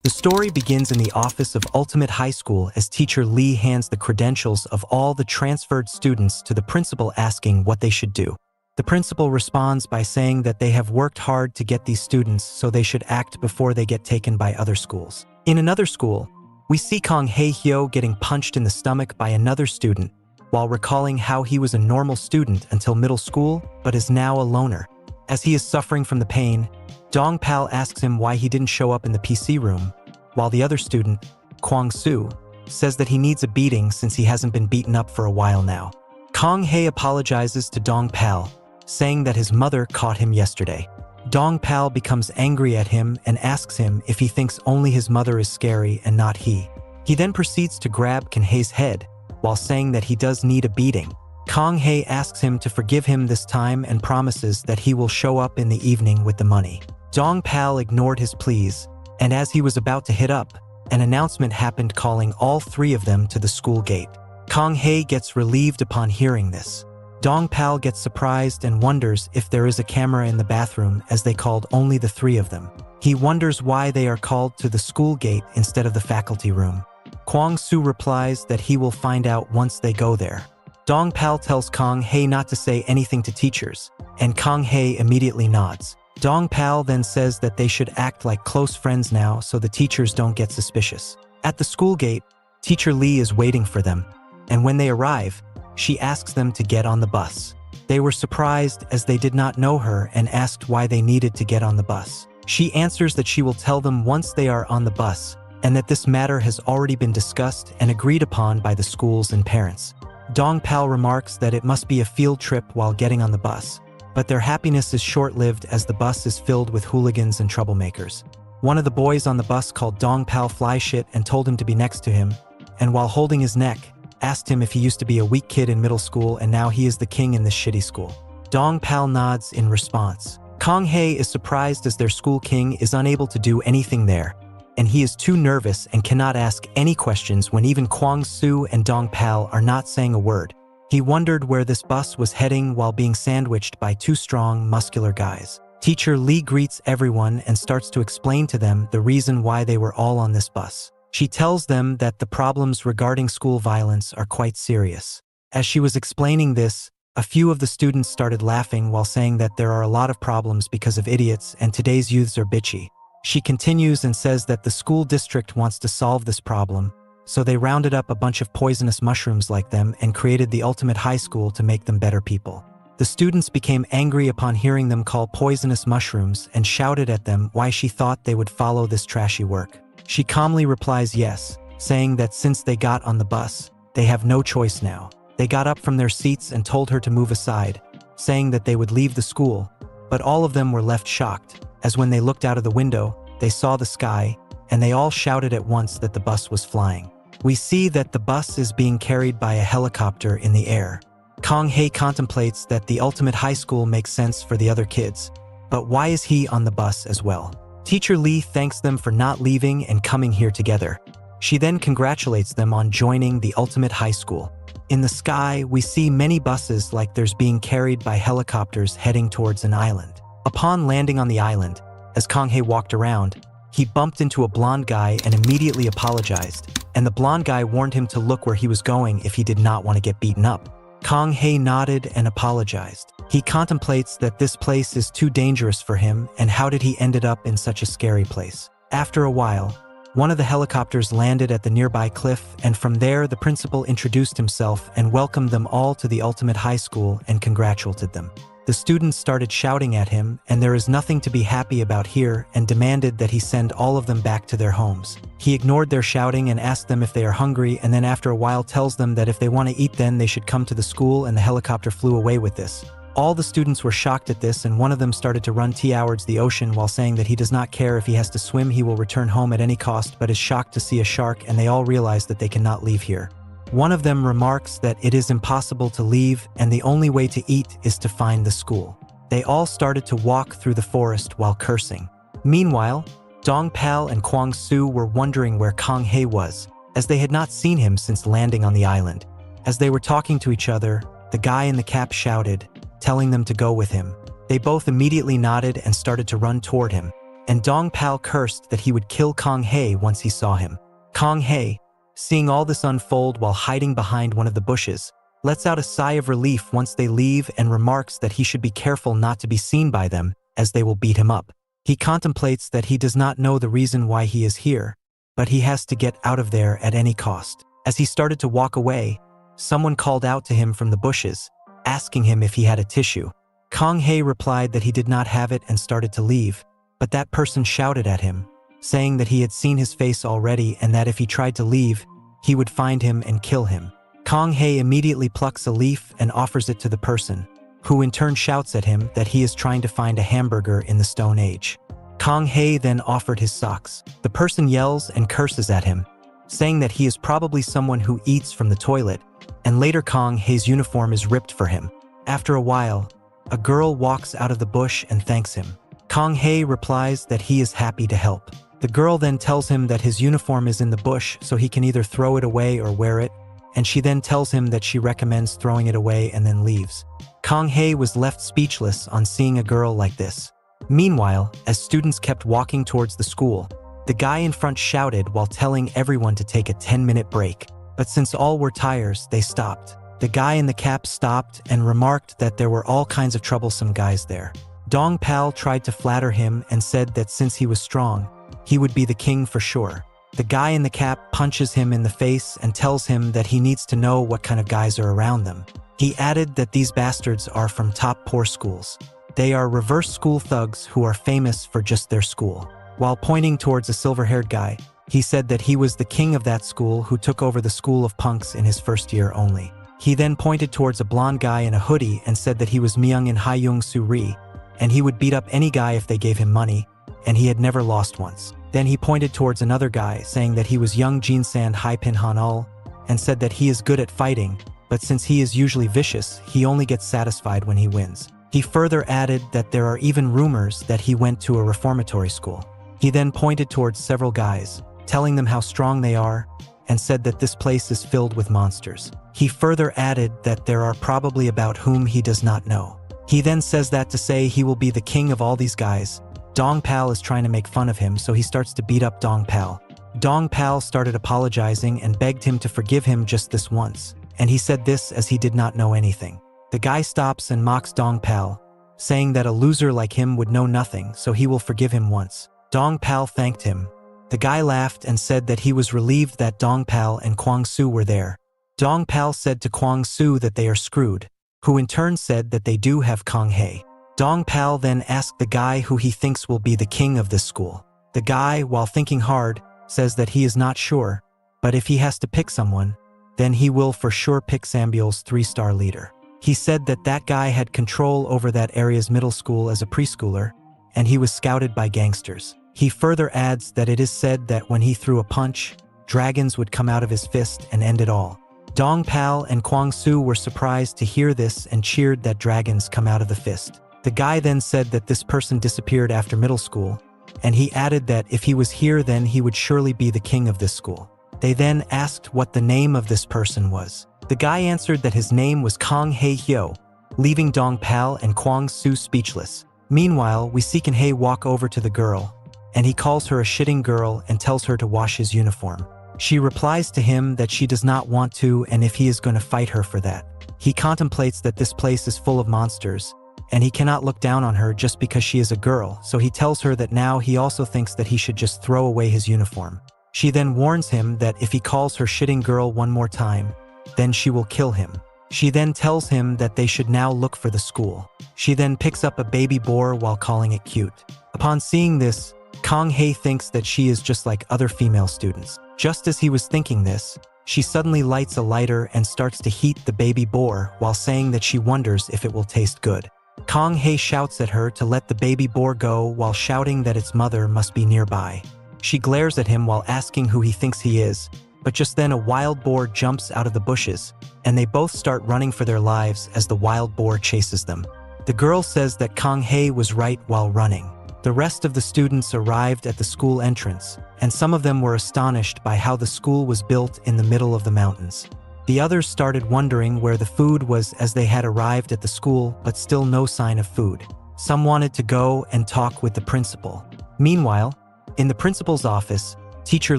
The story begins in the office of Ultimate High School as teacher Lee hands the credentials of all the transferred students to the principal asking what they should do. The principal responds by saying that they have worked hard to get these students, so they should act before they get taken by other schools. In another school, we see Kang Hae-hyo getting punched in the stomach by another student while recalling how he was a normal student until middle school but is now a loner. As he is suffering from the pain, Dong-pal asks him why he didn't show up in the PC room, while the other student, Kwang-soo, says that he needs a beating since he hasn't been beaten up for a while now. Kang-hae apologizes to Dong-pal, saying that his mother caught him yesterday. Dong-pal becomes angry at him and asks him if he thinks only his mother is scary and not he. He then proceeds to grab Kang-hae's head, while saying that he does need a beating. Kang-hae asks him to forgive him this time and promises that he will show up in the evening with the money. Dong-pal ignored his pleas, and as he was about to hit up, an announcement happened calling all three of them to the school gate. Kang-hae gets relieved upon hearing this. Dong-pal gets surprised and wonders if there is a camera in the bathroom as they called only the three of them. He wonders why they are called to the school gate instead of the faculty room. Kwang-soo replies that he will find out once they go there. Dong-pal tells Kang-hae not to say anything to teachers, and Kang-hae immediately nods. Dong-pal then says that they should act like close friends now so the teachers don't get suspicious. At the school gate, teacher Lee is waiting for them, and when they arrive, she asks them to get on the bus. They were surprised as they did not know her and asked why they needed to get on the bus. She answers that she will tell them once they are on the bus, and that this matter has already been discussed and agreed upon by the schools and parents. Dong-pal remarks that it must be a field trip while getting on the bus, but their happiness is short-lived as the bus is filled with hooligans and troublemakers. One of the boys on the bus called Dong-pal fly shit and told him to be next to him, and while holding his neck, asked him if he used to be a weak kid in middle school and now he is the king in this shitty school. Dong-pal nods in response. Kang-hae is surprised as their school king is unable to do anything there, and he is too nervous and cannot ask any questions when even Kwang-soo and Dong-pal are not saying a word. He wondered where this bus was heading while being sandwiched by two strong, muscular guys. Teacher Lee greets everyone and starts to explain to them the reason why they were all on this bus. She tells them that the problems regarding school violence are quite serious. As she was explaining this, a few of the students started laughing while saying that there are a lot of problems because of idiots and today's youths are bitchy. She continues and says that the school district wants to solve this problem, so they rounded up a bunch of poisonous mushrooms like them and created the Ultimate High School to make them better people. The students became angry upon hearing them call poisonous mushrooms and shouted at them why she thought they would follow this trashy work. She calmly replies yes, saying that since they got on the bus, they have no choice now. They got up from their seats and told her to move aside, saying that they would leave the school, but all of them were left shocked, as when they looked out of the window, they saw the sky, and they all shouted at once that the bus was flying. We see that the bus is being carried by a helicopter in the air. Kang-hae contemplates that the Ultimate High School makes sense for the other kids, but why is he on the bus as well? Teacher Lee thanks them for not leaving and coming here together. She then congratulates them on joining the Ultimate High School. In the sky, we see many buses like theirs being carried by helicopters heading towards an island. Upon landing on the island, as Kang-hae walked around, he bumped into a blonde guy and immediately apologized, and the blonde guy warned him to look where he was going if he did not want to get beaten up. Kang-hae nodded and apologized. He contemplates that this place is too dangerous for him and how did he ended up in such a scary place. After a while, one of the helicopters landed at the nearby cliff, and from there the principal introduced himself and welcomed them all to the Ultimate High School and congratulated them. The students started shouting at him, and there is nothing to be happy about here, and demanded that he send all of them back to their homes. He ignored their shouting and asked them if they are hungry, and then after a while tells them that if they want to eat then they should come to the school, and the helicopter flew away with this. All the students were shocked at this, and one of them started to run towards the ocean while saying that he does not care if he has to swim, he will return home at any cost, but is shocked to see a shark, and they all realize that they cannot leave here. One of them remarks that it is impossible to leave and the only way to eat is to find the school. They all started to walk through the forest while cursing. Meanwhile, Dong-pal and Kwang-soo were wondering where Kang-hae was, as they had not seen him since landing on the island. As they were talking to each other, the guy in the cap shouted, telling them to go with him. They both immediately nodded and started to run toward him. and Dong Pal cursed that he would kill Kong Hei once he saw him. Kong Hei, seeing all this unfold while hiding behind one of the bushes, lets out a sigh of relief once they leave and remarks that he should be careful not to be seen by them, as they will beat him up. He contemplates that he does not know the reason why he is here, but he has to get out of there at any cost. As he started to walk away, someone called out to him from the bushes, asking him if he had a tissue. Kong Hei replied that he did not have it and started to leave, but that person shouted at him, saying that he had seen his face already and that if he tried to leave, he would find him and kill him. Kong Hei immediately plucks a leaf and offers it to the person, who in turn shouts at him that he is trying to find a hamburger in the Stone Age. Kong Hei then offered his socks. The person yells and curses at him, saying that he is probably someone who eats from the toilet, and later Kong Hei's uniform is ripped for him. After a while, a girl walks out of the bush and thanks him. Kong Hei replies that he is happy to help. The girl then tells him that his uniform is in the bush so he can either throw it away or wear it, and she then tells him that she recommends throwing it away and then leaves. Kong Hei was left speechless on seeing a girl like this. Meanwhile, as students kept walking towards the school, the guy in front shouted while telling everyone to take a 10-minute break. But since all were tires, they stopped. The guy in the cap stopped and remarked that there were all kinds of troublesome guys there. Dong Pal tried to flatter him and said that since he was strong, he would be the king for sure. The guy in the cap punches him in the face and tells him that he needs to know what kind of guys are around them. He added that these bastards are from top poor schools. They are reverse school thugs who are famous for just their school. While pointing towards a silver-haired guy, he said that he was the king of that school who took over the school of punks in his first year only. He then pointed towards a blonde guy in a hoodie and said that he was Myung in Haeyoung Suri, and he would beat up any guy if they gave him money, and he had never lost once. Then he pointed towards another guy, saying that he was Young Jinsand Hai Pin Hanul, and said that he is good at fighting, but since he is usually vicious, he only gets satisfied when he wins. He further added that there are even rumors that he went to a reformatory school. He then pointed towards several guys, telling them how strong they are, and said that this place is filled with monsters. He further added that there are probably about whom he does not know. He then says that to say he will be the king of all these guys. Dong Pal is trying to make fun of him, so he starts to beat up Dong Pal. Dong Pal started apologizing and begged him to forgive him just this once, and he said this as he did not know anything. The guy stops and mocks Dong Pal, saying that a loser like him would know nothing, so he will forgive him once. Dong Pal thanked him. The guy laughed and said that he was relieved that Dong Pal and Kwang Su were there. Dong Pal said to Kwang Su that they are screwed, who in turn said that they do have Kong Hei. Dong Pal then asked the guy who he thinks will be the king of this school. The guy, while thinking hard, says that he is not sure, but if he has to pick someone, then he will for sure pick Sambyul's 3-star leader. He said that that guy had control over that area's middle school as a preschooler, and he was scouted by gangsters. He further adds that it is said that when he threw a punch, dragons would come out of his fist and end it all. Dong Pal and Kwang Su were surprised to hear this and cheered that dragons come out of the fist. The guy then said that this person disappeared after middle school, and he added that if he was here then he would surely be the king of this school. They then asked what the name of this person was. The guy answered that his name was Kong Hei Hyo, leaving Dong Pal and Kwang Su speechless. Meanwhile, we see Kong Hei walk over to the girl, and he calls her a shitting girl and tells her to wash his uniform. She replies to him that she does not want to and if he is going to fight her for that. He contemplates that this place is full of monsters, and he cannot look down on her just because she is a girl, so he tells her that now he also thinks that he should just throw away his uniform. She then warns him that if he calls her shitting girl one more time, then she will kill him. She then tells him that they should now look for the school. She then picks up a baby boar while calling it cute. Upon seeing this, Kong Hei thinks that she is just like other female students. Just as he was thinking this, she suddenly lights a lighter and starts to heat the baby boar while saying that she wonders if it will taste good. Kong Hei shouts at her to let the baby boar go while shouting that its mother must be nearby. She glares at him while asking who he thinks he is, but just then a wild boar jumps out of the bushes, and they both start running for their lives as the wild boar chases them. The girl says that Kong Hei was right while running. The rest of the students arrived at the school entrance, and some of them were astonished by how the school was built in the middle of the mountains. The others started wondering where the food was as they had arrived at the school, but still no sign of food. Some wanted to go and talk with the principal, Meanwhile, in the principal's office, teacher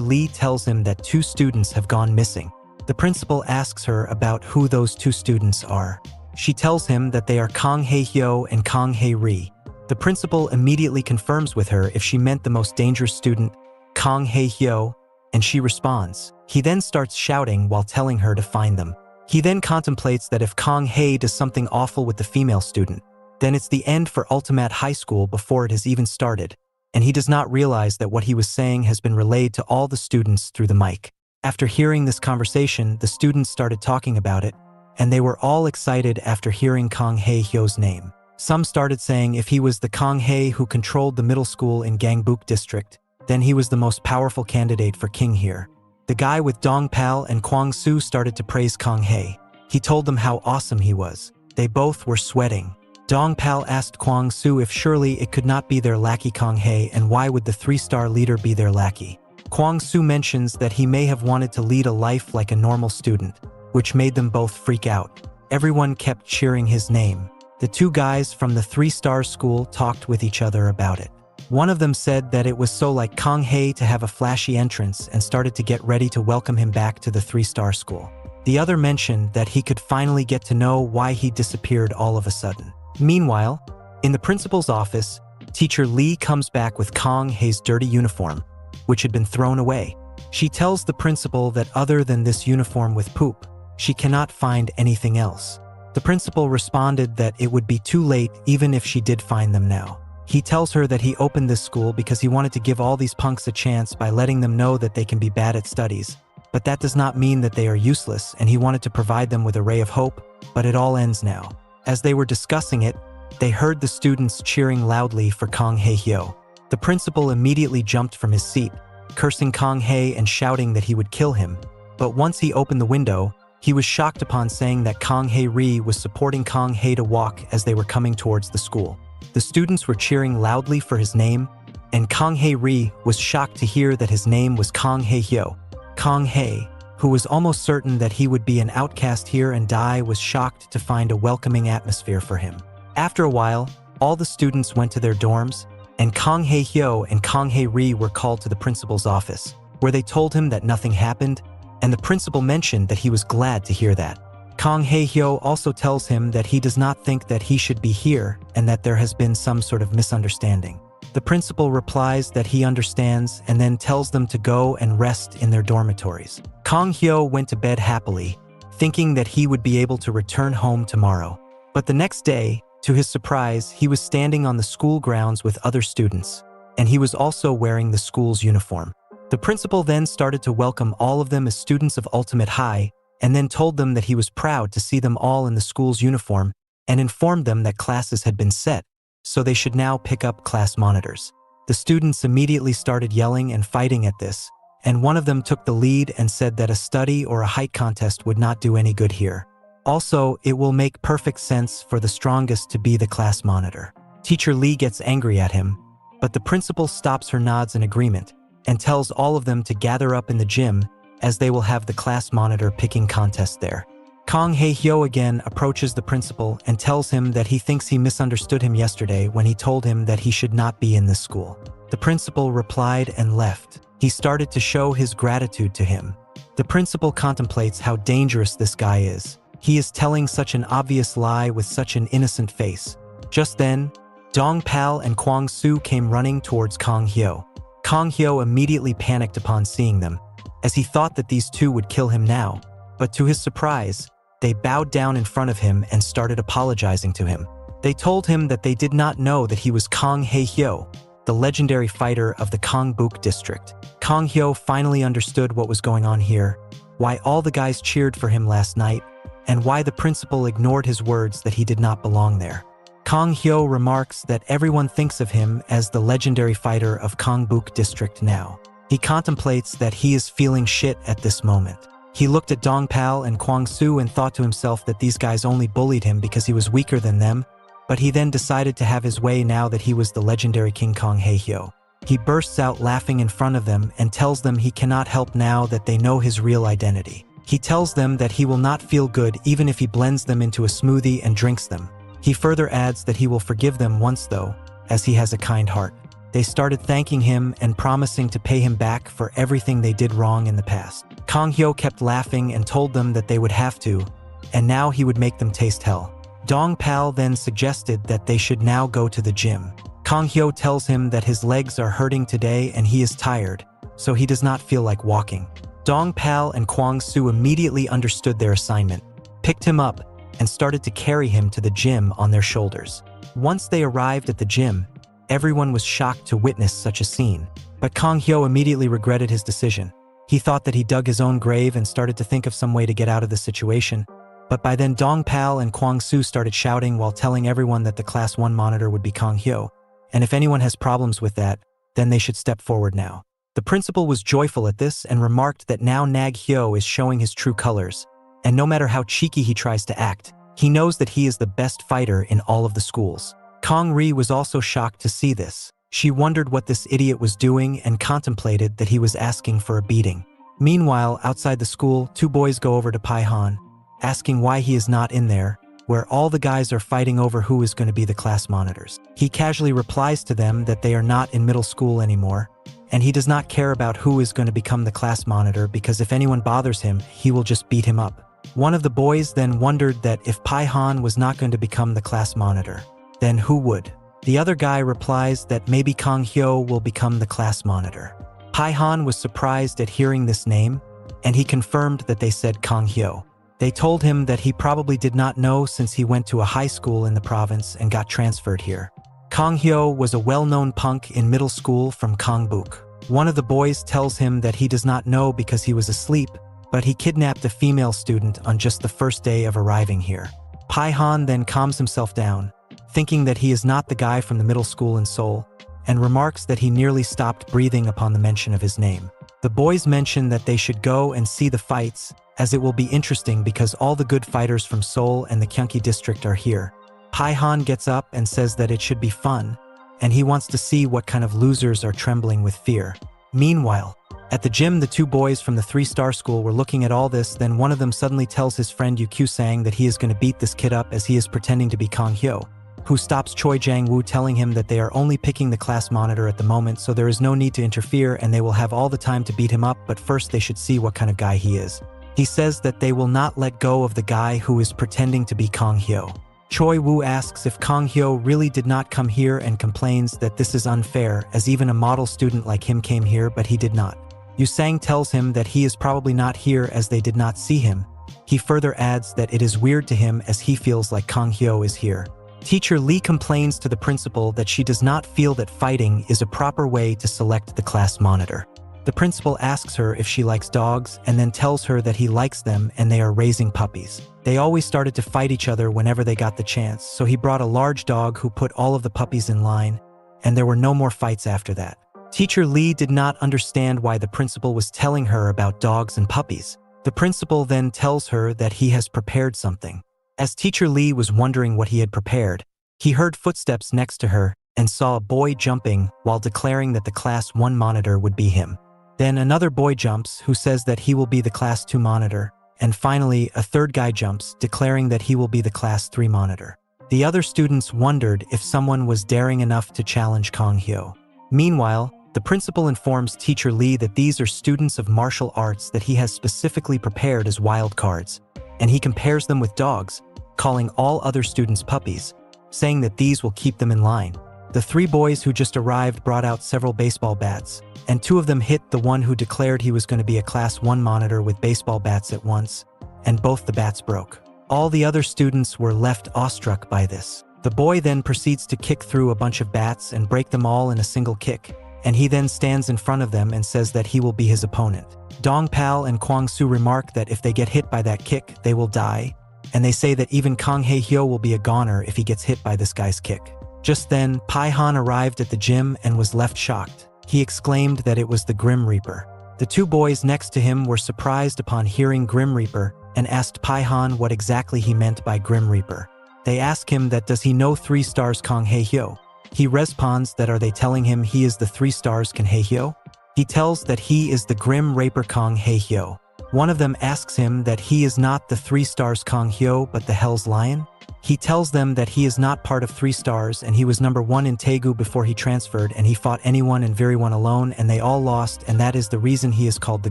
Lee tells him that 2 students have gone missing. The principal asks her about who those 2 students are. She tells him that they are Kang Hae-hyo and Kang Hae-ri. The principal immediately confirms with her if she meant the most dangerous student, Kang Hae-hyo, and she responds. He then starts shouting while telling her to find them. He then contemplates that if Kang Hae does something awful with the female student, then it's the end for Ultimate High School before it has even started, and he does not realize that what he was saying has been relayed to all the students through the mic. After hearing this conversation, the students started talking about it, and they were all excited after hearing Kang Hae-hyo's name. Some started saying if he was the Kang Hae who controlled the middle school in Gangbuk district, then he was the most powerful candidate for king here. The guy with Dong Pal and Kwang Soo started to praise Kang Hae. He told them how awesome he was. They both were sweating. Dong Pal asked Kwang Soo if surely it could not be their lackey Kang Hae, and why would the 3-star leader be their lackey. Kwang Soo mentions that he may have wanted to lead a life like a normal student, which made them both freak out. Everyone kept cheering his name. The 2 guys from the 3-star school talked with each other about it. One of them said that it was so like Kang Hae to have a flashy entrance and started to get ready to welcome him back to the 3-star school. The other mentioned that he could finally get to know why he disappeared all of a sudden. Meanwhile, in the principal's office, teacher Lee comes back with Kang Hae's dirty uniform, which had been thrown away. She tells the principal that other than this uniform with poop, she cannot find anything else. The principal responded that it would be too late even if she did find them now. He tells her that he opened this school because he wanted to give all these punks a chance by letting them know that they can be bad at studies, but that does not mean that they are useless, and he wanted to provide them with a ray of hope, but it all ends now. As they were discussing it, they heard the students cheering loudly for Kang Hae-hyo. The principal immediately jumped from his seat, cursing Kang Hae and shouting that he would kill him, but once he opened the window, he was shocked upon saying that Kang Hae-ri was supporting Kang Hae to walk as they were coming towards the school. The students were cheering loudly for his name, and Kang Hae-ri was shocked to hear that his name was Kang Hae-hyo. Kang Hae, who was almost certain that he would be an outcast here and die, was shocked to find a welcoming atmosphere for him. After a while, all the students went to their dorms, and Kang Hae-hyo and Kang Hae-ri were called to the principal's office, where they told him that nothing happened, and the principal mentioned that he was glad to hear that. Kang Hae-hyo also tells him that he does not think that he should be here and that there has been some sort of misunderstanding. The principal replies that he understands and then tells them to go and rest in their dormitories. Kang Hyo went to bed happily, thinking that he would be able to return home tomorrow. But the next day, to his surprise, he was standing on the school grounds with other students, and he was also wearing the school's uniform. The principal then started to welcome all of them as students of Ultimate High, and then told them that he was proud to see them all in the school's uniform and informed them that classes had been set, so they should now pick up class monitors. The students immediately started yelling and fighting at this, and one of them took the lead and said that a study or a height contest would not do any good here. Also, it will make perfect sense for the strongest to be the class monitor. Teacher Lee gets angry at him, but the principal stops her nods in agreement and tells all of them to gather up in the gym as they will have the class monitor picking contest there. Kang Hae-hyo again approaches the principal and tells him that he thinks he misunderstood him yesterday when he told him that he should not be in this school. The principal replied and left. He started to show his gratitude to him. The principal contemplates how dangerous this guy is. He is telling such an obvious lie with such an innocent face. Just then, Dong Pal and Kwang Soo came running towards Kang Hyo. Kang Hyo immediately panicked upon seeing them, as he thought that these two would kill him now, but to his surprise, they bowed down in front of him and started apologizing to him. They told him that they did not know that he was Kang Hae-hyo, the legendary fighter of the Gangbuk district. Kang Hyo finally understood what was going on here, why all the guys cheered for him last night, and why the principal ignored his words that he did not belong there. Kang Hyo remarks that everyone thinks of him as the legendary fighter of Gangbuk district now. He contemplates that he is feeling shit at this moment. He looked at Dong Pal and Kwang Soo and thought to himself that these guys only bullied him because he was weaker than them, but he then decided to have his way now that he was the legendary King Kang Hae-hyo. He bursts out laughing in front of them and tells them he cannot help now that they know his real identity. He tells them that he will not feel good even if he blends them into a smoothie and drinks them. He further adds that he will forgive them once though, as he has a kind heart. They started thanking him and promising to pay him back for everything they did wrong in the past. Kang Hyo kept laughing and told them that they would have to, and now he would make them taste hell. Dong Pal then suggested that they should now go to the gym. Kang Hyo tells him that his legs are hurting today and he is tired, so he does not feel like walking. Dong Pal and Kwang Soo immediately understood their assignment, picked him up, and started to carry him to the gym on their shoulders. Once they arrived at the gym, everyone was shocked to witness such a scene. But Kang Hyo immediately regretted his decision. He thought that he dug his own grave and started to think of some way to get out of the situation. But by then Dong Pal and Kwang Soo started shouting while telling everyone that the Class 1 monitor would be Kang Hyo, and if anyone has problems with that, then they should step forward now. The principal was joyful at this and remarked that now Nag Hyo is showing his true colors, and no matter how cheeky he tries to act, he knows that he is the best fighter in all of the schools. Kong Ri was also shocked to see this. She wondered what this idiot was doing and contemplated that he was asking for a beating. Meanwhile, outside the school, two boys go over to Pihon, asking why he is not in there, where all the guys are fighting over who is going to be the class monitors. He casually replies to them that they are not in middle school anymore, and he does not care about who is going to become the class monitor because if anyone bothers him, he will just beat him up. One of the boys then wondered that if Pihon was not going to become the class monitor, then who would? The other guy replies that maybe Kang Hyo will become the class monitor. Pihon was surprised at hearing this name, and he confirmed that they said Kang Hyo. They told him that he probably did not know since he went to a high school in the province and got transferred here. Kang Hyo was a well-known punk in middle school from Kongbuk. One of the boys tells him that he does not know because he was asleep, but he kidnapped a female student on just the first day of arriving here. Pihon then calms himself down, thinking that he is not the guy from the middle school in Seoul, and remarks that he nearly stopped breathing upon the mention of his name. The boys mention that they should go and see the fights, as it will be interesting because all the good fighters from Seoul and the Gyeonggi district are here. Pihon gets up and says that it should be fun, and he wants to see what kind of losers are trembling with fear. Meanwhile, at the gym, the two boys from the 3-star school were looking at all this. Then one of them suddenly tells his friend Yu Sang that he is going to beat this kid up as he is pretending to be Kang Hyo, who stops Choi Jang-woo telling him that they are only picking the class monitor at the moment, so there is no need to interfere and they will have all the time to beat him up, but first they should see what kind of guy he is. He says that they will not let go of the guy who is pretending to be Kang Hyo. Choi Woo asks if Kang Hyo really did not come here and complains that this is unfair as even a model student like him came here but he did not. Yu Sang tells him that he is probably not here as they did not see him. He further adds that it is weird to him as he feels like Kang Hyo is here. Teacher Lee complains to the principal that she does not feel that fighting is a proper way to select the class monitor. The principal asks her if she likes dogs and then tells her that he likes them and they are raising puppies. They always started to fight each other whenever they got the chance, so he brought a large dog who put all of the puppies in line, and there were no more fights after that. Teacher Lee did not understand why the principal was telling her about dogs and puppies. The principal then tells her that he has prepared something. As Teacher Lee was wondering what he had prepared, he heard footsteps next to her and saw a boy jumping while declaring that the Class 1 monitor would be him. Then another boy jumps who says that he will be the Class 2 monitor, and finally a third guy jumps declaring that he will be the Class 3 monitor. The other students wondered if someone was daring enough to challenge Kang Hyo. Meanwhile, the principal informs Teacher Lee that these are students of martial arts that he has specifically prepared as wild cards, and he compares them with dogs, calling all other students puppies, saying that these will keep them in line. The three boys who just arrived brought out several baseball bats, and two of them hit the one who declared he was going to be a Class 1 monitor with baseball bats at once, and both the bats broke. All the other students were left awestruck by this. The boy then proceeds to kick through a bunch of bats and break them all in a single kick, and he then stands in front of them and says that he will be his opponent. Dong Pal and Kwang Soo remark that if they get hit by that kick, they will die, and they say that even Kang Hae Hyo will be a goner if he gets hit by this guy's kick. Just then, Pihon arrived at the gym and was left shocked. He exclaimed that it was the Grim Reaper. The two boys next to him were surprised upon hearing Grim Reaper and asked Pihon what exactly he meant by Grim Reaper. They ask him that does he know 3 stars Kang Hae Hyo. He responds that are they telling him he is the 3 stars Kang Hae Hyo? He tells that he is the Grim Reaper Kang Hae Hyo. One of them asks him that he is not the 3 stars Kang Hyo but the Hell's Lion. He tells them that he is not part of 3 stars and he was number 1 in Daegu before he transferred, and he fought anyone and everyone alone and they all lost, and that is the reason he is called the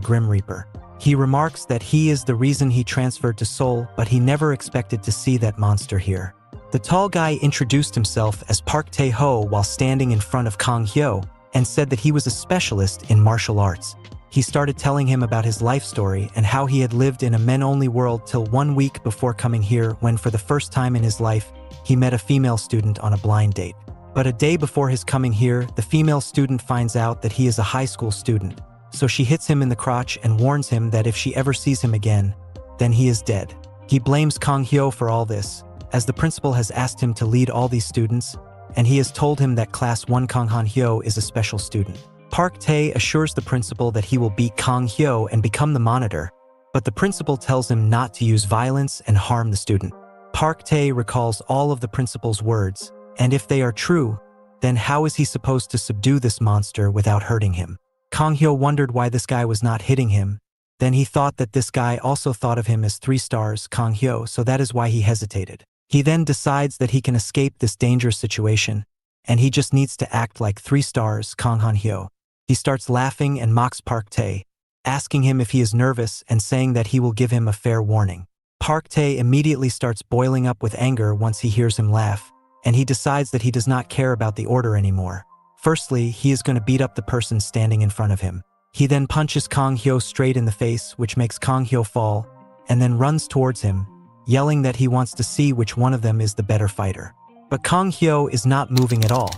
Grim Reaper. He remarks that he is the reason he transferred to Seoul, but he never expected to see that monster here. The tall guy introduced himself as Park Tae-ho while standing in front of Kang Hyo and said that he was a specialist in martial arts. He started telling him about his life story and how he had lived in a men-only world till 1 week before coming here, when for the first time in his life, he met a female student on a blind date. But a day before his coming here, the female student finds out that he is a high school student, so she hits him in the crotch and warns him that if she ever sees him again, then he is dead. He blames Kang Hyo for all this, as the principal has asked him to lead all these students, and he has told him that Class 1 Kang Han Hyo is a special student. Park Tae assures the principal that he will beat Kang Hyo and become the monitor, but the principal tells him not to use violence and harm the student. Park Tae recalls all of the principal's words, and if they are true, then how is he supposed to subdue this monster without hurting him? Kang Hyo wondered why this guy was not hitting him. Then he thought that this guy also thought of him as 3 stars Kang Hyo, so that is why he hesitated. He then decides that he can escape this dangerous situation, and he just needs to act like 3 stars Kang Han Hyo. He starts laughing and mocks Park Tae, asking him if he is nervous and saying that he will give him a fair warning. Park Tae immediately starts boiling up with anger once he hears him laugh, and he decides that he does not care about the order anymore. Firstly, he is going to beat up the person standing in front of him. He then punches Kang Hyo straight in the face, which makes Kang Hyo fall, and then runs towards him, yelling that he wants to see which one of them is the better fighter. But Kang Hyo is not moving at all,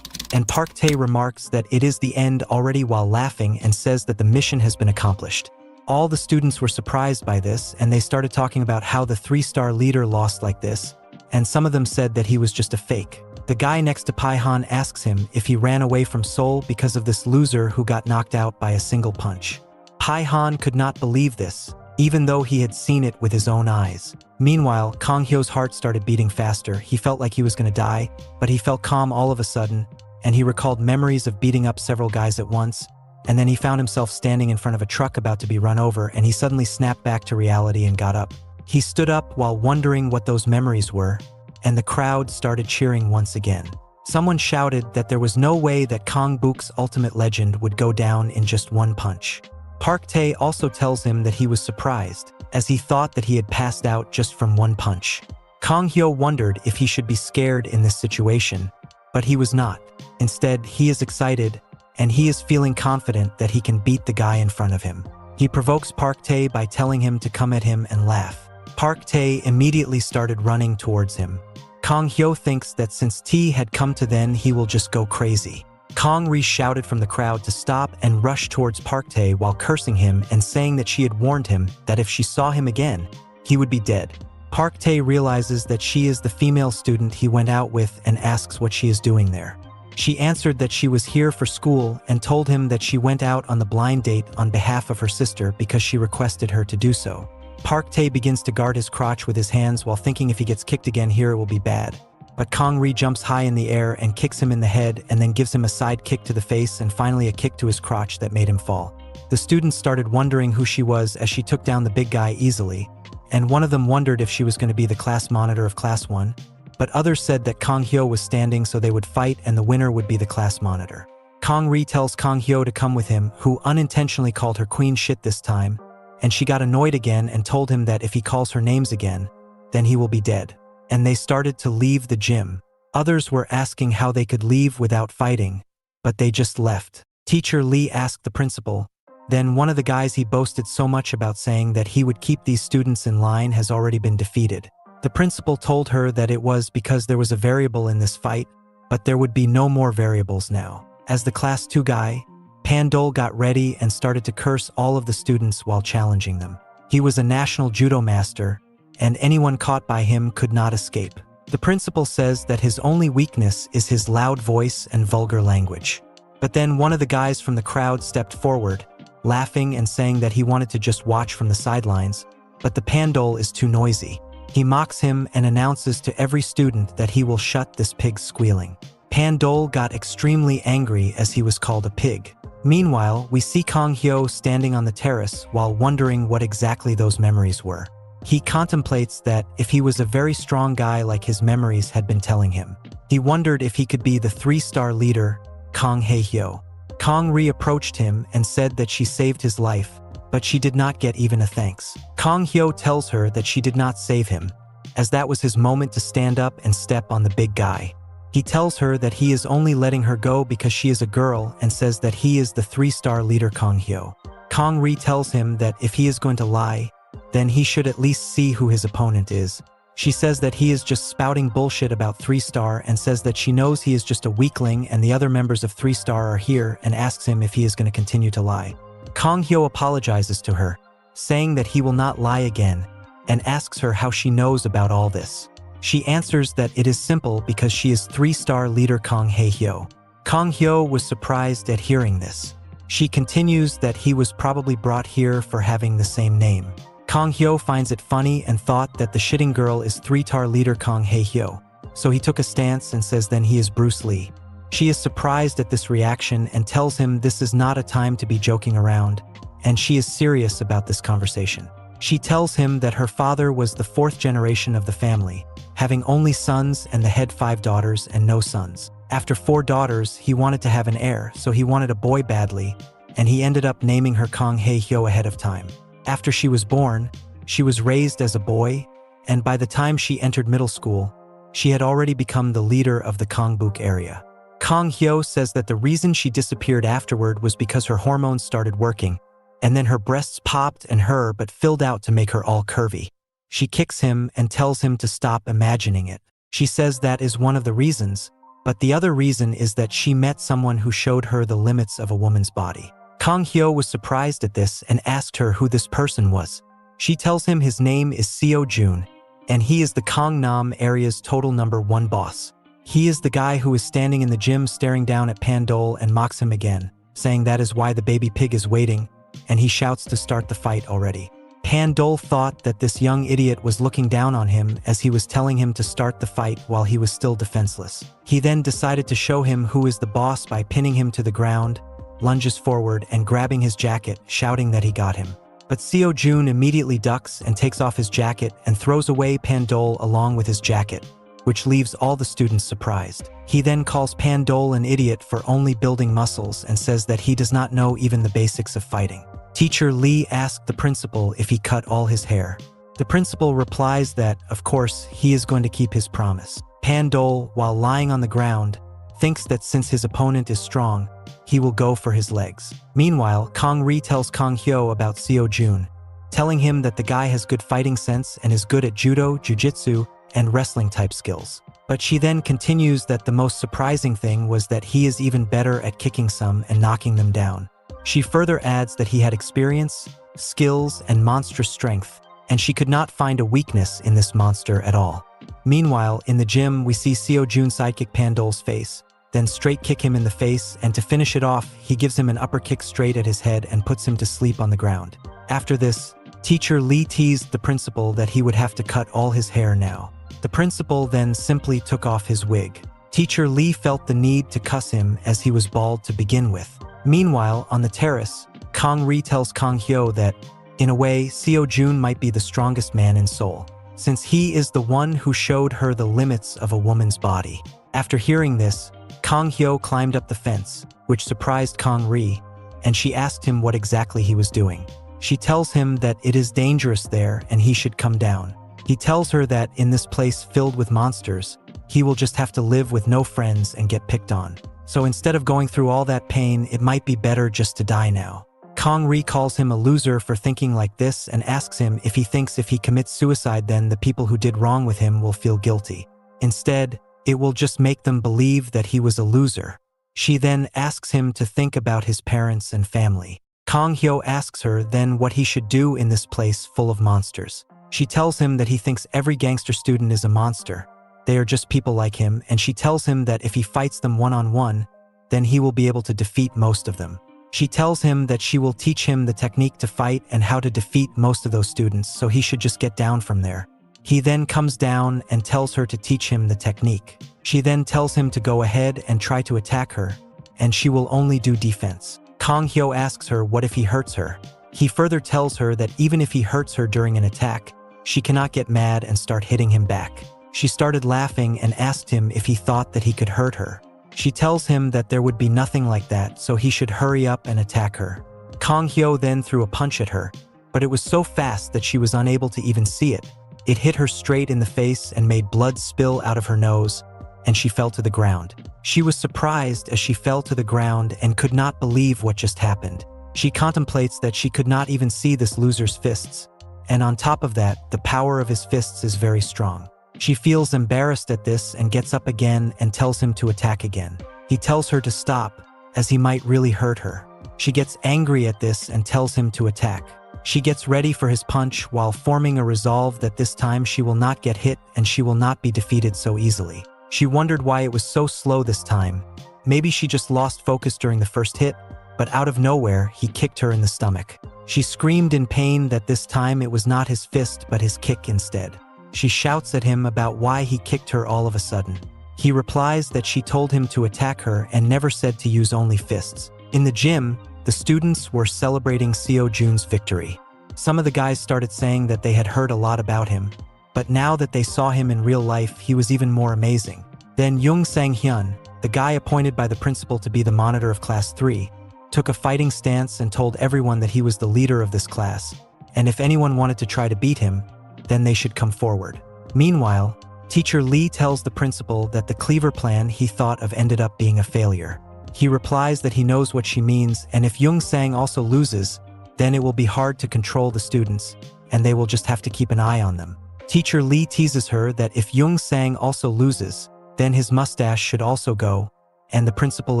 and Park Tae remarks that it is the end already while laughing and says that the mission has been accomplished. All the students were surprised by this, and they started talking about how the 3-star leader lost like this, and some of them said that he was just a fake. The guy next to Pihon asks him if he ran away from Seoul because of this loser who got knocked out by a single punch. Pihon could not believe this, even though he had seen it with his own eyes. Meanwhile, Kang Hyo's heart started beating faster. He felt like he was going to die, but he felt calm all of a sudden, and he recalled memories of beating up several guys at once, and then he found himself standing in front of a truck about to be run over, and he suddenly snapped back to reality and got up. He stood up while wondering what those memories were, and the crowd started cheering once again. Someone shouted that there was no way that Kang Book's ultimate legend would go down in just 1 punch. Park Tae also tells him that he was surprised, as he thought that he had passed out just from 1 punch. Kang Hyo wondered if he should be scared in this situation, but he was not. Instead, he is excited, and he is feeling confident that he can beat the guy in front of him. He provokes Park Tae by telling him to come at him and laugh. Park Tae immediately started running towards him. Kang Hyo thinks that since T had come to then, he will just go crazy. Kang Ri shouted from the crowd to stop and rush towards Park Tae while cursing him and saying that she had warned him that if she saw him again, he would be dead. Park Tae realizes that she is the female student he went out with and asks what she is doing there. She answered that she was here for school and told him that she went out on the blind date on behalf of her sister because she requested her to do so. Park Tae begins to guard his crotch with his hands while thinking if he gets kicked again here it will be bad. But Kang Ri jumps high in the air and kicks him in the head and then gives him a side kick to the face and finally a kick to his crotch that made him fall. The students started wondering who she was as she took down the big guy easily, and one of them wondered if she was going to be the class monitor of Class 1. But others said that Kang Hyo was standing so they would fight and the winner would be the class monitor. Kang Ri tells Kang Hyo to come with him, who unintentionally called her queen shit this time, and she got annoyed again and told him that if he calls her names again, then he will be dead. And they started to leave the gym. Others were asking how they could leave without fighting, but they just left. Teacher Lee asked the principal. Then one of the guys he boasted so much about saying that he would keep these students in line has already been defeated. The principal told her that it was because there was a variable in this fight, but there would be no more variables now. As the Class 2 guy, Pandol got ready and started to curse all of the students while challenging them. He was a national judo master, and anyone caught by him could not escape. The principal says that his only weakness is his loud voice and vulgar language. But then one of the guys from the crowd stepped forward, laughing and saying that he wanted to just watch from the sidelines, but the Pandol is too noisy. He mocks him and announces to every student that he will shut this pig's squealing. Pandol got extremely angry as he was called a pig. Meanwhile, we see Kang Hyo standing on the terrace while wondering what exactly those memories were. He contemplates that if he was a very strong guy like his memories had been telling him. He wondered if he could be the 3-star leader, Kang Hae-hyo. Kang Ri approached him and said that she saved his life, but she did not get even a thanks. Kang Hyo tells her that she did not save him, as that was his moment to stand up and step on the big guy. He tells her that he is only letting her go because she is a girl and says that he is the 3-star leader Kang Hyo. Kang Ri tells him that if he is going to lie, then he should at least see who his opponent is. She says that he is just spouting bullshit about 3-star and says that she knows he is just a weakling and the other members of 3-star are here and asks him if he is going to continue to lie. Kang Hyo apologizes to her, saying that he will not lie again, and asks her how she knows about all this. She answers that it is simple because she is 3-star leader Kang Hae-hyo. Kang Hyo was surprised at hearing this. She continues that he was probably brought here for having the same name. Kang Hyo finds it funny and thought that the shitting girl is 3-star leader Kang Hae-hyo, so he took a stance and says then he is Bruce Lee. She is surprised at this reaction and tells him this is not a time to be joking around, and she is serious about this conversation. She tells him that her father was the 4th generation of the family, having only sons and the head 5 daughters and no sons. After 4 daughters, he wanted to have an heir, so he wanted a boy badly, and he ended up naming her Kang Hae-hyo ahead of time. After she was born, she was raised as a boy, and by the time she entered middle school, she had already become the leader of the Kongbuk area. Kang Hyo says that the reason she disappeared afterward was because her hormones started working, and then her breasts popped and but filled out to make her all curvy. She kicks him and tells him to stop imagining it. She says that is one of the reasons, but the other reason is that she met someone who showed her the limits of a woman's body. Kang Hyo was surprised at this and asked her who this person was. She tells him his name is Sio Jun, and he is the Gangnam area's total number 1 boss. He is the guy who is standing in the gym staring down at Pandol and mocks him again, saying that is why the baby pig is waiting, and he shouts to start the fight already. Pandol thought that this young idiot was looking down on him as he was telling him to start the fight while he was still defenseless. He then decided to show him who is the boss by pinning him to the ground, lunges forward and grabbing his jacket, shouting that he got him. But Sio Jun immediately ducks and takes off his jacket and throws away Pandol along with his jacket, which leaves all the students surprised. He then calls Pandol an idiot for only building muscles and says that he does not know even the basics of fighting. Teacher Lee asked the principal if he cut all his hair. The principal replies that, of course, he is going to keep his promise. Pandol, while lying on the ground, thinks that since his opponent is strong, he will go for his legs. Meanwhile, Kang Ri tells Kang Hyo about Sio Jun, telling him that the guy has good fighting sense and is good at judo, jujitsu, and wrestling type skills. But she then continues that the most surprising thing was that he is even better at kicking some and knocking them down. She further adds that he had experience, skills, and monstrous strength, and she could not find a weakness in this monster at all. Meanwhile, in the gym, we see Sio Jun sidekick Pandol's face, then straight kick him in the face, and to finish it off, he gives him an upper kick straight at his head and puts him to sleep on the ground. After this, Teacher Lee teased the principal that he would have to cut all his hair now. The principal then simply took off his wig. Teacher Lee felt the need to cuss him as he was bald to begin with. Meanwhile, on the terrace, Kang Ri tells Kang Hyo that, in a way, Sio Jun might be the strongest man in Seoul, since he is the one who showed her the limits of a woman's body. After hearing this, Kang Hyo climbed up the fence, which surprised Kang Ri, and she asked him what exactly he was doing. She tells him that it is dangerous there and he should come down. He tells her that in this place filled with monsters, he will just have to live with no friends and get picked on. So instead of going through all that pain, it might be better just to die now. Kang Ri calls him a loser for thinking like this and asks him if he thinks if he commits suicide then the people who did wrong with him will feel guilty. Instead, it will just make them believe that he was a loser. She then asks him to think about his parents and family. Kang Hyo asks her then what he should do in this place full of monsters. She tells him that he thinks every gangster student is a monster. They are just people like him, and she tells him that if he fights them one-on-one, then he will be able to defeat most of them. She tells him that she will teach him the technique to fight and how to defeat most of those students, so he should just get down from there. He then comes down and tells her to teach him the technique. She then tells him to go ahead and try to attack her, and she will only do defense. Kang Hyo asks her what if he hurts her. He further tells her that even if he hurts her during an attack, she cannot get mad and start hitting him back. She started laughing and asked him if he thought that he could hurt her. She tells him that there would be nothing like that, so he should hurry up and attack her. Kang Hyo then threw a punch at her, but it was so fast that she was unable to even see it. It hit her straight in the face and made blood spill out of her nose, and she fell to the ground. She was surprised as she fell to the ground and could not believe what just happened. She contemplates that she could not even see this loser's fists, and on top of that, the power of his fists is very strong. She feels embarrassed at this and gets up again and tells him to attack again. He tells her to stop, as he might really hurt her. She gets angry at this and tells him to attack. She gets ready for his punch while forming a resolve that this time she will not get hit and she will not be defeated so easily. She wondered why it was so slow this time. Maybe she just lost focus during the first hit, but out of nowhere, he kicked her in the stomach. She screamed in pain that this time it was not his fist but his kick instead. She shouts at him about why he kicked her all of a sudden. He replies that she told him to attack her and never said to use only fists. In the gym, the students were celebrating Sio Jun's victory. Some of the guys started saying that they had heard a lot about him, but now that they saw him in real life, he was even more amazing. Then Young Sang-hyun, the guy appointed by the principal to be the monitor of Class 3, took a fighting stance and told everyone that he was the leader of this class, and if anyone wanted to try to beat him, then they should come forward. Meanwhile, Teacher Lee tells the principal that the cleaver plan he thought of ended up being a failure. He replies that he knows what she means, and if Young Sang also loses, then it will be hard to control the students, and they will just have to keep an eye on them. Teacher Lee teases her that if Young Sang also loses, then his mustache should also go, and the principal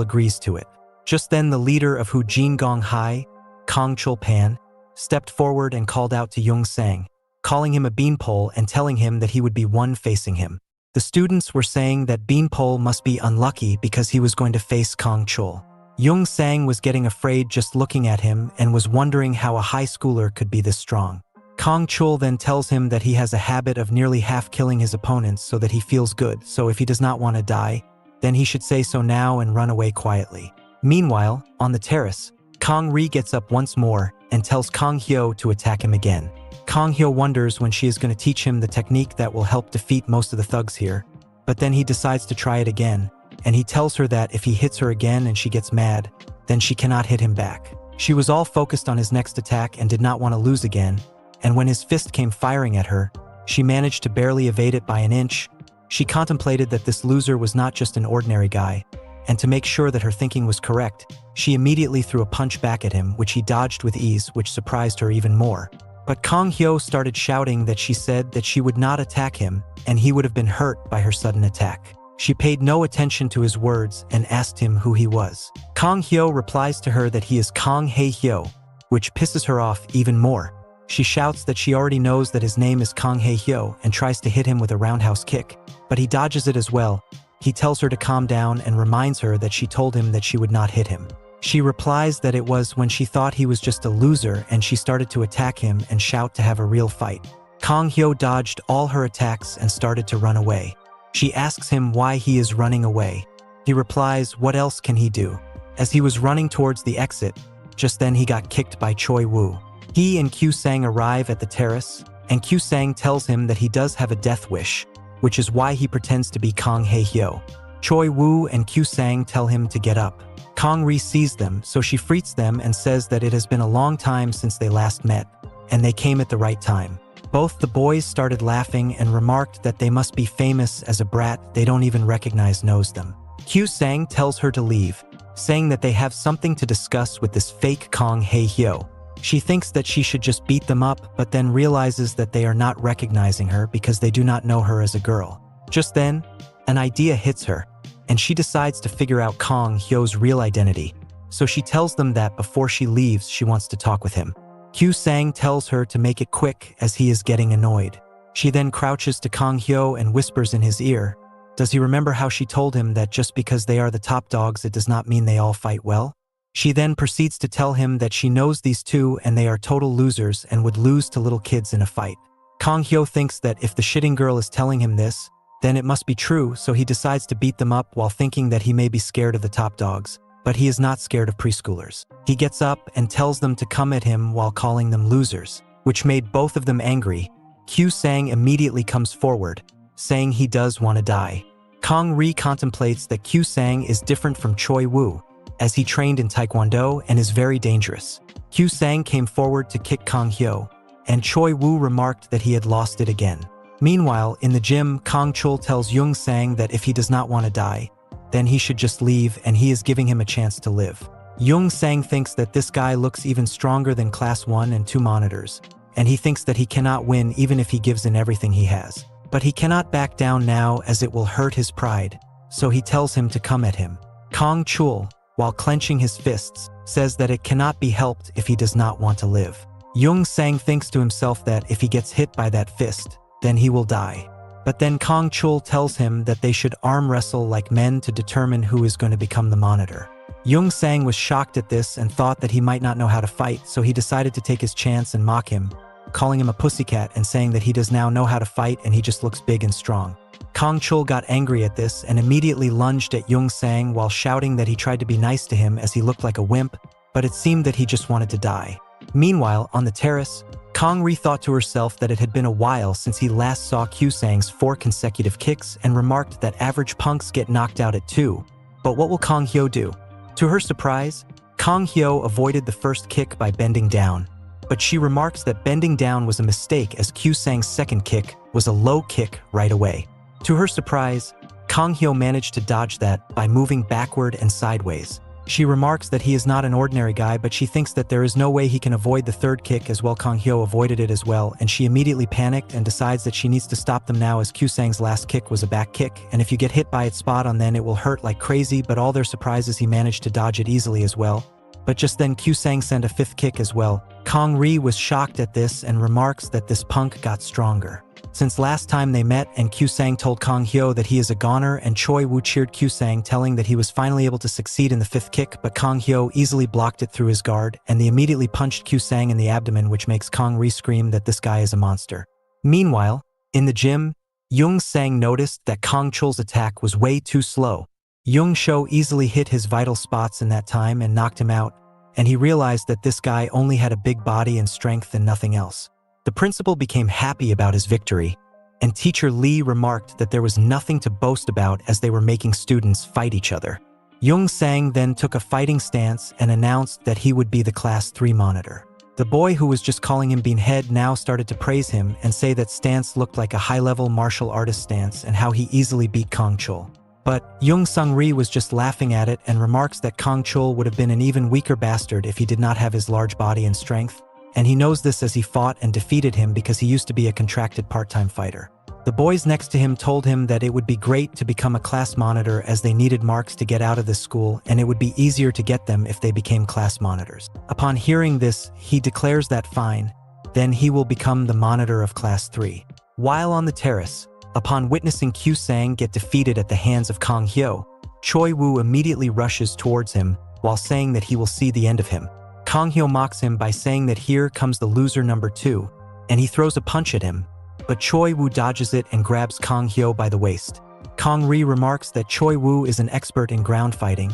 agrees to it. Just then the leader of Hujin Gong Hai, Kang Chul-pan, stepped forward and called out to Young Sang, calling him a beanpole and telling him that he would be one facing him. The students were saying that beanpole must be unlucky because he was going to face Kang Chul. Young Sang was getting afraid just looking at him and was wondering how a high schooler could be this strong. Kang Chul then tells him that he has a habit of nearly half killing his opponents so that he feels good, so if he does not want to die, then he should say so now and run away quietly. Meanwhile, on the terrace, Kang Ri gets up once more and tells Kang Hyo to attack him again. Kang Hyo wonders when she is going to teach him the technique that will help defeat most of the thugs here, but then he decides to try it again, and he tells her that if he hits her again and she gets mad, then she cannot hit him back. She was all focused on his next attack and did not want to lose again, and when his fist came firing at her, she managed to barely evade it by an inch. She contemplated that this loser was not just an ordinary guy, and to make sure that her thinking was correct, she immediately threw a punch back at him, which he dodged with ease, which surprised her even more. But Kang Hyo started shouting that she said that she would not attack him, and he would have been hurt by her sudden attack. She paid no attention to his words and asked him who he was. Kang Hyo replies to her that he is Kang Hae Hyo, which pisses her off even more. She shouts that she already knows that his name is Kang Hae Hyo and tries to hit him with a roundhouse kick, but he dodges it as well. He tells her to calm down and reminds her that she told him that she would not hit him. She replies that it was when she thought he was just a loser and she started to attack him and shout to have a real fight. Kang Hyo dodged all her attacks and started to run away. She asks him why he is running away. He replies, what else can he do? As he was running towards the exit, just then he got kicked by Choi Woo. He and Kyu Sang arrive at the terrace, and Kyu Sang tells him that he does have a death wish, which is why he pretends to be Kang Hae Hyo. Choi Woo and Kyu Sang tell him to get up. Kang Ri sees them, so she frees them and says that it has been a long time since they last met, and they came at the right time. Both the boys started laughing and remarked that they must be famous as a brat they don't even recognize knows them. Kyu Sang tells her to leave, saying that they have something to discuss with this fake Kang Hae Hyo. She thinks that she should just beat them up, but then realizes that they are not recognizing her because they do not know her as a girl. Just then, an idea hits her, and she decides to figure out Kang Hyo's real identity, so she tells them that before she leaves she wants to talk with him. Kyu Sang tells her to make it quick as he is getting annoyed. She then crouches to Kang Hyo and whispers in his ear, does he remember how she told him that just because they are the top dogs it does not mean they all fight well? She then proceeds to tell him that she knows these two and they are total losers and would lose to little kids in a fight. Kang Hyo thinks that if the shitting girl is telling him this, then it must be true, so he decides to beat them up while thinking that he may be scared of the top dogs. but he is not scared of preschoolers. He gets up and tells them to come at him while calling them losers, which made both of them angry. Kyu Sang immediately comes forward, saying he does want to die. Kong Ri contemplates that Kyu Sang is different from Choi Woo, as he trained in Taekwondo and is very dangerous. Kyu Sang came forward to kick Kong Hyo, and Choi Woo remarked that he had lost it again. Meanwhile, in the gym, Kong Chul tells Jung Sang that if he does not want to die, then he should just leave and he is giving him a chance to live. Jung Sang thinks that this guy looks even stronger than Class 1 and 2 monitors, and he thinks that he cannot win even if he gives in everything he has. But he cannot back down now as it will hurt his pride, so he tells him to come at him. Kong Chul, while clenching his fists, says that it cannot be helped if he does not want to live. Jung Sang thinks to himself that if he gets hit by that fist, then he will die. But then Kong Chul tells him that they should arm wrestle like men to determine who is going to become the monitor. Jung Sang was shocked at this and thought that he might not know how to fight, so he decided to take his chance and mock him, calling him a pussycat and saying that he does now know how to fight and he just looks big and strong. Kong Chul got angry at this and immediately lunged at Jung Sang while shouting that he tried to be nice to him as he looked like a wimp, but it seemed that he just wanted to die. Meanwhile, on the terrace, Kong Ri thought to herself that it had been a while since he last saw Kyu Sang's 4 consecutive kicks and remarked that average punks get knocked out at 2. But what will Kong Hyo do? To her surprise, Kong Hyo avoided the first kick by bending down, but she remarks that bending down was a mistake as Kyu Sang's second kick was a low kick right away. To her surprise, Kong Hyo managed to dodge that by moving backward and sideways. She remarks that he is not an ordinary guy, but she thinks that there is no way he can avoid the third kick as well. Kong Hyo avoided it as well, and she immediately panicked and decides that she needs to stop them now as Kyu Sang's last kick was a back kick, and if you get hit by it spot on then it will hurt like crazy, but all their surprises he managed to dodge it easily as well. But just then Kyu Sang sent a 5th kick as well. Kong Ri was shocked at this and remarks that this punk got stronger since last time they met, and Kyu Sang told Kong Hyo that he is a goner, and Choi Woo cheered Kyu Sang, telling that he was finally able to succeed in the 5th kick, but Kong Hyo easily blocked it through his guard, and they immediately punched Kyu Sang in the abdomen, which makes Kong Ri scream that this guy is a monster. Meanwhile, in the gym, Jung Sang noticed that Kong Chul's attack was way too slow. Jung Sho easily hit his vital spots in that time and knocked him out, and he realized that this guy only had a big body and strength and nothing else. The principal became happy about his victory, and teacher Lee remarked that there was nothing to boast about as they were making students fight each other. Jung Sang then took a fighting stance and announced that he would be the Class 3 monitor. The boy who was just calling him Beanhead now started to praise him and say that stance looked like a high-level martial artist stance and how he easily beat Kong Chul. But Jung Sung Ri was just laughing at it and remarks that Kong Chul would have been an even weaker bastard if he did not have his large body and strength, and he knows this as he fought and defeated him because he used to be a contracted part-time fighter. The boys next to him told him that it would be great to become a class monitor as they needed marks to get out of this school, and it would be easier to get them if they became class monitors. Upon hearing this, he declares that fine, then he will become the monitor of Class 3. While on the terrace, upon witnessing Kyu Sang get defeated at the hands of Kong Hyo, Choi Woo immediately rushes towards him while saying that he will see the end of him. Kong Hyo mocks him by saying that here comes the loser number 2, and he throws a punch at him, but Choi Woo dodges it and grabs Kong Hyo by the waist. Kong Ri remarks that Choi Woo is an expert in ground fighting,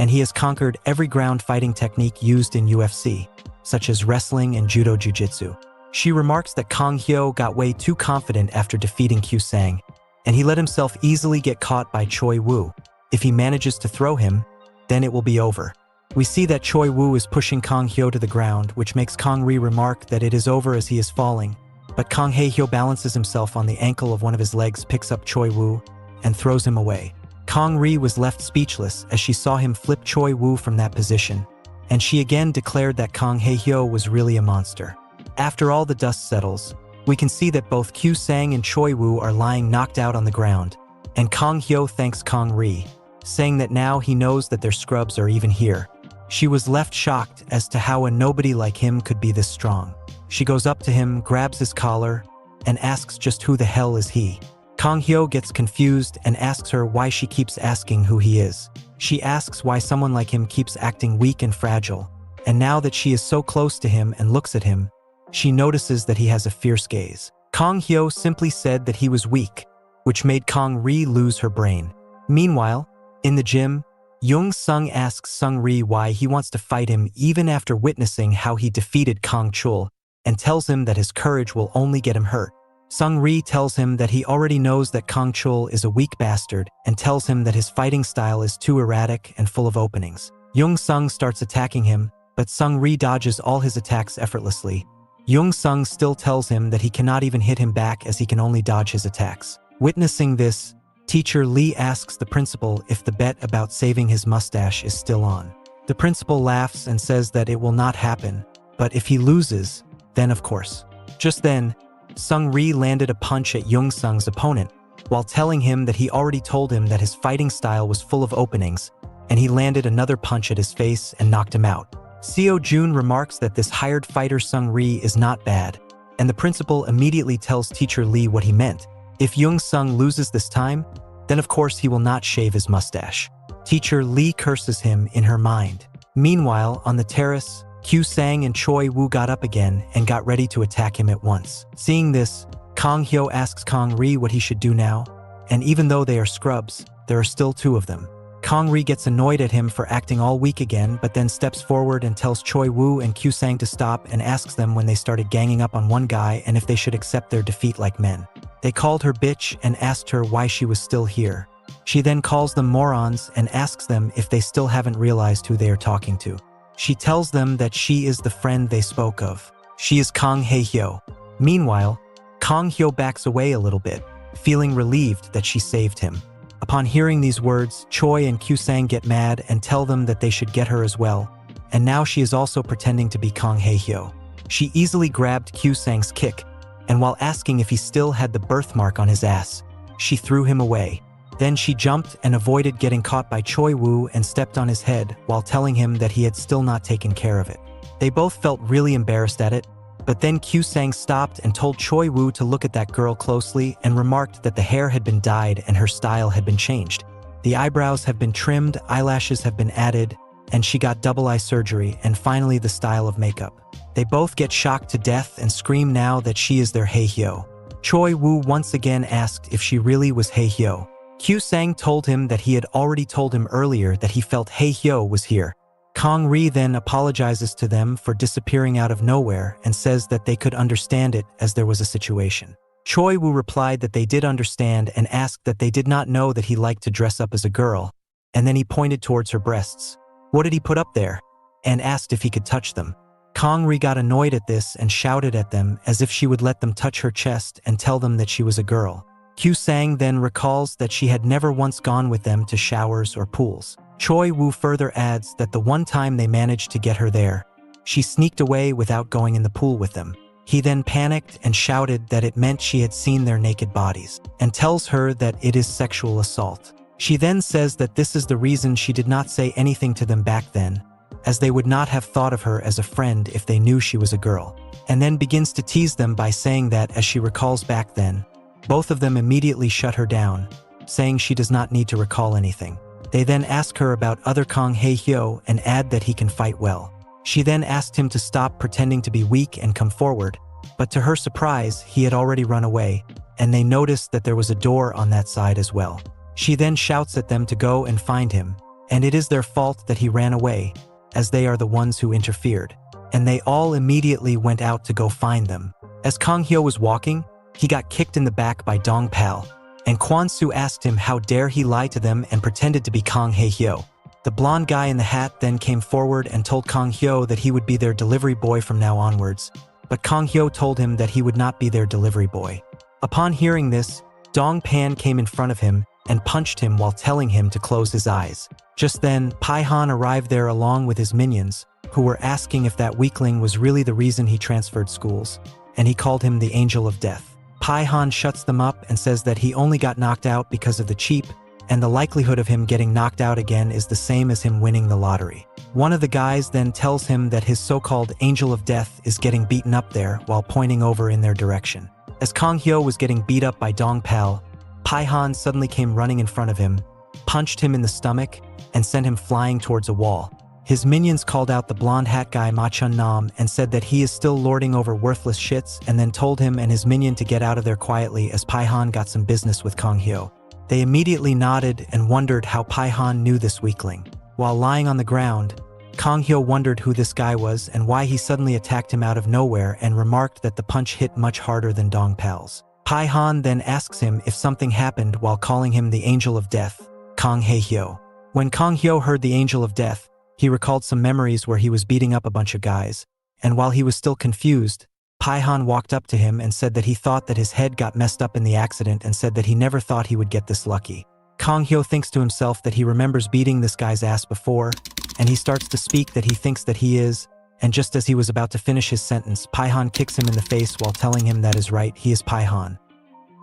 and he has conquered every ground fighting technique used in UFC, such as wrestling and judo jiu-jitsu. She remarks that Kong Hyo got way too confident after defeating Kyu Sang, and he let himself easily get caught by Choi Woo. If he manages to throw him, then it will be over. We see that Choi Woo is pushing Kong Hyo to the ground, which makes Kong Ri remark that it is over as he is falling, but Kong Hae Hyo balances himself on the ankle of one of his legs, picks up Choi Woo, and throws him away. Kong Ri was left speechless as she saw him flip Choi Woo from that position, and she again declared that Kong Hae Hyo was really a monster. After all the dust settles, we can see that both Kyu Sang and Choi Woo are lying knocked out on the ground, and Kong Hyo thanks Kong Ri, saying that now he knows that their scrubs are even here. She was left shocked as to how a nobody like him could be this strong. She goes up to him, grabs his collar, and asks just who the hell is he. Kong Hyo gets confused and asks her why she keeps asking who he is. She asks why someone like him keeps acting weak and fragile, and now that she is so close to him and looks at him, she notices that he has a fierce gaze. Kong Hyo simply said that he was weak, which made Kong Ri lose her brain. Meanwhile, in the gym, Jung Sung asks Sung Ri why he wants to fight him even after witnessing how he defeated Kang Chul, and tells him that his courage will only get him hurt. Sung Ri tells him that he already knows that Kang Chul is a weak bastard and tells him that his fighting style is too erratic and full of openings. Jung Sung starts attacking him, but Sung Ri dodges all his attacks effortlessly. Jung Sung still tells him that he cannot even hit him back as he can only dodge his attacks. Witnessing this, Teacher Lee asks the principal if the bet about saving his mustache is still on. The principal laughs and says that it will not happen, but if he loses, then of course. Just then, Sung Ri landed a punch at Jung Sung's opponent, while telling him that he already told him that his fighting style was full of openings, and he landed another punch at his face and knocked him out. Sio Jun remarks that this hired fighter Sung Ri is not bad, and the principal immediately tells Teacher Lee what he meant. If Jung Sung loses this time, then of course he will not shave his mustache. Teacher Lee curses him in her mind. Meanwhile, on the terrace, Kyu Sang and Choi Woo got up again and got ready to attack him at once. Seeing this, Kang Hyo asks Kang Ri what he should do now, and even though they are scrubs, there are still two of them. Kang Ri gets annoyed at him for acting all weak again, but then steps forward and tells Choi Woo and Kyu Sang to stop and asks them when they started ganging up on one guy and if they should accept their defeat like men. They called her bitch and asked her why she was still here. She then calls them morons and asks them if they still haven't realized who they are talking to. She tells them that she is the friend they spoke of. She is Kang Hae-hyo. Meanwhile, Kang Hyo backs away a little bit, feeling relieved that she saved him. Upon hearing these words, Choi and Kyu Sang get mad and tell them that they should get her as well, and now she is also pretending to be Kang Hae-hyo. She easily grabbed Kyu Sang's kick, and while asking if he still had the birthmark on his ass, she threw him away. Then she jumped and avoided getting caught by Choi Woo and stepped on his head while telling him that he had still not taken care of it. They both felt really embarrassed at it, but then Kyu Sang stopped and told Choi Woo to look at that girl closely and remarked that the hair had been dyed and her style had been changed. The eyebrows have been trimmed, eyelashes have been added, and she got double eye surgery and finally the style of makeup. They both get shocked to death and scream now that she is their Hae-hyo. Choi Woo once again asked if she really was Hae-hyo. Kyu Sang told him that he had already told him earlier that he felt Hae-hyo was here. Kang Ri then apologizes to them for disappearing out of nowhere and says that they could understand it as there was a situation. Choi Woo replied that they did understand and asked that they did not know that he liked to dress up as a girl, and then he pointed towards her breasts. What did he put up there? And asked if he could touch them. Kang Ri got annoyed at this and shouted at them as if she would let them touch her chest and tell them that she was a girl. Kyu Sang then recalls that she had never once gone with them to showers or pools. Choi Woo further adds that the one time they managed to get her there, she sneaked away without going in the pool with them. He then panicked and shouted that it meant she had seen their naked bodies, and tells her that it is sexual assault. She then says that this is the reason she did not say anything to them back then, as they would not have thought of her as a friend if they knew she was a girl, and then begins to tease them by saying that as she recalls back then, both of them immediately shut her down, saying she does not need to recall anything. They then ask her about other Kang Hae-hyo and add that he can fight well. She then asked him to stop pretending to be weak and come forward, but to her surprise, he had already run away, and they noticed that there was a door on that side as well. She then shouts at them to go and find him, and it is their fault that he ran away, as they are the ones who interfered, and they all immediately went out to go find them. As Kang Hyo was walking, he got kicked in the back by Dong Pal, and Kwon Soo asked him how dare he lie to them and pretended to be Kang Hae-hyo. The blonde guy in the hat then came forward and told Kang Hyo that he would be their delivery boy from now onwards, but Kang Hyo told him that he would not be their delivery boy. Upon hearing this, Dong Pan came in front of him and punched him while telling him to close his eyes. Just then, Pihon arrived there along with his minions, who were asking if that weakling was really the reason he transferred schools, and he called him the Angel of Death. Pihon shuts them up and says that he only got knocked out because of the cheap, and the likelihood of him getting knocked out again is the same as him winning the lottery. One of the guys then tells him that his so-called Angel of Death is getting beaten up there while pointing over in their direction. As Kang Hyo was getting beat up by Dong Pal, Pihon suddenly came running in front of him, punched him in the stomach, and sent him flying towards a wall. His minions called out the blonde hat guy Ma Chun Nam and said that he is still lording over worthless shits, and then told him and his minion to get out of there quietly as Pihon got some business with Kang Hyo. They immediately nodded and wondered how Pihon knew this weakling. While lying on the ground, Kang Hyo wondered who this guy was and why he suddenly attacked him out of nowhere and remarked that the punch hit much harder than Dong Pal's. Pihon then asks him if something happened while calling him the Angel of Death, Kang Hae Hyo. When Kang Hyo heard the Angel of Death, he recalled some memories where he was beating up a bunch of guys, and while he was still confused, Pihon walked up to him and said that he thought that his head got messed up in the accident and said that he never thought he would get this lucky. Kang Hyo thinks to himself that he remembers beating this guy's ass before, and he starts to speak that he thinks that he is, and just as he was about to finish his sentence, Pihon kicks him in the face while telling him that is right, he is Pihon.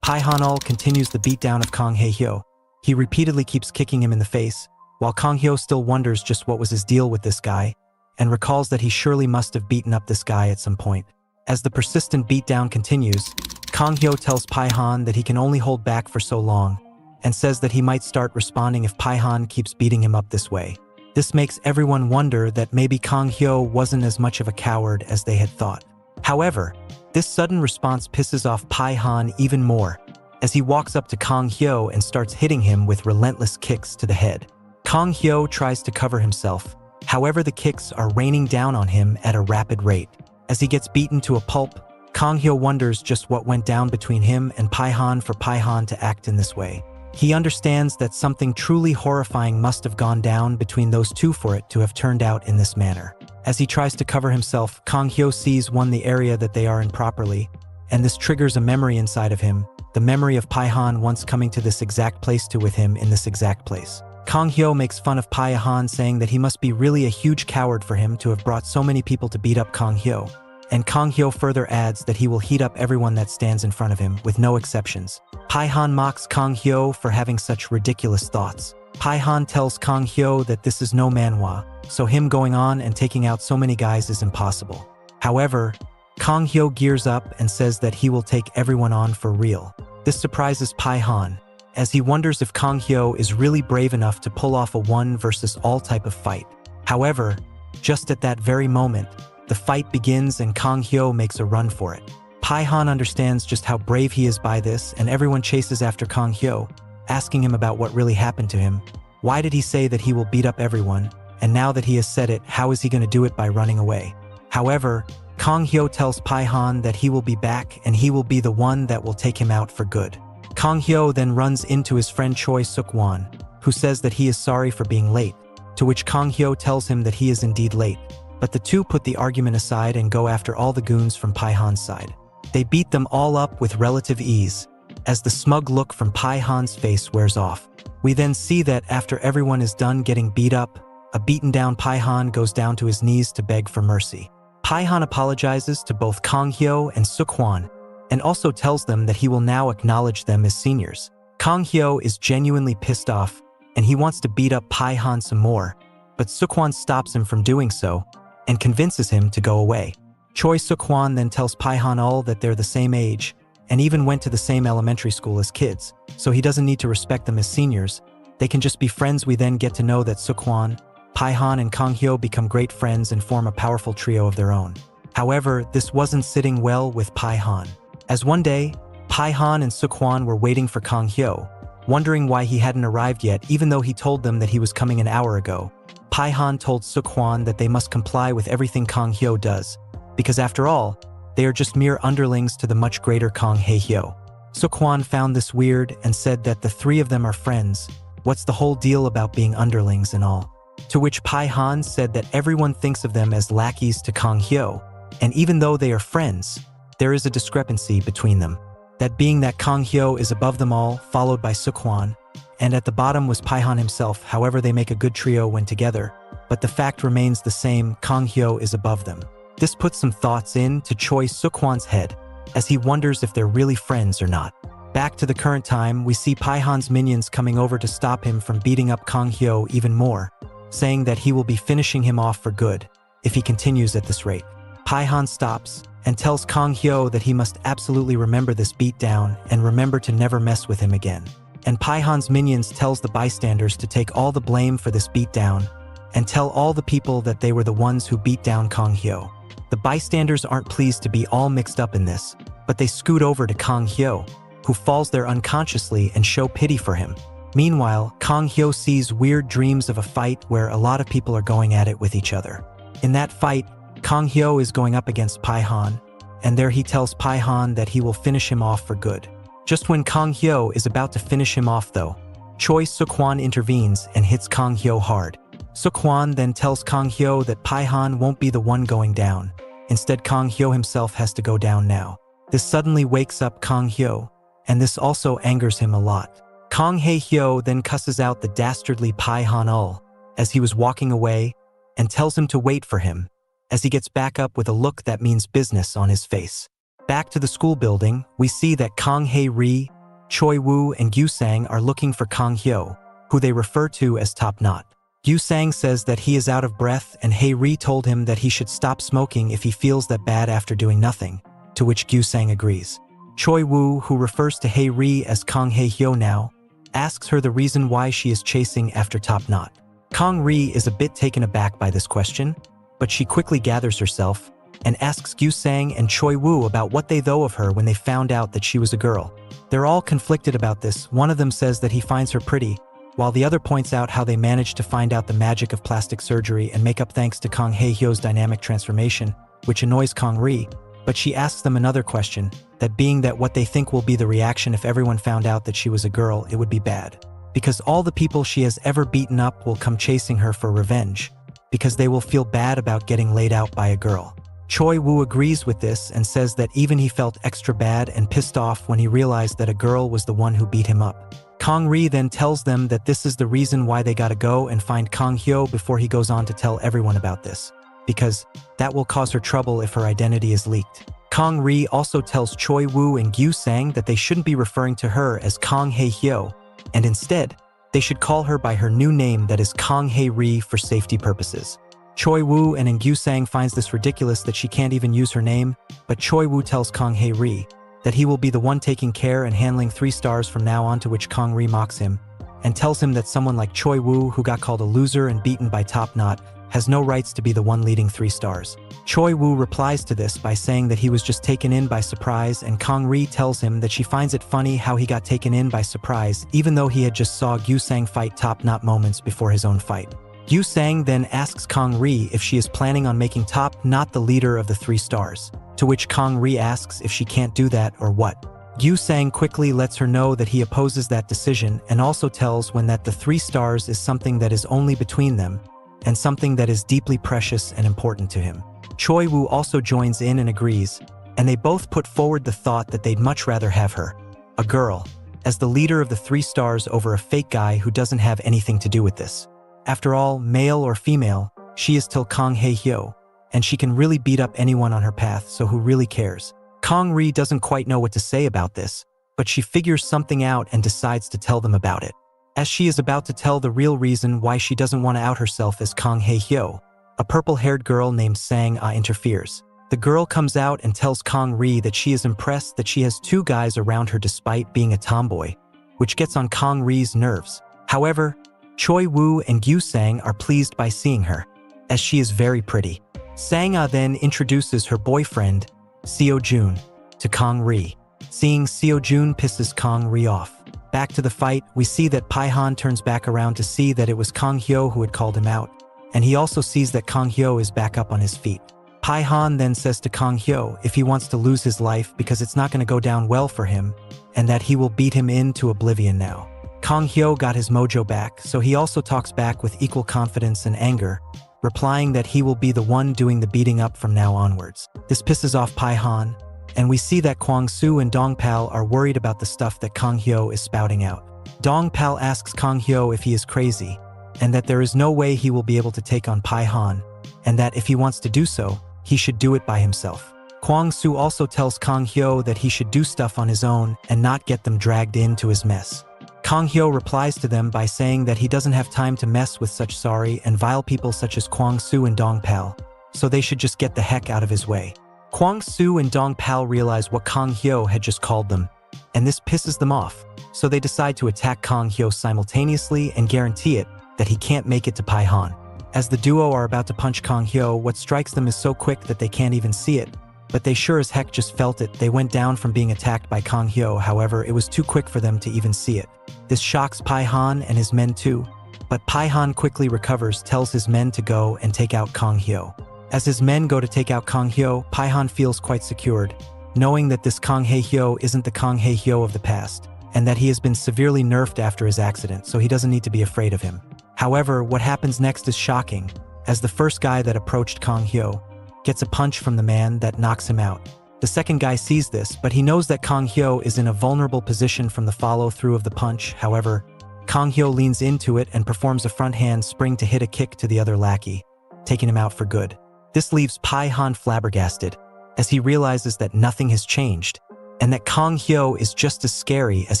Pihon continues the beatdown of Kang Hae Hyo. He repeatedly keeps kicking him in the face, while Kang Hyo still wonders just what was his deal with this guy, and recalls that he surely must have beaten up this guy at some point. As the persistent beatdown continues, Kang Hyo tells Pihon that he can only hold back for so long, and says that he might start responding if Pihon keeps beating him up this way. This makes everyone wonder that maybe Kang Hyo wasn't as much of a coward as they had thought. However, this sudden response pisses off Pihon even more, as he walks up to Kang Hyo and starts hitting him with relentless kicks to the head. Kang Hyo tries to cover himself, however the kicks are raining down on him at a rapid rate. As he gets beaten to a pulp, Kang Hyo wonders just what went down between him and Pihon for Pihon to act in this way. He understands that something truly horrifying must have gone down between those two for it to have turned out in this manner. As he tries to cover himself, Kang Hyo sees the area that they are in properly, and this triggers a memory inside of him, the memory of Pihon once coming to this exact place with him in this exact place. Kang Hyo makes fun of Pihon, saying that he must be really a huge coward for him to have brought so many people to beat up Kang Hyo. And Kang Hyo further adds that he will heat up everyone that stands in front of him, with no exceptions. Pihon mocks Kang Hyo for having such ridiculous thoughts. Pihon tells Kang Hyo that this is no manhwa, so him going on and taking out so many guys is impossible. However, Kang Hyo gears up and says that he will take everyone on for real. This surprises Pihon, as he wonders if Kang Hyo is really brave enough to pull off a one versus all type of fight. However, just at that very moment, the fight begins and Kang Hyo makes a run for it. Pihon understands just how brave he is by this, and everyone chases after Kang Hyo, asking him about what really happened to him. Why did he say that he will beat up everyone, and now that he has said it, how is he going to do it by running away? However, Kang Hyo tells Pihon that he will be back and he will be the one that will take him out for good. Kang Hyo then runs into his friend Choi Suk-won, who says that he is sorry for being late, to which Kang Hyo tells him that he is indeed late. But the two put the argument aside and go after all the goons from Pihon's side. They beat them all up with relative ease, as the smug look from Pihon's face wears off. We then see that after everyone is done getting beat up, a beaten down Pihon goes down to his knees to beg for mercy. Pihon apologizes to both Kang Hyo and Suk-won, and also tells them that he will now acknowledge them as seniors. Kang Hyo is genuinely pissed off, and he wants to beat up Pihon some more, but Suk-won stops him from doing so, and convinces him to go away. Choi Suk-won then tells Pihon that they're the same age, and even went to the same elementary school as kids, so he doesn't need to respect them as seniors. They can just be friends. We then get to know that Suk-won, Pihon, and Kang Hyo become great friends and form a powerful trio of their own. However, this wasn't sitting well with Pihon, as one day, Pihon and Suk-won were waiting for Kang Hyo, wondering why he hadn't arrived yet even though he told them that he was coming an hour ago. Pihon told Suk-won that they must comply with everything Kang Hyo does, because after all, they are just mere underlings to the much greater Kang Hae Hyo. Suk-won found this weird and said that the three of them are friends. What's the whole deal about being underlings and all? To which Pihon said that everyone thinks of them as lackeys to Kang Hyo, and even though they are friends, there is a discrepancy between them. That being that Kang Hyo is above them all, followed by Suk-won, and at the bottom was Pihon himself. However, they make a good trio when together, but the fact remains the same, Kang Hyo is above them. This puts some thoughts into Choi Suk-won's head, as he wonders if they're really friends or not. Back to the current time, we see Pihon's minions coming over to stop him from beating up Kang Hyo even more, saying that he will be finishing him off for good if he continues at this rate. Pihon stops and tells Kang Hyo that he must absolutely remember this beatdown and remember to never mess with him again. And Pihon's minions tells the bystanders to take all the blame for this beatdown and tell all the people that they were the ones who beat down Kang Hyo. The bystanders aren't pleased to be all mixed up in this, but they scoot over to Kang Hyo, who falls there unconsciously and show pity for him. Meanwhile, Kang Hyo sees weird dreams of a fight where a lot of people are going at it with each other. In that fight, Kang Hyo is going up against Pihon, and there he tells Pihon that he will finish him off for good. Just when Kang Hyo is about to finish him off though, Choi Suk-hwan intervenes and hits Kang Hyo hard. Suk-hwan then tells Kang Hyo that Pihon won't be the one going down. Instead, Kang Hyo himself has to go down now. This suddenly wakes up Kang Hyo, and this also angers him a lot. Kang Hae-hyo then cusses out the dastardly Pihon as he was walking away and tells him to wait for him, as he gets back up with a look that means business on his face. Back to the school building, we see that Kang Hae-ri, Choi Woo, and Gyu-sang are looking for Kang Hyo, who they refer to as Top Knot. Gyu-sang says that he is out of breath and Hae-ri told him that he should stop smoking if he feels that bad after doing nothing, to which Gyu-sang agrees. Choi Woo, who refers to Hae-ri as Kang Hae-hyo now, asks her the reason why she is chasing after Top Knot. Kang Ri is a bit taken aback by this question, but she quickly gathers herself and asks Gyu-sang and Choi Woo about what they thought of her when they found out that she was a girl. They're all conflicted about this. One of them says that he finds her pretty, while the other points out how they managed to find out the magic of plastic surgery and makeup thanks to Kang Hae-hyo's dynamic transformation, which annoys Kang Ri. But she asks them another question, that being that what they think will be the reaction if everyone found out that she was a girl, it would be bad. Because all the people she has ever beaten up will come chasing her for revenge, because they will feel bad about getting laid out by a girl. Choi Woo agrees with this and says that even he felt extra bad and pissed off when he realized that a girl was the one who beat him up. Kang Ri then tells them that this is the reason why they gotta go and find Kang Hyo before he goes on to tell everyone about this, because that will cause her trouble if her identity is leaked. Kang Ri also tells Choi Woo and Gyu-sang that they shouldn't be referring to her as Kang Hae-hyo, and instead, they should call her by her new name that is Kang Hae-ri for safety purposes. Choi Woo and Gyu-sang finds this ridiculous that she can't even use her name, but Choi Woo tells Kang Hae-ri that he will be the one taking care and handling 3 stars from now on, to which Kang Ri mocks him and tells him that someone like Choi Woo, who got called a loser and beaten by Top Knot, has no rights to be the one leading 3 stars. Choi Woo replies to this by saying that he was just taken in by surprise, and Kang Ri tells him that she finds it funny how he got taken in by surprise even though he had just saw Gyu-sang fight Top Knot moments before his own fight. Gyu-sang then asks Kang Ri if she is planning on making Top Knot the leader of the 3 stars, to which Kang Ri asks if she can't do that or what. Gyu-sang quickly lets her know that he opposes that decision and also tells when that the 3 stars is something that is only between them and something that is deeply precious and important to him. Choi Woo also joins in and agrees, and they both put forward the thought that they'd much rather have her, a girl, as the leader of the 3 stars over a fake guy who doesn't have anything to do with this. After all, male or female, she is still Kang Hae-hyo, and she can really beat up anyone on her path, so who really cares? Kang Ri doesn't quite know what to say about this, but she figures something out and decides to tell them about it. As she is about to tell the real reason why she doesn't want to out herself as Kang Hae-hyo, a purple-haired girl named Sang-ah interferes. The girl comes out and tells Kang Ri that she is impressed that she has 2 guys around her despite being a tomboy, which gets on Kang Ri's nerves. However, Choi Woo and Gyu-sang are pleased by seeing her, as she is very pretty. Sang-ah then introduces her boyfriend, Sio Jun, to Kang Ri. Seeing Sio Jun pisses Kang Ri off. Back to the fight, we see that Pihon turns back around to see that it was Kang Hyo who had called him out, and he also sees that Kang Hyo is back up on his feet. Pihon then says to Kang Hyo if he wants to lose his life because it's not going to go down well for him, and that he will beat him into oblivion now. Kang Hyo got his mojo back, so he also talks back with equal confidence and anger, replying that he will be the one doing the beating up from now onwards. This pisses off Pihon, and we see that Kwang-soo and Dongpal are worried about the stuff that Kang Hyo is spouting out. Dongpal asks Kang Hyo if he is crazy, and that there is no way he will be able to take on Pihon, and that if he wants to do so, he should do it by himself. Kwang-soo also tells Kang Hyo that he should do stuff on his own and not get them dragged into his mess. Kang Hyo replies to them by saying that he doesn't have time to mess with such sorry and vile people such as Kwang-soo and Dongpal, so they should just get the heck out of his way. Kwang-soo and Dongpal realize what Kang Hyo had just called them, and this pisses them off, so they decide to attack Kang Hyo simultaneously and guarantee it that he can't make it to Pihon. As the duo are about to punch Kang Hyo, what strikes them is so quick that they can't even see it, but they sure as heck just felt it. They went down from being attacked by Kang Hyo, however, it was too quick for them to even see it. This shocks Pihon and his men too, but Pihon quickly recovers, tells his men to go and take out Kang Hyo. As his men go to take out Kang Hyo, Pihon feels quite secured, knowing that this Kang Hae Hyo isn't the Kang Hae Hyo of the past, and that he has been severely nerfed after his accident, so he doesn't need to be afraid of him. However, what happens next is shocking, as the first guy that approached Kang Hyo gets a punch from the man that knocks him out. The second guy sees this, but he knows that Kang Hyo is in a vulnerable position from the follow-through of the punch. However, Kang Hyo leans into it and performs a front hand spring to hit a kick to the other lackey, taking him out for good. This leaves Pihon flabbergasted, as he realizes that nothing has changed, and that Kang Hyo is just as scary as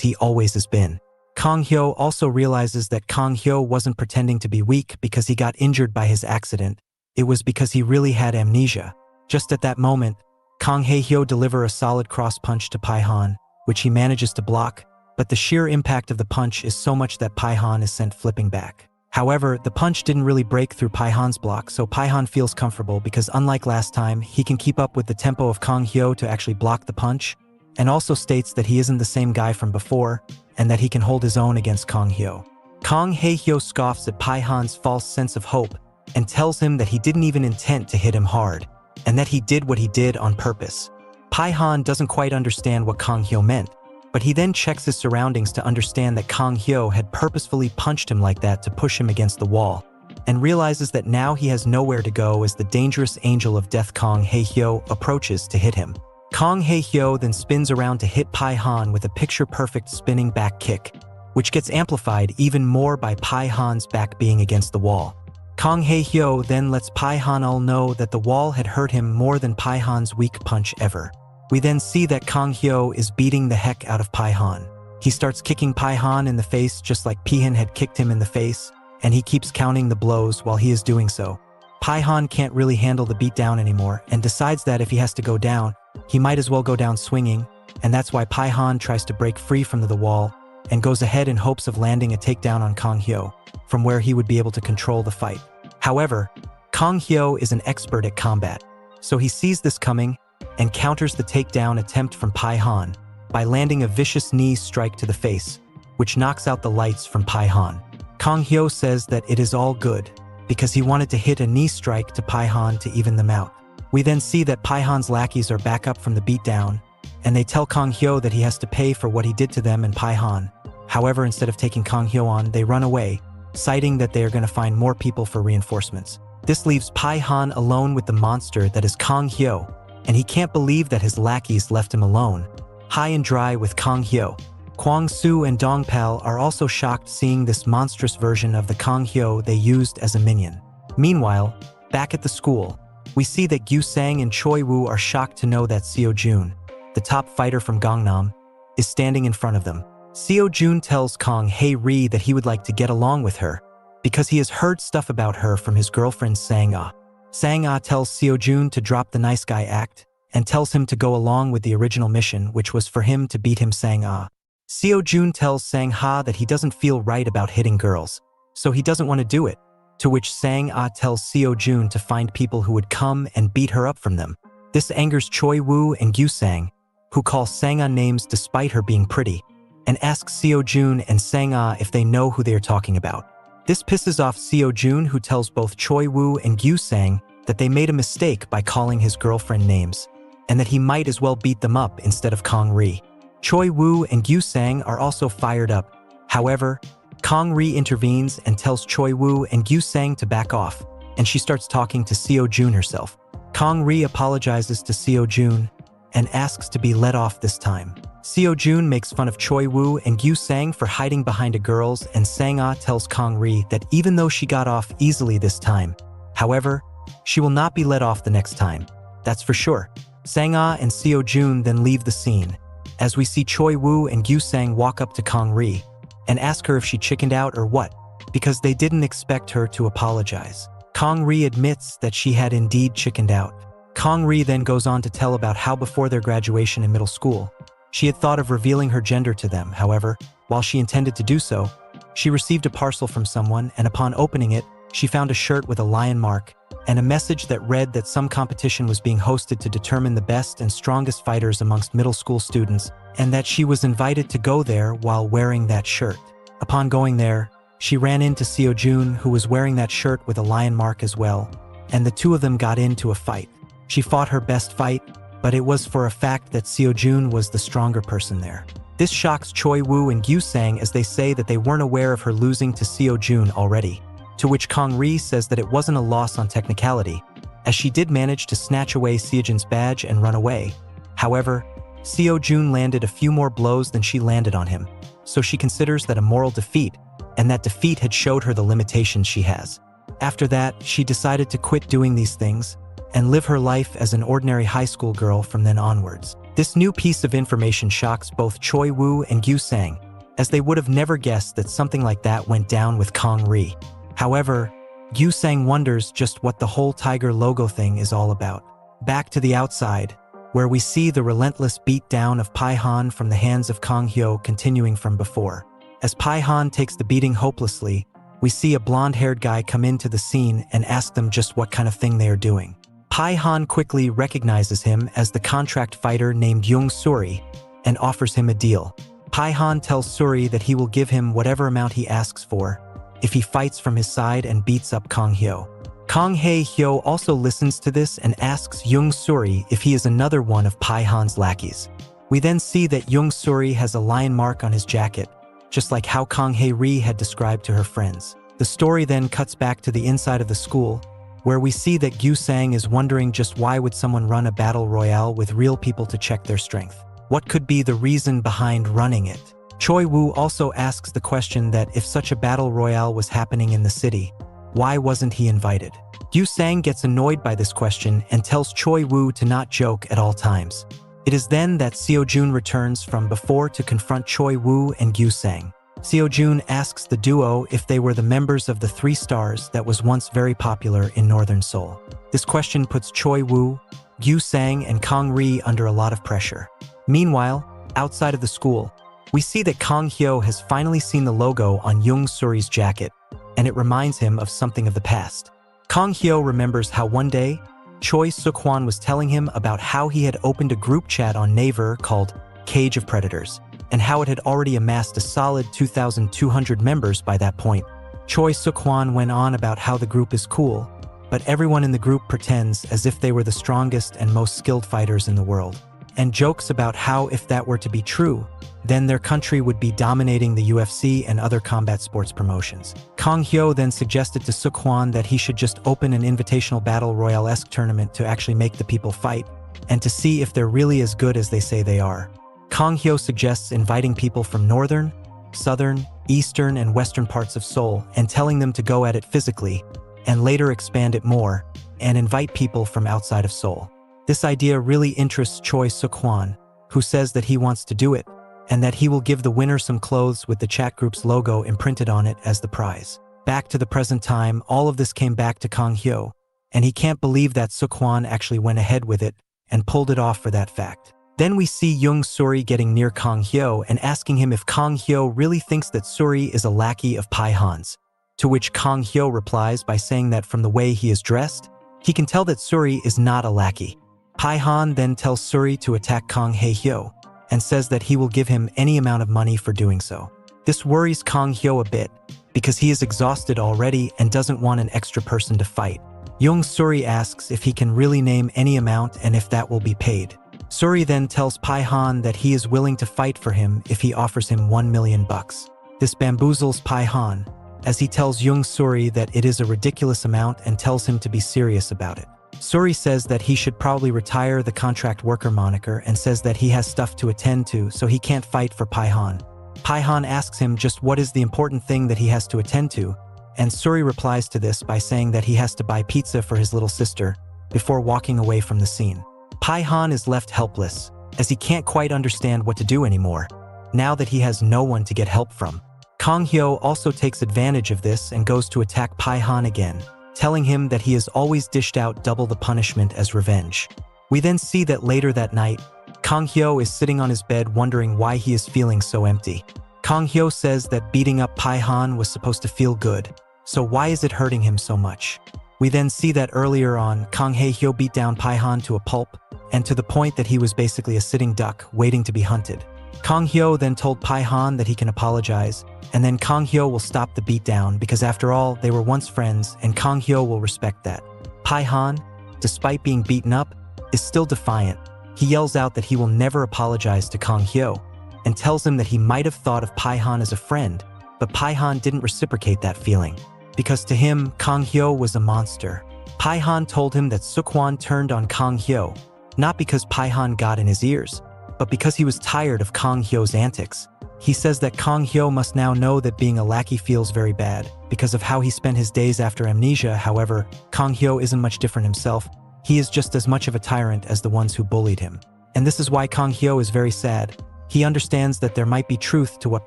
he always has been. Kang Hyo also realizes that Kang Hyo wasn't pretending to be weak because he got injured by his accident. It was because he really had amnesia. Just at that moment, Kang Hae Hyo delivers a solid cross punch to Pihon, which he manages to block, but the sheer impact of the punch is so much that Pihon is sent flipping back. However, the punch didn't really break through Pihon's block, so Pihon feels comfortable because unlike last time, he can keep up with the tempo of Kang Hyo to actually block the punch, and also states that he isn't the same guy from before, and that he can hold his own against Kang Hyo. Kang Hae Hyo scoffs at Pihon's false sense of hope, and tells him that he didn't even intend to hit him hard, and that he did what he did on purpose. Pihon doesn't quite understand what Kang Hyo meant, but he then checks his surroundings to understand that Kang Hyo had purposefully punched him like that to push him against the wall, and realizes that now he has nowhere to go as the dangerous angel of death Kang Hae Hyo approaches to hit him. Kang Hae Hyo then spins around to hit Pihon with a picture-perfect spinning back kick, which gets amplified even more by Pihon's back being against the wall. Kang Hae Hyo then lets Pihon all know that the wall had hurt him more than Pihon's weak punch ever. We then see that Kang Hyo is beating the heck out of Pihon. He starts kicking Pihon in the face just like Pihon had kicked him in the face, and he keeps counting the blows while he is doing so. Pihon can't really handle the beatdown anymore and decides that if he has to go down, he might as well go down swinging, and that's why Pihon tries to break free from the wall and goes ahead in hopes of landing a takedown on Kang Hyo, from where he would be able to control the fight. However, Kang Hyo is an expert at combat, so he sees this coming and counters the takedown attempt from Pihon by landing a vicious knee strike to the face, which knocks out the lights from Pihon. Kang Hyo says that it is all good because he wanted to hit a knee strike to Pihon to even them out. We then see that Pihon's lackeys are back up from the beatdown, and they tell Kang Hyo that he has to pay for what he did to them and Pihon. However, instead of taking Kang Hyo on, they run away, citing that they are going to find more people for reinforcements. This leaves Pihon alone with the monster that is Kang Hyo, and he can't believe that his lackeys left him alone, high and dry with Kang Hyo. Kwang Soo and Dongpal are also shocked seeing this monstrous version of the Kang Hyo they used as a minion. Meanwhile, back at the school, we see that Gyu Sang and Choi Woo are shocked to know that Sio Jun, the top fighter from Gangnam, is standing in front of them. Sio Jun tells Kang Hae Ri that he would like to get along with her, because he has heard stuff about her from his girlfriend Sang-ah. Sang-ah tells Sio Jun to drop the nice guy act, and tells him to go along with the original mission, which was for him to beat him Sang-ah. Sio Jun tells Sang-ha that he doesn't feel right about hitting girls, so he doesn't want to do it, to which Sang-ah tells Sio Jun to find people who would come and beat her up from them. This angers Choi Woo and Gyu Sang, who call Sang-ah names despite her being pretty, and asks Sio Jun and Sang-ah if they know who they are talking about. This pisses off Sio Jun, who tells both Choi Woo and Gyu Sang that they made a mistake by calling his girlfriend names, and that he might as well beat them up instead of Kang Ri. Choi Woo and Gyu Sang are also fired up. However, Kang Ri intervenes and tells Choi Woo and Gyu Sang to back off, and she starts talking to Sio Jun herself. Kang Ri apologizes to Sio Jun and asks to be let off this time. Sio Jun makes fun of Choi Woo and Gyu Sang for hiding behind a girls, and Sang-ah tells Kang Ri that even though she got off easily this time, however, she will not be let off the next time. That's for sure. Sang-ah and Sio Jun then leave the scene, as we see Choi Woo and Gyu Sang walk up to Kang Ri and ask her if she chickened out or what, because they didn't expect her to apologize. Kang Ri admits that she had indeed chickened out. Kang Ri then goes on to tell about how before their graduation in middle school, she had thought of revealing her gender to them. However, while she intended to do so, she received a parcel from someone, and upon opening it, she found a shirt with a lion mark, and a message that read that some competition was being hosted to determine the best and strongest fighters amongst middle school students, and that she was invited to go there while wearing that shirt. Upon going there, she ran into Sio Jun, who was wearing that shirt with a lion mark as well, and the two of them got into a fight. She fought her best fight, but it was for a fact that Sio Jun was the stronger person there. This shocks Choi Woo and Gyu Sang as they say that they weren't aware of her losing to Sio Jun already, to which Kong Ri says that it wasn't a loss on technicality, as she did manage to snatch away Sio Jun's badge and run away. However, Sio Jun landed a few more blows than she landed on him, so she considers that a moral defeat, and that defeat had showed her the limitations she has. After that, she decided to quit doing these things and live her life as an ordinary high school girl from then onwards. This new piece of information shocks both Choi Woo and Gyu Sang, as they would have never guessed that something like that went down with Kong Ri. However, Gyu Sang wonders just what the whole tiger logo thing is all about. Back to the outside, where we see the relentless beatdown of Pihon from the hands of Kong Hyo continuing from before. As Pihon takes the beating hopelessly, we see a blonde-haired guy come into the scene and ask them just what kind of thing they are doing. Pihon quickly recognizes him as the contract fighter named Young Suri and offers him a deal. Pihon tells Suri that he will give him whatever amount he asks for if he fights from his side and beats up Kong Hyo. Kong Hae Hyo also listens to this and asks Young Suri if he is another one of Pihon's lackeys. We then see that Young Suri has a lion mark on his jacket, just like how Kong Hae Ri had described to her friends. The story then cuts back to the inside of the school, where we see that Gyu Sang is wondering just why would someone run a battle royale with real people to check their strength. What could be the reason behind running it? Choi Woo also asks the question that if such a battle royale was happening in the city, why wasn't he invited? Gyu Sang gets annoyed by this question and tells Choi Woo to not joke at all times. It is then that Sio Jun returns from before to confront Choi Woo and Gyu Sang. Sio Jun asks the duo if they were the members of the 3 stars that was once very popular in northern Seoul. This question puts Choi Woo, Gyu Sang, and Kong Ri under a lot of pressure. Meanwhile, outside of the school, we see that Kong Hyo has finally seen the logo on Young Suri's jacket, and it reminds him of something of the past. Kong Hyo remembers how one day, Choi Suk-hwan was telling him about how he had opened a group chat on Naver called Cage of Predators, and how it had already amassed a solid 2,200 members by that point. Choi Suk-hwan went on about how the group is cool, but everyone in the group pretends as if they were the strongest and most skilled fighters in the world, and jokes about how if that were to be true, then their country would be dominating the UFC and other combat sports promotions. Kong Hyo then suggested to Suk-hwan that he should just open an invitational battle royale-esque tournament to actually make the people fight, and to see if they're really as good as they say they are. Kong Hyo suggests inviting people from northern, southern, eastern, and western parts of Seoul and telling them to go at it physically, and later expand it more, and invite people from outside of Seoul. This idea really interests Choi Suk-hwan, who says that he wants to do it, and that he will give the winner some clothes with the chat group's logo imprinted on it as the prize. Back to the present time, all of this came back to Kong Hyo, and he can't believe that Suk-hwan actually went ahead with it and pulled it off for that fact. Then we see Young Suri getting near Kong Hyo and asking him if Kong Hyo really thinks that Suri is a lackey of Pihon's, to which Kong Hyo replies by saying that from the way he is dressed, he can tell that Suri is not a lackey. Pihon then tells Suri to attack Kong Hae Hyo, and says that he will give him any amount of money for doing so. This worries Kong Hyo a bit, because he is exhausted already and doesn't want an extra person to fight. Young Suri asks if he can really name any amount and if that will be paid. Suri then tells Pihon that he is willing to fight for him if he offers him 1 million bucks. This bamboozles Pihon, as he tells Young Suri that it is a ridiculous amount and tells him to be serious about it. Suri says that he should probably retire the contract worker moniker and says that he has stuff to attend to, so he can't fight for Pihon. Pihon asks him just what is the important thing that he has to attend to, and Suri replies to this by saying that he has to buy pizza for his little sister before walking away from the scene. Pihon is left helpless, as he can't quite understand what to do anymore, now that he has no one to get help from. Kong Hyo also takes advantage of this and goes to attack Pihon again, telling him that he has always dished out double the punishment as revenge. We then see that later that night, Kong Hyo is sitting on his bed wondering why he is feeling so empty. Kong Hyo says that beating up Pihon was supposed to feel good, so why is it hurting him so much? We then see that earlier on, Kang Hae-hyo beat down Pihon to a pulp, and to the point that he was basically a sitting duck waiting to be hunted. Kang Hyo then told Pihon that he can apologize, and then Kang Hyo will stop the beatdown because after all, they were once friends and Kang Hyo will respect that. Pihon, despite being beaten up, is still defiant. He yells out that he will never apologize to Kang Hyo, and tells him that he might have thought of Pihon as a friend, but Pihon didn't reciprocate that feeling, because to him, Kang Hyo was a monster. Pihon told him that Sukwan turned on Kang Hyo, not because Pihon got in his ears, but because he was tired of Kang Hyo's antics. He says that Kang Hyo must now know that being a lackey feels very bad, because of how he spent his days after amnesia. However, Kang Hyo isn't much different himself. He is just as much of a tyrant as the ones who bullied him. And this is why Kang Hyo is very sad. He understands that there might be truth to what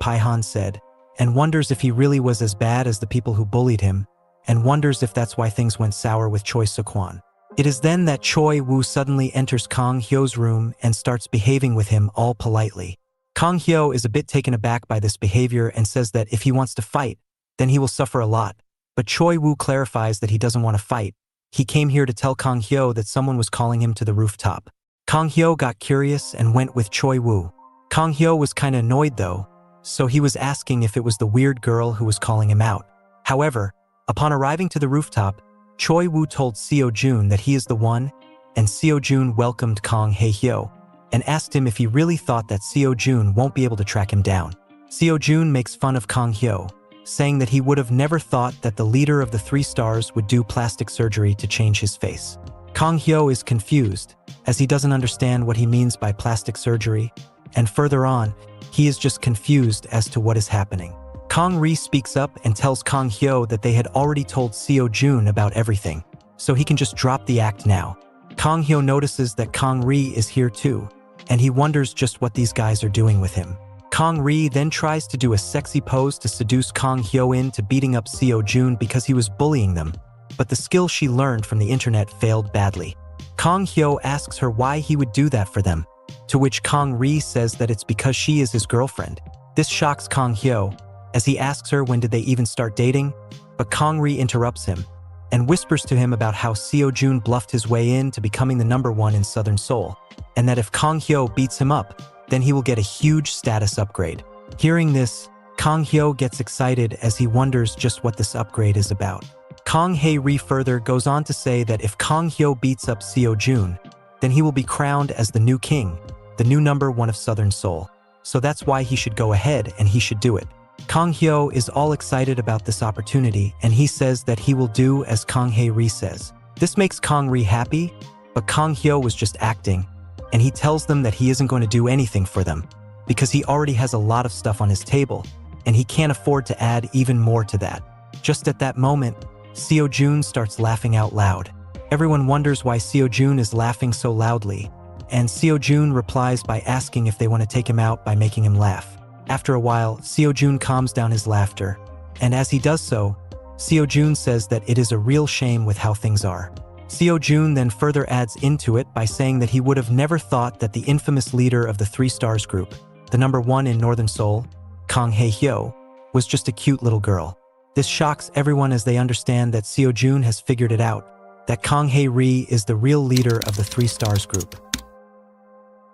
Pihon said, and wonders if he really was as bad as the people who bullied him, and wonders if that's why things went sour with Choi Sukwan. It is then that Choi Woo suddenly enters Kang Hyo's room and starts behaving with him all politely. Kang Hyo is a bit taken aback by this behavior and says that if he wants to fight, then he will suffer a lot. But Choi Woo clarifies that he doesn't want to fight. He came here to tell Kang Hyo that someone was calling him to the rooftop. Kang Hyo got curious and went with Choi Woo. Kang Hyo was kinda annoyed though, so he was asking if it was the weird girl who was calling him out. However, upon arriving to the rooftop, Choi Woo told Sio Jun that he is the one, and Sio Jun welcomed Kang Hae-hyo and asked him if he really thought that Sio Jun won't be able to track him down. Sio Jun makes fun of Kang Hyo, saying that he would have never thought that the leader of the 3 stars would do plastic surgery to change his face. Kang Hyo is confused, as he doesn't understand what he means by plastic surgery, and further on, he is just confused as to what is happening. Kang Ri speaks up and tells Kang Hyo that they had already told Sio Jun about everything, so he can just drop the act now. Kang Hyo notices that Kang Ri is here too, and he wonders just what these guys are doing with him. Kang Ri then tries to do a sexy pose to seduce Kang Hyo into beating up Sio Jun because he was bullying them, but the skill she learned from the internet failed badly. Kang Hyo asks her why he would do that for them, to which Kang Ri says that it's because she is his girlfriend. This shocks Kang Hyo, as he asks her when did they even start dating, but Kang Ri interrupts him and whispers to him about how Sio Jun bluffed his way in to becoming the #1 in Southern Seoul, and that if Kang Hyo beats him up, then he will get a huge status upgrade. Hearing this, Kang Hyo gets excited as he wonders just what this upgrade is about. Kang Hae-ri further goes on to say that if Kang Hyo beats up Sio Jun, then he will be crowned as the new king, the new #1 of Southern Seoul. So that's why he should go ahead and he should do it. Kang Hyo is all excited about this opportunity and he says that he will do as Kang Hae-ri says. This makes Kang Ri happy, but Kang Hyo was just acting, and he tells them that he isn't going to do anything for them because he already has a lot of stuff on his table and he can't afford to add even more to that. Just at that moment, Sio Jun starts laughing out loud. Everyone wonders why Sio Jun is laughing so loudly, and Sio Jun replies by asking if they want to take him out by making him laugh. After a while, Sio Jun calms down his laughter, and as he does so, Sio Jun says that it is a real shame with how things are. Sio Jun then further adds into it by saying that he would have never thought that the infamous leader of the 3 stars group, the #1 in Northern Seoul, Kang Hae-hyo, was just a cute little girl. This shocks everyone as they understand that Sio Jun has figured it out, that Kang Hae-ri is the real leader of the 3 stars group.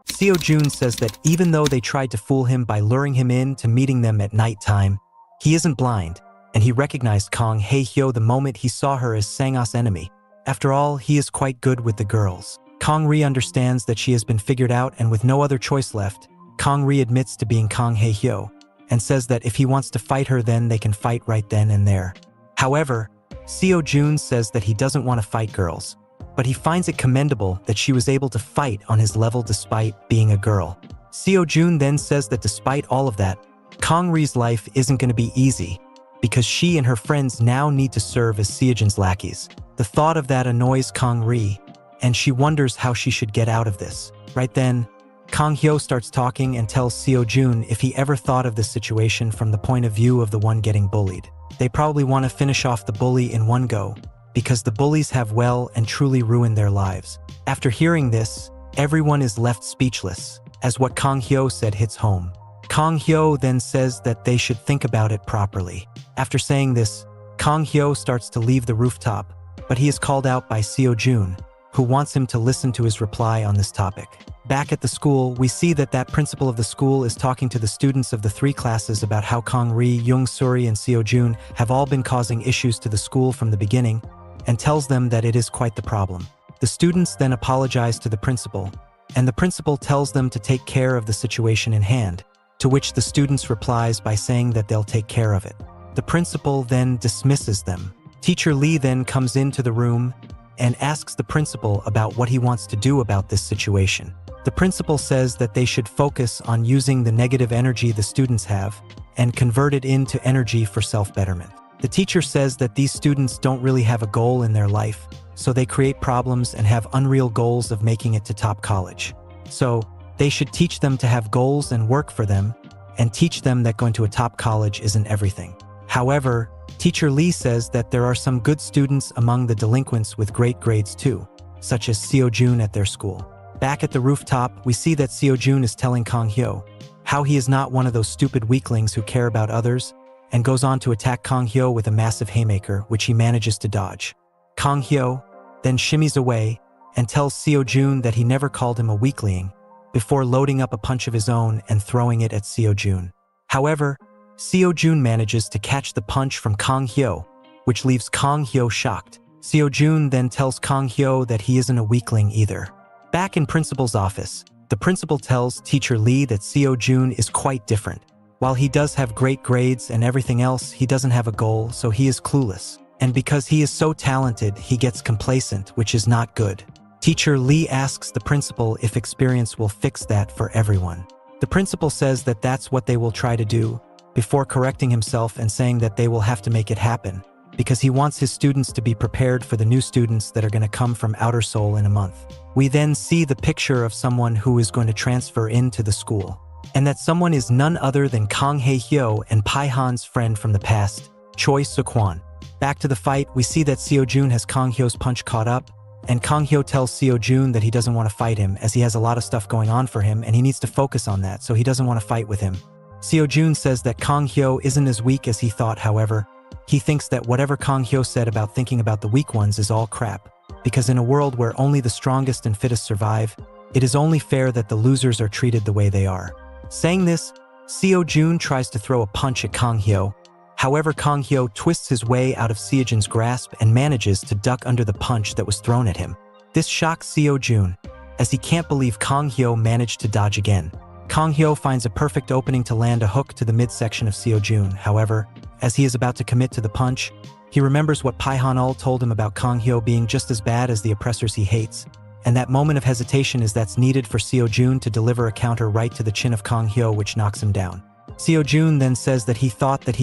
Sio Jun says that even though they tried to fool him by luring him in to meeting them at night time, he isn't blind, and he recognized Kang Hae-hyo the moment he saw her as Sang-a's enemy. After all, he is quite good with the girls. Kang Ri understands that she has been figured out, and with no other choice left, Kang Ri admits to being Kang Hae-hyo, and says that if he wants to fight her then they can fight right then and there. However, Sio Jun says that he doesn't want to fight girls, but he finds it commendable that she was able to fight on his level despite being a girl. Sio Jun then says that despite all of that, Kang Ri's life isn't going to be easy, because she and her friends now need to serve as Sio Jun's lackeys. The thought of that annoys Kang Ri, and she wonders how she should get out of this. Right then, Kang Hyo starts talking and tells Sio Jun if he ever thought of this situation from the point of view of the one getting bullied. They probably want to finish off the bully in one go, because the bullies have well and truly ruined their lives. After hearing this, everyone is left speechless, as what Kang Hyo said hits home. Kang Hyo then says that they should think about it properly. After saying this, Kang Hyo starts to leave the rooftop, but he is called out by Sio Jun, who wants him to listen to his reply on this topic. Back at the school, we see that principal of the school is talking to the students of the 3 classes about how Kong Ri, Young Suri, and Sio Jun have all been causing issues to the school from the beginning, and tells them that it is quite the problem. The students then apologize to the principal, and the principal tells them to take care of the situation in hand, to which the students replies by saying that they'll take care of it. The principal then dismisses them. Teacher Lee then comes into the room and asks the principal about what he wants to do about this situation. The principal says that they should focus on using the negative energy the students have and convert it into energy for self-betterment. The teacher says that these students don't really have a goal in their life, so they create problems and have unreal goals of making it to top college. So, they should teach them to have goals and work for them, and teach them that going to a top college isn't everything. However, Teacher Lee says that there are some good students among the delinquents with great grades too, such as Sio Jun at their school. Back at the rooftop, we see that Sio Jun is telling Kong Hyo how he is not one of those stupid weaklings who care about others, and goes on to attack Kong Hyo with a massive haymaker, which he manages to dodge. Kong Hyo then shimmies away and tells Sio Jun that he never called him a weakling, before loading up a punch of his own and throwing it at Sio Jun. However, Sio Jun manages to catch the punch from Kong Hyo, which leaves Kong Hyo shocked. Sio Jun then tells Kong Hyo that he isn't a weakling either. Back in principal's office, the principal tells Teacher Lee that Sio Jun is quite different. While he does have great grades and everything else, he doesn't have a goal, so he is clueless. And because he is so talented, he gets complacent, which is not good. Teacher Lee asks the principal if experience will fix that for everyone. The principal says that that's what they will try to do, before correcting himself and saying that they will have to make it happen, because he wants his students to be prepared for the new students that are going to come from Outer Seoul in a month. We then see the picture of someone who is going to transfer into the school, and that someone is none other than Kang Hae-hyo and Pihon's friend from the past, Choi Soo-kwon. Back to the fight, we see that Sio Jun has Kong Hyo's punch caught up, and Kong Hyo tells Sio Jun that he doesn't want to fight him as he has a lot of stuff going on for him and he needs to focus on that, so he doesn't want to fight with him. Sio Jun says that Kong Hyo isn't as weak as he thought. However, he thinks that whatever Kong Hyo said about thinking about the weak ones is all crap, because in a world where only the strongest and fittest survive, it is only fair that the losers are treated the way they are. Saying this, Sio Jun tries to throw a punch at Kong Hyo. However, Kong Hyo twists his way out of Sio Jun's grasp and manages to duck under the punch that was thrown at him. This shocks Sio Jun, as he can't believe Kong Hyo managed to dodge again. Kong Hyo finds a perfect opening to land a hook to the midsection of Sio Jun. However, as he is about to commit to the punch, he remembers what Pihon told him about Kong Hyo being just as bad as the oppressors he hates, and that moment of hesitation is that's needed for Sio Jun to deliver a counter right to the chin of Kong Hyo, which knocks him down. Sio Jun then says that he thought that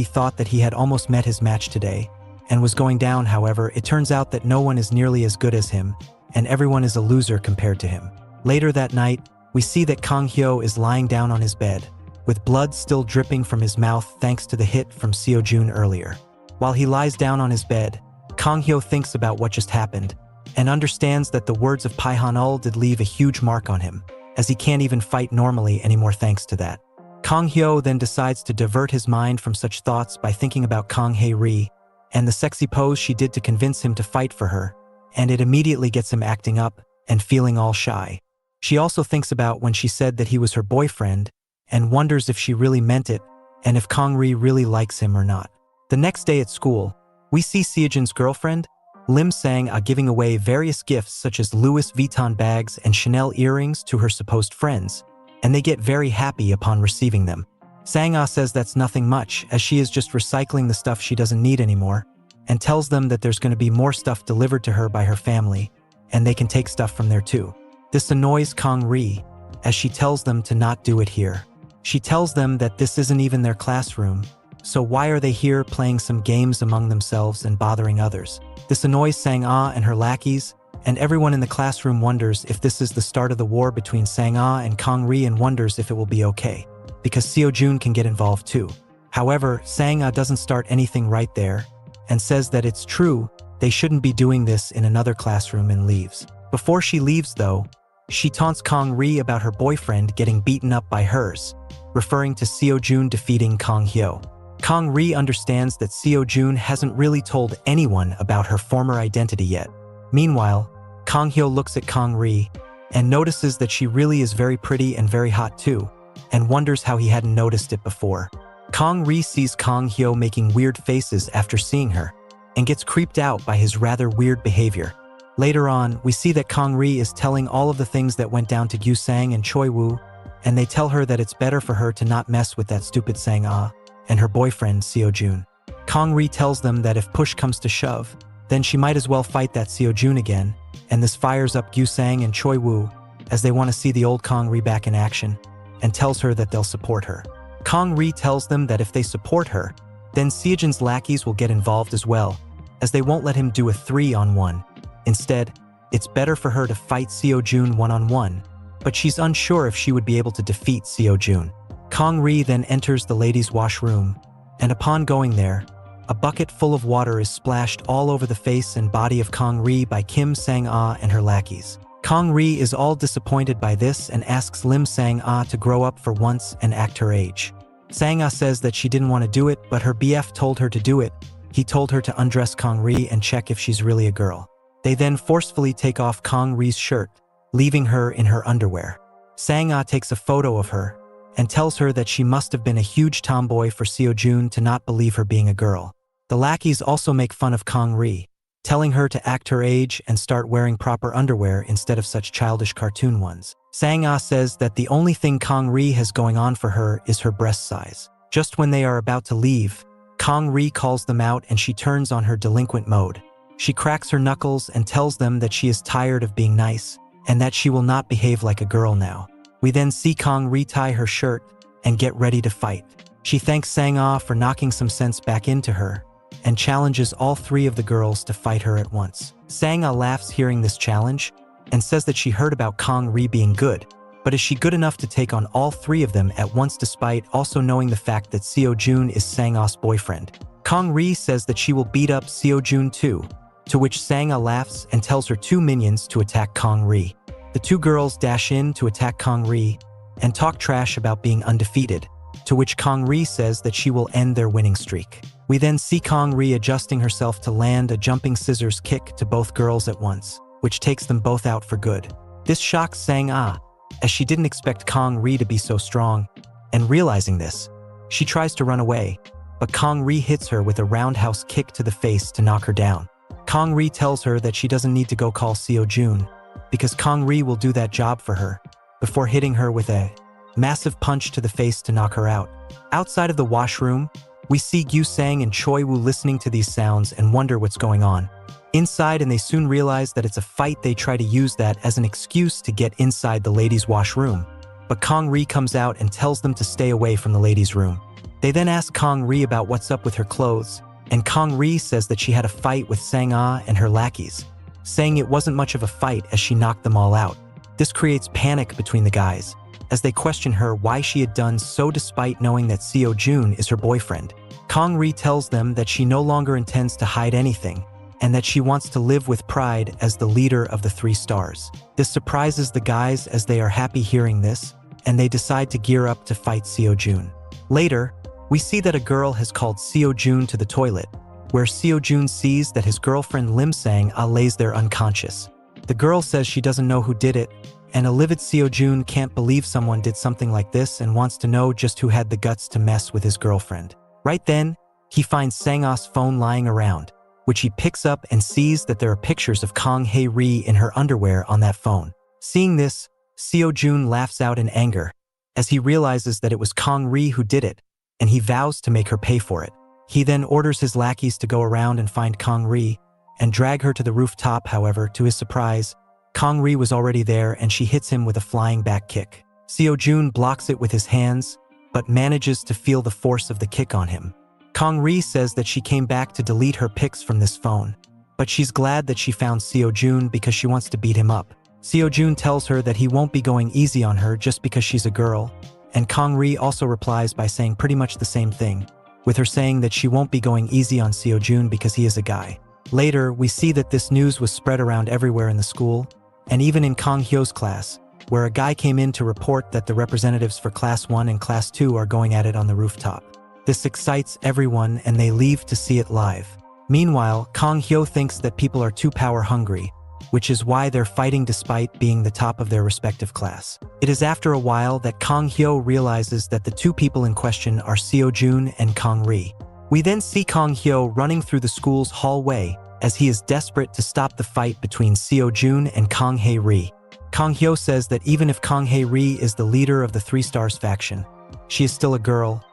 he had almost met his match today, and was going down. However, it turns out that no one is nearly as good as him, and everyone is a loser compared to him. Later that night, we see that Kong Hyo is lying down on his bed, with blood still dripping from his mouth thanks to the hit from Sio Jun earlier. While he lies down on his bed, Kong Hyo thinks about what just happened, and understands that the words of Pihon did leave a huge mark on him, as he can't even fight normally anymore thanks to that. Kong Hyo then decides to divert his mind from such thoughts by thinking about Kong Hae-ri, and the sexy pose she did to convince him to fight for her, and it immediately gets him acting up and feeling all shy. She also thinks about when she said that he was her boyfriend, and wonders if she really meant it, and if Kong Ri really likes him or not. The next day at school, we see Sio Jun's girlfriend, Lim Sang, giving away various gifts such as Louis Vuitton bags and Chanel earrings to her supposed friends, and they get very happy upon receiving them. Sang-ah says that's nothing much, as she is just recycling the stuff she doesn't need anymore, and tells them that there's going to be more stuff delivered to her by her family, and they can take stuff from there too. This annoys Kong Ri, as she tells them to not do it here. She tells them that this isn't even their classroom, so why are they here playing some games among themselves and bothering others? This annoys Sang-ah and her lackeys, and everyone in the classroom wonders if this is the start of the war between Sang-ah and Kong Ri, and wonders if it will be okay, because Sio Jun can get involved too. However, Sang-ah doesn't start anything right there, and says that it's true, they shouldn't be doing this in another classroom, and leaves. Before she leaves though, she taunts Kong Ri about her boyfriend getting beaten up by hers, referring to Sio Jun defeating Kong Hyo. Kang Ri understands that Sio Jun hasn't really told anyone about her former identity yet. Meanwhile, Kang Hyo looks at Kang Ri and notices that she really is very pretty and very hot too, and wonders how he hadn't noticed it before. Kang Ri sees Kang Hyo making weird faces after seeing her, and gets creeped out by his rather weird behavior. Later on, we see that Kang Ri is telling all of the things that went down to Gyu Sang and Choi Woo, and they tell her that it's better for her to not mess with that stupid Sang Ah and her boyfriend Sio Jun. Kang Ri tells them that if push comes to shove, then she might as well fight that Sio Jun again, and this fires up Gyu Sang and Choi Woo as they want to see the old Kang Ri back in action, and tells her that they'll support her. Kang Ri tells them that if they support her, then Sio Jun's lackeys will get involved as well, as they won't let him do a 3-on-1. Instead, it's better for her to fight Sio Jun 1-on-1, but she's unsure if she would be able to defeat Sio Jun. Kang Ri then enters the ladies' washroom, and upon going there, a bucket full of water is splashed all over the face and body of Kang Ri by Kim Sang-ah and her lackeys. Kang Ri is all disappointed by this and asks Lim Sang-ah to grow up for once and act her age. Sang-ah says that she didn't want to do it, but her BF told her to do it. He told her to undress Kang Ri and check if she's really a girl. They then forcefully take off Kang Ri's shirt, leaving her in her underwear. Sang-ah takes a photo of her and tells her that she must have been a huge tomboy for Sio Jun to not believe her being a girl. The lackeys also make fun of Kang Ri, telling her to act her age and start wearing proper underwear instead of such childish cartoon ones. Sang-ah says that the only thing Kang Ri has going on for her is her breast size. Just when they are about to leave, Kang Ri calls them out and she turns on her delinquent mode. She cracks her knuckles and tells them that she is tired of being nice and that she will not behave like a girl now. We then see Kang Ri tie her shirt and get ready to fight. She thanks Sang-ah for knocking some sense back into her and challenges all 3 of the girls to fight her at once. Sang-ah laughs hearing this challenge and says that she heard about Kang Ri being good, but is she good enough to take on all 3 of them at once despite also knowing the fact that Sio Jun is Sang-ah's boyfriend? Kang Ri says that she will beat up Sio Jun too, to which Sang-ah laughs and tells her 2 minions to attack Kang Ri. The 2 girls dash in to attack Kang Ri and talk trash about being undefeated, to which Kang Ri says that she will end their winning streak. We then see Kang Ri adjusting herself to land a jumping scissors kick to both girls at once, which takes them both out for good. This shocks Sang-ah, as she didn't expect Kang Ri to be so strong, and realizing this, she tries to run away, but Kang Ri hits her with a roundhouse kick to the face to knock her down. Kang Ri tells her that she doesn't need to go call Sio Jun, because Kang Ri will do that job for her, before hitting her with a massive punch to the face to knock her out. Outside of the washroom, we see Gyu Sang and Choi Woo listening to these sounds and wonder what's going on. Inside, and they soon realize that it's a fight. They try to use that as an excuse to get inside the ladies' washroom, but Kang Ri comes out and tells them to stay away from the ladies' room. They then ask Kang Ri about what's up with her clothes, and Kang Ri says that she had a fight with Sang-ah and her lackeys, saying it wasn't much of a fight as she knocked them all out. This creates panic between the guys, as they question her why she had done so despite knowing that Sio Jun is her boyfriend. Kang Ri tells them that she no longer intends to hide anything, and that she wants to live with pride as the leader of the 3 stars. This surprises the guys as they are happy hearing this, and they decide to gear up to fight Sio Jun. Later, we see that a girl has called Sio Jun to the toilet, where Sio Jun sees that his girlfriend Lim Sang-ah lays there unconscious. The girl says she doesn't know who did it, and a livid Sio Jun can't believe someone did something like this and wants to know just who had the guts to mess with his girlfriend. Right then, he finds Sang-ah's phone lying around, which he picks up and sees that there are pictures of Kang Hae Ri in her underwear on that phone. Seeing this, Sio Jun laughs out in anger, as he realizes that it was Kang Ri who did it, and he vows to make her pay for it. He then orders his lackeys to go around and find Kang Ri and drag her to the rooftop. However, to his surprise, Kang Ri was already there and she hits him with a flying back kick. Sio Jun blocks it with his hands, but manages to feel the force of the kick on him. Kang Ri says that she came back to delete her pics from this phone, but she's glad that she found Sio Jun because she wants to beat him up. Sio Jun tells her that he won't be going easy on her just because she's a girl, and Kang Ri also replies by saying pretty much the same thing, with her saying that she won't be going easy on Sio Jun because he is a guy. Later, we see that this news was spread around everywhere in the school, and even in Kang Hyo's class, where a guy came in to report that the representatives for Class 1 and Class 2 are going at it on the rooftop. This excites everyone and they leave to see it live. Meanwhile, Kang Hyo thinks that people are too power-hungry, which is why they're fighting despite being the top of their respective class. It is after a while that Kang Hyo realizes that the two people in question are Sio Jun and Kang Ri. We then see Kang Hyo running through the school's hallway as he is desperate to stop the fight between Sio Jun and Kang Hae Ri. Kang Hyo says that even if Kang Hae Ri is the leader of the Three Stars faction, she is still a girl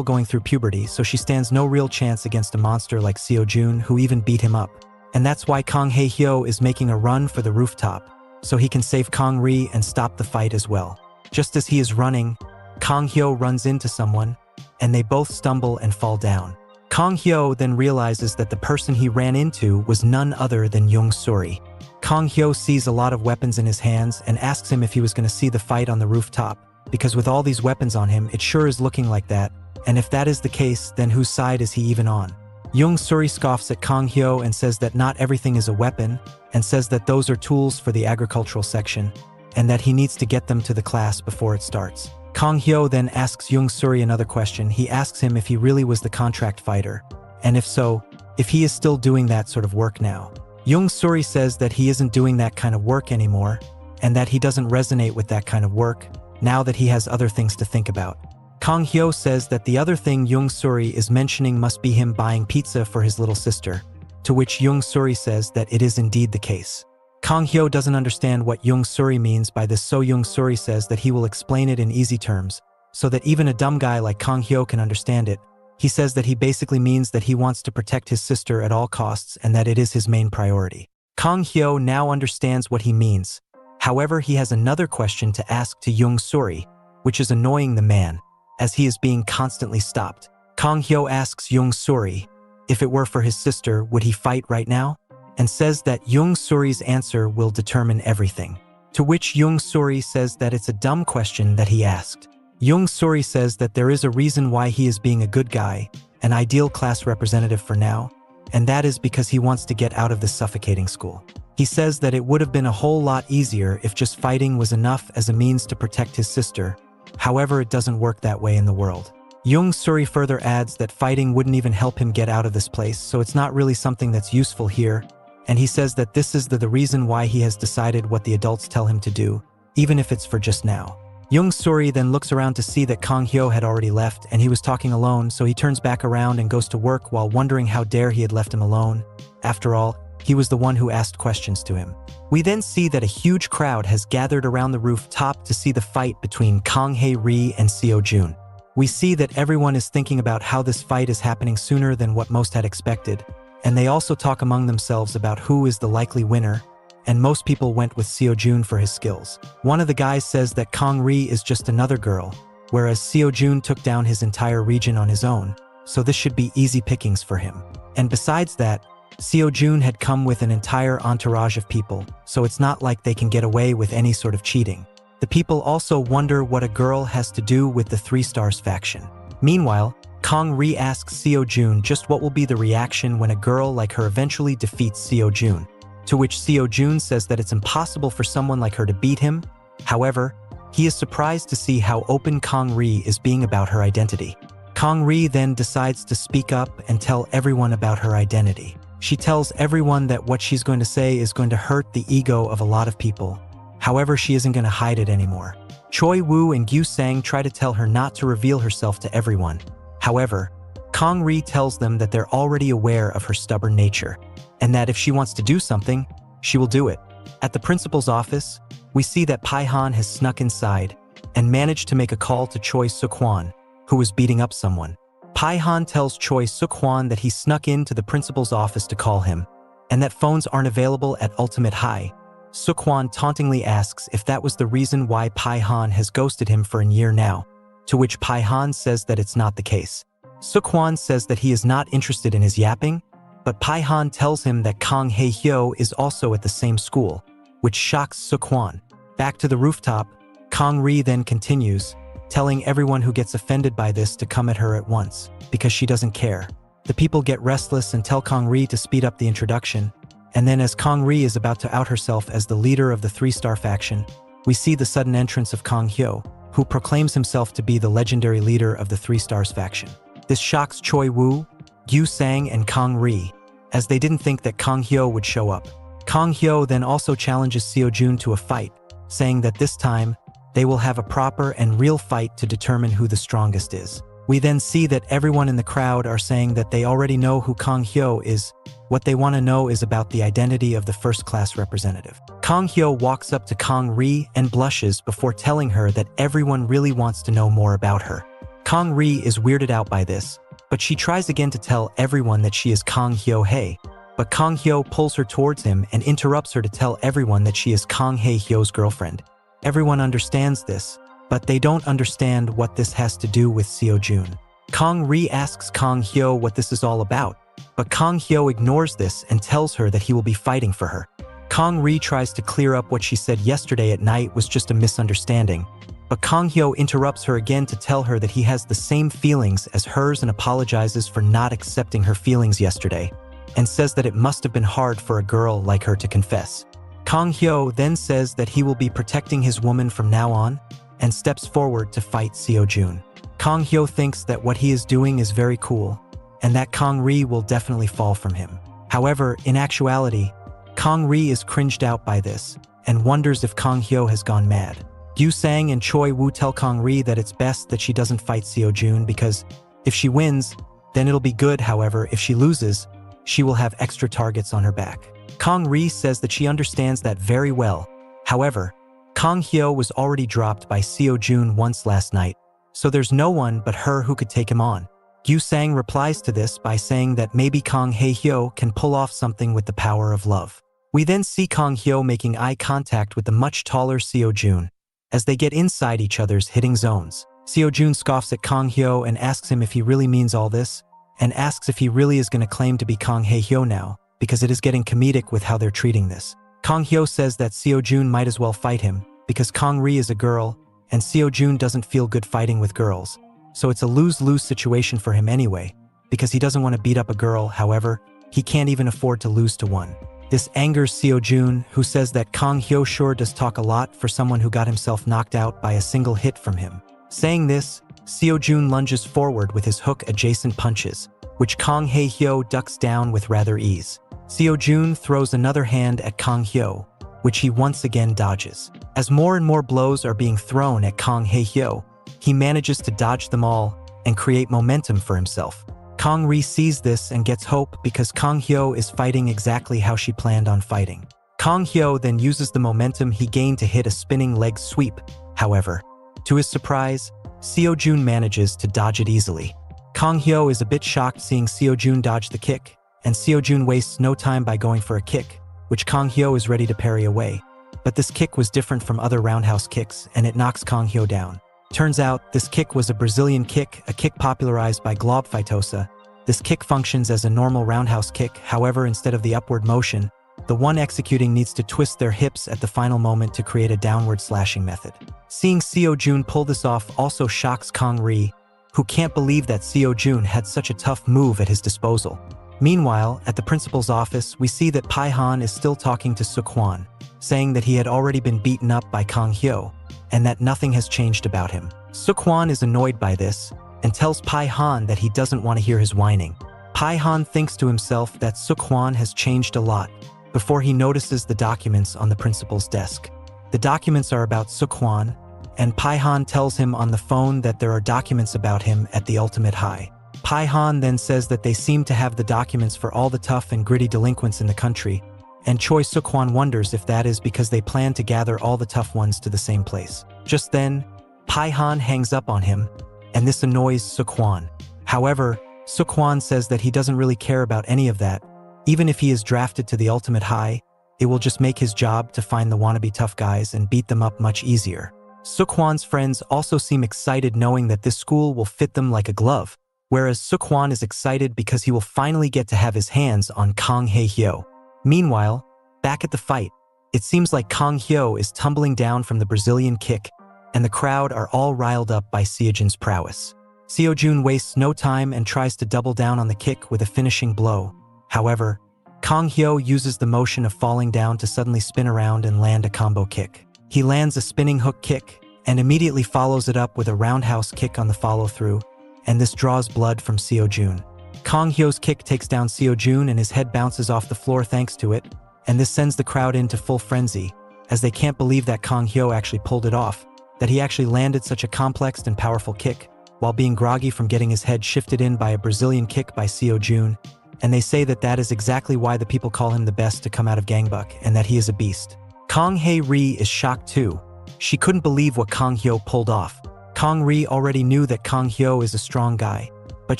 going through puberty, so she stands no real chance against a monster like Sio Jun, who even beat him up. And that's why Kang Hae Hyo is making a run for the rooftop, so he can save Kang Ri and stop the fight as well. Just as he is running, Kang Hyo runs into someone, and they both stumble and fall down. Kang Hyo then realizes that the person he ran into was none other than Young Suri. Kang Hyo sees a lot of weapons in his hands and asks him if he was going to see the fight on the rooftop, because with all these weapons on him, it sure is looking like that, and if that is the case, then whose side is he even on? Young Suri scoffs at Kang Hyo and says that not everything is a weapon, and says that those are tools for the agricultural section, and that he needs to get them to the class before it starts. Kang Hyo then asks Young Suri another question. He asks him if he really was the contract fighter, and if so, if he is still doing that sort of work now. Young Suri says that he isn't doing that kind of work anymore, and that he doesn't resonate with that kind of work, now that he has other things to think about. Kang Hyo says that the other thing Young Suri is mentioning must be him buying pizza for his little sister, to which Young Suri says that it is indeed the case. Kang Hyo doesn't understand what Young Suri means by this, so Young Suri says that he will explain it in easy terms, so that even a dumb guy like Kang Hyo can understand it. He says that he basically means that he wants to protect his sister at all costs and that it is his main priority. Kang Hyo now understands what he means. However, he has another question to ask to Young Suri, which is annoying the man, as he is being constantly stopped. Kang Hyo asks Young Suri, if it were for his sister, would he fight right now? And says that Young Suri's answer will determine everything. To which Young Suri says that it's a dumb question that he asked. Young Suri says that there is a reason why he is being a good guy, an ideal class representative for now, and that is because he wants to get out of this suffocating school. He says that it would have been a whole lot easier if just fighting was enough as a means to protect his sister. However, it doesn't work that way in the world. Young Suri further adds that fighting wouldn't even help him get out of this place, so it's not really something that's useful here, and he says that this is the reason why he has decided what the adults tell him to do, even if it's for just now. Young Suri then looks around to see that Kang Hyo had already left and he was talking alone, so he turns back around and goes to work while wondering how dare he had left him alone. After all, he was the one who asked questions to him. We then see that a huge crowd has gathered around the rooftop to see the fight between Kang Hae Ri and Sio Jun. We see that everyone is thinking about how this fight is happening sooner than what most had expected, and they also talk among themselves about who is the likely winner, and most people went with Sio Jun for his skills. One of the guys says that Kang Ri is just another girl, whereas Sio Jun took down his entire region on his own, so this should be easy pickings for him. And besides that, Sio Jun had come with an entire entourage of people, so it's not like they can get away with any sort of cheating. The people also wonder what a girl has to do with the Three Stars faction. Meanwhile, Kang Ri asks Sio Jun just what will be the reaction when a girl like her eventually defeats Sio Jun, to which Sio Jun says that it's impossible for someone like her to beat him. However, he is surprised to see how open Kang Ri is being about her identity. Kang Ri then decides to speak up and tell everyone about her identity. She tells everyone that what she's going to say is going to hurt the ego of a lot of people. However, she isn't going to hide it anymore. Choi Woo and Gyu Sang try to tell her not to reveal herself to everyone. However, Kang Ri tells them that they're already aware of her stubborn nature, and that if she wants to do something, she will do it. At the principal's office, we see that Pihon has snuck inside and managed to make a call to Choi Suk-hwan, who was beating up someone. Pihon tells Choi Suk-hwan that he snuck into the principal's office to call him, and that phones aren't available at Ultimate High. Suk-hwan tauntingly asks if that was the reason why Pihon has ghosted him for a year now, to which Pihon says that it's not the case. Suk-hwan says that he is not interested in his yapping, but Pihon tells him that Kang Hae Hyo is also at the same school, which shocks Suk-hwan. Back to the rooftop, Kang Ri then continues, telling everyone who gets offended by this to come at her at once, because she doesn't care. The people get restless and tell Kang Ri to speed up the introduction, and then as Kang Ri is about to out herself as the leader of the Three-Star faction, we see the sudden entrance of Kang Hyo, who proclaims himself to be the legendary leader of the Three Stars faction. This shocks Choi Woo, Gyu Sang, and Kang Ri, as they didn't think that Kang Hyo would show up. Kang Hyo then also challenges Sio Jun to a fight, saying that this time, they will have a proper and real fight to determine who the strongest is. We then see that everyone in the crowd are saying that they already know who Kang Hyo is. What they want to know is about the identity of the first-class representative. Kang Hyo walks up to Kang Ri and blushes before telling her that everyone really wants to know more about her. Kang Ri is weirded out by this, but she tries again to tell everyone that she is Kang Hyo Hae. But Kang Hyo pulls her towards him and interrupts her to tell everyone that she is Kang Hae Hyo's girlfriend. Everyone understands this, but they don't understand what this has to do with Sio Jun. Kang Ri asks Kang Hyo what this is all about, but Kang Hyo ignores this and tells her that he will be fighting for her. Kang Ri tries to clear up what she said yesterday at night was just a misunderstanding, but Kang Hyo interrupts her again to tell her that he has the same feelings as hers and apologizes for not accepting her feelings yesterday, and says that it must have been hard for a girl like her to confess. Kang Hyo then says that he will be protecting his woman from now on, and steps forward to fight Sio Jun. Kang Hyo thinks that what he is doing is very cool, and that Kang Ri will definitely fall from him. However, in actuality, Kang Ri is cringed out by this, and wonders if Kang Hyo has gone mad. Gyu Sang and Choi Woo tell Kang Ri that it's best that she doesn't fight Sio Jun because if she wins, then it'll be good. However, if she loses, she will have extra targets on her back. Kang Ri says that she understands that very well. However, Kang Hyo was already dropped by Sio Jun once last night, so there's no one but her who could take him on. Gyu Sang replies to this by saying that maybe Kang Hae Hyo can pull off something with the power of love. We then see Kang Hyo making eye contact with the much taller Sio Jun, as they get inside each other's hitting zones. Sio Jun scoffs at Kang Hyo and asks him if he really means all this, and asks if he really is going to claim to be Kang Hae Hyo now, because it is getting comedic with how they're treating this. Kang Hyo says that Sio Jun might as well fight him, because Kang Ri is a girl, and Sio Jun doesn't feel good fighting with girls, so it's a lose-lose situation for him anyway, because he doesn't want to beat up a girl. However, he can't even afford to lose to one. This angers Sio Jun, who says that Kang Hyo sure does talk a lot for someone who got himself knocked out by a single hit from him. Saying this, Sio Jun lunges forward with his hook-adjacent punches, which Kang Hae Hyo ducks down with rather ease. Sio Jun throws another hand at Kang Hyo, which he once again dodges. As more and more blows are being thrown at Kang Hae Hyo, he manages to dodge them all and create momentum for himself. Kang Ri sees this and gets hope because Kang Hyo is fighting exactly how she planned on fighting. Kang Hyo then uses the momentum he gained to hit a spinning leg sweep. However, to his surprise, Sio Jun manages to dodge it easily. Kang Hyo is a bit shocked seeing Sio Jun dodge the kick, and Sio Jun wastes no time by going for a kick, which Kang Hyo is ready to parry away. But this kick was different from other roundhouse kicks, and it knocks Kang Hyo down. Turns out, this kick was a Brazilian kick, a kick popularized by Glob Feitosa. This kick functions as a normal roundhouse kick. However, instead of the upward motion, the one executing needs to twist their hips at the final moment to create a downward slashing method. Seeing Sio Jun pull this off also shocks Kang Ri, who can't believe that Sio Jun had such a tough move at his disposal. Meanwhile, at the principal's office, we see that Pihon is still talking to Seok-hwan, saying that he had already been beaten up by Kang Hyo, and that nothing has changed about him. Seok-hwan is annoyed by this, and tells Pihon that he doesn't want to hear his whining. Pihon thinks to himself that Seok-hwan has changed a lot, before he notices the documents on the principal's desk. The documents are about Seok-hwan, and Pihon tells him on the phone that there are documents about him at the Ultimate High. Pihon then says that they seem to have the documents for all the tough and gritty delinquents in the country, and Choi Seok-hwan wonders if that is because they plan to gather all the tough ones to the same place. Just then, Pihon hangs up on him, and this annoys Seok-hwan. However, Seok-hwan says that he doesn't really care about any of that. Even if he is drafted to the Ultimate High, it will just make his job to find the wannabe tough guys and beat them up much easier. Seok-hwan's friends also seem excited knowing that this school will fit them like a glove, whereas Seok-hwan is excited because he will finally get to have his hands on Kang Hae Hyo. Meanwhile, back at the fight, it seems like Kang Hyo is tumbling down from the Brazilian kick, and the crowd are all riled up by Sio Jun's prowess. Sio Jun wastes no time and tries to double down on the kick with a finishing blow. However, Kang Hyo uses the motion of falling down to suddenly spin around and land a combo kick. He lands a spinning hook kick, and immediately follows it up with a roundhouse kick on the follow-through, and this draws blood from Sio Jun. Kang Hyo's kick takes down Sio Jun and his head bounces off the floor thanks to it, and this sends the crowd into full frenzy, as they can't believe that Kang Hyo actually pulled it off, that he actually landed such a complex and powerful kick, while being groggy from getting his head shifted in by a Brazilian kick by Sio Jun, and they say that that is exactly why the people call him the best to come out of Gangbuk and that he is a beast. Kang Hae-ri is shocked too. She couldn't believe what Kang Hyo pulled off. Kang Ri already knew that Kang Hyo is a strong guy, but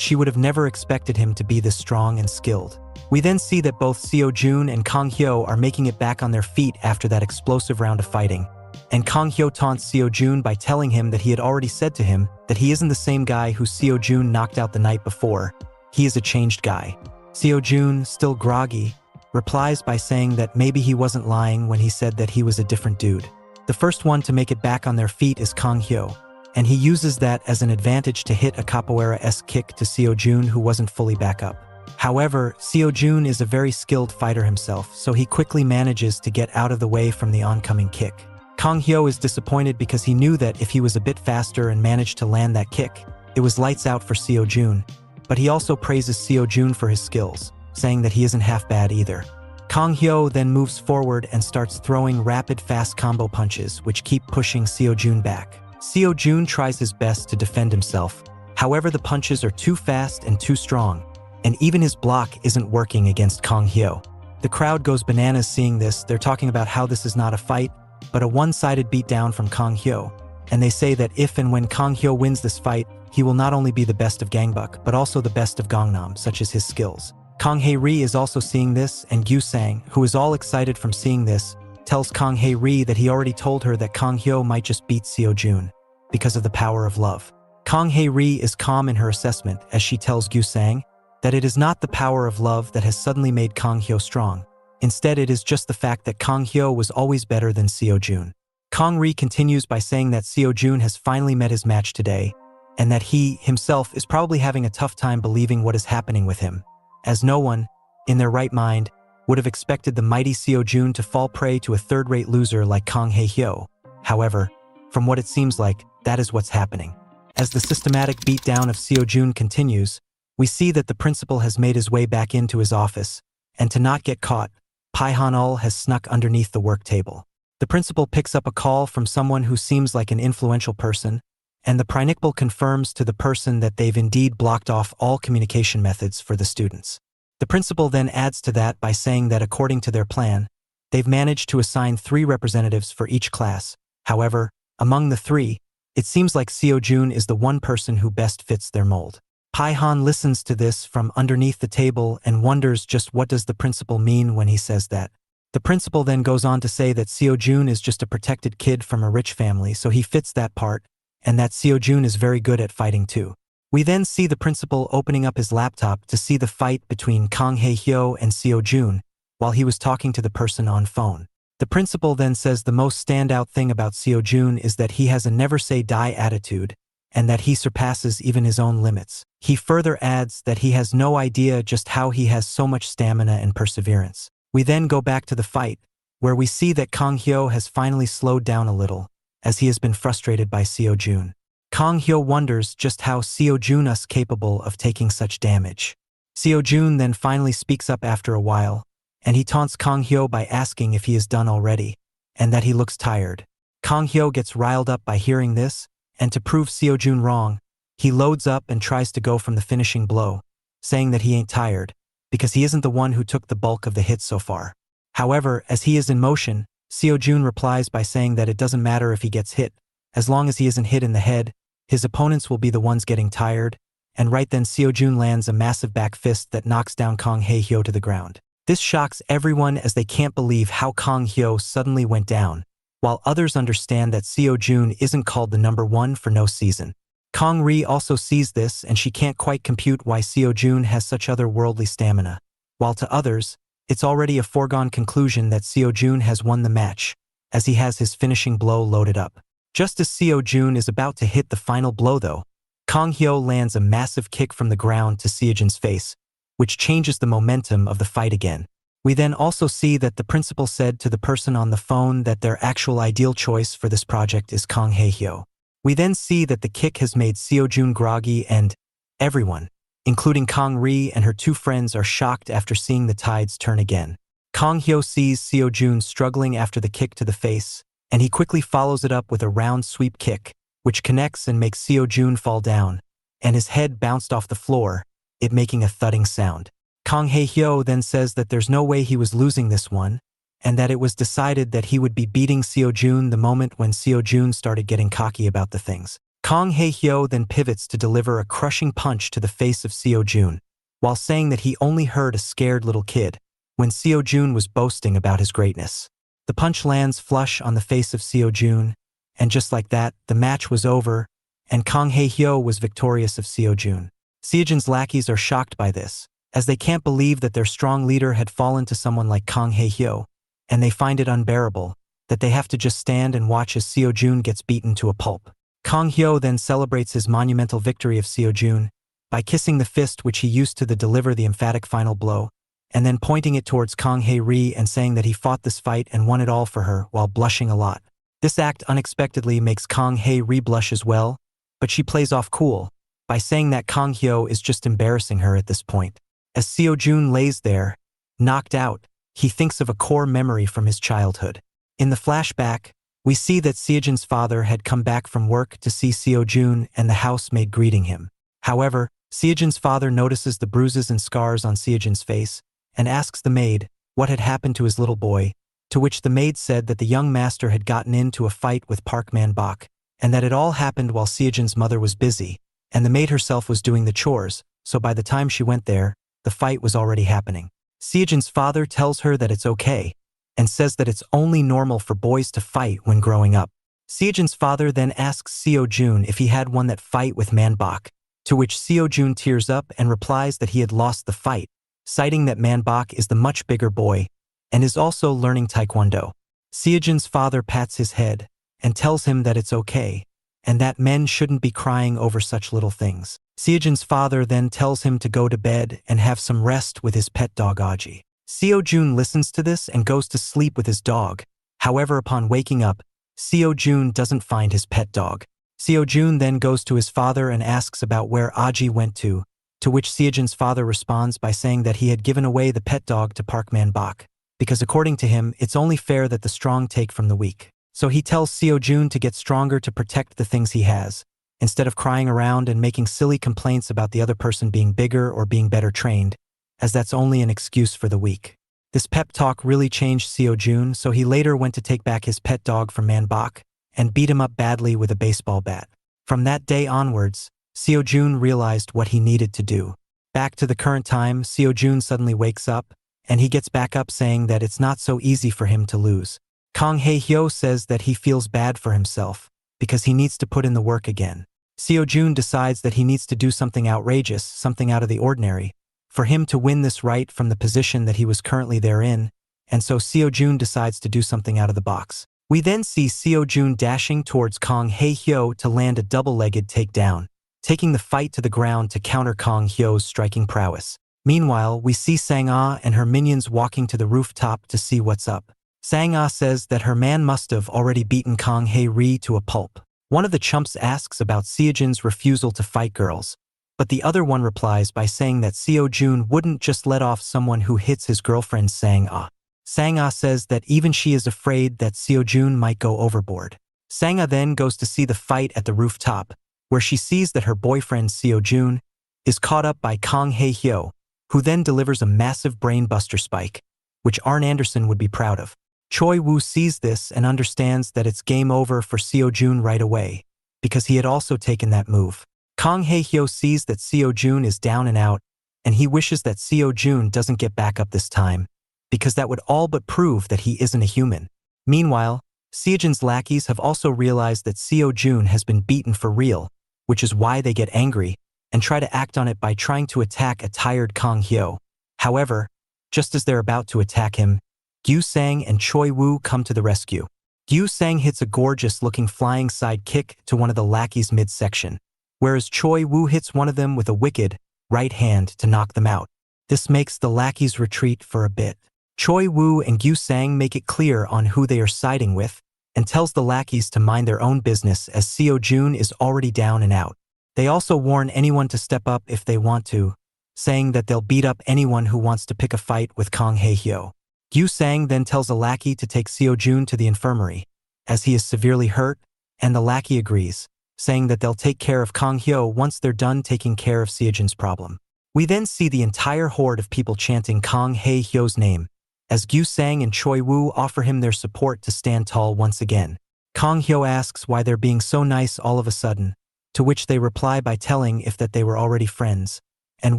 she would have never expected him to be this strong and skilled. We then see that both Sio Jun and Kang Hyo are making it back on their feet after that explosive round of fighting, and Kang Hyo taunts Sio Jun by telling him that he had already said to him that he isn't the same guy who Sio Jun knocked out the night before. He is a changed guy. Sio Jun, still groggy, replies by saying that maybe he wasn't lying when he said that he was a different dude. The first one to make it back on their feet is Kang Hyo, and he uses that as an advantage to hit a capoeira-esque kick to Sio Jun, who wasn't fully back up. However, Sio Jun is a very skilled fighter himself, so he quickly manages to get out of the way from the oncoming kick. Kang Hyo is disappointed because he knew that if he was a bit faster and managed to land that kick, it was lights out for Sio Jun, but he also praises Sio Jun for his skills, saying that he isn't half bad either. Kang Hyo then moves forward and starts throwing rapid fast combo punches which keep pushing Sio Jun back. Sio Jun tries his best to defend himself, however the punches are too fast and too strong, and even his block isn't working against Kang Hyo. The crowd goes bananas seeing this. They're talking about how this is not a fight, but a one-sided beatdown from Kang Hyo, and they say that if and when Kang Hyo wins this fight, he will not only be the best of Gangbuk, but also the best of Gangnam, such as his skills. Kang Hae-ri is also seeing this, and Gyu-sang, who is all excited from seeing this, tells Kang Hae-ri that he already told her that Kang Hyo might just beat Sio Jun because of the power of love. Kang Hae-ri is calm in her assessment as she tells Gyu-sang that it is not the power of love that has suddenly made Kang Hyo strong. Instead, it is just the fact that Kang Hyo was always better than Sio Jun. Kang Ri continues by saying that Sio Jun has finally met his match today, and that he, himself, is probably having a tough time believing what is happening with him, as no one, in their right mind, would have expected the mighty Sio Jun to fall prey to a third-rate loser like Kang Hae-hyo. However, from what it seems like, that is what's happening. As the systematic beatdown of Sio Jun continues, we see that the principal has made his way back into his office, and to not get caught, Pihon has snuck underneath the work table. The principal picks up a call from someone who seems like an influential person, and the principal confirms to the person that they've indeed blocked off all communication methods for the students. The principal then adds to that by saying that according to their plan, they've managed to assign 3 representatives for each class. However, among the 3, it seems like Sio Jun is the one person who best fits their mold. Pihon listens to this from underneath the table and wonders just what does the principal mean when he says that. The principal then goes on to say that Sio Jun is just a protected kid from a rich family, so he fits that part, and that Sio Jun is very good at fighting too. We then see the principal opening up his laptop to see the fight between Kang Hae-hyo and Sio Jun while he was talking to the person on phone. The principal then says the most standout thing about Sio Jun is that he has a never-say-die attitude, and that he surpasses even his own limits. He further adds that he has no idea just how he has so much stamina and perseverance. We then go back to the fight, where we see that Kang Hyo has finally slowed down a little, as he has been frustrated by Sio Jun. Kang Hyo wonders just how Sio Jun is capable of taking such damage. Sio Jun then finally speaks up after a while, and he taunts Kang Hyo by asking if he is done already, and that he looks tired. Kang Hyo gets riled up by hearing this, and to prove Sio Jun wrong, he loads up and tries to go from the finishing blow, saying that he ain't tired, because he isn't the one who took the bulk of the hits so far. However, as he is in motion, Sio Jun replies by saying that it doesn't matter if he gets hit, as long as he isn't hit in the head, his opponents will be the ones getting tired, and right then Sio Jun lands a massive back fist that knocks down Kang Hae-hyo to the ground. This shocks everyone as they can't believe how Kang Hyo suddenly went down, while others understand that Sio Jun isn't called the number 1 for no season. Kang Ri also sees this and she can't quite compute why Sio Jun has such otherworldly stamina, while to others, it's already a foregone conclusion that Sio Jun has won the match, as he has his finishing blow loaded up. Just as Sio Jun is about to hit the final blow though, Kang Hyo lands a massive kick from the ground to Sio Jun's face, which changes the momentum of the fight again. We then also see that the principal said to the person on the phone that their actual ideal choice for this project is Kang Hae-hyo. We then see that the kick has made Sio Jun groggy and, Everyone, including Kang Ri and her two friends, are shocked after seeing the tides turn again. Kang Hyo sees Sio Jun struggling after the kick to the face, and he quickly follows it up with a round sweep kick, which connects and makes Sio Jun fall down, and his head bounced off the floor, it making a thudding sound. Kang Hae-hyo then says that there's no way he was losing this one, and that it was decided that he would be beating Sio Jun the moment when Sio Jun started getting cocky about the things. Kang Hae-hyo then pivots to deliver a crushing punch to the face of Sio Jun, while saying that he only hurt a scared little kid, when Sio Jun was boasting about his greatness. The punch lands flush on the face of Sio Jun, and just like that, the match was over, and Kang Hae-hyo was victorious of Sio Jun. Sio Jun's lackeys are shocked by this, as they can't believe that their strong leader had fallen to someone like Kang Hae-hyo, and they find it unbearable that they have to just stand and watch as Sio Jun gets beaten to a pulp. Kang Hyo then celebrates his monumental victory of Sio Jun by kissing the fist which he used to deliver the emphatic final blow, and then pointing it towards Kang Hae-ri and saying that he fought this fight and won it all for her while blushing a lot. This act unexpectedly makes Kang Hae-ri blush as well, but she plays off cool by saying that Kang Hyo is just embarrassing her at this point. As Sio Jun lays there, knocked out, he thinks of a core memory from his childhood. In the flashback, we see that Sio Jun's father had come back from work to see Sio Jun and the housemaid greeting him. However, Sio Jun's father notices the bruises and scars on Sio Jun's face and asks the maid what had happened to his little boy, to which the maid said that the young master had gotten into a fight with Park Man-bok, and that it all happened while Sio Jun's mother was busy, and the maid herself was doing the chores, so by the time she went there, the fight was already happening. Sio Jun's father tells her that it's okay, and says that it's only normal for boys to fight when growing up. Sio Jun's father then asks Sio Jun if he had won that fight with Man-bok, to which Sio Jun tears up and replies that he had lost the fight, citing that Man-bok is the much bigger boy and is also learning taekwondo. Sio Jun's father pats his head and tells him that it's okay, and that men shouldn't be crying over such little things. Sio Jun's father then tells him to go to bed and have some rest with his pet dog Aji. Sio Jun listens to this and goes to sleep with his dog. However, upon waking up, Sio Jun doesn't find his pet dog. Sio Jun then goes to his father and asks about where Aji went to which Sio Jun's father responds by saying that he had given away the pet dog to Park Man-bok, because according to him, it's only fair that the strong take from the weak. So he tells Sio Jun to get stronger to protect the things he has, instead of crying around and making silly complaints about the other person being bigger or being better trained, as that's only an excuse for the weak. This pep talk really changed Sio Jun, so he later went to take back his pet dog from Man-bok and beat him up badly with a baseball bat. From that day onwards, Sio Jun realized what he needed to do. Back to the current time, Sio Jun suddenly wakes up, and he gets back up saying that it's not so easy for him to lose. Kang Hae-hyo says that he feels bad for himself, because he needs to put in the work again. Sio Jun decides that he needs to do something outrageous, something out of the ordinary, for him to win this right from the position that he was currently there in, and so Sio Jun decides to do something out of the box. We then see Sio Jun dashing towards Kang Hae-hyo to land a double-legged takedown, taking the fight to the ground to counter Kang Hyo's striking prowess. Meanwhile, we see Sang-ah and her minions walking to the rooftop to see what's up. Sang-ah says that her man must have already beaten Kang Hae-ri to a pulp. One of the chumps asks about Sio Jun's refusal to fight girls, but the other one replies by saying that Sio Jun wouldn't just let off someone who hits his girlfriend Sang-ah. Sang-ah says that even she is afraid that Sio Jun might go overboard. Sang-ah then goes to see the fight at the rooftop, where she sees that her boyfriend Sio Jun is caught up by Kang Hae-hyo, who then delivers a massive brainbuster spike, which Arn Anderson would be proud of. Choi Woo sees this and understands that it's game over for Sio Jun right away, because he had also taken that move. Kang Hae-hyo sees that Sio Jun is down and out, and he wishes that Sio Jun doesn't get back up this time, because that would all but prove that he isn't a human. Meanwhile, Sio Jun's lackeys have also realized that Sio Jun has been beaten for real, which is why they get angry and try to act on it by trying to attack a tired Kang Hyo. However, just as they're about to attack him, Gyu Sang and Choi Woo come to the rescue. Gyu Sang hits a gorgeous-looking flying side kick to one of the lackeys midsection, whereas Choi Woo hits one of them with a wicked right hand to knock them out. This makes the lackeys retreat for a bit. Choi Woo and Gyu Sang make it clear on who they are siding with and tells the lackeys to mind their own business as Sio Jun is already down and out. They also warn anyone to step up if they want to, saying that they'll beat up anyone who wants to pick a fight with Kang Hae-hyo. Gyu Sang then tells a lackey to take Sio Jun to the infirmary, as he is severely hurt, and the lackey agrees, saying that they'll take care of Kang Hyo once they're done taking care of Sio Jun's problem. We then see the entire horde of people chanting Kang Hae-hyo's name, as Gyu Sang and Choi Woo offer him their support to stand tall once again. Kang Hyo asks why they're being so nice all of a sudden, to which they reply by telling if that they were already friends, and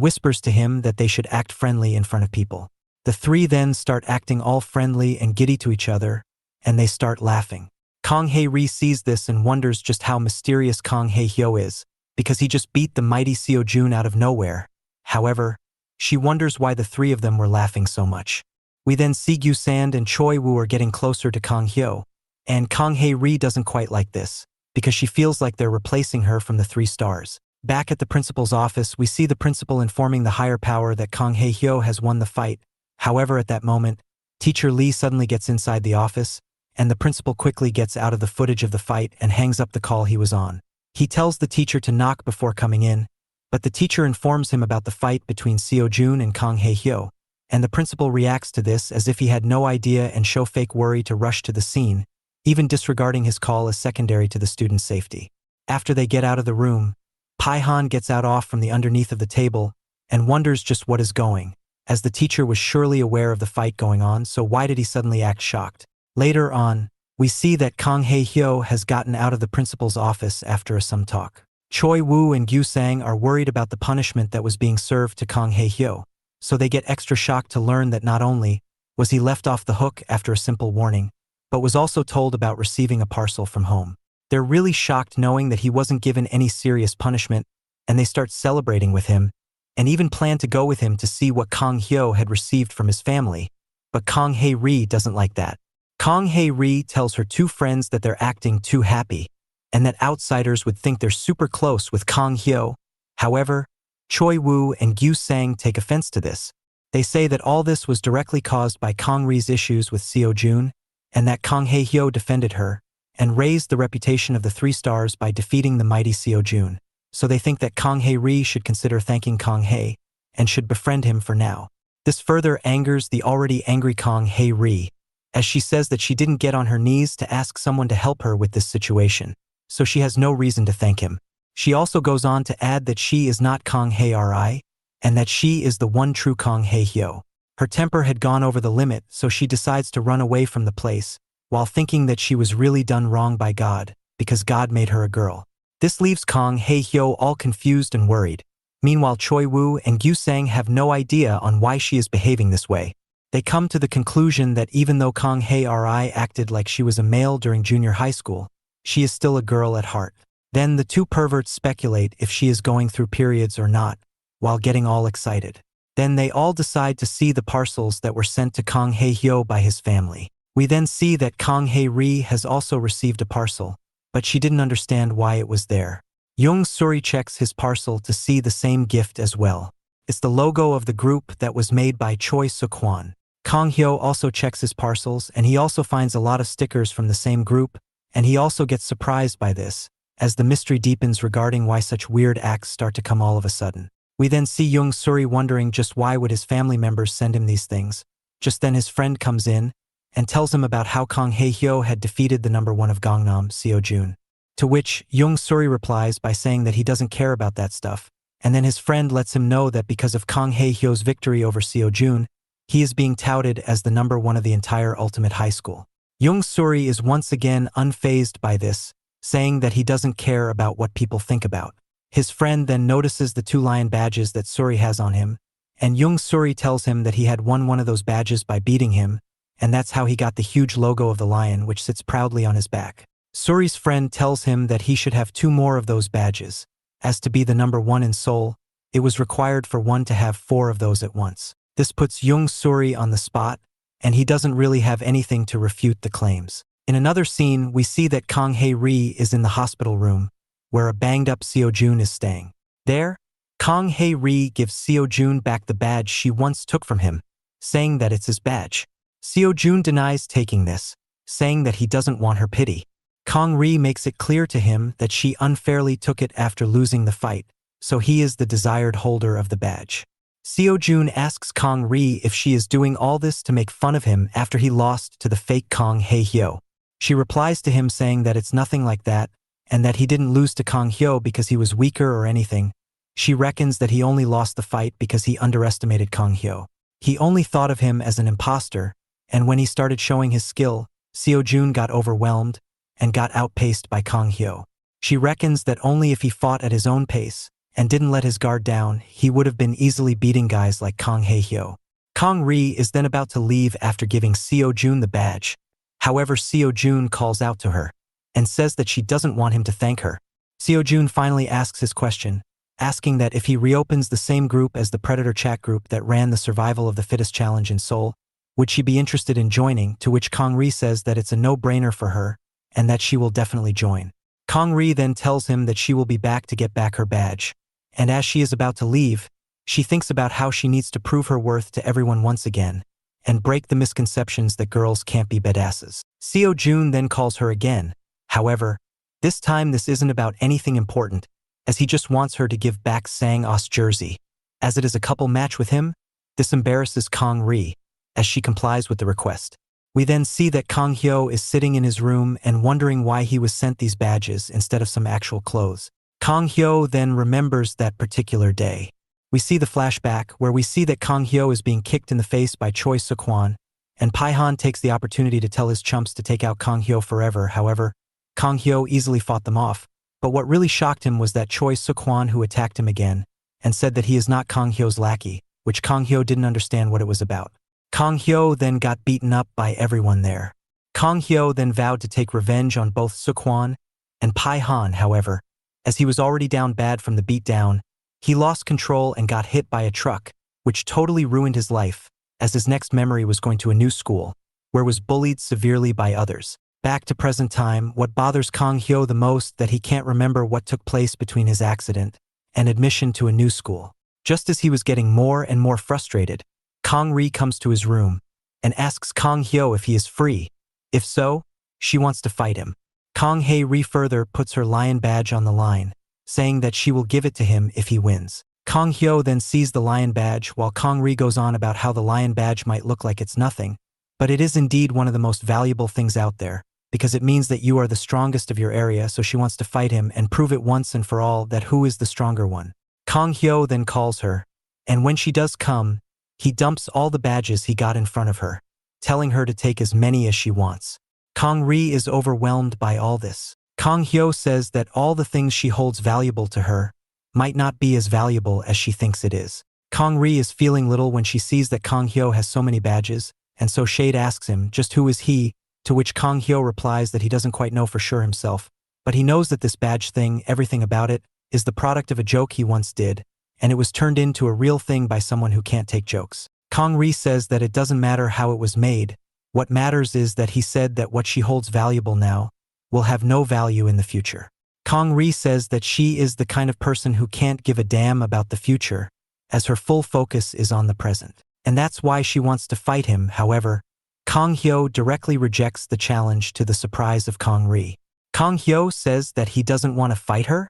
whispers to him that they should act friendly in front of people. The three then start acting all friendly and giddy to each other, and they start laughing. Kang Hae-ri sees this and wonders just how mysterious Kang Hae-hyo is, because he just beat the mighty Sio Jun out of nowhere. However, she wonders why the three of them were laughing so much. We then see Gyu Sang and Choi Woo are getting closer to Kang Hyo, and Kang Hae-ri doesn't quite like this, because she feels like they're replacing her from the 3 stars. Back at the principal's office, we see the principal informing the higher power that Kang Hae-hyo has won the fight. However, at that moment, teacher Lee suddenly gets inside the office, and the principal quickly gets out of the footage of the fight and hangs up the call he was on. He tells the teacher to knock before coming in, but the teacher informs him about the fight between Sio Jun and Kang Hae-hyo, and the principal reacts to this as if he had no idea and show fake worry to rush to the scene, even disregarding his call as secondary to the student's safety. After they get out of the room, Pihon gets out off from the underneath of the table and wonders just what is going, as the teacher was surely aware of the fight going on, so why did he suddenly act shocked? Later on, we see that Kang Hae-hyo has gotten out of the principal's office after some talk. Choi Woo and Gyu Sang are worried about the punishment that was being served to Kang Hae-hyo, so they get extra shocked to learn that not only was he left off the hook after a simple warning, but was also told about receiving a parcel from home. They're really shocked knowing that he wasn't given any serious punishment, and they start celebrating with him, and even plan to go with him to see what Kang Hyo had received from his family, but Kang Hae-ri doesn't like that. Kang Hae-ri tells her 2 friends that they're acting too happy, and that outsiders would think they're super close with Kang Hyo. However, Choi Woo and Gyu Sang take offense to this. They say that all this was directly caused by Kang Ri's issues with Sio Jun, and that Kang Hae-hyo defended her, and raised the reputation of the 3 stars by defeating the mighty Sio Jun. So they think that Kang Hae-ri should consider thanking Kang Hae, and should befriend him for now. This further angers the already angry Kang Hae-ri, as she says that she didn't get on her knees to ask someone to help her with this situation, so she has no reason to thank him. She also goes on to add that she is not Kang Hae-ri, and that she is the one true Kang Hae-hyo. Her temper had gone over the limit, so she decides to run away from the place, while thinking that she was really done wrong by God, because God made her a girl. This leaves Kang Hae-hyo all confused and worried. Meanwhile, Choi Woo and Gyu Sang have no idea on why she is behaving this way. They come to the conclusion that even though Kang Hae-ri acted like she was a male during junior high school, she is still a girl at heart. Then the 2 perverts speculate if she is going through periods or not, while getting all excited. Then they all decide to see the parcels that were sent to Kang Hae-hyo by his family. We then see that Kang Hae-ri has also received a parcel, but she didn't understand why it was there. Young Suri checks his parcel to see the same gift as well. It's the logo of the group that was made by Choi Soo-kwon. Kang Hyo also checks his parcels, and he also finds a lot of stickers from the same group, and he also gets surprised by this, as the mystery deepens regarding why such weird acts start to come all of a sudden. We then see Young Suri wondering just why would his family members send him these things. Just then his friend comes in and tells him about how Kang Hae-hyo had defeated the number 1 of Gangnam, Sio Jun. To which Young Suri replies by saying that he doesn't care about that stuff, and then his friend lets him know that because of Kang Hae-hyo's victory over Sio Jun, he is being touted as the number 1 of the entire Ultimate High School. Young Suri is once again unfazed by this, saying that he doesn't care about what people think about. His friend then notices the 2 lion badges that Suri has on him, and Young Suri tells him that he had won one of those badges by beating him, and that's how he got the huge logo of the lion which sits proudly on his back. Suri's friend tells him that he should have 2 more of those badges. As to be the number 1 in Seoul, it was required for one to have 4 of those at once. This puts Young Suri on the spot, and he doesn't really have anything to refute the claims. In another scene, we see that Kang Hae-ri is in the hospital room, where a banged-up Sio Jun is staying. There, Kang Hae-ri gives Sio Jun back the badge she once took from him, saying that it's his badge. Sio Jun denies taking this, saying that he doesn't want her pity. Kong Ri makes it clear to him that she unfairly took it after losing the fight, so he is the desired holder of the badge. Sio Jun asks Kong Ri if she is doing all this to make fun of him after he lost to the fake Kong Hae Hyo. She replies to him saying that it's nothing like that, and that he didn't lose to Kong Hyo because he was weaker or anything. She reckons that he only lost the fight because he underestimated Kong Hyo. He only thought of him as an imposter, and when he started showing his skill, Sio Jun got overwhelmed and got outpaced by Kong Hyo. She reckons that only if he fought at his own pace and didn't let his guard down, he would have been easily beating guys like Kong Hae Hyo. Kong Ri is then about to leave after giving Sio Jun the badge. However, Sio Jun calls out to her and says that she doesn't want him to thank her. Sio Jun finally asks his question, asking that if he reopens the same group as the Predator chat group that ran the Survival of the Fittest challenge in Seoul, would she be interested in joining, to which Kong Ri says that it's a no-brainer for her and that she will definitely join. Kong Ri then tells him that she will be back to get back her badge, and as she is about to leave, she thinks about how she needs to prove her worth to everyone once again and break the misconceptions that girls can't be badasses. Sio Jun then calls her again. However, this time this isn't about anything important, as he just wants her to give back Sang-Os jersey. As it is a couple match with him, this embarrasses Kong Ri, as she complies with the request. We then see that Kong Hyo is sitting in his room and wondering why he was sent these badges instead of some actual clothes. Kong Hyo then remembers that particular day. We see the flashback where we see that Kong Hyo is being kicked in the face by Choi Suk-hwan, and Pihon takes the opportunity to tell his chumps to take out Kong Hyo forever. However, Kong Hyo easily fought them off, but what really shocked him was that Choi Suk-hwan who attacked him again and said that he is not Kong Hyo's lackey, which Kong Hyo didn't understand what it was about. Kong Hyo then got beaten up by everyone there. Kong Hyo then vowed to take revenge on both Suk-hwan and Pihon. However, as he was already down bad from the beatdown, he lost control and got hit by a truck, which totally ruined his life, as his next memory was going to a new school, where was bullied severely by others. Back to present time, what bothers Kong Hyo the most that he can't remember what took place between his accident and admission to a new school. Just as he was getting more and more frustrated, Kong Ri comes to his room and asks Kong Hyo if he is free. If so, she wants to fight him. Kong Hae Ri further puts her lion badge on the line, saying that she will give it to him if he wins. Kong Hyo then sees the lion badge while Kong Ri goes on about how the lion badge might look like it's nothing, but it is indeed one of the most valuable things out there, because it means that you are the strongest of your area, so she wants to fight him and prove it once and for all that who is the stronger one. Kong Hyo then calls her, and when she does come, he dumps all the badges he got in front of her, telling her to take as many as she wants. Kong Ri is overwhelmed by all this. Kong Hyo says that all the things she holds valuable to her might not be as valuable as she thinks it is. Kong Ri is feeling little when she sees that Kong Hyo has so many badges, and so Shade asks him just who is he, to which Kong Hyo replies that he doesn't quite know for sure himself, but he knows that this badge thing, everything about it, is the product of a joke he once did, and it was turned into a real thing by someone who can't take jokes. Kong Ri says that it doesn't matter how it was made, what matters is that he said that what she holds valuable now will have no value in the future. Kong Ri says that she is the kind of person who can't give a damn about the future, as her full focus is on the present. And that's why she wants to fight him. However, Kong Hyo directly rejects the challenge to the surprise of Kong Ri. Kong Hyo says that he doesn't want to fight her.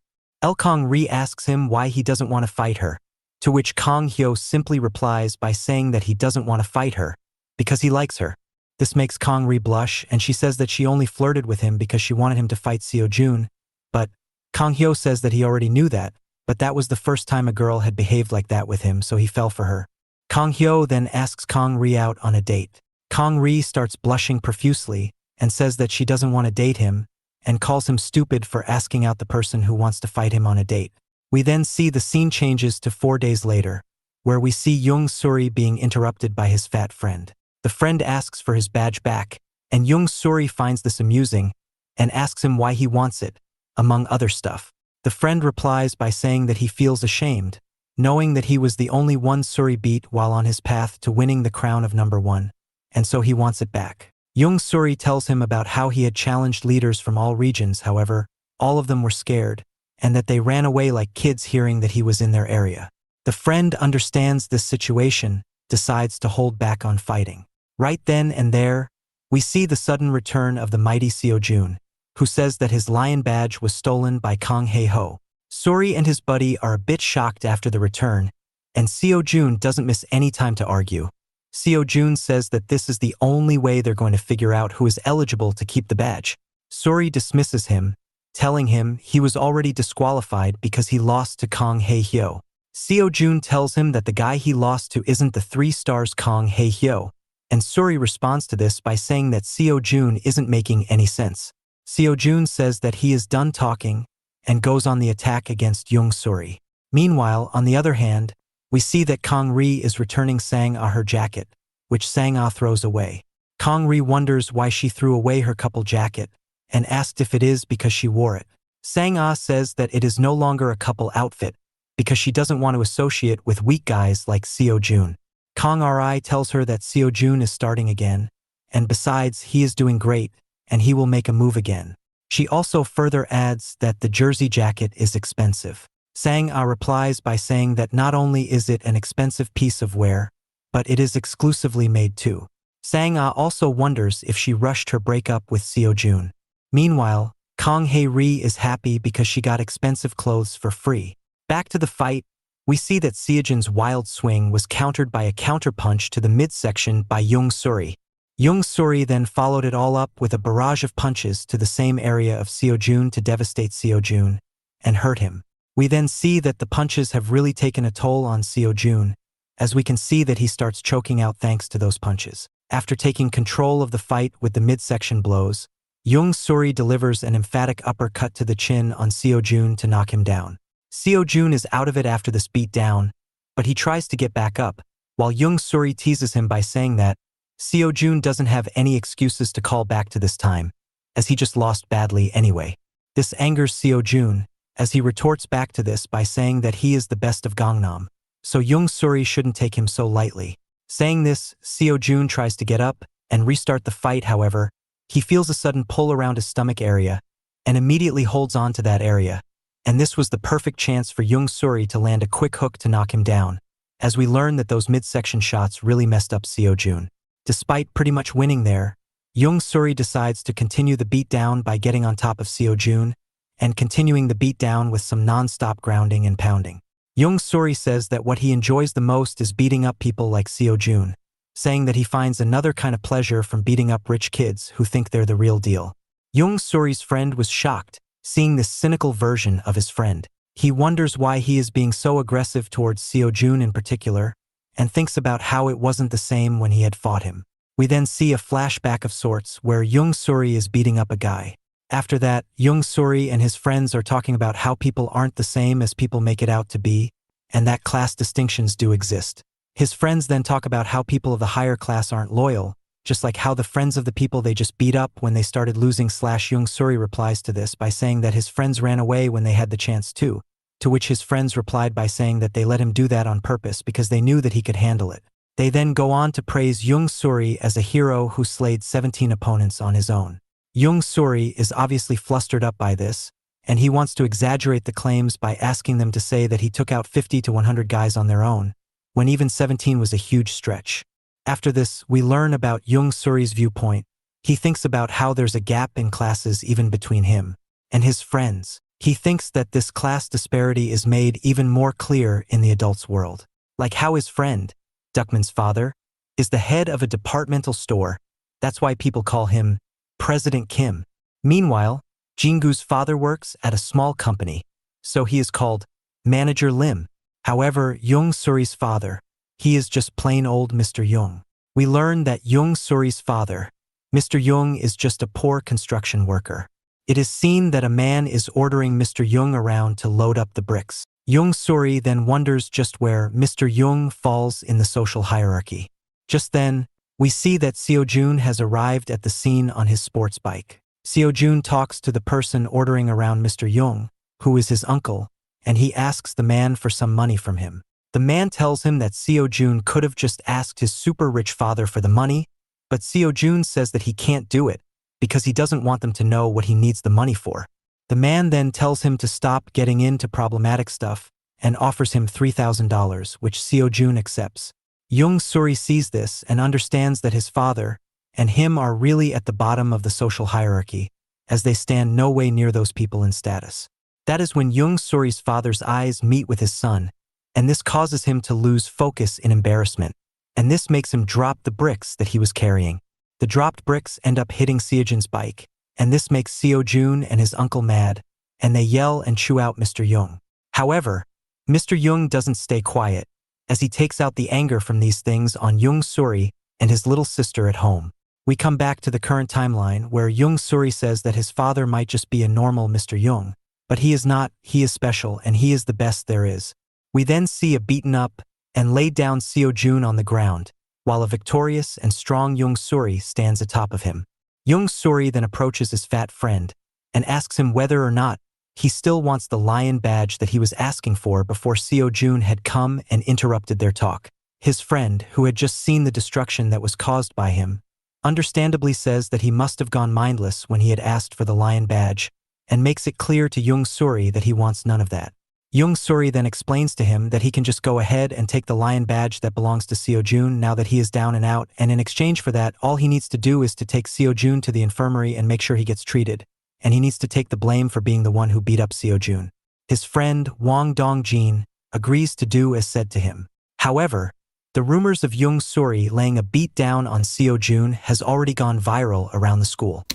Kong Ri asks him why he doesn't want to fight her, to which Kong Hyo simply replies by saying that he doesn't want to fight her because he likes her. This makes Kong Ri blush, and she says that she only flirted with him because she wanted him to fight Sio Jun, but Kong Hyo says that he already knew that, but that was the first time a girl had behaved like that with him, so he fell for her. Kong Hyo then asks Kong Ri out on a date. Kong Ri starts blushing profusely and says that she doesn't want to date him and calls him stupid for asking out the person who wants to fight him on a date. We then see the scene changes to 4 days later, where we see Young Suri being interrupted by his fat friend. The friend asks for his badge back, and Young Suri finds this amusing and asks him why he wants it, among other stuff. The friend replies by saying that he feels ashamed, knowing that he was the only one Suri beat while on his path to winning the crown of #1, and so he wants it back. Young Suri tells him about how he had challenged leaders from all regions, however, all of them were scared, and that they ran away like kids hearing that he was in their area. The friend understands this situation, decides to hold back on fighting. Right then and there, we see the sudden return of the mighty Sio Jun, who says that his lion badge was stolen by Kang Hae-ho. Suri and his buddy are a bit shocked after the return, and Sio Jun doesn't miss any time to argue. Sio Jun says that this is the only way they're going to figure out who is eligible to keep the badge. Suri dismisses him, telling him he was already disqualified because he lost to Kang Hae-ho. Sio Jun tells him that the guy he lost to isn't the 3 stars Kang Hae-ho, and Suri responds to this by saying that Sio Jun isn't making any sense. Sio Jun says that he is done talking and goes on the attack against Young Suri. Meanwhile, on the other hand, we see that Kang Ri is returning Sang-ah her jacket, which Sang-ah throws away. Kang Ri wonders why she threw away her couple jacket and asked if it is because she wore it. Sang-ah says that it is no longer a couple outfit because she doesn't want to associate with weak guys like Sio Jun. Kang Ri tells her that Sio Jun is starting again, and besides, he is doing great, and he will make a move again. She also further adds that the jersey jacket is expensive. Sang-ah replies by saying that not only is it an expensive piece of wear, but it is exclusively made too. Sang-ah also wonders if she rushed her breakup with Sio Jun. Meanwhile, Kang Hae-ri is happy because she got expensive clothes for free. Back to the fight, we see that Sio Jun's wild swing was countered by a counterpunch to the midsection by Young Suri. Young Suri then followed it all up with a barrage of punches to the same area of Sio Jun to devastate Sio Jun and hurt him. We then see that the punches have really taken a toll on Sio Jun, as we can see that he starts choking out thanks to those punches. After taking control of the fight with the midsection blows, Young Suri delivers an emphatic uppercut to the chin on Sio Jun to knock him down. Sio Jun is out of it after this beat down, but he tries to get back up, while Young Suri teases him by saying that Sio Jun doesn't have any excuses to call back to this time, as he just lost badly anyway. This angers Sio Jun, as he retorts back to this by saying that he is the best of Gangnam, so Young Suri shouldn't take him so lightly. Saying this, Sio Jun tries to get up and restart the fight. However, he feels a sudden pull around his stomach area and immediately holds on to that area, and this was the perfect chance for Young Suri to land a quick hook to knock him down, as we learn that those midsection shots really messed up Sio Jun. Despite pretty much winning there, Young Suri decides to continue the beatdown by getting on top of Sio Jun and continuing the beatdown with some non-stop grounding and pounding. Young Suri says that what he enjoys the most is beating up people like Sio Jun, saying that he finds another kind of pleasure from beating up rich kids who think they're the real deal. Young Suri's friend was shocked, seeing this cynical version of his friend. He wonders why he is being so aggressive towards Sio Jun in particular, and thinks about how it wasn't the same when he had fought him. We then see a flashback of sorts where Young Suri is beating up a guy. After that, Young Suri and his friends are talking about how people aren't the same as people make it out to be, and that class distinctions do exist. His friends then talk about how people of the higher class aren't loyal, just like how the friends of the people they just beat up when they started losing. Young Suri replies to this by saying that his friends ran away when they had the chance to which his friends replied by saying that they let him do that on purpose because they knew that he could handle it. They then go on to praise Young Suri as a hero who slayed 17 opponents on his own. Young Suri is obviously flustered up by this, and he wants to exaggerate the claims by asking them to say that he took out 50 to 100 guys on their own, when even 17 was a huge stretch. After this, we learn about Young Suri's viewpoint. He thinks about how there's a gap in classes even between him and his friends. He thinks that this class disparity is made even more clear in the adults' world. Like how his friend, Duckman's father, is the head of a departmental store. That's why people call him President Kim. Meanwhile, Jingu's father works at a small company, so he is called Manager Lim. However, Young Suri's father, he is just plain old Mr. Young. We learn that Young Suri's father, Mr. Young, is just a poor construction worker. It is seen that a man is ordering Mr. Young around to load up the bricks. Young Suri then wonders just where Mr. Young falls in the social hierarchy. Just then, we see that Sio Jun has arrived at the scene on his sports bike. Sio Jun talks to the person ordering around Mr. Young, who is his uncle, and he asks the man for some money from him. The man tells him that Sio Jun could have just asked his super rich father for the money, but Sio Jun says that he can't do it because he doesn't want them to know what he needs the money for. The man then tells him to stop getting into problematic stuff and offers him $3,000, which Sio Jun accepts. Young Suri sees this and understands that his father and him are really at the bottom of the social hierarchy, as they stand no way near those people in status. That is when Jung Suri's father's eyes meet with his son, and this causes him to lose focus in embarrassment, and this makes him drop the bricks that he was carrying. The dropped bricks end up hitting Sio Jun's bike, and this makes Sio Jun and his uncle mad, and they yell and chew out Mr. Jung. However, Mr. Jung doesn't stay quiet, as he takes out the anger from these things on Jung Suri and his little sister at home. We come back to the current timeline where Jung Suri says that his father might just be a normal Mr. Jung, but he is not, he is special and he is the best there is. We then see a beaten up and laid down Sio Jun on the ground, while a victorious and strong Jung Suri stands atop of him. Jung Suri then approaches his fat friend and asks him whether or not he still wants the lion badge that he was asking for before Sio Jun had come and interrupted their talk. His friend, who had just seen the destruction that was caused by him, understandably says that he must have gone mindless when he had asked for the lion badge, and makes it clear to Jung Suri that he wants none of that. Jung Suri then explains to him that he can just go ahead and take the lion badge that belongs to Sio Jun now that he is down and out, and in exchange for that, all he needs to do is to take Sio Jun to the infirmary and make sure he gets treated, and he needs to take the blame for being the one who beat up Sio Jun. His friend, Wang Dongjin, agrees to do as said to him. However, the rumors of Jung Suri laying a beat down on Sio Jun has already gone viral around the school.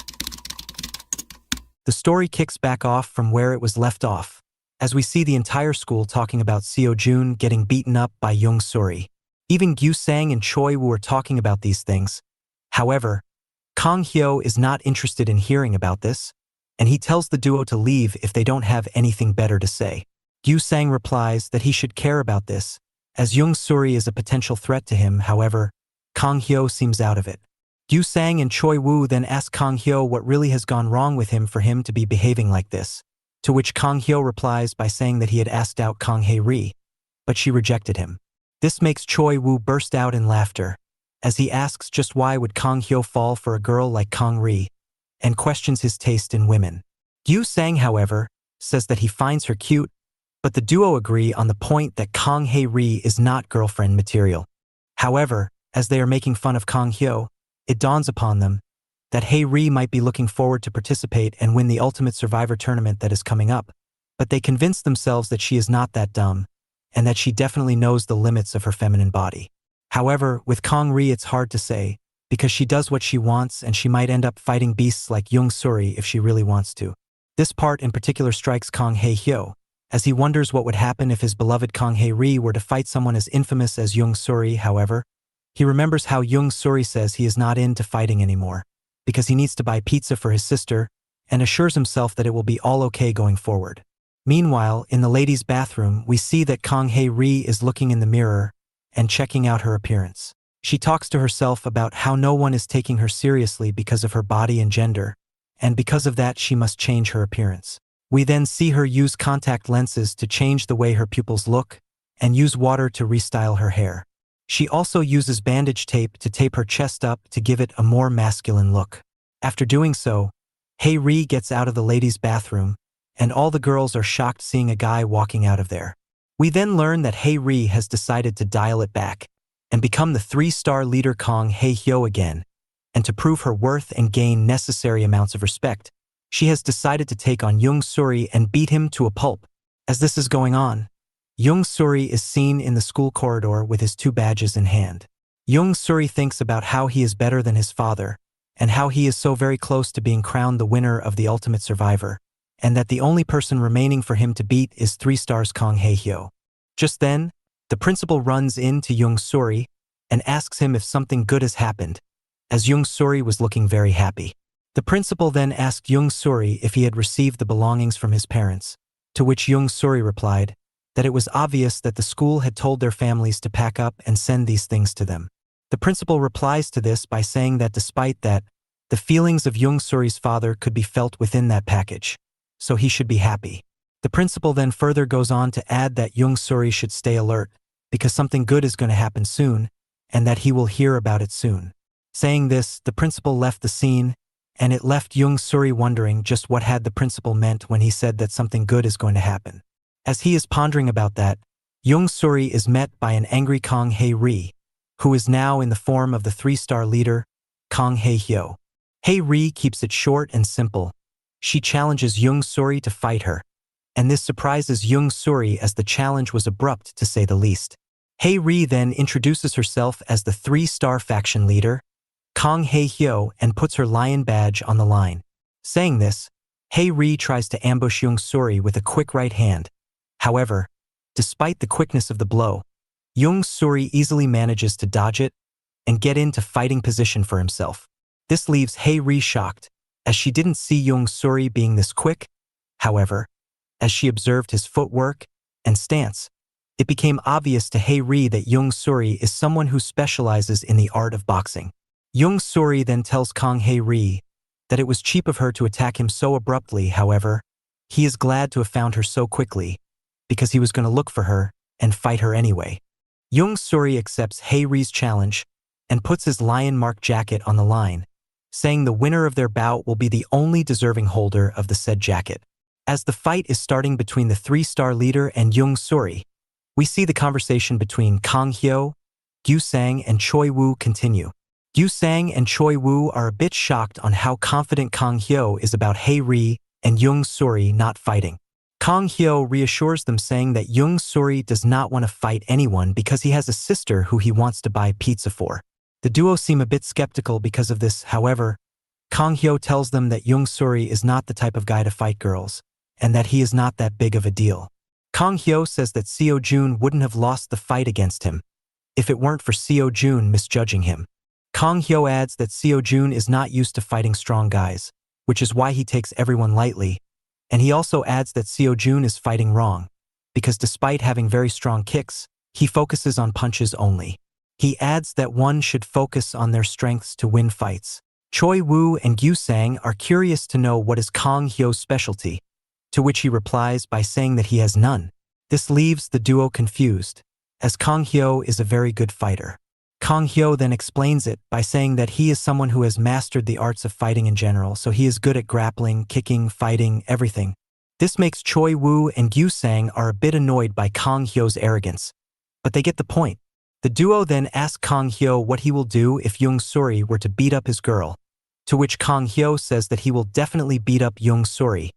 The story kicks back off from where it was left off, as we see the entire school talking about Sio Jun getting beaten up by Jung Suri. Even Gyu Sang and Choi Woo are talking about these things. However, Kang Hyo is not interested in hearing about this, and he tells the duo to leave if they don't have anything better to say. Gyu Sang replies that he should care about this, as Jung Suri is a potential threat to him. However, Kang Hyo seems out of it. Gyu Sang and Choi Woo then ask Kang Hyo what really has gone wrong with him for him to be behaving like this, to which Kang Hyo replies by saying that he had asked out Kang Hae Ri, but she rejected him. This makes Choi Woo burst out in laughter, as he asks just why would Kang Hyo fall for a girl like Kang Ri, and questions his taste in women. Gyu Sang, however, says that he finds her cute, but the duo agree on the point that Kang Hae Ri is not girlfriend material. However, as they are making fun of Kang Hyo, it dawns upon them that Hae Ri might be looking forward to participate and win the Ultimate Survivor tournament that is coming up, but they convince themselves that she is not that dumb, and that she definitely knows the limits of her feminine body. However, with Kang Ri it's hard to say, because she does what she wants and she might end up fighting beasts like Jung Suri if she really wants to. This part in particular strikes Kang Hae Hyo, as he wonders what would happen if his beloved Kang Hae Ri were to fight someone as infamous as Jung Suri. However, he remembers how Jung Suri says he is not into fighting anymore, because he needs to buy pizza for his sister, and assures himself that it will be all okay going forward. Meanwhile, in the ladies' bathroom, we see that Kang Hae Ri is looking in the mirror and checking out her appearance. She talks to herself about how no one is taking her seriously because of her body and gender, and because of that she must change her appearance. We then see her use contact lenses to change the way her pupils look, and use water to restyle her hair. She also uses bandage tape to tape her chest up to give it a more masculine look. After doing so, Hae Ri gets out of the ladies' bathroom, and all the girls are shocked seeing a guy walking out of there. We then learn that Hae Ri has decided to dial it back and become the 3-star leader Kang Hae Hyo again, and to prove her worth and gain necessary amounts of respect, she has decided to take on Jung Suri and beat him to a pulp. As this is going on, Jung Suri is seen in the school corridor with his 2 badges in hand. Jung Suri thinks about how he is better than his father, and how he is so very close to being crowned the winner of the Ultimate Survivor, and that the only person remaining for him to beat is 3 stars Kang Hae Hyo. Just then, the principal runs in to Jung Suri and asks him if something good has happened, as Jung Suri was looking very happy. The principal then asked Jung Suri if he had received the belongings from his parents, to which Jung Suri replied that it was obvious that the school had told their families to pack up and send these things to them. The principal replies to this by saying that despite that, the feelings of Jung Suri's father could be felt within that package, so he should be happy. The principal then further goes on to add that Jung Suri should stay alert, because something good is going to happen soon, and that he will hear about it soon. Saying this, the principal left the scene, and it left Jung Suri wondering just what had the principal meant when he said that something good is going to happen. As he is pondering about that, Jung Suri is met by an angry Kang Hae Ri, who is now in the form of the 3-star leader, Kang Hae Hyo. Hae Ri keeps it short and simple, she challenges Young Suri to fight her, and this surprises Young Suri as the challenge was abrupt to say the least. Hae-ri then introduces herself as the 3-star faction leader, Kang Hae-hyo, and puts her lion badge on the line. Saying this, Hae-ri tries to ambush Young Suri with a quick right hand. However, despite the quickness of the blow, Young Suri easily manages to dodge it and get into fighting position for himself. This leaves Hae-ri shocked, as she didn't see Young Suri being this quick. However, as she observed his footwork and stance, it became obvious to Hae-ri that Young Suri is someone who specializes in the art of boxing. Young Suri then tells Kang Hae-ri that it was cheap of her to attack him so abruptly. However, he is glad to have found her so quickly, because he was going to look for her and fight her anyway. Young Suri accepts Hae-ri's challenge and puts his lion mark jacket on the line, saying the winner of their bout will be the only deserving holder of the said jacket. As the fight is starting between the 3-star leader and Young Suri, we see the conversation between Kang Hyo, Gyu Sang, and Choi Woo continue. Gyu Sang and Choi Woo are a bit shocked on how confident Kang Hyo is about Hae-ri and Young Suri not fighting. Kang Hyo reassures them, saying that Young Suri does not want to fight anyone because he has a sister who he wants to buy pizza for. The duo seem a bit skeptical because of this. However, Kang Hyo tells them that Young Suri is not the type of guy to fight girls, and that he is not that big of a deal. Kang Hyo says that Sio Jun wouldn't have lost the fight against him if it weren't for Sio Jun misjudging him. Kang Hyo adds that Sio Jun is not used to fighting strong guys, which is why he takes everyone lightly, and he also adds that Sio Jun is fighting wrong, because despite having very strong kicks, he focuses on punches only. He adds that one should focus on their strengths to win fights. Choi Woo and Gyu Sang are curious to know what is Kang Hyo's specialty, to which he replies by saying that he has none. This leaves the duo confused, as Kang Hyo is a very good fighter. Kang Hyo then explains it by saying that he is someone who has mastered the arts of fighting in general, so he is good at grappling, kicking, fighting, everything. This makes Choi Woo and Gyu Sang are a bit annoyed by Kang Hyo's arrogance, but they get the point. The duo then asks Kang Hyo what he will do if Young Suri were to beat up his girl, to which Kang Hyo says that he will definitely beat up Young Suri,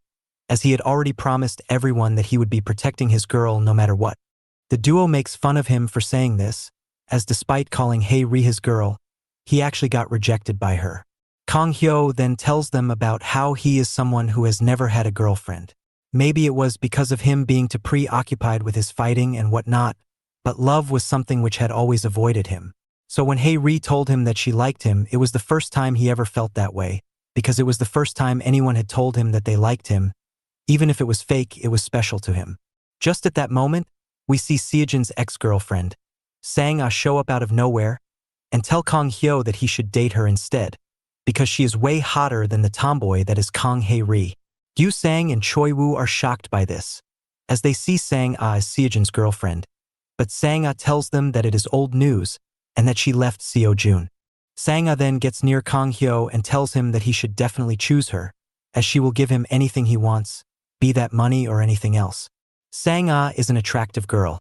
as he had already promised everyone that he would be protecting his girl no matter what. The duo makes fun of him for saying this, as despite calling Hae-ri his girl, he actually got rejected by her. Kang Hyo then tells them about how he is someone who has never had a girlfriend. Maybe it was because of him being too preoccupied with his fighting and whatnot, but love was something which had always avoided him. So when Hae-ri told him that she liked him, it was the first time he ever felt that way, because it was the first time anyone had told him that they liked him. Even if it was fake, it was special to him. Just at that moment, we see Sio Jun's ex-girlfriend, Sang-ah, show up out of nowhere and tell Kang Hyo that he should date her instead, because she is way hotter than the tomboy that is Kang Hae-ri. Gyu Sang and Choi Woo are shocked by this, as they see Sang-ah as Sio Jun's girlfriend, but Sang-ah tells them that it is old news and that she left Sio Jun. Sang-ah then gets near Kang Hyo and tells him that he should definitely choose her, as she will give him anything he wants, be that money or anything else. Sang-ah is an attractive girl,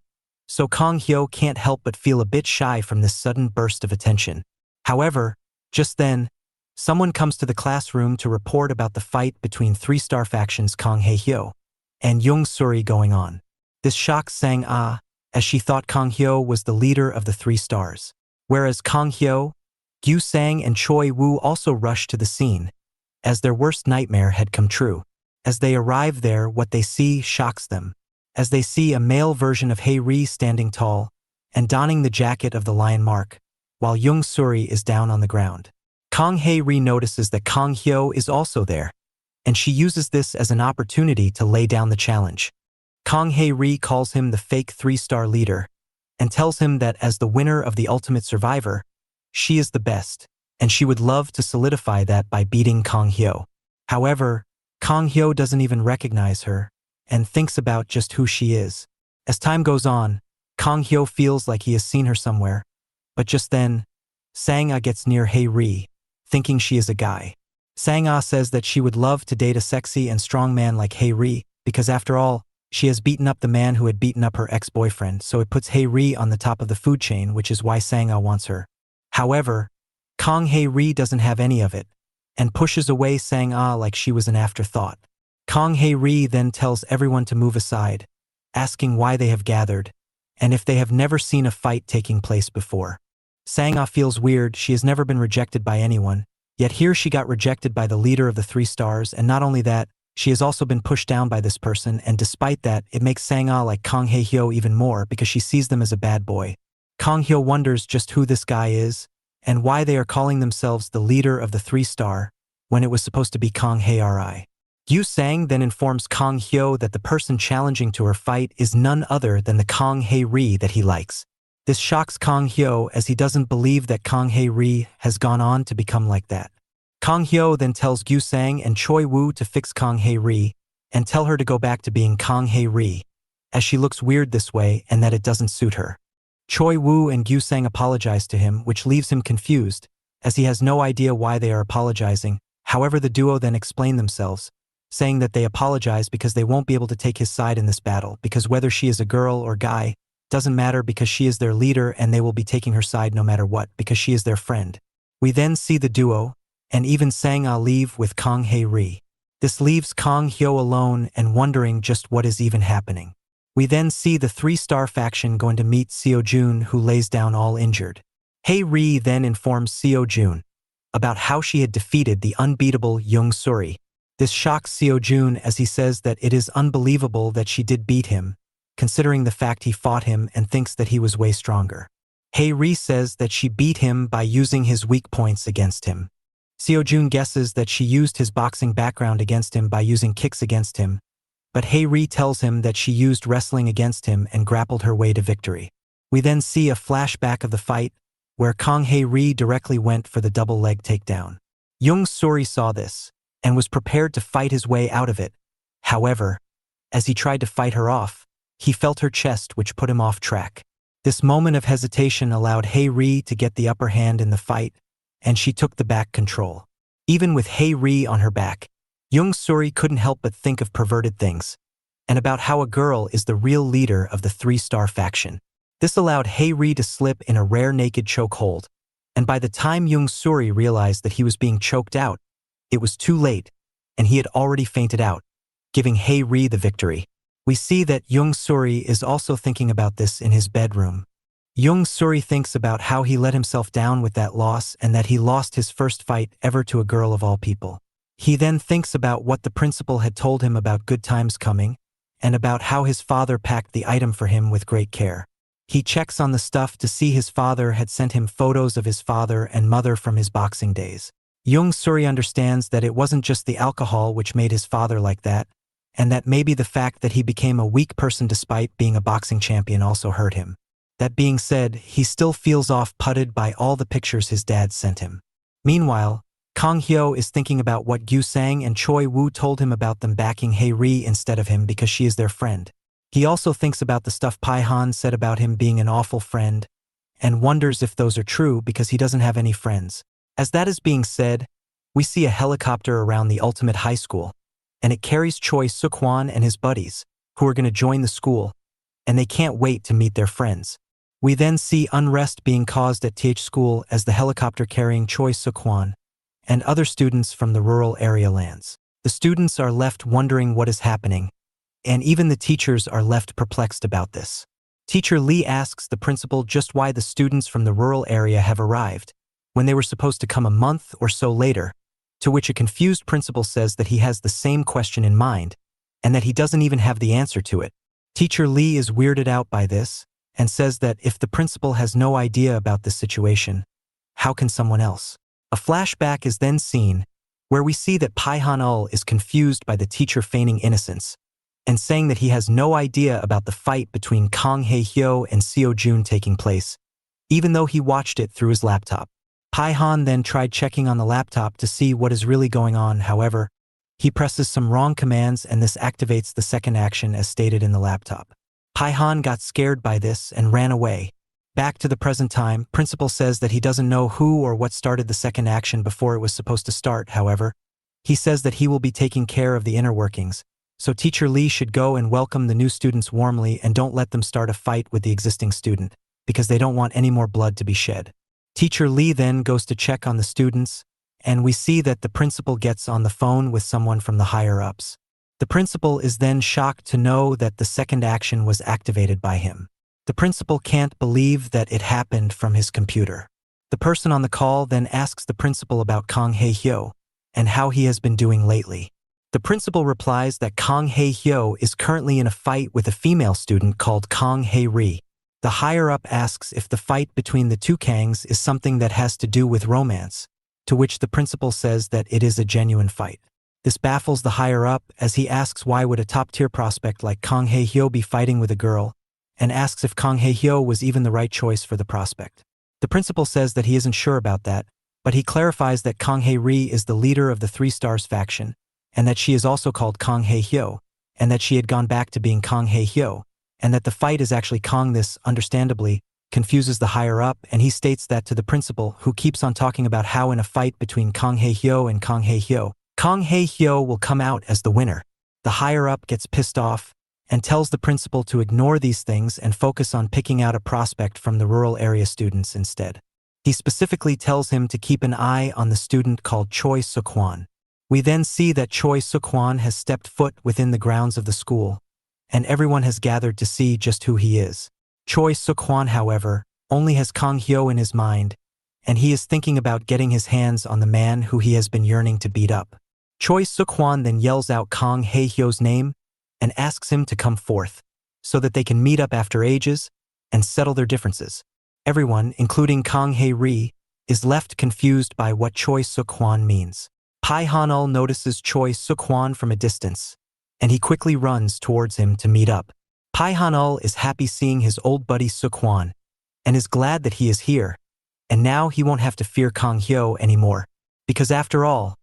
so Kang Hyo can't help but feel a bit shy from this sudden burst of attention. However, just then, someone comes to the classroom to report about the fight between 3-star factions Kang Hae-hyo and Young Suri going on. This shocks Sang-ah, as she thought Kang Hyo was the leader of the 3 stars. Whereas Kang Hyo, Gyu Sang, and Choi Woo also rushed to the scene, as their worst nightmare had come true. As they arrive there, what they see shocks them, as they see a male version of Hae-ri standing tall and donning the jacket of the lion mark, while Young Suri is down on the ground. Kang Hae-ri notices that Kang Hyo is also there, and she uses this as an opportunity to lay down the challenge. Kang Hae-ri calls him the fake 3-star leader and tells him that as the winner of the Ultimate Survivor, she is the best, and she would love to solidify that by beating Kang Hyo. However, Kang Hyo doesn't even recognize her and thinks about just who she is. As time goes on, Kang Hyo feels like he has seen her somewhere, but just then, Sang-ah gets near Hae-ri, thinking she is a guy. Sang-ah says that she would love to date a sexy and strong man like Hae-ri, because after all, she has beaten up the man who had beaten up her ex-boyfriend, so it puts Hae-ri on the top of the food chain, which is why Sang-ah wants her. However, Kang Hae-ri doesn't have any of it, and pushes away Sang-ah like she was an afterthought. Kang Hae-ri then tells everyone to move aside, asking why they have gathered, and if they have never seen a fight taking place before. Sang-ah feels weird. She has never been rejected by anyone, yet here she got rejected by the leader of the 3 stars, and not only that, she has also been pushed down by this person, and despite that, it makes Sang-ah like Kang Hae-hyo even more because she sees them as a bad boy. Kang Hyo wonders just who this guy is, and why they are calling themselves the leader of the 3-star, when it was supposed to be Kang Hae-ri. Yu Sang then informs Kang Hyo that the person challenging to her fight is none other than the Kang Hae-ri that he likes. This shocks Kang Hyo as he doesn't believe that Kang Hae-ri has gone on to become like that. Kang Hyo then tells Gyu Sang and Choi Woo to fix Kang Hae-ri and tell her to go back to being Kang Hae-ri, as she looks weird this way and that it doesn't suit her. Choi Woo and Gyu Sang apologize to him, which leaves him confused, as he has no idea why they are apologizing. However, the duo then explain themselves, saying that they apologize because they won't be able to take his side in this battle, because whether she is a girl or guy doesn't matter, because she is their leader and they will be taking her side no matter what, because she is their friend. We then see the duo, and even Sang-ah leave with Kang Hae-ri. This leaves Kang Hyo alone and wondering just what is even happening. We then see the 3-star faction going to meet Sio Jun, who lays down all injured. Hae-ri then informs Sio Jun about how she had defeated the unbeatable Young Suri. This shocks Sio Jun as he says that it is unbelievable that she did beat him, considering the fact he fought him and thinks that he was way stronger. Hae-ri says that she beat him by using his weak points against him. Sio Jun guesses that she used his boxing background against him by using kicks against him, but Hae-ri tells him that she used wrestling against him and grappled her way to victory. We then see a flashback of the fight, where Kang Hae-ri directly went for the double leg takedown. Young Suri saw this, and was prepared to fight his way out of it. However, as he tried to fight her off, he felt her chest, which put him off track. This moment of hesitation allowed Hae-ri to get the upper hand in the fight, and she took the back control. Even with Hae-ri on her back, Young Suri couldn't help but think of perverted things, and about how a girl is the real leader of the 3-star faction. This allowed Hae-ri to slip in a rare naked chokehold, and by the time Young Suri realized that he was being choked out, it was too late, and he had already fainted out, giving Hae-ri the victory. We see that Young Suri is also thinking about this in his bedroom. Young Suri thinks about how he let himself down with that loss and that he lost his first fight ever to a girl of all people. He then thinks about what the principal had told him about good times coming, and about how his father packed the item for him with great care. He checks on the stuff to see his father had sent him photos of his father and mother from his boxing days. Young Suri understands that it wasn't just the alcohol which made his father like that, and that maybe the fact that he became a weak person despite being a boxing champion also hurt him. That being said, he still feels off-putted by all the pictures his dad sent him. Meanwhile, Kang Hyo is thinking about what Gyu Sang and Choi Woo told him about them backing Hae-ri instead of him because she is their friend. He also thinks about the stuff Pihon said about him being an awful friend, and wonders if those are true because he doesn't have any friends. As that is being said, we see a helicopter around the ultimate high school, and it carries Choi Suk-hwan and his buddies, who are going to join the school, and they can't wait to meet their friends. We then see unrest being caused at TH school as the helicopter carrying Choi Suk-hwan and other students from the rural area lands. The students are left wondering what is happening, and even the teachers are left perplexed about this. Teacher Lee asks the principal just why the students from the rural area have arrived, when they were supposed to come a month or so later, to which a confused principal says that he has the same question in mind, and that he doesn't even have the answer to it. Teacher Lee is weirded out by this, and says that if the principal has no idea about this situation, how can someone else? A flashback is then seen, where we see that Pihon is confused by the teacher feigning innocence, and saying that he has no idea about the fight between Kang Hae-hyo and Sio Jun taking place, even though he watched it through his laptop. Pihon then tried checking on the laptop to see what is really going on. However, he presses some wrong commands and this activates the second action as stated in the laptop. Pihon got scared by this and ran away. Back to the present time, principal says that he doesn't know who or what started the second action before it was supposed to start. However, he says that he will be taking care of the inner workings, so teacher Lee should go and welcome the new students warmly and don't let them start a fight with the existing student, because they don't want any more blood to be shed. Teacher Lee then goes to check on the students, and we see that the principal gets on the phone with someone from the higher-ups. The principal is then shocked to know that the second action was activated by him. The principal can't believe that it happened from his computer. The person on the call then asks the principal about Kang Hae-hyo and how he has been doing lately. The principal replies that Kang Hae-hyo is currently in a fight with a female student called Kang Hae-ri. The higher-up asks if the fight between the two Kangs is something that has to do with romance, to which the principal says that it is a genuine fight. This baffles the higher-up as he asks why would a top-tier prospect like Kang Hae-hyo be fighting with a girl, and asks if Kang Hae-hyo was even the right choice for the prospect. The principal says that he isn't sure about that, but he clarifies that Kang Hae-ri is the leader of the Three Stars faction, and that she is also called Kang Hae-hyo, and that she had gone back to being Kang Hae-hyo, and that the fight is actually Kang. This, understandably, confuses the higher-up, and he states that to the principal, who keeps on talking about how in a fight between Kang Hae-hyo and Kang Hae-hyo, Kang Hae-hyo will come out as the winner. The higher-up gets pissed off and tells the principal to ignore these things and focus on picking out a prospect from the rural area students instead. He specifically tells him to keep an eye on the student called Choi Suk-hwan. We then see that Choi Suk-hwan has stepped foot within the grounds of the school, and everyone has gathered to see just who he is. Choi Suk-hwan, however, only has Kang Hyo in his mind, and he is thinking about getting his hands on the man who he has been yearning to beat up. Choi Suk-hwan then yells out Kang Hae-hyo's name and asks him to come forth, so that they can meet up after ages and settle their differences. Everyone, including Kang Hae-ri, is left confused by what Choi Suk-hwan means. Pihon notices Choi Suk-hwan from a distance, and he quickly runs towards him to meet up. Pihon is happy seeing his old buddy Suk-hwan, and is glad that he is here, and now he won't have to fear Kang Hyo anymore, because after all,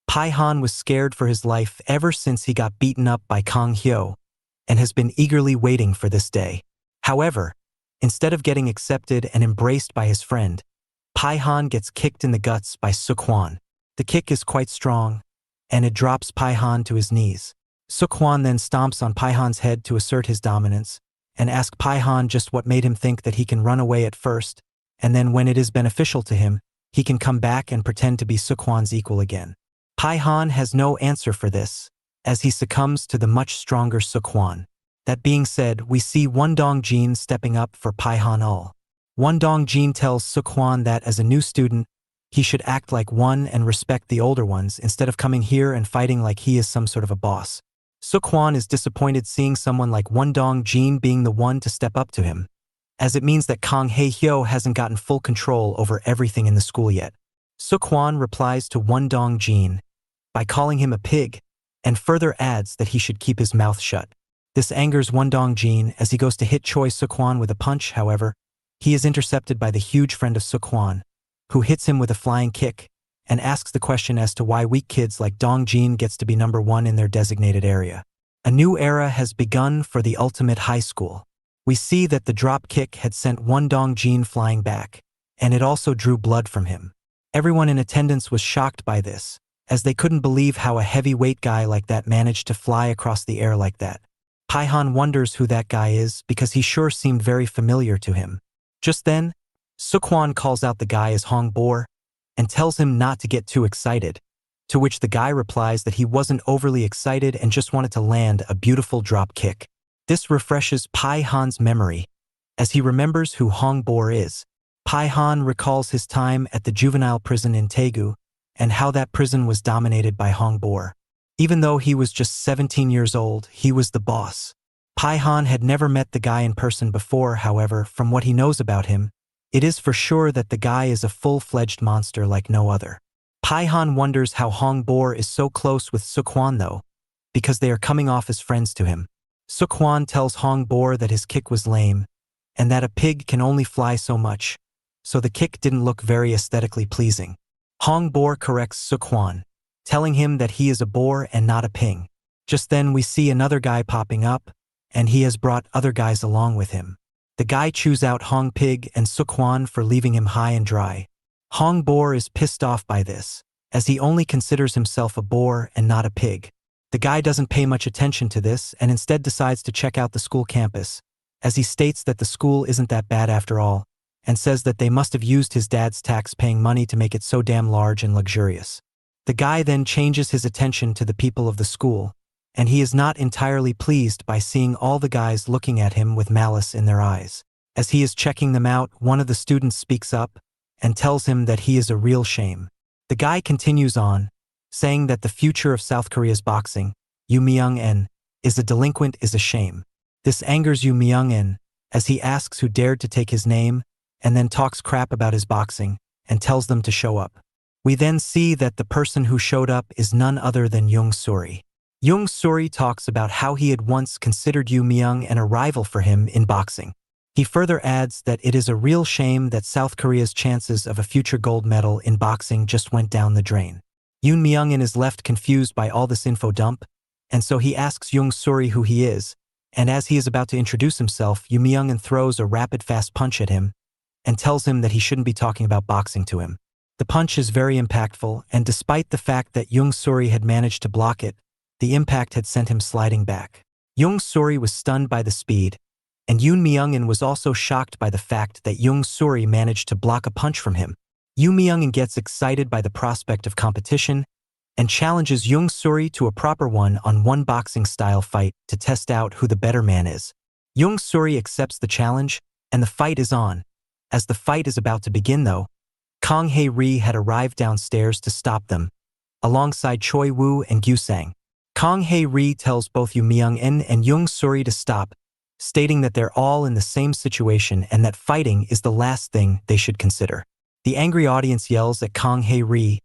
Pihon was scared for his life ever since he got beaten up by Kang Hyo, and has been eagerly waiting for this day. However, instead of getting accepted and embraced by his friend, Pihon gets kicked in the guts by Suk-hwan. The kick is quite strong, and it drops Pihon to his knees. Suk-hwan then stomps on Pihon's head to assert his dominance, and asks Pihon just what made him think that he can run away at first, and then when it is beneficial to him, he can come back and pretend to be Suk-hwan's equal again. Pihon has no answer for this, as he succumbs to the much stronger Suk-hwan. That being said, we see Won-dong-jin stepping up for Pihon. Won-dong-jin tells Suk-hwan that as a new student, he should act like one and respect the older ones instead of coming here and fighting like he is some sort of a boss. Suk-hwan is disappointed seeing someone like Won-dong-jin being the one to step up to him, as it means that Kang Hae-hyo hasn't gotten full control over everything in the school yet. Suk-hwan replies to Won-dong-jin by calling him a pig, and further adds that he should keep his mouth shut. This angers Won-dong-jin as he goes to hit Choi Suk-hwan with a punch. However, he is intercepted by the huge friend of Suk-hwan, who hits him with a flying kick and asks the question as to why weak kids like Dong-jin gets to be number one in their designated area. A new era has begun for the ultimate high school. We see that the drop kick had sent Won-dong-jin flying back, and it also drew blood from him. Everyone in attendance was shocked by this, as they couldn't believe how a heavyweight guy like that managed to fly across the air like that. Pihon wonders who that guy is because he sure seemed very familiar to him. Just then, Suk-hwan calls out the guy as Hong Boore and tells him not to get too excited, to which the guy replies that he wasn't overly excited and just wanted to land a beautiful drop kick. This refreshes Pihon's memory, as he remembers who Hong Boore is. Pihon recalls his time at the juvenile prison in Daegu, and how that prison was dominated by Hong Boore. Even though he was just 17 years old, he was the boss. Pihon had never met the guy in person before. However, from what he knows about him, it is for sure that the guy is a full-fledged monster like no other. Pihon wonders how Hong Boore is so close with Suk-hwan though, because they are coming off as friends to him. Suk-hwan tells Hong Boore that his kick was lame, and that a pig can only fly so much, so the kick didn't look very aesthetically pleasing. Hong Boore corrects Suk-hwan, telling him that he is a boar and not a pig. Just then we see another guy popping up, and he has brought other guys along with him. The guy chews out Hong Pig and Suk-hwan for leaving him high and dry. Hong Boore is pissed off by this, as he only considers himself a boar and not a pig. The guy doesn't pay much attention to this and instead decides to check out the school campus, as he states that the school isn't that bad after all, and says that they must have used his dad's tax-paying money to make it so damn large and luxurious. The guy then changes his attention to the people of the school, and he is not entirely pleased by seeing all the guys looking at him with malice in their eyes. As he is checking them out, one of the students speaks up and tells him that he is a real shame. The guy continues on, saying that the future of South Korea's boxing, Yoo Myung-in, is a delinquent is a shame. This angers Yoo Myung-in, as he asks who dared to take his name, and then talks crap about his boxing, and tells them to show up. We then see that the person who showed up is none other than Young Suri. Young Suri talks about how he had once considered Yoo Myung-in a rival for him in boxing. He further adds that it is a real shame that South Korea's chances of a future gold medal in boxing just went down the drain. Yoo Myung-in is left confused by all this info dump, and so he asks Young Suri who he is, and as he is about to introduce himself, Yoo Myung-in throws a rapid-fast punch at him and tells him that he shouldn't be talking about boxing to him. The punch is very impactful, and despite the fact that Young Suri had managed to block it, the impact had sent him sliding back. Young Suri was stunned by the speed, and Yoo Myung-in was also shocked by the fact that Young Suri managed to block a punch from him. Yoo Myung-in gets excited by the prospect of competition and challenges Young Suri to a proper one-on-one boxing-style fight to test out who the better man is. Young Suri accepts the challenge, and the fight is on. As the fight is about to begin though, Kang Hae-ri had arrived downstairs to stop them, alongside Choi Woo and Gyu Sang. Kang Hae-ri tells both Yoo Myung-in and Young Suri to stop, stating that they're all in the same situation and that fighting is the last thing they should consider. The angry audience yells at Kang Hae-ri,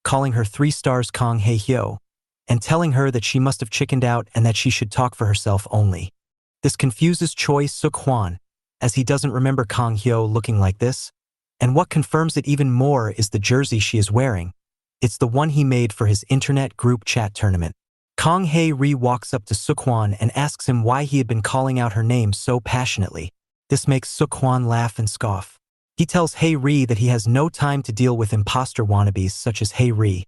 calling her 3 stars Kang Hae-hyo, and telling her that she must have chickened out and that she should talk for herself only. This confuses Choi Suk-hwan, as he doesn't remember Kang Hyo looking like this, and what confirms it even more is the jersey she is wearing. It's the one he made for his internet group chat tournament. Kang Hae-ri walks up to Suk-hwan and asks him why he had been calling out her name so passionately. This makes Suk-hwan laugh and scoff. He tells Hae-ri that he has no time to deal with imposter wannabes such as Hae-ri,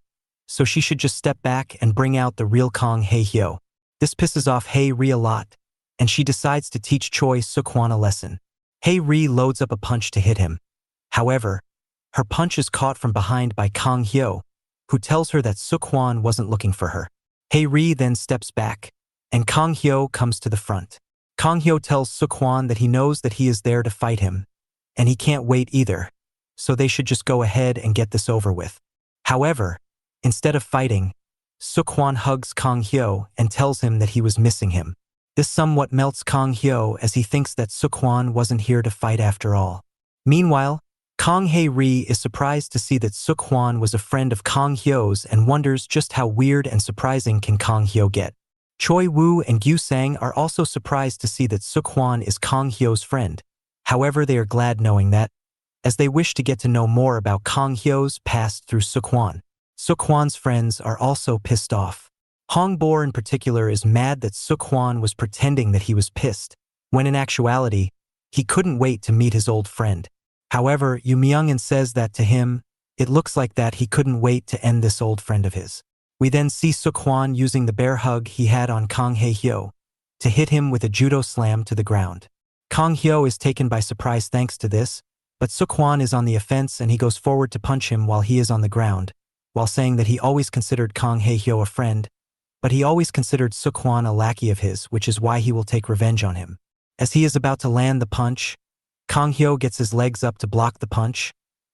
so she should just step back and bring out the real Kang Hae-hyo. This pisses off Hae-ri a lot, and she decides to teach Choi Suk-hwan a lesson. Hae-ri loads up a punch to hit him. However, her punch is caught from behind by Kang Hyo, who tells her that Suk-hwan wasn't looking for her. Hae-ri then steps back, and Kang Hyo comes to the front. Kang Hyo tells Suk-hwan that he knows that he is there to fight him, and he can't wait either, so they should just go ahead and get this over with. However, instead of fighting, Suk-hwan hugs Kang Hyo and tells him that he was missing him. This somewhat melts Kang Hyo as he thinks that Suk-hwan wasn't here to fight after all. Meanwhile, Kang Hae-ri is surprised to see that Suk-hwan was a friend of Kang Hyo's and wonders just how weird and surprising can Kang Hyo get. Choi Woo and Gyu Sang are also surprised to see that Suk-hwan is Kang Hyo's friend. However, they are glad knowing that, as they wish to get to know more about Kang Hyo's past through Suk-hwan. Suk-hwan's friends are also pissed off. Hong Boore in particular is mad that Suk-hwan was pretending that he was pissed, when in actuality, he couldn't wait to meet his old friend. However, Yoo Myung-in says that to him, it looks like that he couldn't wait to end this old friend of his. We then see Suk-hwan using the bear hug he had on Kang Hae-hyo to hit him with a judo slam to the ground. Kang Hyo is taken by surprise thanks to this, but Suk-hwan is on the offense and he goes forward to punch him while he is on the ground, while saying that he always considered Kang Hae-hyo a friend, but he always considered Suk-hwan a lackey of his, which is why he will take revenge on him. As he is about to land the punch, Kang Hyo gets his legs up to block the punch,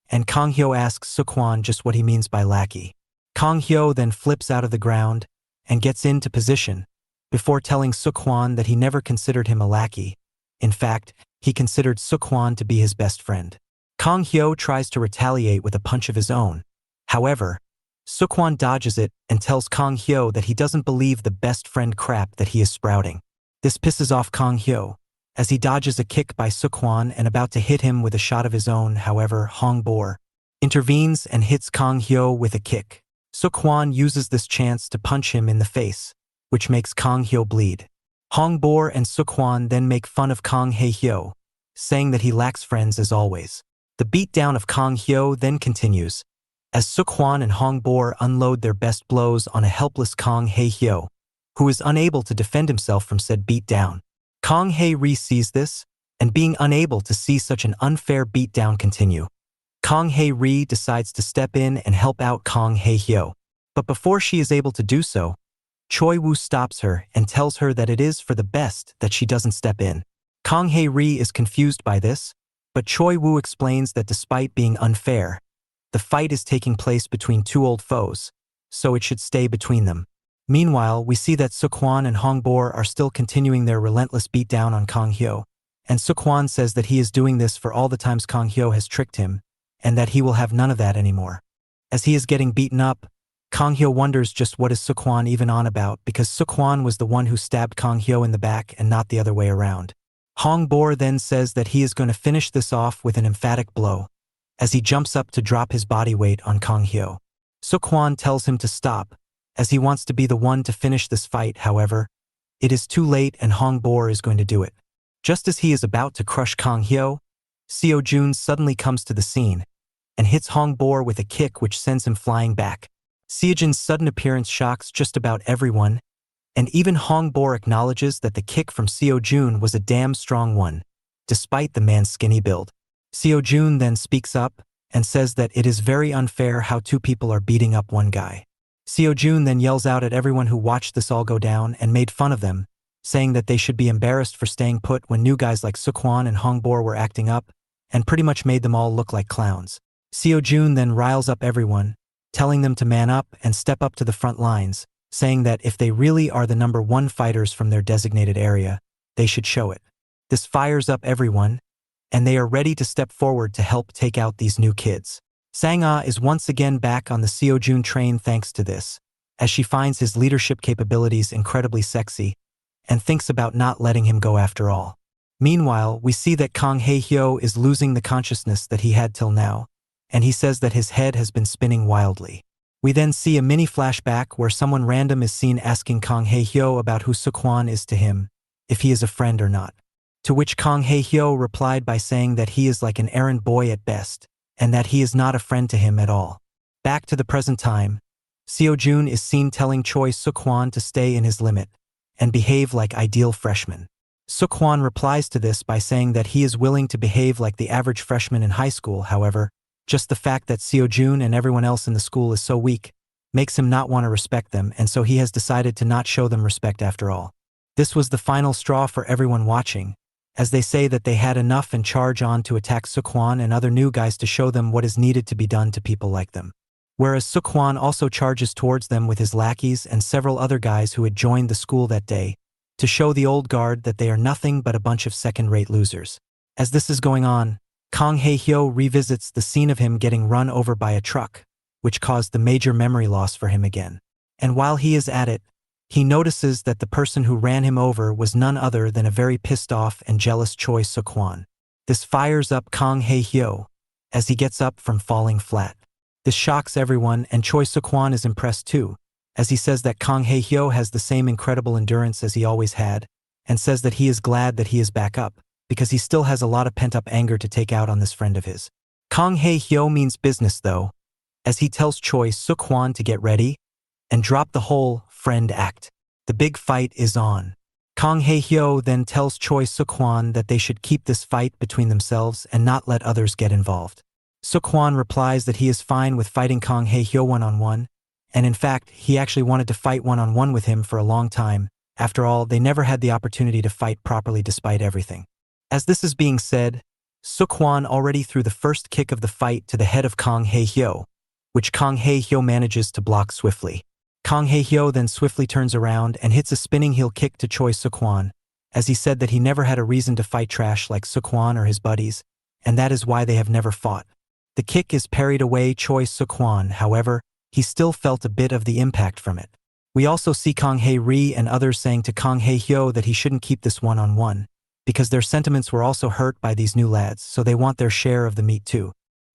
and Kang Hyo asks Suk-hwan just what he means by lackey. Kang Hyo then flips out of the ground and gets into position, before telling Suk-hwan that he never considered him a lackey. In fact, he considered Suk-hwan to be his best friend. Kang Hyo tries to retaliate with a punch of his own. However, Suk-hwan dodges it and tells Kang Hyo that he doesn't believe the best friend crap that he is sprouting. This pisses off Kang Hyo, as he dodges a kick by Suk-hwan and about to hit him with a shot of his own. However, Hong Boore intervenes and hits Kang Hyo with a kick. Suk-hwan uses this chance to punch him in the face, which makes Kang Hyo bleed. Hong Boore and Suk-hwan then make fun of Kang Hae-hyo, saying that he lacks friends as always. The beatdown of Kang Hyo then continues, as Suk-hwan and Hong Boore unload their best blows on a helpless Kang Hae-hyo, who is unable to defend himself from said beatdown. Kang Hae-ri sees this, and being unable to see such an unfair beatdown continue, Kang Hae-ri decides to step in and help out Kang Hae-hyo. But before she is able to do so, Choi Woo stops her and tells her that it is for the best that she doesn't step in. Kang Hae-ri is confused by this, but Choi Woo explains that despite being unfair, the fight is taking place between two old foes, so it should stay between them. Meanwhile, we see that Seok-hwan and Hong Boore are still continuing their relentless beatdown on Kang Hyo, and Seok-hwan says that he is doing this for all the times Kang Hyo has tricked him, and that he will have none of that anymore. As he is getting beaten up, Kang Hyo wonders just what is Seok-hwan even on about, because Seok-hwan was the one who stabbed Kang Hyo in the back and not the other way around. Hong Boore then says that he is going to finish this off with an emphatic blow, as he jumps up to drop his body weight on Kang Hyo. Seok-hwan tells him to stop, as he wants to be the one to finish this fight. However, it is too late and Hong Boore is going to do it. Just as he is about to crush Kang Hyo, Sio Jun suddenly comes to the scene and hits Hong Boore with a kick which sends him flying back. Sio Jun's sudden appearance shocks just about everyone, and even Hong Boore acknowledges that the kick from Sio Jun was a damn strong one, despite the man's skinny build. Sio Jun then speaks up and says that it is very unfair how two people are beating up one guy. Sio Jun then yells out at everyone who watched this all go down and made fun of them, saying that they should be embarrassed for staying put when new guys like Seok-hwan and Hong Boore were acting up, and pretty much made them all look like clowns. Sio Jun then riles up everyone, telling them to man up and step up to the front lines, saying that if they really are the number one fighters from their designated area, they should show it. This fires up everyone, and they are ready to step forward to help take out these new kids. Sang-ah is once again back on the Sio Jun train thanks to this, as she finds his leadership capabilities incredibly sexy, and thinks about not letting him go after all. Meanwhile, we see that Kang Hae-hyo is losing the consciousness that he had till now, and he says that his head has been spinning wildly. We then see a mini flashback where someone random is seen asking Kang Hae-hyo about who Seok-hwan is to him, if he is a friend or not. To which Kang Hae-hyo replied by saying that he is like an errand boy at best, and that he is not a friend to him at all. Back to the present time, Sio Jun is seen telling Choi Seok-hwan to stay in his limit and behave like ideal freshman. Seok-hwan replies to this by saying that he is willing to behave like the average freshman in high school. However, just the fact that Sio Jun and everyone else in the school is so weak makes him not want to respect them, and so he has decided to not show them respect after all. This was the final straw for everyone watching, as they say that they had enough and charge on to attack Seok-hwan and other new guys to show them what is needed to be done to people like them. Whereas Seok-hwan also charges towards them with his lackeys and several other guys who had joined the school that day, to show the old guard that they are nothing but a bunch of second-rate losers. As this is going on, Kang Hae-hyo revisits the scene of him getting run over by a truck, which caused the major memory loss for him again. And while he is at it, he notices that the person who ran him over was none other than a very pissed off and jealous Choi Seok-hwan. This fires up Kang Hae-hyo, as he gets up from falling flat. This shocks everyone, and Choi Seok-hwan is impressed too, as he says that Kang Hae-hyo has the same incredible endurance as he always had, and says that he is glad that he is back up, because he still has a lot of pent-up anger to take out on this friend of his. Kang Hae-hyo means business though, as he tells Choi Seok-hwan to get ready and drop the whole friend act. The big fight is on. Kang Hae-hyo then tells Choi Seok-hwan that they should keep this fight between themselves and not let others get involved. Seok-hwan replies that he is fine with fighting Kang Hae-hyo one-on-one, and in fact, he actually wanted to fight one-on-one with him for a long time. After all, they never had the opportunity to fight properly despite everything. As this is being said, Seok-hwan already threw the first kick of the fight to the head of Kang Hae-hyo, which Kang Hae-hyo manages to block swiftly. Kang Hae-hyo then swiftly turns around and hits a spinning heel kick to Choi Seok-hwan, as he said that he never had a reason to fight trash like Seok-hwan or his buddies, and that is why they have never fought. The kick is parried away Choi Seok-hwan, however, he still felt a bit of the impact from it. We also see Kang Hae-ri and others saying to Kang Hae-hyo that he shouldn't keep this one-on-one, because their sentiments were also hurt by these new lads, so they want their share of the meat too.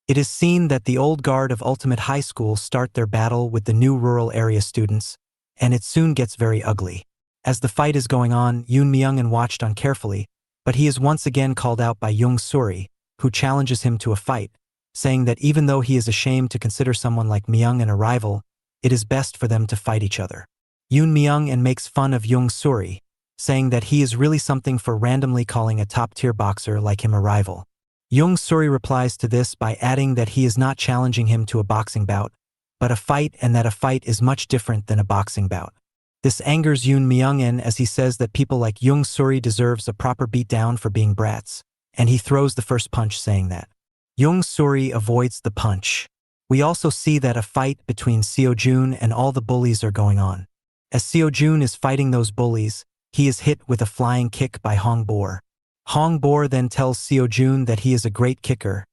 It is seen that the old guard of Ultimate High School start their battle with the new rural area students, and it soon gets very ugly. As the fight is going on, Yoon Myung-in watched on carefully, but he is once again called out by young Suri, who challenges him to a fight, saying that even though he is ashamed to consider someone like Myung-in a rival, it is best for them to fight each other. Yoon Myung-in makes fun of young Suri, saying that he is really something for randomly calling a top-tier boxer like him a rival. Young Suri replies to this by adding that he is not challenging him to a boxing bout, but a fight, and that a fight is much different than a boxing bout. This angers Yoon Myung-in as he says that people like Young Suri deserves a proper beatdown for being brats, and he throws the first punch saying that. Young Suri avoids the punch. We also see that a fight between Sio Jun and all the bullies are going on. As Sio Jun is fighting those bullies, he is hit with a flying kick by Hong Boore. Hong Boore then tells Sio Jun that he is a great kicker,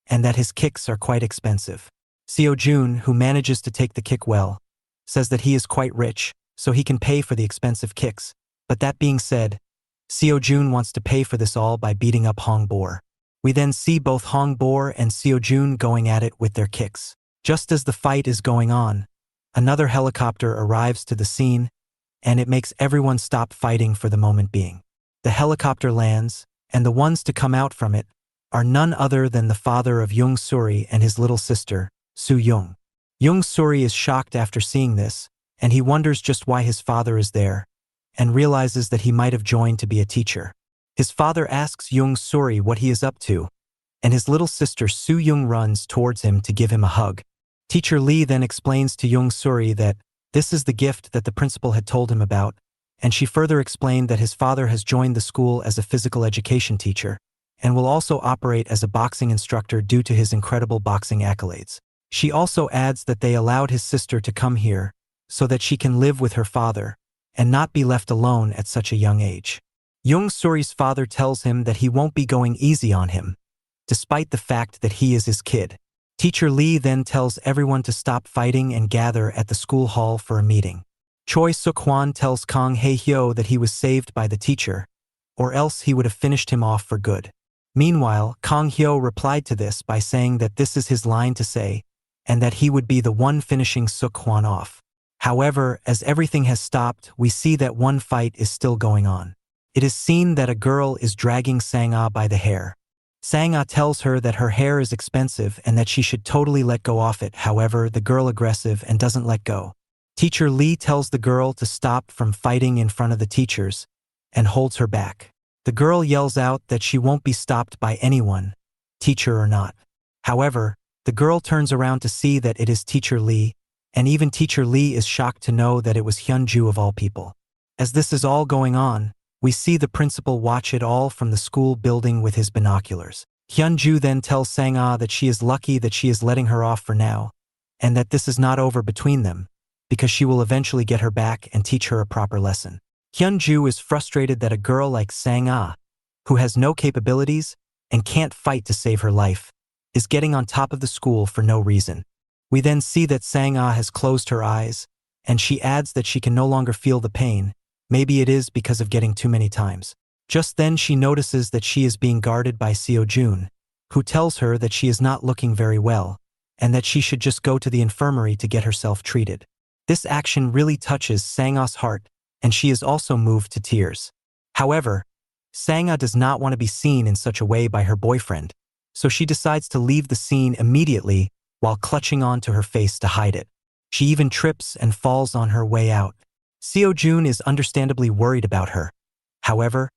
and that his kicks are quite expensive. Sio Jun, who manages to take the kick well, says that he is quite rich, so he can pay for the expensive kicks. But that being said, Sio Jun wants to pay for this all by beating up Hong Boore. We then see both Hong Boore and Sio Jun going at it with their kicks. Just as the fight is going on, another helicopter arrives to the scene, and it makes everyone stop fighting for the moment being. The helicopter lands, and the ones to come out from it are none other than the father of Young Suri and his little sister, Soo Young. Young Suri is shocked after seeing this, and he wonders just why his father is there, and realizes that he might have joined to be a teacher. His father asks Young Suri what he is up to, and his little sister Soo Young runs towards him to give him a hug. Teacher Lee then explains to Young Suri that this is the gift that the principal had told him about, and she further explained that his father has joined the school as a physical education teacher, and will also operate as a boxing instructor due to his incredible boxing accolades. She also adds that they allowed his sister to come here so that she can live with her father and not be left alone at such a young age. Young Suri's father tells him that he won't be going easy on him, despite the fact that he is his kid. Teacher Lee then tells everyone to stop fighting and gather at the school hall for a meeting. Choi Suk-hwan tells Kang Hae-hyo that he was saved by the teacher, or else he would have finished him off for good. Meanwhile, Kang Hyo replied to this by saying that this is his line to say, and that he would be the one finishing Suk-hwan off. However, as everything has stopped, we see that one fight is still going on. It is seen that a girl is dragging Sang-ah by the hair. Sang-ah tells her that her hair is expensive and that she should totally let go of it. However, the girl aggressive and doesn't let go. Teacher Lee tells the girl to stop from fighting in front of the teachers and holds her back. The girl yells out that she won't be stopped by anyone, teacher or not. However, the girl turns around to see that it is Teacher Lee, and even Teacher Lee is shocked to know that it was Hyunju of all people. As this is all going on, we see the principal watch it all from the school building with his binoculars. Hyunju then tells Sang-ah that she is lucky that she is letting her off for now, and that this is not over between them, because she will eventually get her back and teach her a proper lesson. Hyunju is frustrated that a girl like Sang-ah, who has no capabilities and can't fight to save her life, is getting on top of the school for no reason. We then see that Sang-ah has closed her eyes, and she adds that she can no longer feel the pain. Maybe it is because of getting too many times. Just then she notices that she is being guarded by Sio Jun, who tells her that she is not looking very well, and that she should just go to the infirmary to get herself treated. This action really touches Sang-ah's heart, and she is also moved to tears. However, Sang-ah does not want to be seen in such a way by her boyfriend, so she decides to leave the scene immediately while clutching onto her face to hide it. She even trips and falls on her way out. Sio Jun is understandably worried about her. However,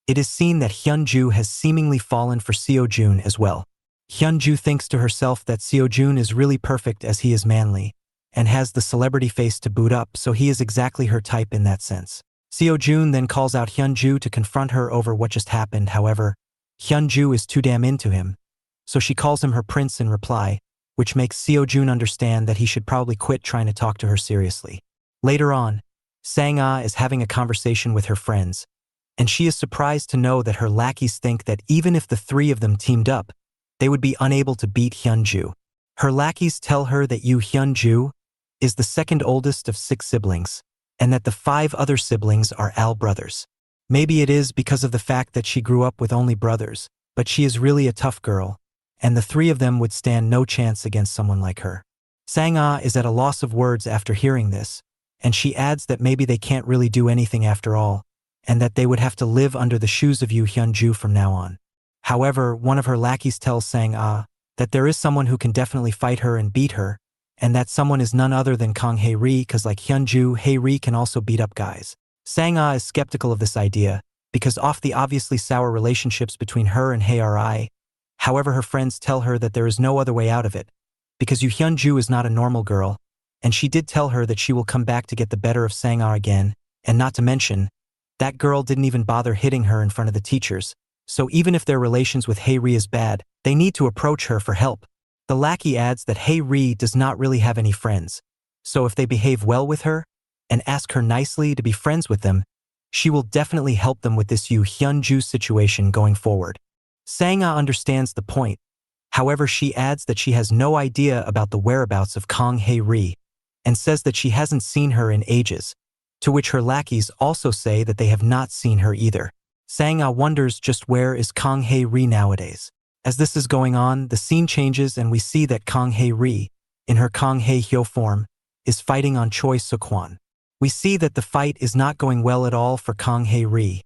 it is seen that Hyunju has seemingly fallen for Sio Jun as well. Hyunju thinks to herself that Sio Jun is really perfect as he is manly, and has the celebrity face to boot up, so he is exactly her type in that sense. Sio Jun then calls out Hyunju to confront her over what just happened. However, Hyunju is too damn into him, so she calls him her prince in reply, which makes Sio Jun understand that he should probably quit trying to talk to her seriously. Later on, Sang-ah is having a conversation with her friends, and she is surprised to know that her lackeys think that even if the three of them teamed up, they would be unable to beat Hyunju. Her lackeys tell her that Hyunju is the second oldest of 6 siblings, and that the 5 other siblings are Al brothers. Maybe it is because of the fact that she grew up with only brothers, but she is really a tough girl, and the 3 of them would stand no chance against someone like her. Sang-ah is at a loss of words after hearing this, and she adds that maybe they can't really do anything after all, and that they would have to live under the shoes of Hyunju from now on. However, one of her lackeys tells Sang-ah that there is someone who can definitely fight her and beat her, and that someone is none other than Kang Hae-ri, because like Hyunju, Hae-ri can also beat up guys. Sang-ah is skeptical of this idea, because of the obviously sour relationships between her and Hae-ri. However, her friends tell her that there is no other way out of it, because Yoo Hyun-ju is not a normal girl, and she did tell her that she will come back to get the better of Sang-ah again, and not to mention, that girl didn't even bother hitting her in front of the teachers, so even if their relations with Hae-ri is bad, they need to approach her for help. The lackey adds that Hae-ri does not really have any friends, so if they behave well with her, and ask her nicely to be friends with them, she will definitely help them with this Yoo Hyun-ju situation going forward. Sang-ah understands the point, however she adds that she has no idea about the whereabouts of Kang Hae-ri, and says that she hasn't seen her in ages, to which her lackeys also say that they have not seen her either. Sang-ah wonders just where is Kang Hae-ri nowadays. As this is going on, the scene changes and we see that Kang Hae-ri, in her Kang Hae-hyo form, is fighting on Choi Suk-hwan. We see that the fight is not going well at all for Kang Hae-ri,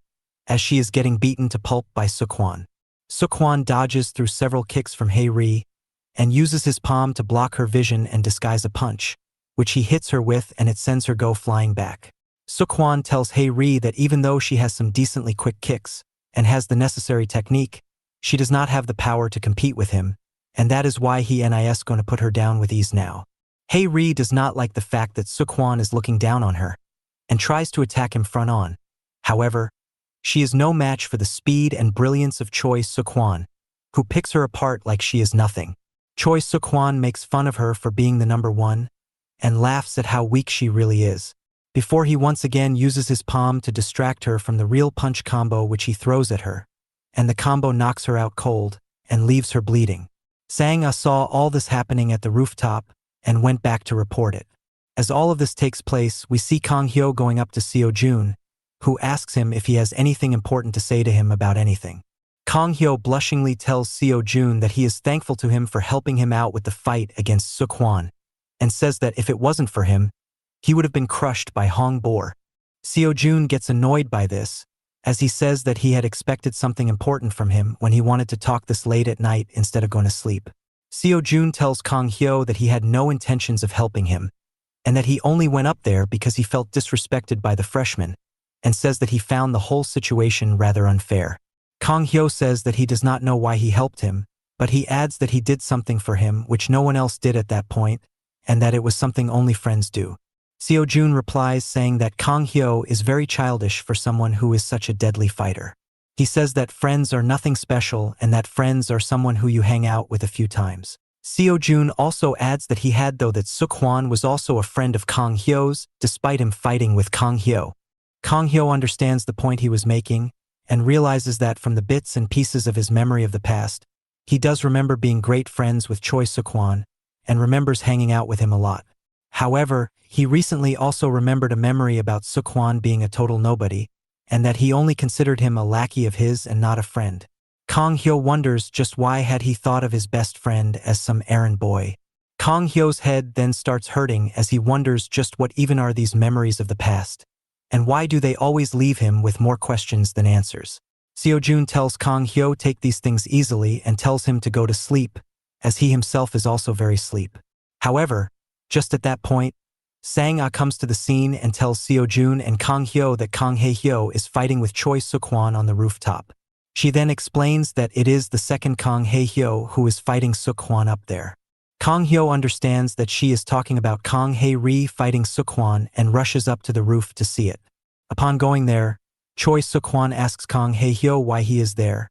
as she is getting beaten to pulp by Suk-hwan. Suk-hwan dodges through several kicks from Hae-ri, and uses his palm to block her vision and disguise a punch, which he hits her with and it sends her go flying back. Suk-hwan tells Hae-ri that even though she has some decently quick kicks, and has the necessary technique, she does not have the power to compete with him, and that is why he is going to put her down with ease now. Hae-ri does not like the fact that Suk-hwan is looking down on her, and tries to attack him front on. However, she is no match for the speed and brilliance of Choi Suk-hwan, who picks her apart like she is nothing. Choi Suk-hwan makes fun of her for being the number one, and laughs at how weak she really is, before he once again uses his palm to distract her from the real punch combo which he throws at her, and the combo knocks her out cold, and leaves her bleeding. Sang-ah saw all this happening at the rooftop, and went back to report it. As all of this takes place, we see Kang Hyo going up to Sio Jun, who asks him if he has anything important to say to him about anything. Kang Hyo blushingly tells Sio Jun that he is thankful to him for helping him out with the fight against Suk-hwan, and says that if it wasn't for him, he would have been crushed by Hong Boore. Sio Jun gets annoyed by this, as he says that he had expected something important from him when he wanted to talk this late at night instead of going to sleep. Sio Jun tells Kang Hyo that he had no intentions of helping him, and that he only went up there because he felt disrespected by the freshmen, and says that he found the whole situation rather unfair. Kang Hyo says that he does not know why he helped him, but he adds that he did something for him which no one else did at that point, and that it was something only friends do. Sio Jun replies saying that Kang Hyo is very childish for someone who is such a deadly fighter. He says that friends are nothing special and that friends are someone who you hang out with a few times. Sio Jun also adds that he had though that Suk-hwan was also a friend of Kang Hyo's, despite him fighting with Kang Hyo. Kang Hyo understands the point he was making, and realizes that from the bits and pieces of his memory of the past, he does remember being great friends with Choi Suk-hwan, and remembers hanging out with him a lot. However, he recently also remembered a memory about Suk-hwan being a total nobody, and that he only considered him a lackey of his and not a friend. Kang Hyo wonders just why had he thought of his best friend as some errand boy. Kang Hyo's head then starts hurting as he wonders just what even are these memories of the past, and why do they always leave him with more questions than answers. Sio Jun tells Kang Hyo take these things easily and tells him to go to sleep, as he himself is also very sleep. However, just at that point, Sang-ah comes to the scene and tells Sio Jun and Kang Hyo that Kang Hae-hyo is fighting with Choi Suk-hwan on the rooftop. She then explains that it is the second Kang Hae-hyo who is fighting Suk-hwan up there. Kang Hyo understands that she is talking about Kang Hae-ri fighting Suk-hwan and rushes up to the roof to see it. Upon going there, Choi Suk-hwan asks Kang Hae-hyo why he is there,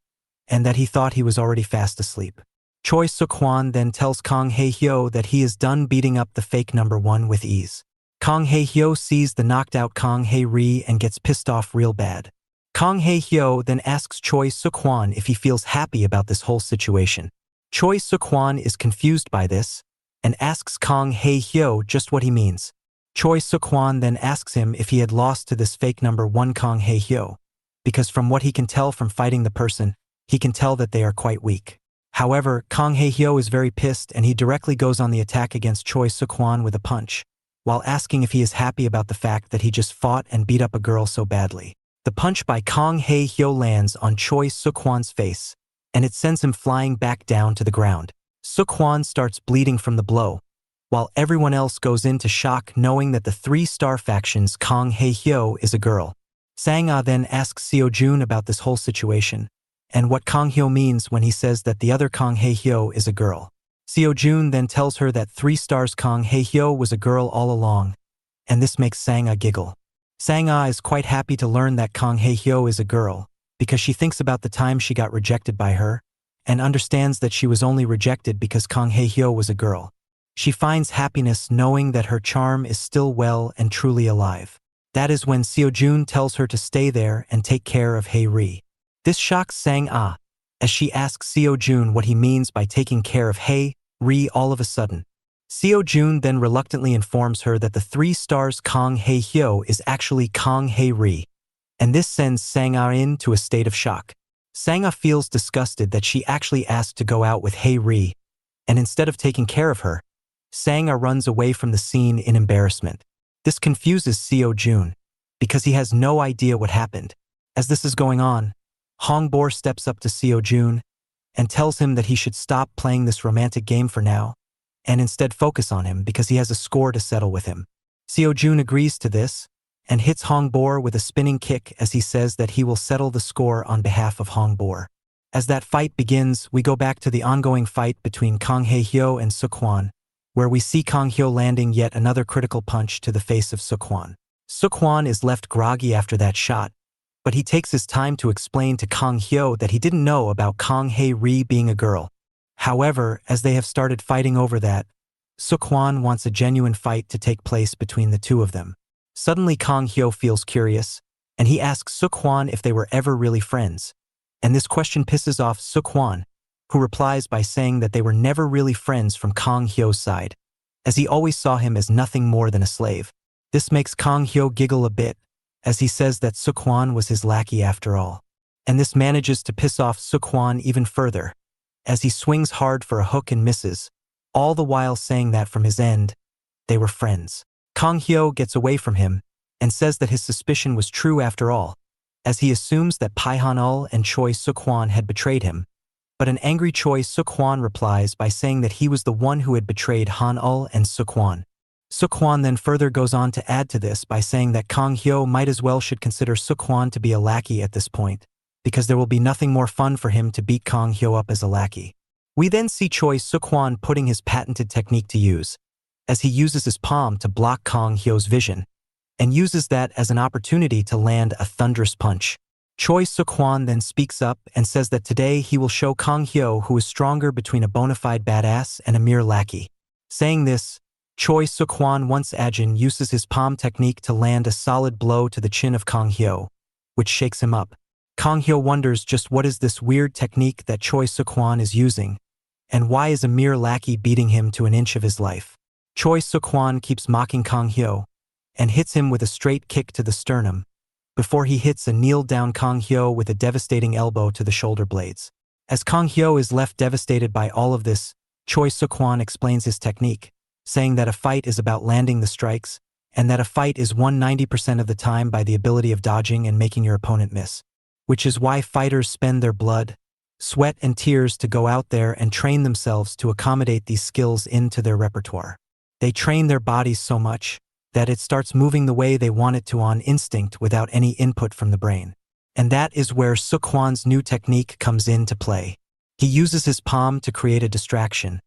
and that he thought he was already fast asleep. Choi Suk-hwan then tells Kang Hae-hyo that he is done beating up the fake number one with ease. Kang Hae-hyo sees the knocked out Kang Hae-ri and gets pissed off real bad. Kang Hae-hyo then asks Choi Suk-hwan if he feels happy about this whole situation. Choi Suk-hwan is confused by this, and asks Kang Hae-hyo just what he means. Choi Suk-hwan then asks him if he had lost to this fake number one Kang Hae-hyo, because from what he can tell from fighting the person, he can tell that they are quite weak. However, Kang Hae-hyo is very pissed and he directly goes on the attack against Choi Suk-hwan with a punch, while asking if he is happy about the fact that he just fought and beat up a girl so badly. The punch by Kang Hae-hyo lands on Choi Suk-hwan's face, and it sends him flying back down to the ground. Suk-hwan starts bleeding from the blow, while everyone else goes into shock knowing that the three-star faction's Kang Hae-hyo is a girl. Sang-ah then asks Sio Jun about this whole situation, and what Kang Hyo means when he says that the other Kang Hae Hyo is a girl. Sio Jun then tells her that 3 stars Kang Hae Hyo was a girl all along, and this makes Sang-ah giggle. Sang-ah is quite happy to learn that Kang Hae Hyo is a girl, because she thinks about the time she got rejected by her, and understands that she was only rejected because Kang Hae Hyo was a girl. She finds happiness knowing that her charm is still well and truly alive. That is when Sio Jun tells her to stay there and take care of Hae Ri. This shocks Sang-ah, as she asks Sio Jun what he means by taking care of Hae Ri all of a sudden. Sio Jun then reluctantly informs her that the 3 stars Kang Hae Hyo is actually Kang Hae Ri, and this sends Sang-ah into a state of shock. Sang-ah feels disgusted that she actually asked to go out with Hae Ri, and instead of taking care of her, Sang-ah runs away from the scene in embarrassment. This confuses Sio Jun, because he has no idea what happened. As this is going on, Hong Boore steps up to Sio Jun and tells him that he should stop playing this romantic game for now, and instead focus on him because he has a score to settle with him. Sio Jun agrees to this, and hits Hong Boore with a spinning kick as he says that he will settle the score on behalf of Hong Boore. As that fight begins, we go back to the ongoing fight between Kang Hae Hyo and Seok-hwan, where we see Kang Hyo landing yet another critical punch to the face of Seok-hwan. Seok-hwan is left groggy after that shot, but he takes his time to explain to Kang Hyo that he didn't know about Kang Hae Ri being a girl. However, as they have started fighting over that, Seok-hwan wants a genuine fight to take place between the two of them. Suddenly Kang Hyo feels curious, and he asks Seok-hwan if they were ever really friends, and this question pisses off Seok-hwan, who replies by saying that they were never really friends from Kang Hyo's side, as he always saw him as nothing more than a slave. This makes Kang Hyo giggle a bit, as he says that Seok-hwan was his lackey after all. And this manages to piss off Seok-hwan even further, as he swings hard for a hook and misses, all the while saying that from his end, they were friends. Kang Hyo gets away from him, and says that his suspicion was true after all, as he assumes that Pihon and Choi Seok-hwan had betrayed him, but an angry Choi Seok-hwan replies by saying that he was the one who had betrayed Han-ul and Seok-hwan. Seok-hwan then further goes on to add to this by saying that Kang Hyo might as well should consider Seok-hwan to be a lackey at this point, because there will be nothing more fun for him to beat Kang Hyo up as a lackey. We then see Choi Seok-hwan putting his patented technique to use, as he uses his palm to block Kang Hyo's vision, and uses that as an opportunity to land a thunderous punch. Choi Seok-hwan then speaks up and says that today he will show Kang Hyo who is stronger between a bona fide badass and a mere lackey. Saying this, Choi Seok-hwan once again uses his palm technique to land a solid blow to the chin of Kang Hyo, which shakes him up. Kang Hyo wonders just what is this weird technique that Choi Seok-hwan is using, and why is a mere lackey beating him to an inch of his life. Choi Seok-hwan keeps mocking Kang Hyo, and hits him with a straight kick to the sternum, before he hits a kneel-down Kang Hyo with a devastating elbow to the shoulder blades. As Kang Hyo is left devastated by all of this, Choi Seok-hwan explains his technique, saying that a fight is about landing the strikes, and that a fight is won 90% of the time by the ability of dodging and making your opponent miss. Which is why fighters spend their blood, sweat, and tears to go out there and train themselves to accommodate these skills into their repertoire. They train their bodies so much that it starts moving the way they want it to on instinct without any input from the brain. And that is where Seok-hwan's new technique comes into play. He uses his palm to create a distraction,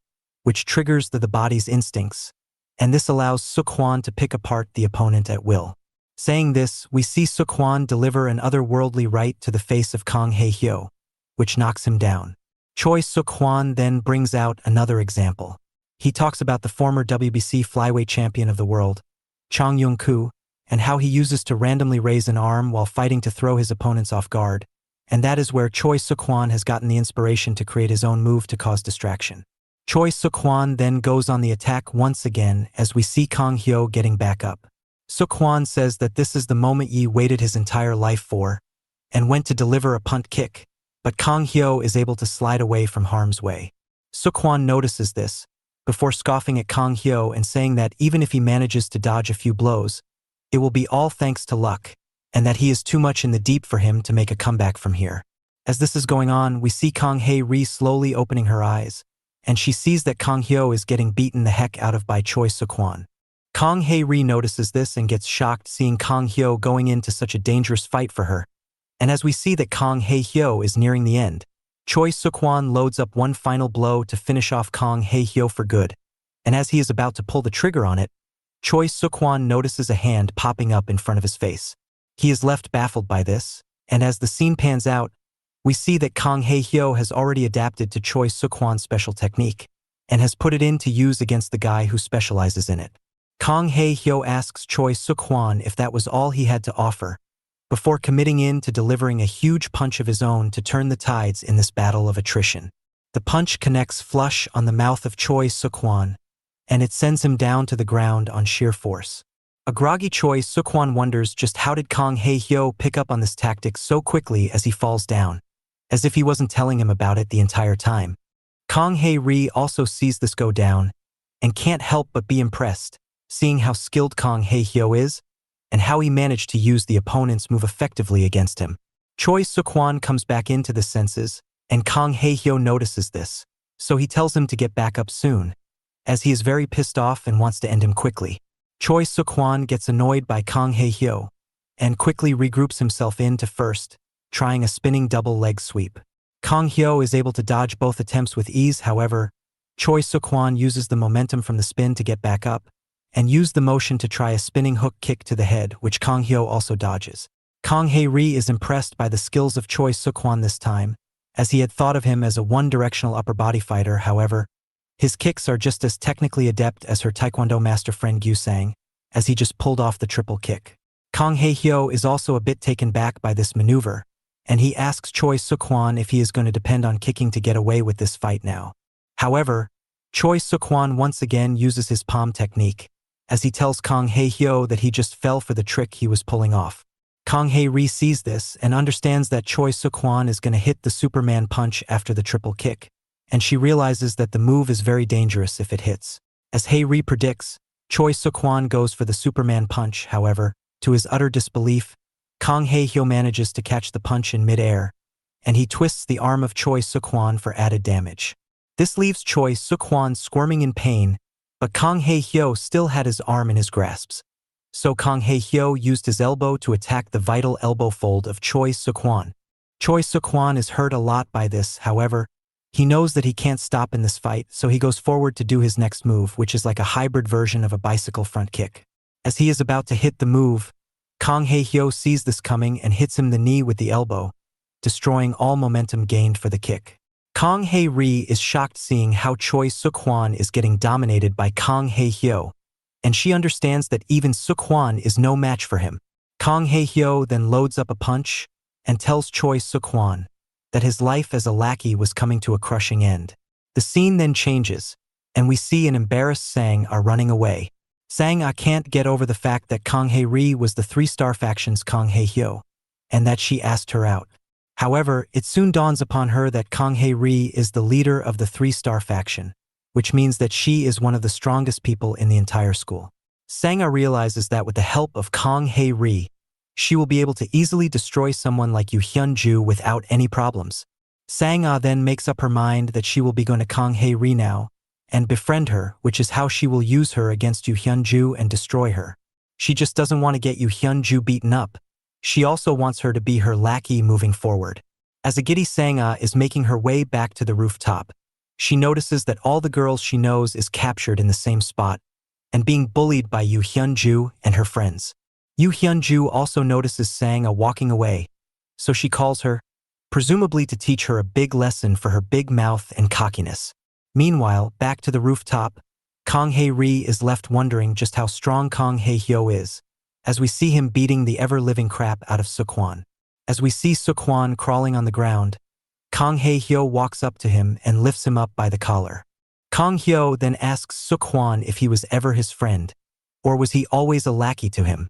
which triggers the body's instincts, and this allows Seok-hwan to pick apart the opponent at will. Saying this, we see Seok-hwan deliver an otherworldly right to the face of Kang Hae Hyo, which knocks him down. Choi Seok-hwan then brings out another example. He talks about the former WBC flyweight champion of the world, Chang Yong-koo, and how he uses to randomly raise an arm while fighting to throw his opponents off guard, and that is where Choi Seok-hwan has gotten the inspiration to create his own move to cause distraction. Choi Seok-hwan then goes on the attack once again as we see Kang Hyo getting back up. Seok-hwan says that this is the moment he waited his entire life for, and went to deliver a punt kick, but Kang Hyo is able to slide away from harm's way. Seok-hwan notices this, before scoffing at Kang Hyo and saying that even if he manages to dodge a few blows, it will be all thanks to luck, and that he is too much in the deep for him to make a comeback from here. As this is going on, we see Kang Hae Ri slowly opening her eyes, and she sees that Kang Hyo is getting beaten the heck out of by Choi Seok-hwan. Kang Hae-ri notices this and gets shocked seeing Kang Hyo going into such a dangerous fight for her. And as we see that Kang Hae-hyo is nearing the end, Choi Suk-won loads up one final blow to finish off Kang Hae-hyo for good. And as he is about to pull the trigger on it, Choi Suk-won notices a hand popping up in front of his face. He is left baffled by this, and as the scene pans out, we see that Kang Hae-hyo has already adapted to Choi Suk-won's special technique and has put it in to use against the guy who specializes in it. Kang Hae-hyo asks Choi Suk-won if that was all he had to offer, before committing in to delivering a huge punch of his own to turn the tides in this battle of attrition. The punch connects flush on the mouth of Choi Suk-won, and it sends him down to the ground on sheer force. A groggy Choi Suk-won wonders just how did Kang Hae-hyo pick up on this tactic so quickly as he falls down, as if he wasn't telling him about it the entire time. Kang Hae-ri also sees this go down, and can't help but be impressed, seeing how skilled Kang Hae-hyo is, and how he managed to use the opponent's move effectively against him. Choi Suk-won comes back into the senses, and Kang Hae-hyo notices this, so he tells him to get back up soon, as he is very pissed off and wants to end him quickly. Choi Suk-won gets annoyed by Kang Hae-hyo, and quickly regroups himself into first, trying a spinning double leg sweep. Kang Hyo is able to dodge both attempts with ease, however, Choi Suk-won uses the momentum from the spin to get back up, and use the motion to try a spinning hook kick to the head, which Kang Hyo also dodges. Kang Hae-ri is impressed by the skills of Choi Suk-won this time, as he had thought of him as a one-directional upper body fighter. However, his kicks are just as technically adept as her taekwondo master friend Gyu Sang, as he just pulled off the triple kick. Kang Hae-hyo is also a bit taken back by this maneuver, and he asks Choi Suk-won if he is going to depend on kicking to get away with this fight now. However, Choi Suk-won once again uses his palm technique, as he tells Kang Hae-hyo that he just fell for the trick he was pulling off. Kang Hae-ri sees this and understands that Choi Suk-won is going to hit the Superman punch after the triple kick, and she realizes that the move is very dangerous if it hits. As Hae-ri predicts, Choi Suk-won goes for the Superman punch. However, to his utter disbelief, Kang Hae-hyo manages to catch the punch in mid-air, and he twists the arm of Choi Suk-won for added damage. This leaves Choi Suk-won squirming in pain, but Kang Hae-hyo still had his arm in his grasps. So Kang Hae-hyo used his elbow to attack the vital elbow fold of Choi Suk-won. Choi Suk-won is hurt a lot by this, however, he knows that he can't stop in this fight, so he goes forward to do his next move, which is like a hybrid version of a bicycle front kick. As he is about to hit the move, Kang Hae-hyo sees this coming and hits him the knee with the elbow, destroying all momentum gained for the kick. Kang Hae-ri is shocked seeing how Choi Suk-won is getting dominated by Kang Hae-hyo, and she understands that even Suk-won is no match for him. Kang Hae-hyo then loads up a punch and tells Choi Suk-won that his life as a lackey was coming to a crushing end. The scene then changes, and we see an embarrassed Sang-ah running away. Sang-ah can't get over the fact that Kang Hae-ri was the 3-star faction's Kang Hae-hyo, and that she asked her out. However, it soon dawns upon her that Kang Hae-ri is the leader of the 3-star faction, which means that she is one of the strongest people in the entire school. Sang-ah realizes that with the help of Kang Hae-ri, she will be able to easily destroy someone like Yoo Hyun-ju without any problems. Sang-ah then makes up her mind that she will be going to Kang Hae-ri now, and befriend her, which is how she will use her against Yoo Hyun-ju and destroy her. She just doesn't want to get Yoo Hyun-ju beaten up. She also wants her to be her lackey moving forward. As a giddy Sang-ah is making her way back to the rooftop, she notices that all the girls she knows is captured in the same spot and being bullied by Yoo Hyun-ju and her friends. Yoo Hyun-ju also notices Sang-ah walking away, so she calls her, presumably to teach her a big lesson for her big mouth and cockiness. Meanwhile, back to the rooftop, Kang Hae-ri is left wondering just how strong Kang Hae-hyo is, as we see him beating the ever-living crap out of Suk-won. As we see Suk-won crawling on the ground, Kang Hae-hyo walks up to him and lifts him up by the collar. Kang Hyo then asks Suk-won if he was ever his friend, or was he always a lackey to him.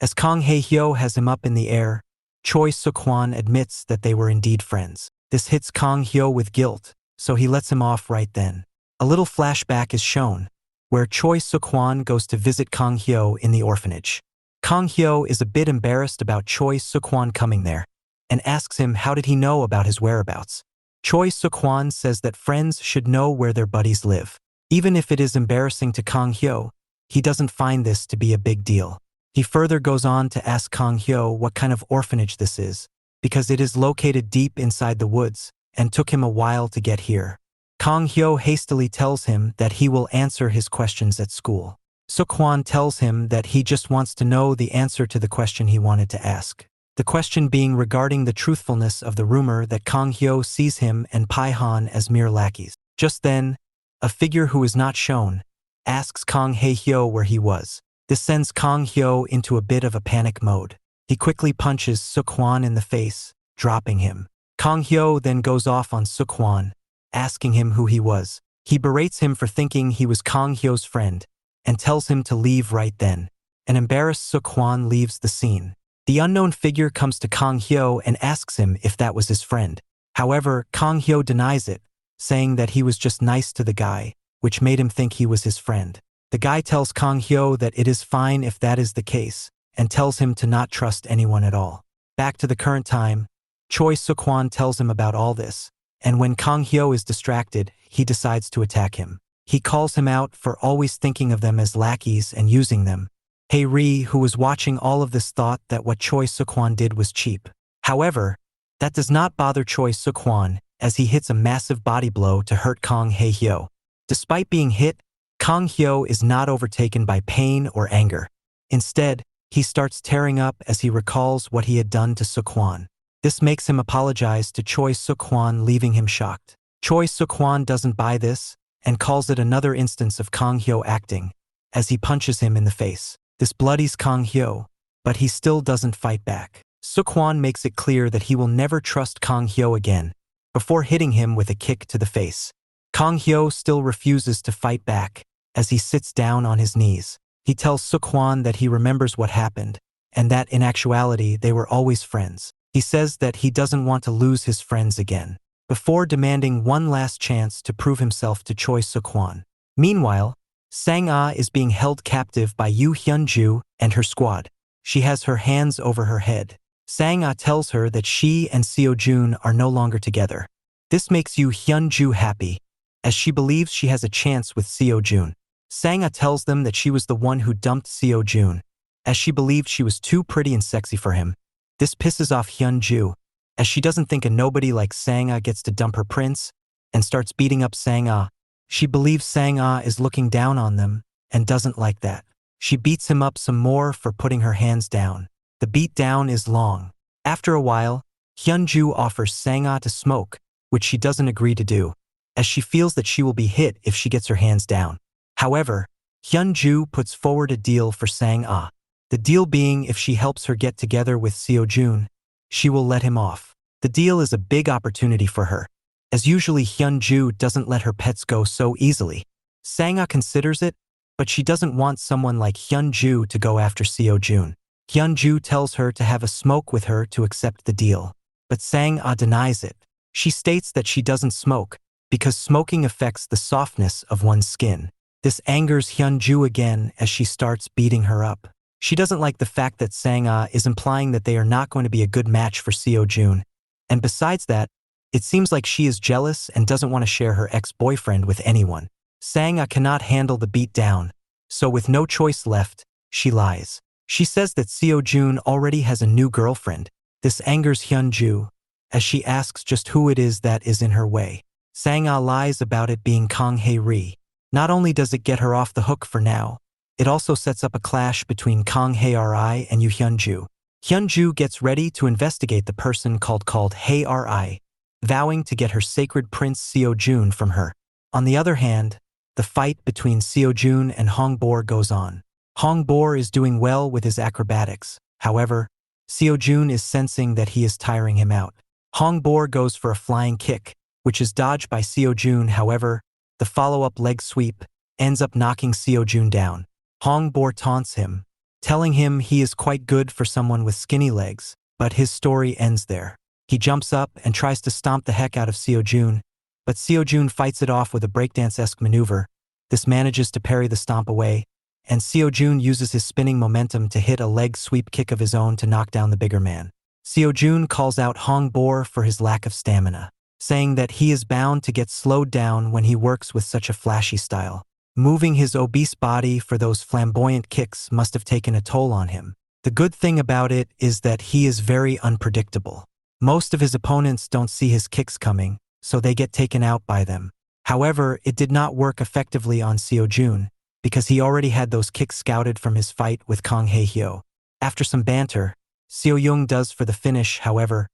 As Kang Hae-hyo has him up in the air, Choi Suk-won admits that they were indeed friends. This hits Kang Hyo with guilt, so he lets him off right then. A little flashback is shown, where Choi Suk-won goes to visit Kang Hyo in the orphanage. Kang Hyo is a bit embarrassed about Choi Suk-won coming there, and asks him how did he know about his whereabouts. Choi Suk-won says that friends should know where their buddies live. Even if it is embarrassing to Kang Hyo, he doesn't find this to be a big deal. He further goes on to ask Kang Hyo what kind of orphanage this is, because it is located deep inside the woods and took him a while to get here. Kang Hyo hastily tells him that he will answer his questions at school. Suk-hwan tells him that he just wants to know the answer to the question he wanted to ask. The question being regarding the truthfulness of the rumor that Kang Hyo sees him and Pihon as mere lackeys. Just then, a figure who is not shown asks Kang Hyo where he was. This sends Kang Hyo into a bit of a panic mode. He quickly punches Suk-hwan in the face, dropping him. Kang Hyo then goes off on Suk-hwan, asking him who he was. He berates him for thinking he was Kang Hyo's friend and tells him to leave right then. An embarrassed Suk-hwan leaves the scene. The unknown figure comes to Kang Hyo and asks him if that was his friend. However, Kang Hyo denies it, saying that he was just nice to the guy, which made him think he was his friend. The guy tells Kang Hyo that it is fine if that is the case, and tells him to not trust anyone at all. Back to the current time, Choi Suk-hwan tells him about all this, and when Kang Hyo is distracted, he decides to attack him. He calls him out for always thinking of them as lackeys and using them. Hae-ri, who was watching all of this, thought that what Choi Suk-hwan did was cheap. However, that does not bother Choi Suk-hwan, as he hits a massive body blow to hurt Kang Hyo. Despite being hit, Kang Hyo is not overtaken by pain or anger. Instead, he starts tearing up as he recalls what he had done to Suk-hwan. This makes him apologize to Choi Suk-hwan, leaving him shocked. Choi Suk-hwan doesn't buy this and calls it another instance of Kang Hyo acting, as he punches him in the face. This bloodies Kang Hyo, but he still doesn't fight back. Suk-hwan makes it clear that he will never trust Kang Hyo again, before hitting him with a kick to the face. Kang Hyo still refuses to fight back, as he sits down on his knees. He tells Suk-hwan that he remembers what happened, and that in actuality they were always friends. He says that he doesn't want to lose his friends again, before demanding one last chance to prove himself to Choi Suk-hwan. Meanwhile, Sang-ah is being held captive by Yoo Hyun-ju and her squad. She has her hands over her head. Sang-ah tells her that she and Sio Jun are no longer together. This makes Yoo Hyun-ju happy, as she believes she has a chance with Sio Jun. Sang-ah tells them that she was the one who dumped Sio Jun, as she believed she was too pretty and sexy for him. This pisses off Hyun-ju, as she doesn't think a nobody like Sang-ah gets to dump her prince, and starts beating up Sang-ah. She believes Sang-ah is looking down on them, and doesn't like that. She beats him up some more for putting her hands down. The beat down is long. After a while, Hyun-ju offers Sang-ah to smoke, which she doesn't agree to do, as she feels that she will be hit if she gets her hands down. However, Hyun-ju puts forward a deal for Sang-ah. The deal being if she helps her get together with Sio Jun, she will let him off. The deal is a big opportunity for her, as usually Hyun-ju doesn't let her pets go so easily. Sang-ah considers it, but she doesn't want someone like Hyun-ju to go after Sio Jun. Hyun-ju tells her to have a smoke with her to accept the deal, but Sang-ah denies it. She states that she doesn't smoke, because smoking affects the softness of one's skin. This angers Hyun-ju again as she starts beating her up. She doesn't like the fact that Sang-ah is implying that they are not going to be a good match for Sio Jun, and besides that, it seems like she is jealous and doesn't want to share her ex-boyfriend with anyone. Sang-ah cannot handle the beat down, so with no choice left, she lies. She says that Sio Jun already has a new girlfriend. This angers Hyun-ju, as she asks just who it is that is in her way. Sang-ah lies about it being Kang Hae-ri. Not only does it get her off the hook for now, it also sets up a clash between Kang Hae-ri and Yoo Hyun-ju. Hyun-ju gets ready to investigate the person called Hae-ri, vowing to get her sacred prince Sio Jun from her. On the other hand, the fight between Sio Jun and Hong Boore goes on. Hong Boore is doing well with his acrobatics. However, Sio Jun is sensing that he is tiring him out. Hong Boore goes for a flying kick, which is dodged by Sio Jun. However, the follow-up leg sweep ends up knocking Sio Jun down. Hong Boore taunts him, telling him he is quite good for someone with skinny legs, but his story ends there. He jumps up and tries to stomp the heck out of Sio Jun, but Sio Jun fights it off with a breakdance-esque maneuver. This manages to parry the stomp away, and Sio Jun uses his spinning momentum to hit a leg sweep kick of his own to knock down the bigger man. Sio Jun calls out Hong Boore for his lack of stamina. saying that he is bound to get slowed down when he works with such a flashy style. Moving his obese body for those flamboyant kicks must have taken a toll on him. The good thing about it is that he is very unpredictable. Most of his opponents don't see his kicks coming, so they get taken out by them. However, it did not work effectively on Sio Jun, because he already had those kicks scouted from his fight with Kang Hae-hyo. After some banter, Seo Young does for the finish. However,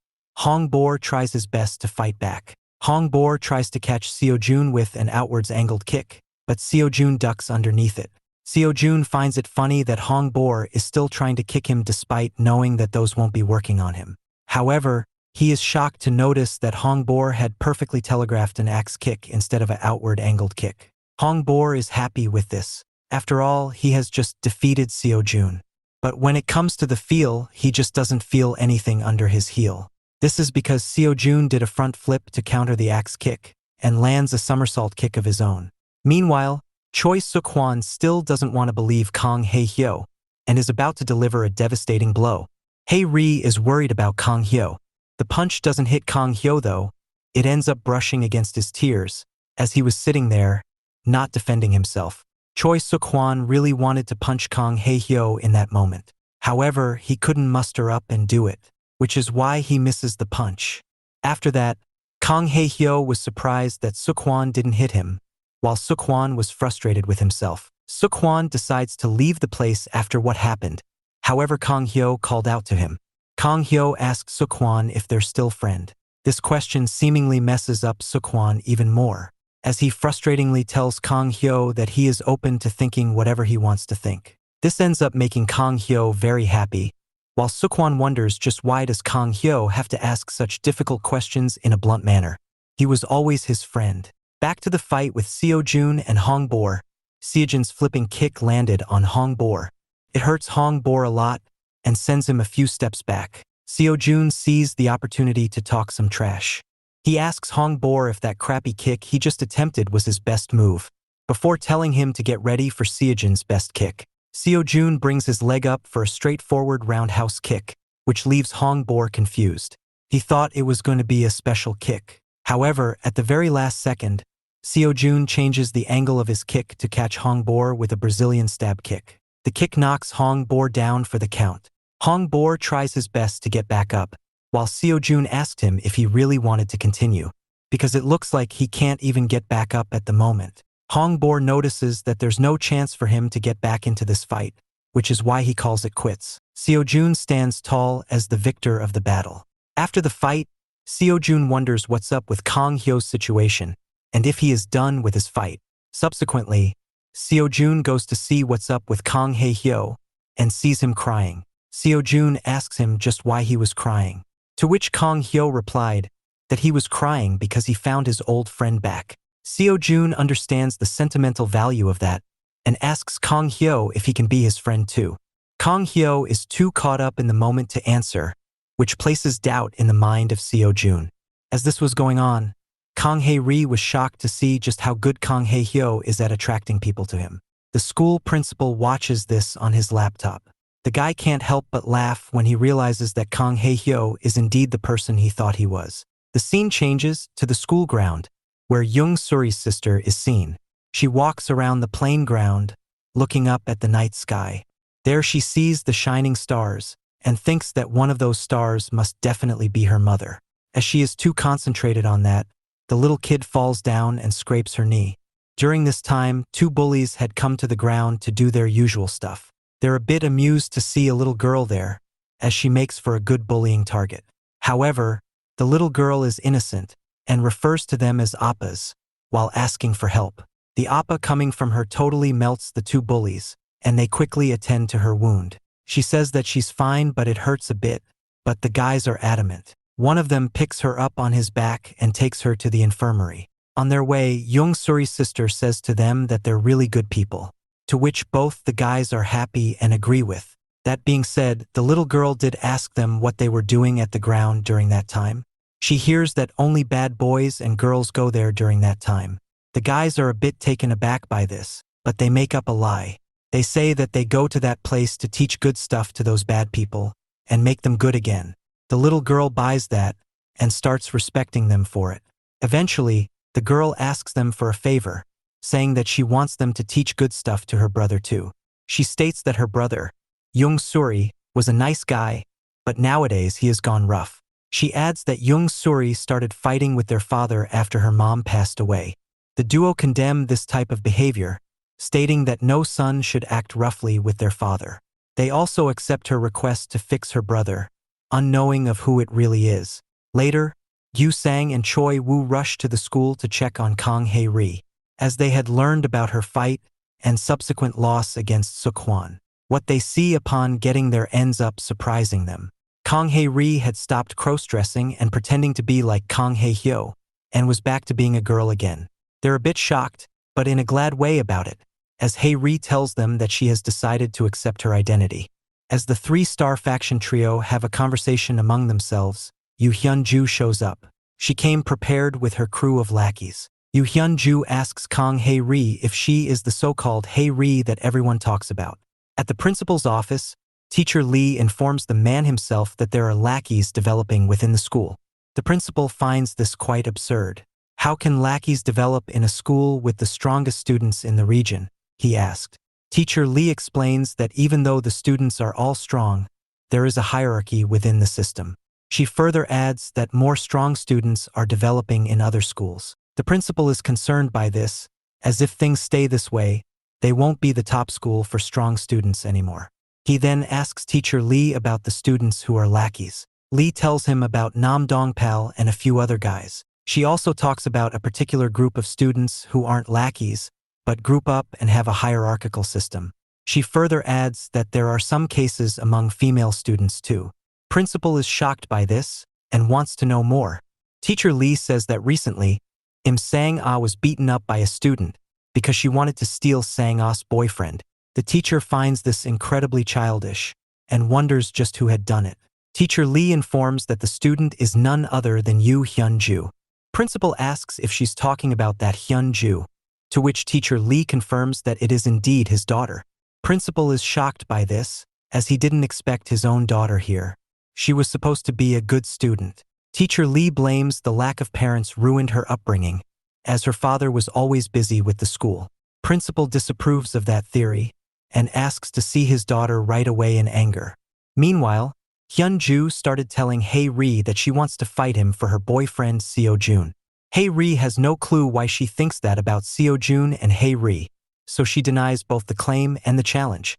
Hong Boore tries his best to fight back. Hong Boore tries to catch Seo Jun with an outwards angled kick, but Seo Jun ducks underneath it. Seo Jun finds it funny that Hong Boore is still trying to kick him despite knowing that those won't be working on him. However, he is shocked to notice that Hong Boore had perfectly telegraphed an axe kick instead of an outward angled kick. Hong Boore is happy with this. After all, he has just defeated Seo Jun. But when it comes to the feel, he just doesn't feel anything under his heel. This is because Seo Jun did a front flip to counter the axe kick and lands a somersault kick of his own. Meanwhile, Choi Suk-hwan still doesn't want to believe Kang Hae-hyo and is about to deliver a devastating blow. Hae-ri is worried about Kang Hyo. The punch doesn't hit Kang Hyo though. It ends up brushing against his tears as he was sitting there, not defending himself. Choi Suk-hwan really wanted to punch Kang Hae-hyo in that moment. However, he couldn't muster up and do it, which is why he misses the punch. After that, Kang Hae-hyo was surprised that Suk-hwan didn't hit him, while Suk-hwan was frustrated with himself. Suk-hwan decides to leave the place after what happened. However, Kang Hyo called out to him. Kang Hyo asks Suk-hwan if they're still friends. This question seemingly messes up Suk-hwan even more, as he frustratingly tells Kang Hyo that he is open to thinking whatever he wants to think. This ends up making Kang Hyo very happy, while Suk-hwan wonders just why does Kang Hyo have to ask such difficult questions in a blunt manner. He was always his friend. Back to the fight with Seo Jun and Hong Boore. Seo Jun's flipping kick landed on Hong Boore. It hurts Hong Boore a lot and sends him a few steps back. Seo Jun sees the opportunity to talk some trash. He asks Hong Boore if that crappy kick he just attempted was his best move, before telling him to get ready for Seo Jun's best kick. Seo Jun brings his leg up for a straightforward roundhouse kick, which leaves Hong Boore confused. He thought it was going to be a special kick. However, at the very last second, Seo Jun changes the angle of his kick to catch Hong Boore with a Brazilian stab kick. The kick knocks Hong Boore down for the count. Hong Boore tries his best to get back up, while Seo Jun asked him if he really wanted to continue, because it looks like he can't even get back up at the moment. Hong Boore notices that there's no chance for him to get back into this fight, which is why he calls it quits. Seo Jun stands tall as the victor of the battle. After the fight, Seo Jun wonders what's up with Kang Hyo's situation, and if he is done with his fight. Subsequently, Seo Jun goes to see what's up with Kang Hae-hyo and sees him crying. Seo Jun asks him just why he was crying, to which Kang Hyo replied that he was crying because he found his old friend back. Seo Jun understands the sentimental value of that and asks Kang Hyo if he can be his friend too. Kang Hyo is too caught up in the moment to answer, which places doubt in the mind of Seo Jun. As this was going on, Kang Hae-ri was shocked to see just how good Kang Hae-hyo is at attracting people to him. The school principal watches this on his laptop. The guy can't help but laugh when he realizes that Kang Hae-hyo is indeed the person he thought he was. The scene changes to the school ground, where young Suri's sister is seen. She walks around the plain ground, looking up at the night sky. There she sees the shining stars, and thinks that one of those stars must definitely be her mother. As she is too concentrated on that, the little kid falls down and scrapes her knee. During this time, two bullies had come to the ground to do their usual stuff. They're a bit amused to see a little girl there, as she makes for a good bullying target. However, the little girl is innocent and refers to them as appas while asking for help. The appa coming from her totally melts the two bullies, and they quickly attend to her wound. She says that she's fine but it hurts a bit, but the guys are adamant. One of them picks her up on his back and takes her to the infirmary. On their way, Young Suri's sister says to them that they're really good people, to which both the guys are happy and agree with. That being said, the little girl did ask them what they were doing at the ground during that time. She hears that only bad boys and girls go there during that time. The guys are a bit taken aback by this, but they make up a lie. They say that they go to that place to teach good stuff to those bad people and make them good again. The little girl buys that and starts respecting them for it. Eventually, the girl asks them for a favor, saying that she wants them to teach good stuff to her brother too. She states that her brother, Young Suri, was a nice guy, but nowadays he has gone rough. She adds that Young Suri started fighting with their father after her mom passed away. The duo condemn this type of behavior, stating that no son should act roughly with their father. They also accept her request to fix her brother, unknowing of who it really is. Later, Yu Sang and Choi Woo rush to the school to check on Kang Hae Ri, as they had learned about her fight and subsequent loss against Suk-hwan. What they see upon getting there ends up surprising them. Kang Hae Ri had stopped cross-dressing and pretending to be like Kang Hae Hyo, and was back to being a girl again. They're a bit shocked, but in a glad way about it, as Hae Ri tells them that she has decided to accept her identity. As the three-star faction trio have a conversation among themselves, Yoo Hyun-ju shows up. She came prepared with her crew of lackeys. Yoo Hyun-ju asks Kang Hae Ri if she is the so-called Hae Ri that everyone talks about. At the principal's office, Teacher Lee informs the man himself that there are lackeys developing within the school. The principal finds this quite absurd. How can lackeys develop in a school with the strongest students in the region? He asked. Teacher Lee explains that even though the students are all strong, there is a hierarchy within the system. She further adds that more strong students are developing in other schools. The principal is concerned by this, as if things stay this way, they won't be the top school for strong students anymore. He then asks Teacher Lee about the students who are lackeys. Lee tells him about Nam Dongpal and a few other guys. She also talks about a particular group of students who aren't lackeys, but group up and have a hierarchical system. She further adds that there are some cases among female students too. Principal is shocked by this and wants to know more. Teacher Lee says that recently, Im Sang-ah was beaten up by a student because she wanted to steal Sang-ah's boyfriend. The teacher finds this incredibly childish and wonders just who had done it. Teacher Lee informs that the student is none other than Yoo Hyun-ju. Principal asks if she's talking about that Hyun-ju, to which Teacher Lee confirms that it is indeed his daughter. Principal is shocked by this, as he didn't expect his own daughter here. She was supposed to be a good student. Teacher Lee blames the lack of parents ruined her upbringing, as her father was always busy with the school. Principal disapproves of that theory and asks to see his daughter right away in anger. Meanwhile, Hyun-ju started telling Hae Ri that she wants to fight him for her boyfriend Sio Jun. Hae Ri has no clue why she thinks that about Sio Jun and Hae Ri, so she denies both the claim and the challenge.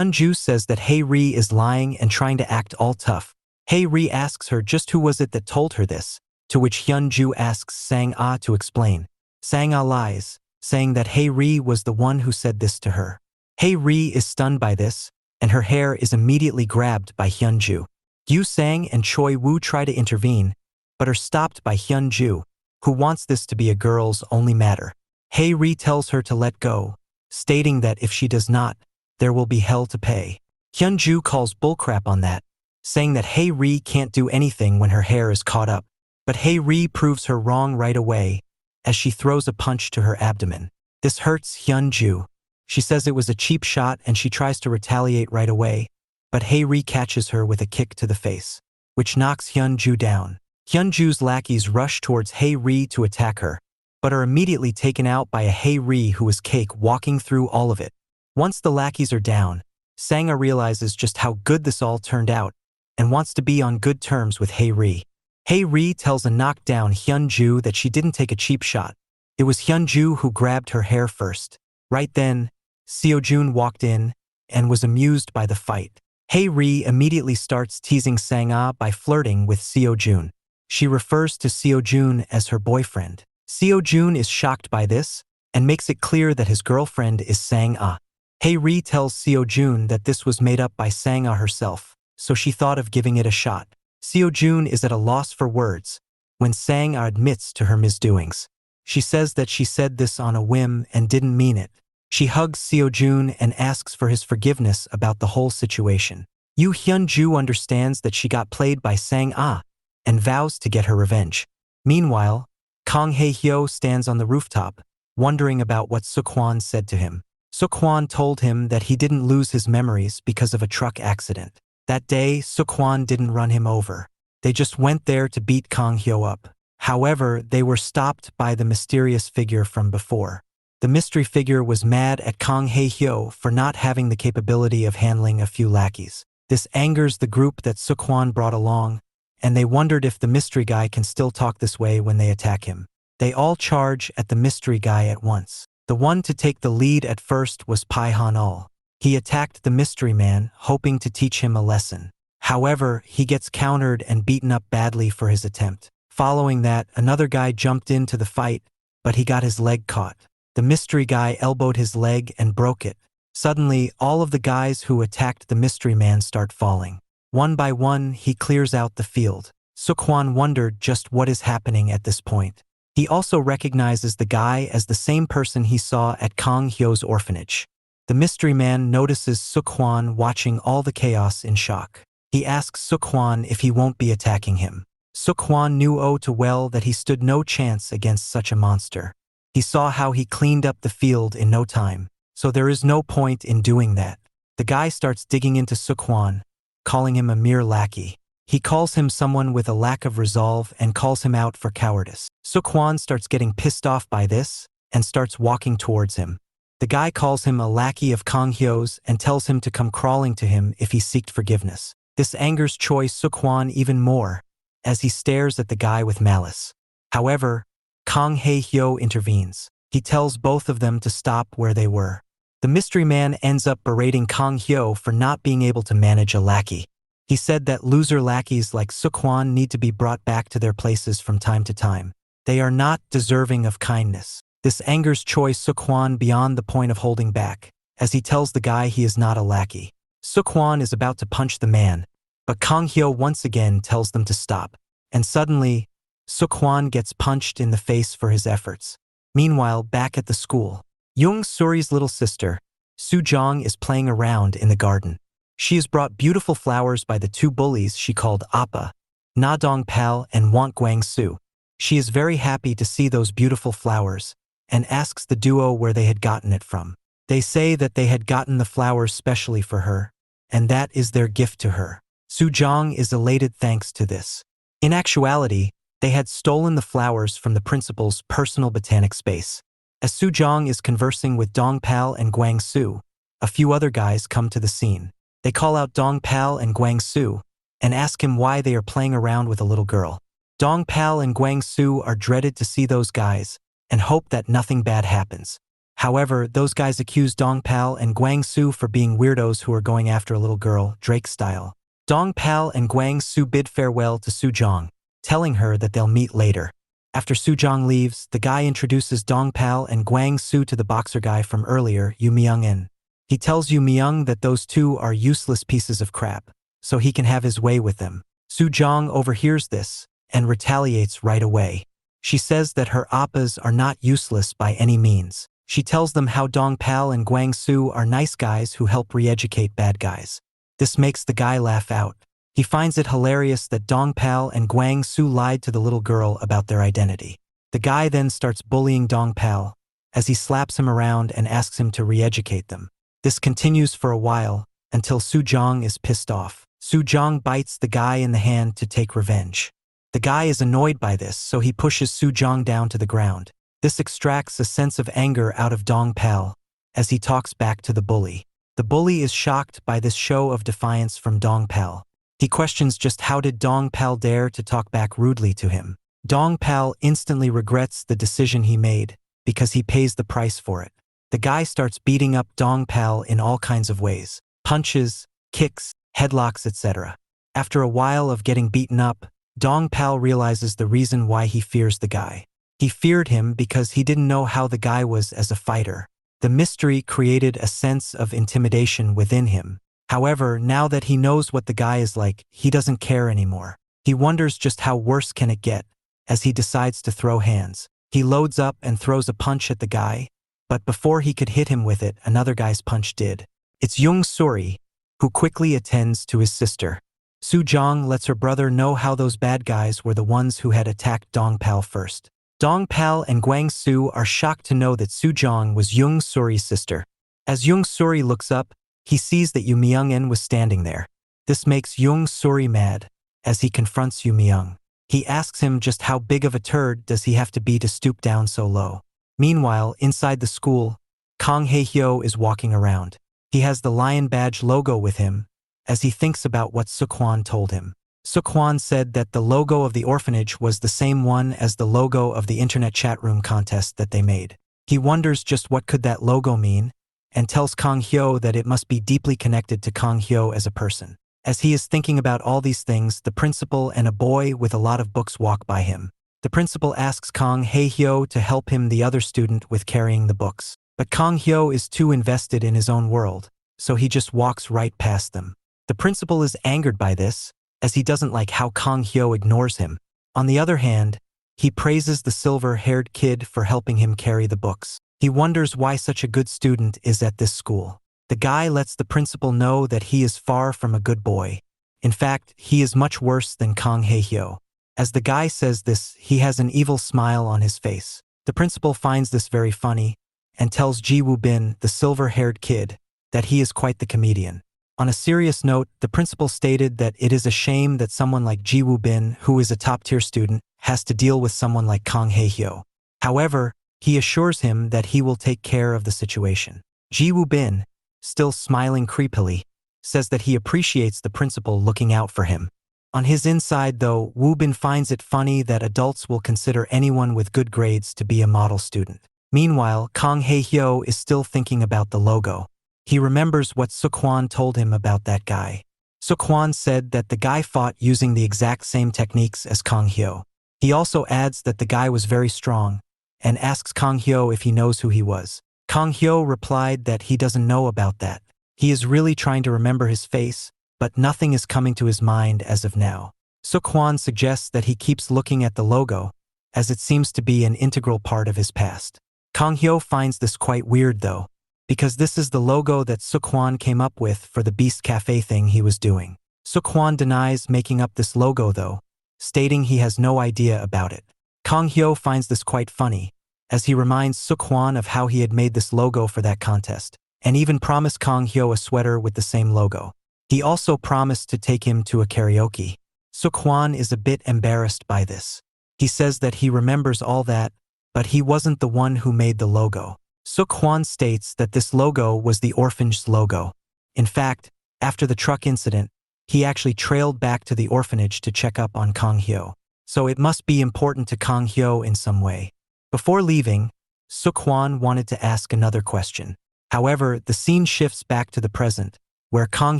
Hyun-ju says that Hae Ri is lying and trying to act all tough. Hae Ri asks her just who was it that told her this, to which Hyun-ju asks Sang-ah to explain. Sang-ah lies, saying that Hae Ri was the one who said this to her. Hae Ri is stunned by this, and her hair is immediately grabbed by Hyun-ju. Yu Sang and Choi Woo try to intervene, but are stopped by Hyun-ju, who wants this to be a girl's only matter. Hae Ri tells her to let go, stating that if she does not, there will be hell to pay. Hyun-ju calls bullcrap on that, saying that Hae Ri can't do anything when her hair is caught up. But Hae Ri proves her wrong right away, as she throws a punch to her abdomen. This hurts Hyun-ju. She says it was a cheap shot and she tries to retaliate right away, but Hae Ri catches her with a kick to the face, which knocks Hyun-ju down. Hyun-ju's lackeys rush towards Hae Ri to attack her, but are immediately taken out by a Hae Ri who is cake walking through all of it. Once the lackeys are down, Sang-ah realizes just how good this all turned out and wants to be on good terms with Hae Ri. Hae Ri tells a knockdown Hyun-ju that she didn't take a cheap shot. It was Hyun-ju who grabbed her hair first. Right then, Sio Jun walked in and was amused by the fight. Hae Ri immediately starts teasing Sang-ah by flirting with Sio Jun. She refers to Sio Jun as her boyfriend. Sio Jun is shocked by this and makes it clear that his girlfriend is Sang-ah. Hae Ri tells Sio Jun that this was made up by Sang-ah herself, so she thought of giving it a shot. Sio Jun is at a loss for words when Sang-ah admits to her misdoings. She says that she said this on a whim and didn't mean it. She hugs Sio Jun and asks for his forgiveness about the whole situation. Yoo Hyun-ju understands that she got played by Sang-ah and vows to get her revenge. Meanwhile, Kang Hae Hyo stands on the rooftop, wondering about what Suk-hwan said to him. Suk-hwan told him that he didn't lose his memories because of a truck accident. That day, Suk-hwan didn't run him over. They just went there to beat Kang Hyo up. However, they were stopped by the mysterious figure from before. The mystery figure was mad at Kang Hae-hyo for not having the capability of handling a few lackeys. This angers the group that Seok-hwan brought along, and they wondered if the mystery guy can still talk this way when they attack him. They all charge at the mystery guy at once. The one to take the lead at first was Pihon. He attacked the mystery man, hoping to teach him a lesson. However, he gets countered and beaten up badly for his attempt. Following that, another guy jumped into the fight, but he got his leg caught. The mystery guy elbowed his leg and broke it. Suddenly, all of the guys who attacked the mystery man start falling. One by one, he clears out the field. Seok-hwan wondered just what is happening at this point. He also recognizes the guy as the same person he saw at Kang Hyo's orphanage. The mystery man notices Seok-hwan watching all the chaos in shock. He asks Seok-hwan if he won't be attacking him. Seok-hwan knew oh too well that he stood no chance against such a monster. He saw how he cleaned up the field in no time, so there is no point in doing that. The guy starts digging into Seok-hwan, calling him a mere lackey. He calls him someone with a lack of resolve and calls him out for cowardice. Seok-hwan starts getting pissed off by this and starts walking towards him. The guy calls him a lackey of Kang Hyo's and tells him to come crawling to him if he seeks forgiveness. This angers Choi Seok-hwan even more, as he stares at the guy with malice. However, Kang Hae-hyo intervenes. He tells both of them to stop where they were. The mystery man ends up berating Kang Hyo for not being able to manage a lackey. He said that loser lackeys like Seok-hwan need to be brought back to their places from time to time. They are not deserving of kindness. This angers Choi Seok-hwan beyond the point of holding back, as he tells the guy he is not a lackey. Seok-hwan is about to punch the man, but Kang Hyo once again tells them to stop, and suddenly, Seok-hwan gets punched in the face for his efforts. Meanwhile, back at the school, Young Suri's little sister, Soo Jong, is playing around in the garden. She is brought beautiful flowers by the two bullies she called Appa, Na Dong Pal and Want Gwang Soo. She is very happy to see those beautiful flowers, and asks the duo where they had gotten it from. They say that they had gotten the flowers specially for her, and that is their gift to her. Soo Jong is elated thanks to this. In actuality, they had stolen the flowers from the principal's personal botanic space. As Soo Jong is conversing with Dong Pal and Gwang Soo, a few other guys come to the scene. They call out Dong Pal and Gwang Soo and ask him why they are playing around with a little girl. Dong Pal and Gwang Soo are dreaded to see those guys and hope that nothing bad happens. However, those guys accuse Dong Pal and Gwang Soo for being weirdos who are going after a little girl, Drake style. Dong Pal and Gwang Soo bid farewell to Soo Jong, telling her that they'll meet later. After Soo Jong leaves, the guy introduces Dong Pal and Gwang Soo to the boxer guy from earlier, Yu Myung-in. He tells Yu Myung that those two are useless pieces of crap, so he can have his way with them. Soo Jong overhears this and retaliates right away. She says that her appas are not useless by any means. She tells them how Dong Pal and Gwang Soo are nice guys who help re-educate bad guys. This makes the guy laugh out. He finds it hilarious that Dong Pal and Gwang Soo lied to the little girl about their identity. The guy then starts bullying Dong Pal, as he slaps him around and asks him to re-educate them. This continues for a while, until Soo Jong is pissed off. Soo Jong bites the guy in the hand to take revenge. The guy is annoyed by this, so he pushes Soo Jong down to the ground. This extracts a sense of anger out of Dong Pal, as he talks back to the bully. The bully is shocked by this show of defiance from Dong Pal. He questions just how did Dong Pal dare to talk back rudely to him. Dong Pal instantly regrets the decision he made, because he pays the price for it. The guy starts beating up Dong Pal in all kinds of ways. Punches, kicks, headlocks, etc. After a while of getting beaten up, Dong Pal realizes the reason why he fears the guy. He feared him because he didn't know how the guy was as a fighter. The mystery created a sense of intimidation within him. However, now that he knows what the guy is like, he doesn't care anymore. He wonders just how worse can it get, as he decides to throw hands. He loads up and throws a punch at the guy, but before he could hit him with it, another guy's punch did. It's Young Suri, who quickly attends to his sister. Soo Jong lets her brother know how those bad guys were the ones who had attacked Dong Pal first. Dong Pal and Gwang Soo are shocked to know that Soo Jong was Young Suri's sister. As Young Suri looks up, he sees that Yu Myung-in was standing there. This makes Young Suri mad, as he confronts Yu Myung. He asks him just how big of a turd does he have to be to stoop down so low. Meanwhile, inside the school, Kang Hae-hyo is walking around. He has the lion badge logo with him, as he thinks about what Suk-hwan told him. Suk-hwan said that the logo of the orphanage was the same one as the logo of the internet chat room contest that they made. He wonders just what could that logo mean, and tells Kang Hyo that it must be deeply connected to Kang Hyo as a person. As he is thinking about all these things, the principal and a boy with a lot of books walk by him. The principal asks Kang Hae-hyo to help him, the other student, with carrying the books. But Kang Hyo is too invested in his own world, so he just walks right past them. The principal is angered by this, as he doesn't like how Kang Hyo ignores him. On the other hand, he praises the silver-haired kid for helping him carry the books. He wonders why such a good student is at this school. The guy lets the principal know that he is far from a good boy. In fact, he is much worse than Kang Hae-hyo. As the guy says this, he has an evil smile on his face. The principal finds this very funny, and tells Ji Woo-bin, the silver-haired kid, that he is quite the comedian. On a serious note, the principal stated that it is a shame that someone like Ji Woo-bin, who is a top-tier student, has to deal with someone like Kang Hae-hyo. However, he assures him that he will take care of the situation. Ji Woo-bin, still smiling creepily, says that he appreciates the principal looking out for him. On his inside, though, Woo-bin finds it funny that adults will consider anyone with good grades to be a model student. Meanwhile, Kang Hae-hyo is still thinking about the logo. He remembers what Suk-hwan told him about that guy. Suk-hwan said that the guy fought using the exact same techniques as Kang Hyo. He also adds that the guy was very strong, and asks Kang Hyo if he knows who he was. Kang Hyo replied that he doesn't know about that. He is really trying to remember his face, but nothing is coming to his mind as of now. Suk-hwan suggests that he keeps looking at the logo, as it seems to be an integral part of his past. Kang Hyo finds this quite weird though, because this is the logo that Suk-hwan came up with for the Beast Cafe thing he was doing. Suk-hwan denies making up this logo though, stating he has no idea about it. Kang Hyo finds this quite funny, as he reminds Suk-hwan of how he had made this logo for that contest, and even promised Kang Hyo a sweater with the same logo. He also promised to take him to a karaoke. Suk-hwan is a bit embarrassed by this. He says that he remembers all that, but he wasn't the one who made the logo. Suk-hwan states that this logo was the orphanage's logo. In fact, after the truck incident, he actually trailed back to the orphanage to check up on Kang Hyo. So it must be important to Kang Hyo in some way. Before leaving, Suk-hwan wanted to ask another question. However, the scene shifts back to the present, where Kang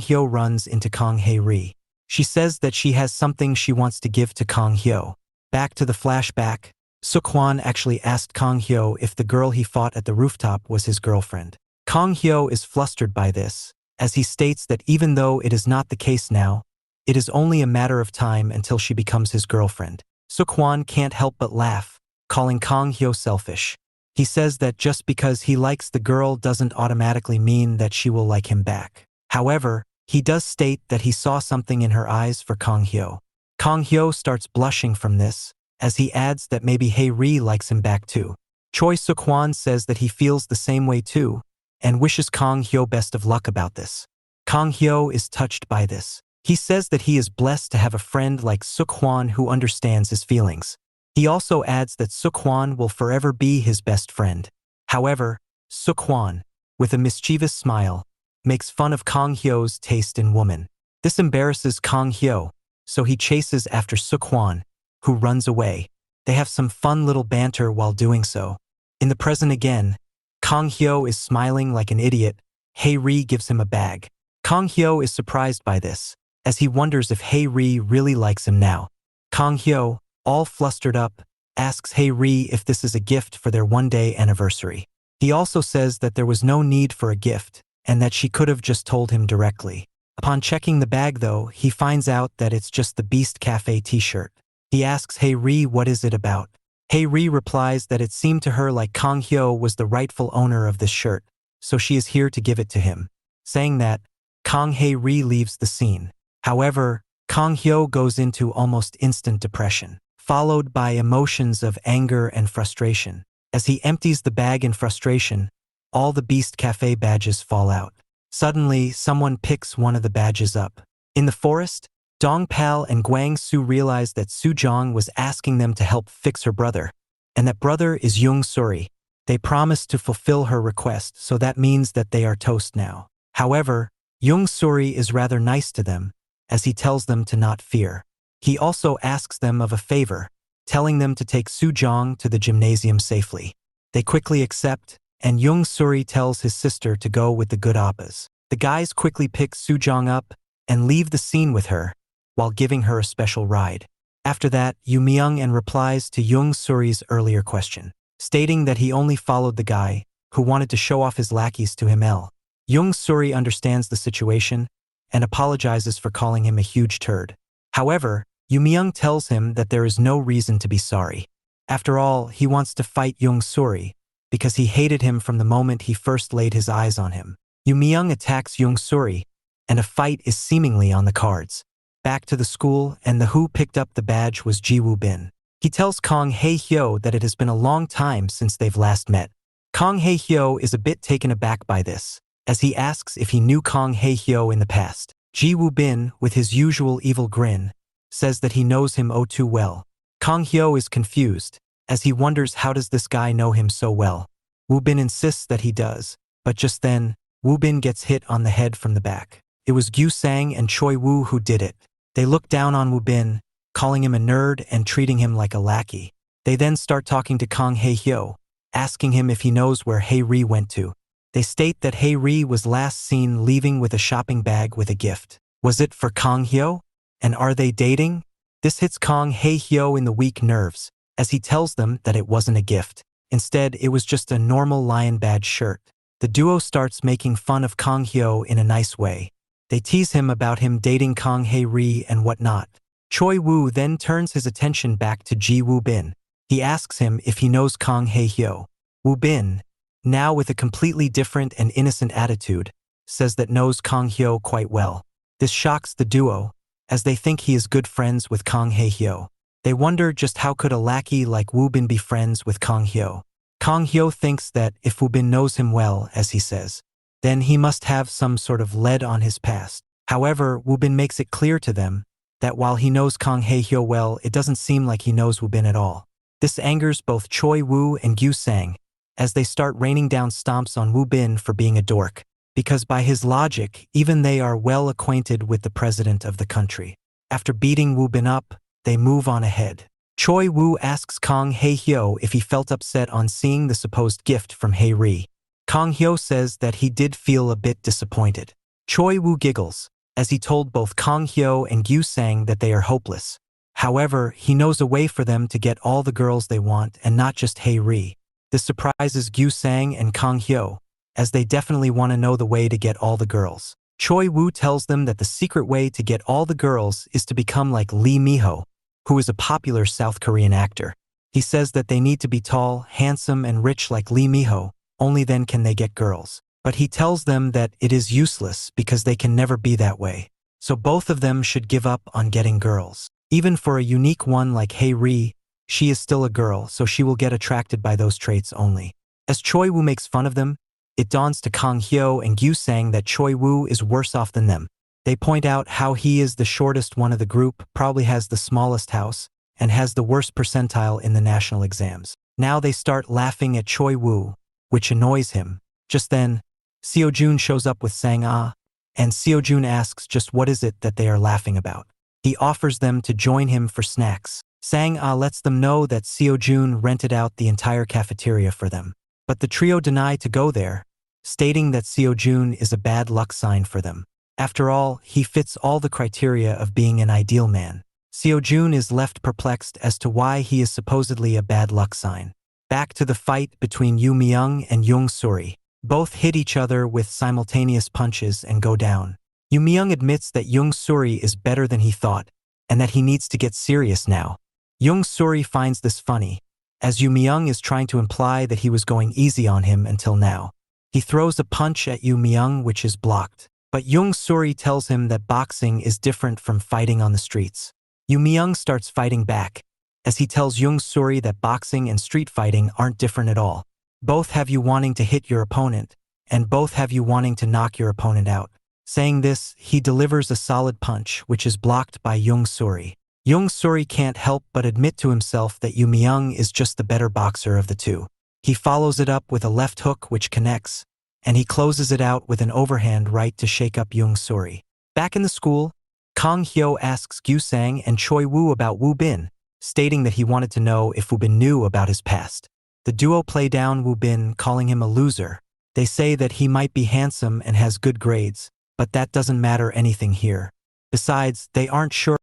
Hyo runs into Kang Hae-ri. She says that she has something she wants to give to Kang Hyo. Back to the flashback, Suk-hwan actually asked Kang Hyo if the girl he fought at the rooftop was his girlfriend. Kang Hyo is flustered by this, as he states that even though it is not the case now, it is only a matter of time until she becomes his girlfriend. Suk-hwan can't help but laugh, calling Kang Hyo selfish. He says that just because he likes the girl doesn't automatically mean that she will like him back. However, he does state that he saw something in her eyes for Kang Hyo. Kang Hyo starts blushing from this, as he adds that maybe Hae-ri likes him back too. Choi Suk-hwan says that he feels the same way too, and wishes Kang Hyo best of luck about this. Kang Hyo is touched by this. He says that he is blessed to have a friend like Suk-hwan who understands his feelings. He also adds that Suk-hwan will forever be his best friend. However, Suk-hwan, with a mischievous smile, makes fun of Kang Hyo's taste in woman. This embarrasses Kang Hyo, so he chases after Suk-hwan, who runs away. They have some fun little banter while doing so. In the present again, Kang Hyo is smiling like an idiot. Hae-ri gives him a bag. Kang Hyo is surprised by this, as he wonders if Hae-ri really likes him now. Kang Hyo, all flustered up, asks Hae-ri if this is a gift for their one-day anniversary. He also says that there was no need for a gift, and that she could have just told him directly. Upon checking the bag though, he finds out that it's just the Beast Cafe t-shirt. He asks Hae-ri what is it about. Hae-ri replies that it seemed to her like Kang Hyo was the rightful owner of this shirt, so she is here to give it to him. Saying that, Kang Hae-ri leaves the scene. However, Kang Hyo goes into almost instant depression, followed by emotions of anger and frustration. As he empties the bag in frustration, all the Beast Cafe badges fall out. Suddenly, someone picks one of the badges up. In the forest, Dong Pal and Guang Su realize that Su Jong was asking them to help fix her brother, and that brother is Young Suri. They promised to fulfill her request, so that means that they are toast now. However, Young Suri is rather nice to them, as he tells them to not fear. He also asks them of a favor, telling them to take Su Jong to the gymnasium safely. They quickly accept, and Young Suri tells his sister to go with the good oppas. The guys quickly pick Su Jong up and leave the scene with her, while giving her a special ride. After that, Yu Myung and replies to Young Suri's earlier question, stating that he only followed the guy who wanted to show off his lackeys to him. Young Suri understands the situation and apologizes for calling him a huge turd. However, Yu Myung tells him that there is no reason to be sorry. After all, he wants to fight Young Suri because he hated him from the moment he first laid his eyes on him. Yu Myung attacks Young Suri, and a fight is seemingly on the cards. Back to the school, and the who picked up the badge was Ji Woo Bin. He tells Kong Hae Hyo that it has been a long time since they've last met. Kong Hae Hyo is a bit taken aback by this, as he asks if he knew Kong Hae Hyo in the past. Ji Woo Bin, with his usual evil grin, says that he knows him oh too well. Kong Hyo is confused, as he wonders how does this guy know him so well. Woo Bin insists that he does, but just then, Woo Bin gets hit on the head from the back. It was Gyu Sang and Choi Woo who did it. They look down on Woo Bin, calling him a nerd and treating him like a lackey. They then start talking to Kong Hae Hyo, asking him if he knows where Hae Ri went to. They state that Hae Ri was last seen leaving with a shopping bag with a gift. Was it for Kong Hyo? And are they dating? This hits Kong Hae Hyo in the weak nerves, as he tells them that it wasn't a gift. Instead, it was just a normal lion badge shirt. The duo starts making fun of Kong Hyo in a nice way. They tease him about him dating Kong Hae Ri and whatnot. Choi Woo then turns his attention back to Ji Woo Bin. He asks him if he knows Kong Hae Hyo. Woo Bin, now with a completely different and innocent attitude, says that knows Kong Hyo quite well. This shocks the duo, as they think he is good friends with Kong Hae Hyo. They wonder just how could a lackey like Woo Bin be friends with Kong Hyo. Kong Hyo thinks that if Woo Bin knows him well, as he says, then he must have some sort of lead on his past. However, Woo Bin makes it clear to them that while he knows Kong Hae Hyo well, it doesn't seem like he knows Woo Bin at all. This angers both Choi Woo and Gyu Sang, as they start raining down stomps on Woo Bin for being a dork, because by his logic, even they are well acquainted with the president of the country. After beating Woo Bin up, they move on ahead. Choi Woo asks Kong Hae Hyo if he felt upset on seeing the supposed gift from Hae Ri. Kong Hyo says that he did feel a bit disappointed. Choi Woo giggles, as he told both Kong Hyo and Gyu Sang that they are hopeless. However, he knows a way for them to get all the girls they want and not just Hae Ri. This surprises Gyu Sang and Kong Hyo, as they definitely want to know the way to get all the girls. Choi Woo tells them that the secret way to get all the girls is to become like Lee Mi-ho, who is a popular South Korean actor. He says that they need to be tall, handsome, and rich like Lee Mi-ho, only then can they get girls. But he tells them that it is useless because they can never be that way. So both of them should give up on getting girls. Even for a unique one like Hae Ri, she is still a girl, so she will get attracted by those traits only. As Choi Woo makes fun of them, it dawns to Kong Hyo and Gyu Sang that Choi Woo is worse off than them. They point out how he is the shortest one of the group, probably has the smallest house, and has the worst percentile in the national exams. Now they start laughing at Choi Woo, which annoys him. Just then, Sio Jun shows up with Sang-ah, and Sio Jun asks just what is it that they are laughing about. He offers them to join him for snacks. Sang-ah lets them know that Sio Jun rented out the entire cafeteria for them. But the trio deny to go there, stating that Sio Jun is a bad luck sign for them. After all, he fits all the criteria of being an ideal man. Sio Jun is left perplexed as to why he is supposedly a bad luck sign. Back to the fight between Yu Myung and Young Suri. Both hit each other with simultaneous punches and go down. Yu Myung admits that Young Suri is better than he thought, and that he needs to get serious now. Young Suri finds this funny, as Yu Myung is trying to imply that he was going easy on him until now. He throws a punch at Yu Myung which is blocked, but Young Suri tells him that boxing is different from fighting on the streets. Yu Myung starts fighting back, as he tells Young Suri that boxing and street fighting aren't different at all. Both have you wanting to hit your opponent, and both have you wanting to knock your opponent out. Saying this, he delivers a solid punch, which is blocked by Young Suri. Young Suri can't help but admit to himself that Yu Myung is just the better boxer of the two. He follows it up with a left hook which connects, and he closes it out with an overhand right to shake up Young Suri. Back in the school, Kang Hyo asks Gyu Sang and Choi Woo about Woo Bin, stating that he wanted to know if Woo Bin knew about his past. The duo play down Woo Bin, calling him a loser. They say that he might be handsome and has good grades, but that doesn't matter anything here. Besides, they aren't sure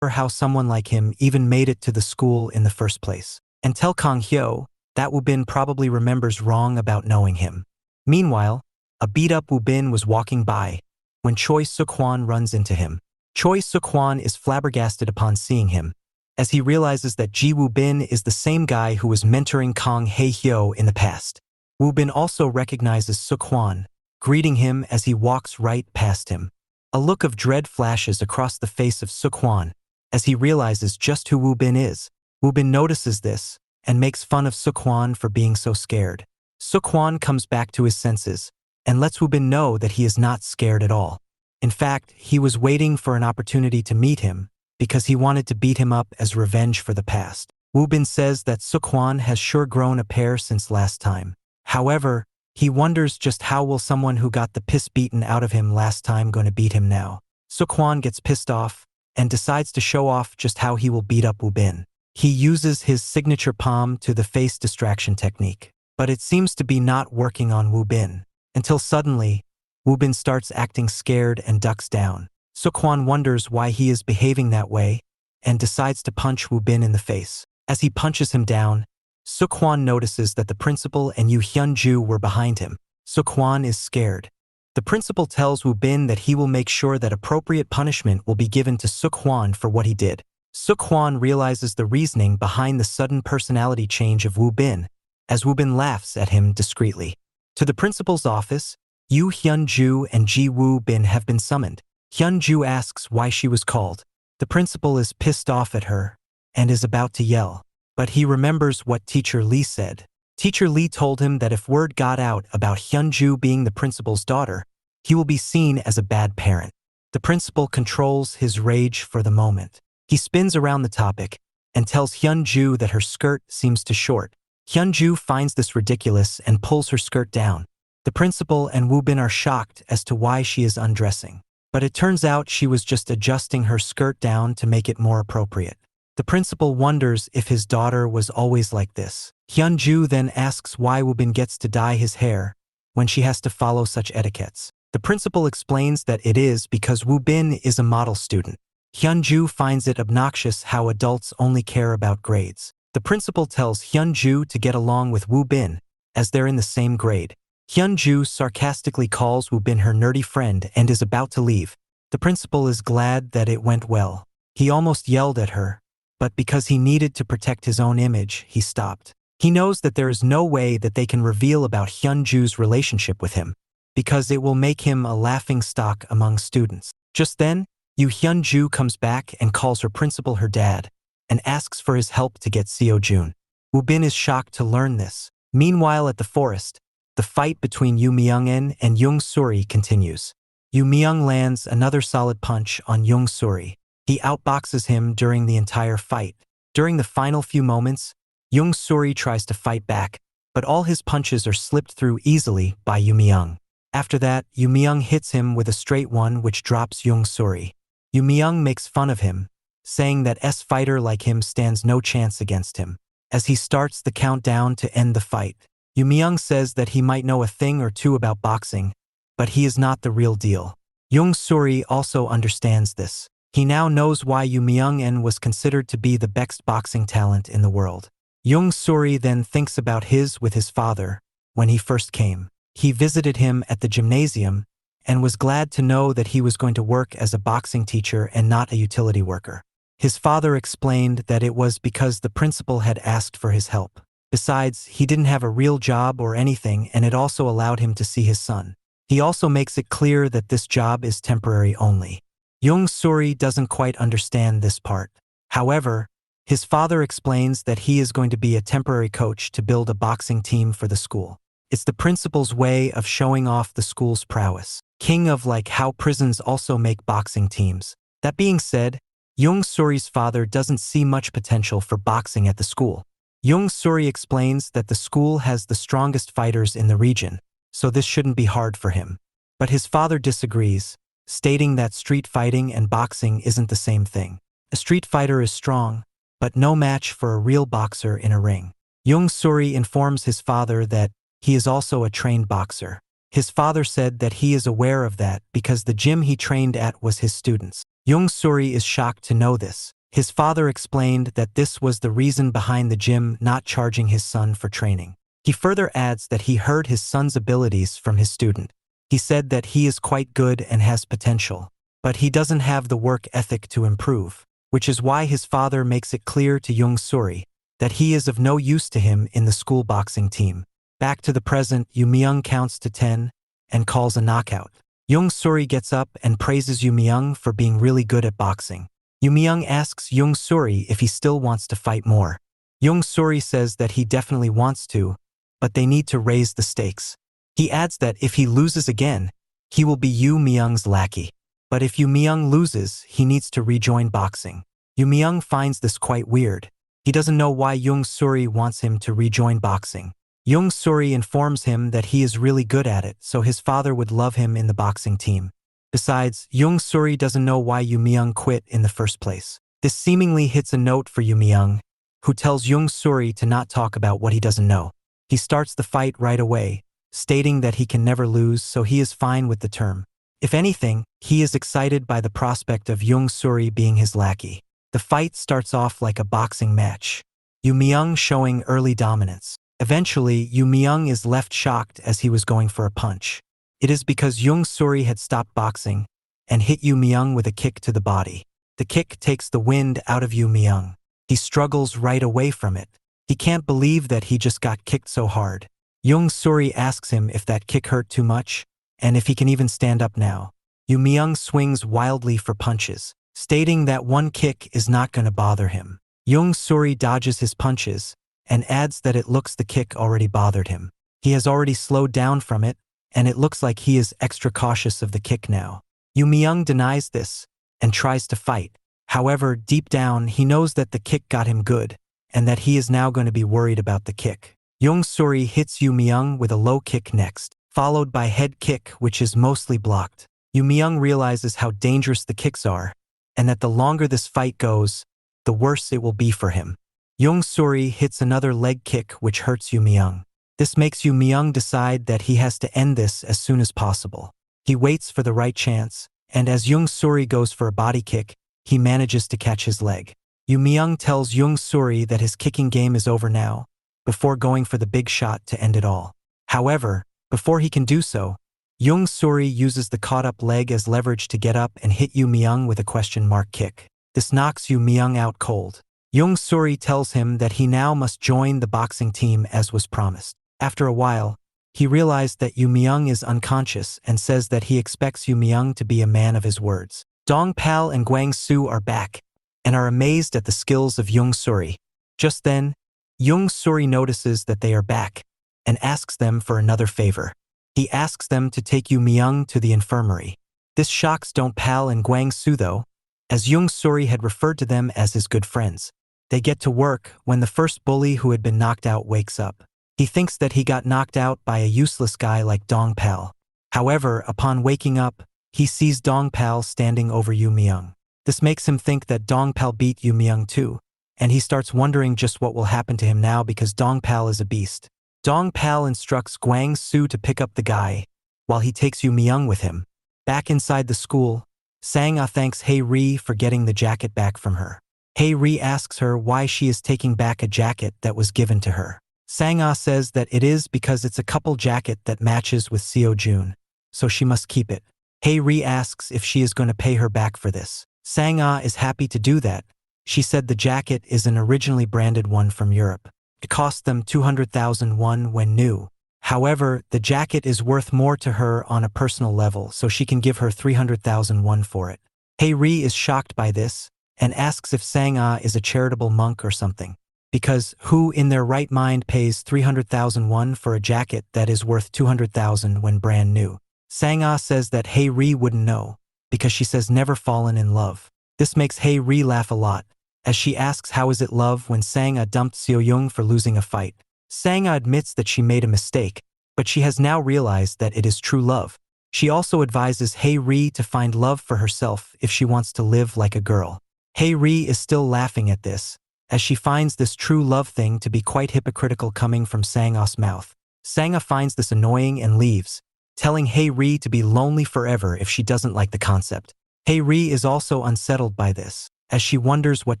how someone like him even made it to the school in the first place. And tell Kang Hyo that Woo Bin probably remembers wrong about knowing him. Meanwhile, a beat-up Woo Bin was walking by when Choi Suk-hwan runs into him. Choi Suk-hwan is flabbergasted upon seeing him, as he realizes that Ji Woo Bin is the same guy who was mentoring Kang Hae Hyo in the past. Woo Bin also recognizes Suk-hwan, greeting him as he walks right past him. A look of dread flashes across the face of Suk-hwan as he realizes just who Woo Bin is. Woo Bin notices this and makes fun of Suk-hwan for being so scared. Suk-hwan comes back to his senses and lets Woo Bin know that he is not scared at all. In fact, he was waiting for an opportunity to meet him because he wanted to beat him up as revenge for the past. Woo Bin says that Suk-hwan has sure grown a pair since last time. However, he wonders just how will someone who got the piss beaten out of him last time going to beat him now. Suk-hwan gets pissed off and decides to show off just how he will beat up Woo Bin. He uses his signature palm to the face distraction technique, but it seems to be not working on Woo Bin, until suddenly, Woo Bin starts acting scared and ducks down. Suk-hwan wonders why he is behaving that way and decides to punch Woo Bin in the face. As he punches him down, Suk-hwan notices that the principal and Yoo Hyun-ju were behind him. Suk-hwan is scared. The principal tells Woo Bin that he will make sure that appropriate punishment will be given to Suk-hwan for what he did. Suk-hwan realizes the reasoning behind the sudden personality change of Woo Bin, as Woo Bin laughs at him discreetly. To the principal's office, Yoo Hyun-ju and Ji Woo Bin have been summoned. Hyun-ju asks why she was called. The principal is pissed off at her and is about to yell, but he remembers what Teacher Lee said. Teacher Lee told him that if word got out about Hyun-ju being the principal's daughter, he will be seen as a bad parent. The principal controls his rage for the moment. He spins around the topic and tells Hyun-ju that her skirt seems too short. Hyun-ju finds this ridiculous and pulls her skirt down. The principal and Woo Bin are shocked as to why she is undressing, but it turns out she was just adjusting her skirt down to make it more appropriate. The principal wonders if his daughter was always like this. Hyun-ju then asks why Woo Bin gets to dye his hair when she has to follow such etiquettes. The principal explains that it is because Woo Bin is a model student. Hyun-ju finds it obnoxious how adults only care about grades. The principal tells Hyun-ju to get along with Woo Bin, as they're in the same grade. Hyun-ju sarcastically calls Woo Bin her nerdy friend and is about to leave. The principal is glad that it went well. He almost yelled at her, but because he needed to protect his own image, he stopped. He knows that there is no way that they can reveal about Hyun-ju's relationship with him, because it will make him a laughingstock among students. Just then, Yoo Hyun-ju comes back and calls her principal her dad, and asks for his help to get Sio Jun. Woo Bin is shocked to learn this. Meanwhile at the forest, the fight between Yoo Myung-in and Young Suri continues. Yoo Myung lands another solid punch on Young Suri. He outboxes him during the entire fight. During the final few moments, Young Suri tries to fight back, but all his punches are slipped through easily by Yoo Myung. After that, Yoo Myung hits him with a straight one which drops Young Suri. Yoo Myung makes fun of him, saying that a fighter like him stands no chance against him. As he starts the countdown to end the fight, Yoo Myung says that he might know a thing or two about boxing, but he is not the real deal. Young Suri also understands this. He now knows why Yoo Myung-in was considered to be the best boxing talent in the world. Young Suri then thinks about with his father when he first came. He visited him at the gymnasium and was glad to know that he was going to work as a boxing teacher and not a utility worker. His father explained that it was because the principal had asked for his help. Besides, he didn't have a real job or anything, and it also allowed him to see his son. He also makes it clear that this job is temporary only. Young Suri doesn't quite understand this part. However, his father explains that he is going to be a temporary coach to build a boxing team for the school. It's the principal's way of showing off the school's prowess. King of like how prisons also make boxing teams. That being said, Young Suri's father doesn't see much potential for boxing at the school. Young Suri explains that the school has the strongest fighters in the region, so this shouldn't be hard for him. But his father disagrees, stating that street fighting and boxing isn't the same thing. A street fighter is strong, but no match for a real boxer in a ring. Young Suri informs his father that he is also a trained boxer. His father said that he is aware of that because the gym he trained at was his students. Young Suri is shocked to know this. His father explained that this was the reason behind the gym not charging his son for training. He further adds that he heard his son's abilities from his student. He said that he is quite good and has potential, but he doesn't have the work ethic to improve, which is why his father makes it clear to Young Suri that he is of no use to him in the school boxing team. Back to the present, Yu Myung counts to 10 and calls a knockout. Young Suri gets up and praises Yu Myung for being really good at boxing. Yu Myung asks Young Suri if he still wants to fight more. Young Suri says that he definitely wants to, but they need to raise the stakes. He adds that if he loses again, he will be Yu Myung's lackey. But if Yu Myung loses, he needs to rejoin boxing. Yu Myung finds this quite weird. He doesn't know why Young Suri wants him to rejoin boxing. Young Suri informs him that he is really good at it, so his father would love him in the boxing team. Besides, Young Suri doesn't know why Yu Myung quit in the first place. This seemingly hits a note for Yu Myung, who tells Young Suri to not talk about what he doesn't know. He starts the fight right away, stating that he can never lose, so he is fine with the term. If anything, he is excited by the prospect of Young Suri being his lackey. The fight starts off like a boxing match, Yu Myung showing early dominance. Eventually, Yu Myung is left shocked as he was going for a punch. It is because Young Suri had stopped boxing and hit Yu Myung with a kick to the body. The kick takes the wind out of Yu Myung. He struggles right away from it. He can't believe that he just got kicked so hard. Young Suri asks him if that kick hurt too much and if he can even stand up now. Yu Myung swings wildly for punches, stating that one kick is not going to bother him. Young Suri dodges his punches and adds that it looks the kick already bothered him. He has already slowed down from it, and it looks like he is extra cautious of the kick now. Yu Myung denies this and tries to fight. However, deep down, he knows that the kick got him good and that he is now going to be worried about the kick. Young Suri hits Yu Myung with a low kick next, followed by head kick, which is mostly blocked. Yu Myung realizes how dangerous the kicks are and that the longer this fight goes, the worse it will be for him. Young Suri hits another leg kick which hurts Yu Myung. This makes Yu Myung decide that he has to end this as soon as possible. He waits for the right chance, and as Young Suri goes for a body kick, he manages to catch his leg. Yu Myung tells Young Suri that his kicking game is over now, before going for the big shot to end it all. However, before he can do so, Young Suri uses the caught-up leg as leverage to get up and hit Yu Myung with a question mark kick. This knocks Yu Myung out cold. Young Suri tells him that he now must join the boxing team as was promised. After a while, he realized that Yu Myung is unconscious and says that he expects Yu Myung to be a man of his words. Dong Pal and Guang Su are back and are amazed at the skills of Young Suri. Just then, Young Suri notices that they are back and asks them for another favor. He asks them to take Yu Myung to the infirmary. This shocks Dong Pal and Guang Su though, as Young Suri had referred to them as his good friends. They get to work when the first bully who had been knocked out wakes up. He thinks that he got knocked out by a useless guy like Dong Pal. However, upon waking up, he sees Dong Pal standing over Yu Myung. This makes him think that Dong Pal beat Yu Myung too, and he starts wondering just what will happen to him now because Dong Pal is a beast. Dong Pal instructs Guang Su to pick up the guy, while he takes Yu Myung with him. Back inside the school, Sang-ah thanks Hae Ri for getting the jacket back from her. Hae Ri asks her why she is taking back a jacket that was given to her. Sang-ah says that it is because it's a couple jacket that matches with Sio Jun, so she must keep it. Hae Ri asks if she is going to pay her back for this. Sang-ah is happy to do that. She said the jacket is an originally branded one from Europe. It cost them 200,000 won when new. However, the jacket is worth more to her on a personal level, so she can give her 300,000 won for it. Hae Ri is shocked by this and asks if Sang-ah is a charitable monk or something, because who in their right mind pays 300,000 won for a jacket that is worth 200,000 when brand new? Sang-ah says that Hae-ri wouldn't know, because she says never fallen in love. This makes Hae-ri laugh a lot, as she asks how is it love when Sang-ah dumped Seo Jun for losing a fight. Sang-ah admits that she made a mistake, but she has now realized that it is true love. She also advises Hae-ri to find love for herself if she wants to live like a girl. Hae-ri is still laughing at this, as she finds this true love thing to be quite hypocritical coming from Sang-ah's mouth. Sang-ah finds this annoying and leaves, telling Hae-ri to be lonely forever if she doesn't like the concept. Hae-ri is also unsettled by this, as she wonders what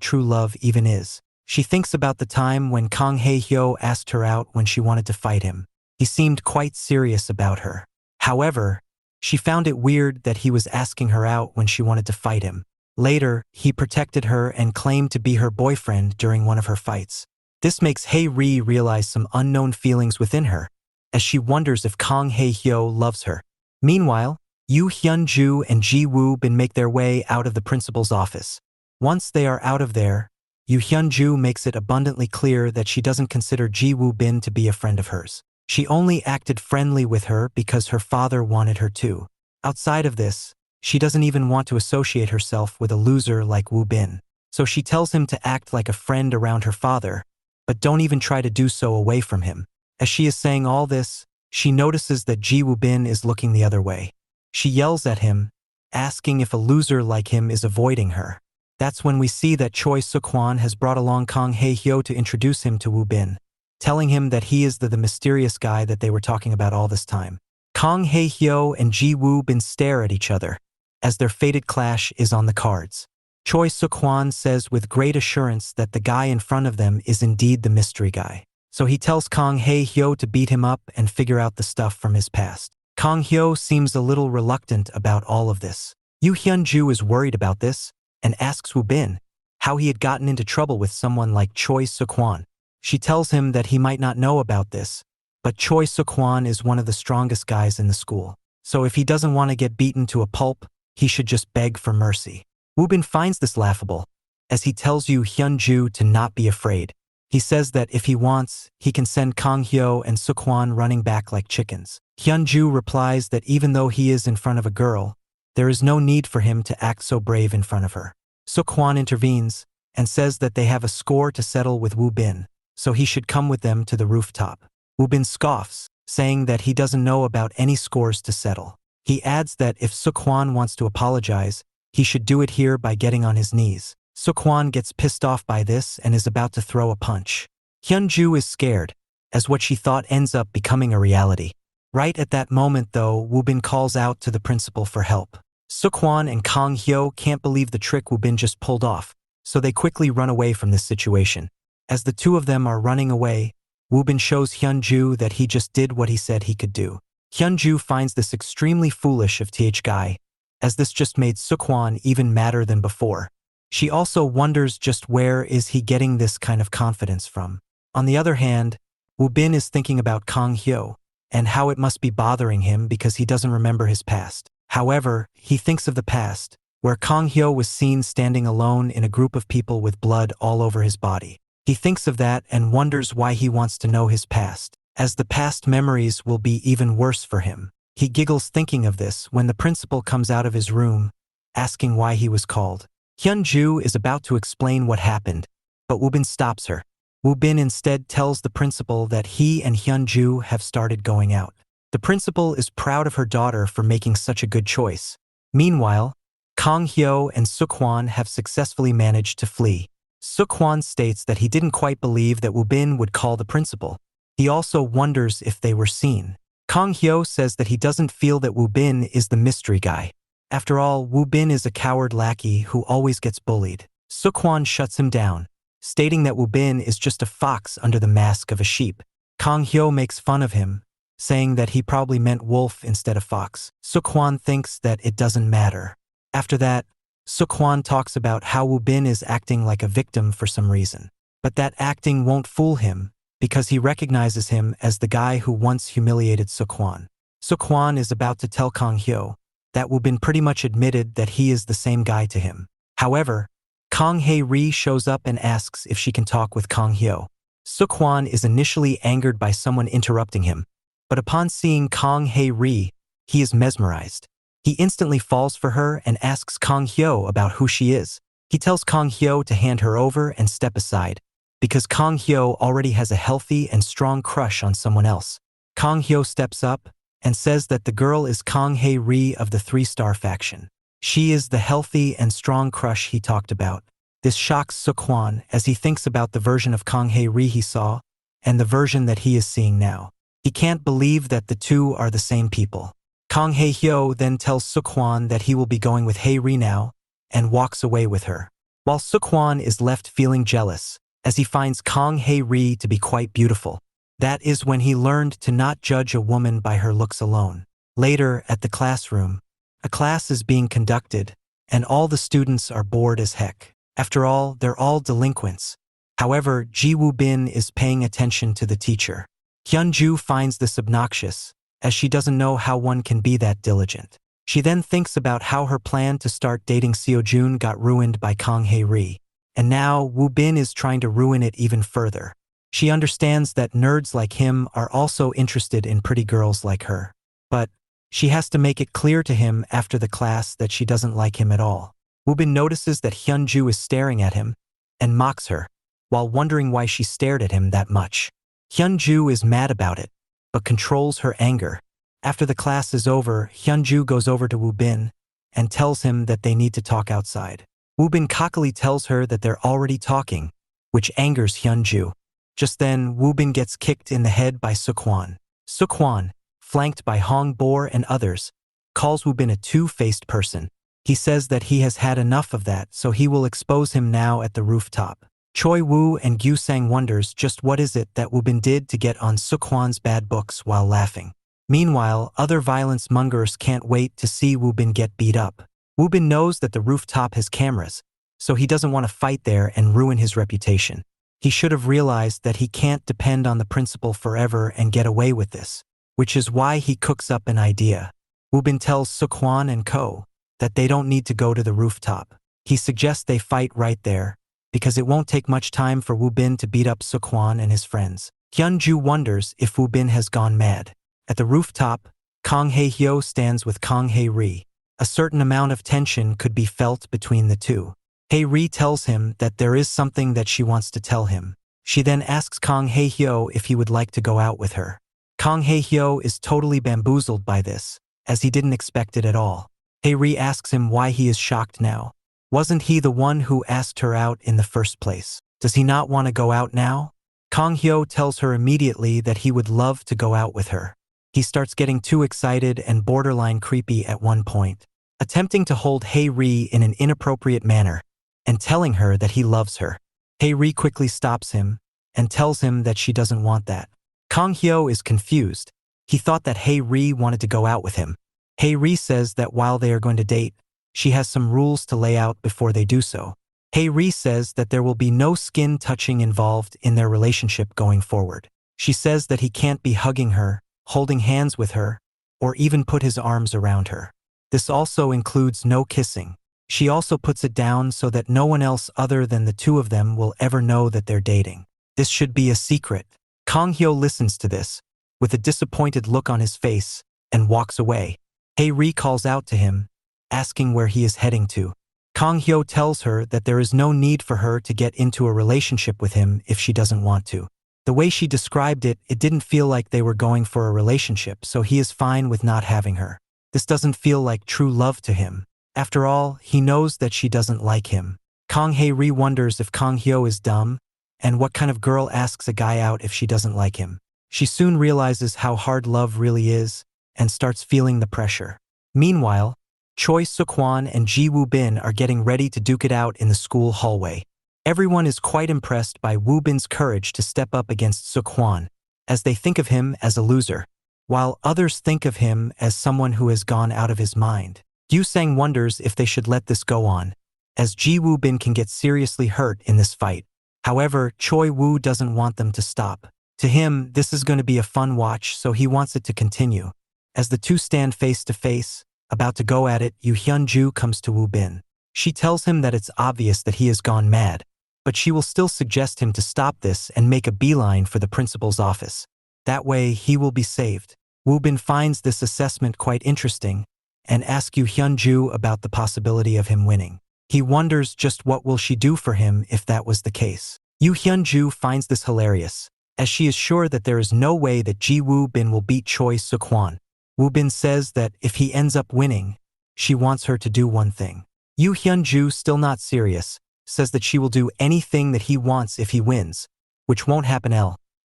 true love even is. She thinks about the time when Kang Hae-hyo asked her out when she wanted to fight him. He seemed quite serious about her. However, she found it weird that he was asking her out when she wanted to fight him. Later, he protected her and claimed to be her boyfriend during one of her fights. This makes Hae-ri realize some unknown feelings within her, as she wonders if Kang Hae-hyo loves her. Meanwhile, Yoo Hyun-ju and Ji Woo-bin make their way out of the principal's office. Once they are out of there, Yoo Hyun-ju makes it abundantly clear that she doesn't consider Ji Woo-bin to be a friend of hers. She only acted friendly with her because her father wanted her to. Outside of this, she doesn't even want to associate herself with a loser like Woo-bin. So she tells him to act like a friend around her father, but don't even try to do so away from him. As she is saying all this, she notices that Ji Woo-bin is looking the other way. She yells at him, asking if a loser like him is avoiding her. That's when we see that Choi Suk-hwan has brought along Kang Hae-hyo to introduce him to Woo-bin, telling him that he is the mysterious guy that they were talking about all this time. Kang Hae-hyo and Ji Woo-bin stare at each other, as their fated clash is on the cards. Choi Suk-hwan says with great assurance that the guy in front of them is indeed the mystery guy. So he tells Kang Hae-hyo to beat him up and figure out the stuff from his past. Kang Hyo seems a little reluctant about all of this. Yoo Hyun-ju is worried about this, and asks Woo-bin how he had gotten into trouble with someone like Choi Suk-hwan. She tells him that he might not know about this, but Choi Suk-hwan is one of the strongest guys in the school. So if he doesn't want to get beaten to a pulp, he should just beg for mercy. Woo-bin finds this laughable, as he tells Yoo Hyun-ju to not be afraid. He says that if he wants, he can send Kang Hyo and Suk-hwan running back like chickens. Hyun-ju replies that even though he is in front of a girl, there is no need for him to act so brave in front of her. Suk-hwan intervenes and says that they have a score to settle with Woo-bin, so he should come with them to the rooftop. Woo-bin scoffs, saying that he doesn't know about any scores to settle. He adds that if Suk-hwan wants to apologize, he should do it here by getting on his knees. Suk-hwan gets pissed off by this and is about to throw a punch. Hyun-ju is scared, as what she thought ends up becoming a reality. Right at that moment though, Woo-bin calls out to the principal for help. Suk-hwan and Kang Hyo can't believe the trick Woo-bin just pulled off, so they quickly run away from this situation. As the two of them are running away, Woo-bin shows Hyun-ju that he just did what he said he could do. Hyun-ju finds this extremely foolish of Th guy, as this just made Suk-hwan even madder than before. She also wonders just where is he getting this kind of confidence from. On the other hand, Woo-bin is thinking about Kang Hyo, and how it must be bothering him because he doesn't remember his past. However, he thinks of the past, where Kang Hyo was seen standing alone in a group of people with blood all over his body. He thinks of that and wonders why he wants to know his past, as the past memories will be even worse for him. He giggles thinking of this when the principal comes out of his room, asking why he was called. Hyun-ju is about to explain what happened, but Woo-bin stops her. Woo-bin instead tells the principal that he and Hyun-ju have started going out. The principal is proud of her daughter for making such a good choice. Meanwhile, Kang Hyo and Suk-hwan have successfully managed to flee. Suk-hwan states that he didn't quite believe that Woo-bin would call the principal. He also wonders if they were seen. Kang Hyo says that he doesn't feel that Woo-bin is the mystery guy. After all, Woo-bin is a coward lackey who always gets bullied. Suk-hwan shuts him down, stating that Woo-bin is just a fox under the mask of a sheep. Kang Hyo makes fun of him, saying that he probably meant wolf instead of fox. Suk-hwan thinks that it doesn't matter. After that, Suk-hwan talks about how Woo-bin is acting like a victim for some reason. But that acting won't fool him, because he recognizes him as the guy who once humiliated Suk-hwan. Suk-hwan is about to tell Kang Hyo that Woo-bin pretty much admitted that he is the same guy to him. However, Kang Hae-ri shows up and asks if she can talk with Kang Hyo. Suk-hwan is initially angered by someone interrupting him, but upon seeing Kang Hae-ri, he is mesmerized. He instantly falls for her and asks Kang Hyo about who she is. He tells Kang Hyo to hand her over and step aside, because Kang Hyo already has a healthy and strong crush on someone else. Kang Hyo steps up and says that the girl is Kang Hae-ri of the 3-star faction. She is the healthy and strong crush he talked about. This shocks Suk-hwan as he thinks about the version of Kang Hae-ri he saw and the version that he is seeing now. He can't believe that the two are the same people. Kang Hae-hyo then tells Suk-hwan that he will be going with Hae-ri now and walks away with her. While Suk-hwan is left feeling jealous as he finds Kang Hae-ri to be quite beautiful. That is when he learned to not judge a woman by her looks alone. Later, at the classroom, a class is being conducted, and all the students are bored as heck. After all, they're all delinquents. However, Ji Woo-bin is paying attention to the teacher. Hyun-ju finds this obnoxious, as she doesn't know how one can be that diligent. She then thinks about how her plan to start dating Sio Jun got ruined by Kang Hae-ri, and now Woo-bin is trying to ruin it even further. She understands that nerds like him are also interested in pretty girls like her. But she has to make it clear to him after the class that she doesn't like him at all. Woo-bin notices that Hyun-ju is staring at him and mocks her, while wondering why she stared at him that much. Hyun-ju is mad about it, but controls her anger. After the class is over, Hyun-ju goes over to Woo-bin and tells him that they need to talk outside. Woo-bin cockily tells her that they're already talking, which angers Hyun-ju. Just then, Woo-bin gets kicked in the head by Suk-hwan. Suk-hwan, flanked by Hong Boore and others, calls Woo-bin a two-faced person. He says that he has had enough of that, so he will expose him now at the rooftop. Choi Woo and Gyu Sang wonders just what is it that Woo-bin did to get on Suk-hwan's bad books while laughing. Meanwhile, other violence mongers can't wait to see Woo-bin get beat up. Woo-bin knows that the rooftop has cameras, so he doesn't want to fight there and ruin his reputation. He should have realized that he can't depend on the principal forever and get away with this, which is why he cooks up an idea. Woo-bin tells Suk-hwan and Ko that they don't need to go to the rooftop. He suggests they fight right there, because it won't take much time for Woo-bin to beat up Suk-hwan and his friends. Hyun-ju wonders if Woo-bin has gone mad. At the rooftop, Kang Hae-hyo stands with Kang Hae-ri. A certain amount of tension could be felt between the two. Hae-ri tells him that there is something that she wants to tell him. She then asks Kang Hae-hyo if he would like to go out with her. Kang Hae-hyo is totally bamboozled by this, as he didn't expect it at all. Hae-ri asks him why he is shocked now. Wasn't he the one who asked her out in the first place? Does he not want to go out now? Kang Hyo tells her immediately that he would love to go out with her. He starts getting too excited and borderline creepy at one point, attempting to hold Hae-ri in an inappropriate manner and telling her that he loves her. Hae-ri quickly stops him and tells him that she doesn't want that. Kang Hyo is confused. He thought that Hae-ri wanted to go out with him. Hae-ri says that while they are going to date, she has some rules to lay out before they do so. Hae-ri says that there will be no skin touching involved in their relationship going forward. She says that he can't be hugging her, holding hands with her, or even put his arms around her. This also includes no kissing. She also puts it down so that no one else other than the two of them will ever know that they're dating. This should be a secret. Kang Hyo listens to this, with a disappointed look on his face, and walks away. Hae-ri calls out to him, asking where he is heading to. Kang Hyo tells her that there is no need for her to get into a relationship with him if she doesn't want to. The way she described it, it didn't feel like they were going for a relationship, so he is fine with not having her. This doesn't feel like true love to him. After all, he knows that she doesn't like him. Kang Hae-ri wonders if Kang Hyo is dumb, and what kind of girl asks a guy out if she doesn't like him. She soon realizes how hard love really is, and starts feeling the pressure. Meanwhile, Choi Suk-hwan and Ji Woo-bin are getting ready to duke it out in the school hallway. Everyone is quite impressed by Woo-bin's courage to step up against Suk-hwan, as they think of him as a loser, while others think of him as someone who has gone out of his mind. Gyu Sang wonders if they should let this go on, as Ji Woo-bin can get seriously hurt in this fight. However, Choi Woo doesn't want them to stop. To him, this is going to be a fun watch, so he wants it to continue. As the two stand face to face, about to go at it, Hyun-ju comes to Woo-bin. She tells him that it's obvious that he has gone mad, but she will still suggest him to stop this and make a beeline for the principal's office. That way, he will be saved. Woo Bin finds this assessment quite interesting and asks Yoo Hyun-ju about the possibility of him winning. He wonders just what will she do for him if that was the case. Yoo Hyun-ju finds this hilarious, as she is sure that there is no way that Ji Woo Bin will beat Choi Suk-hwan. Woo Bin says that if he ends up winning, she wants her to do one thing. Yoo Hyun-ju, still not serious, says that she will do anything that he wants if he wins, which won't happen.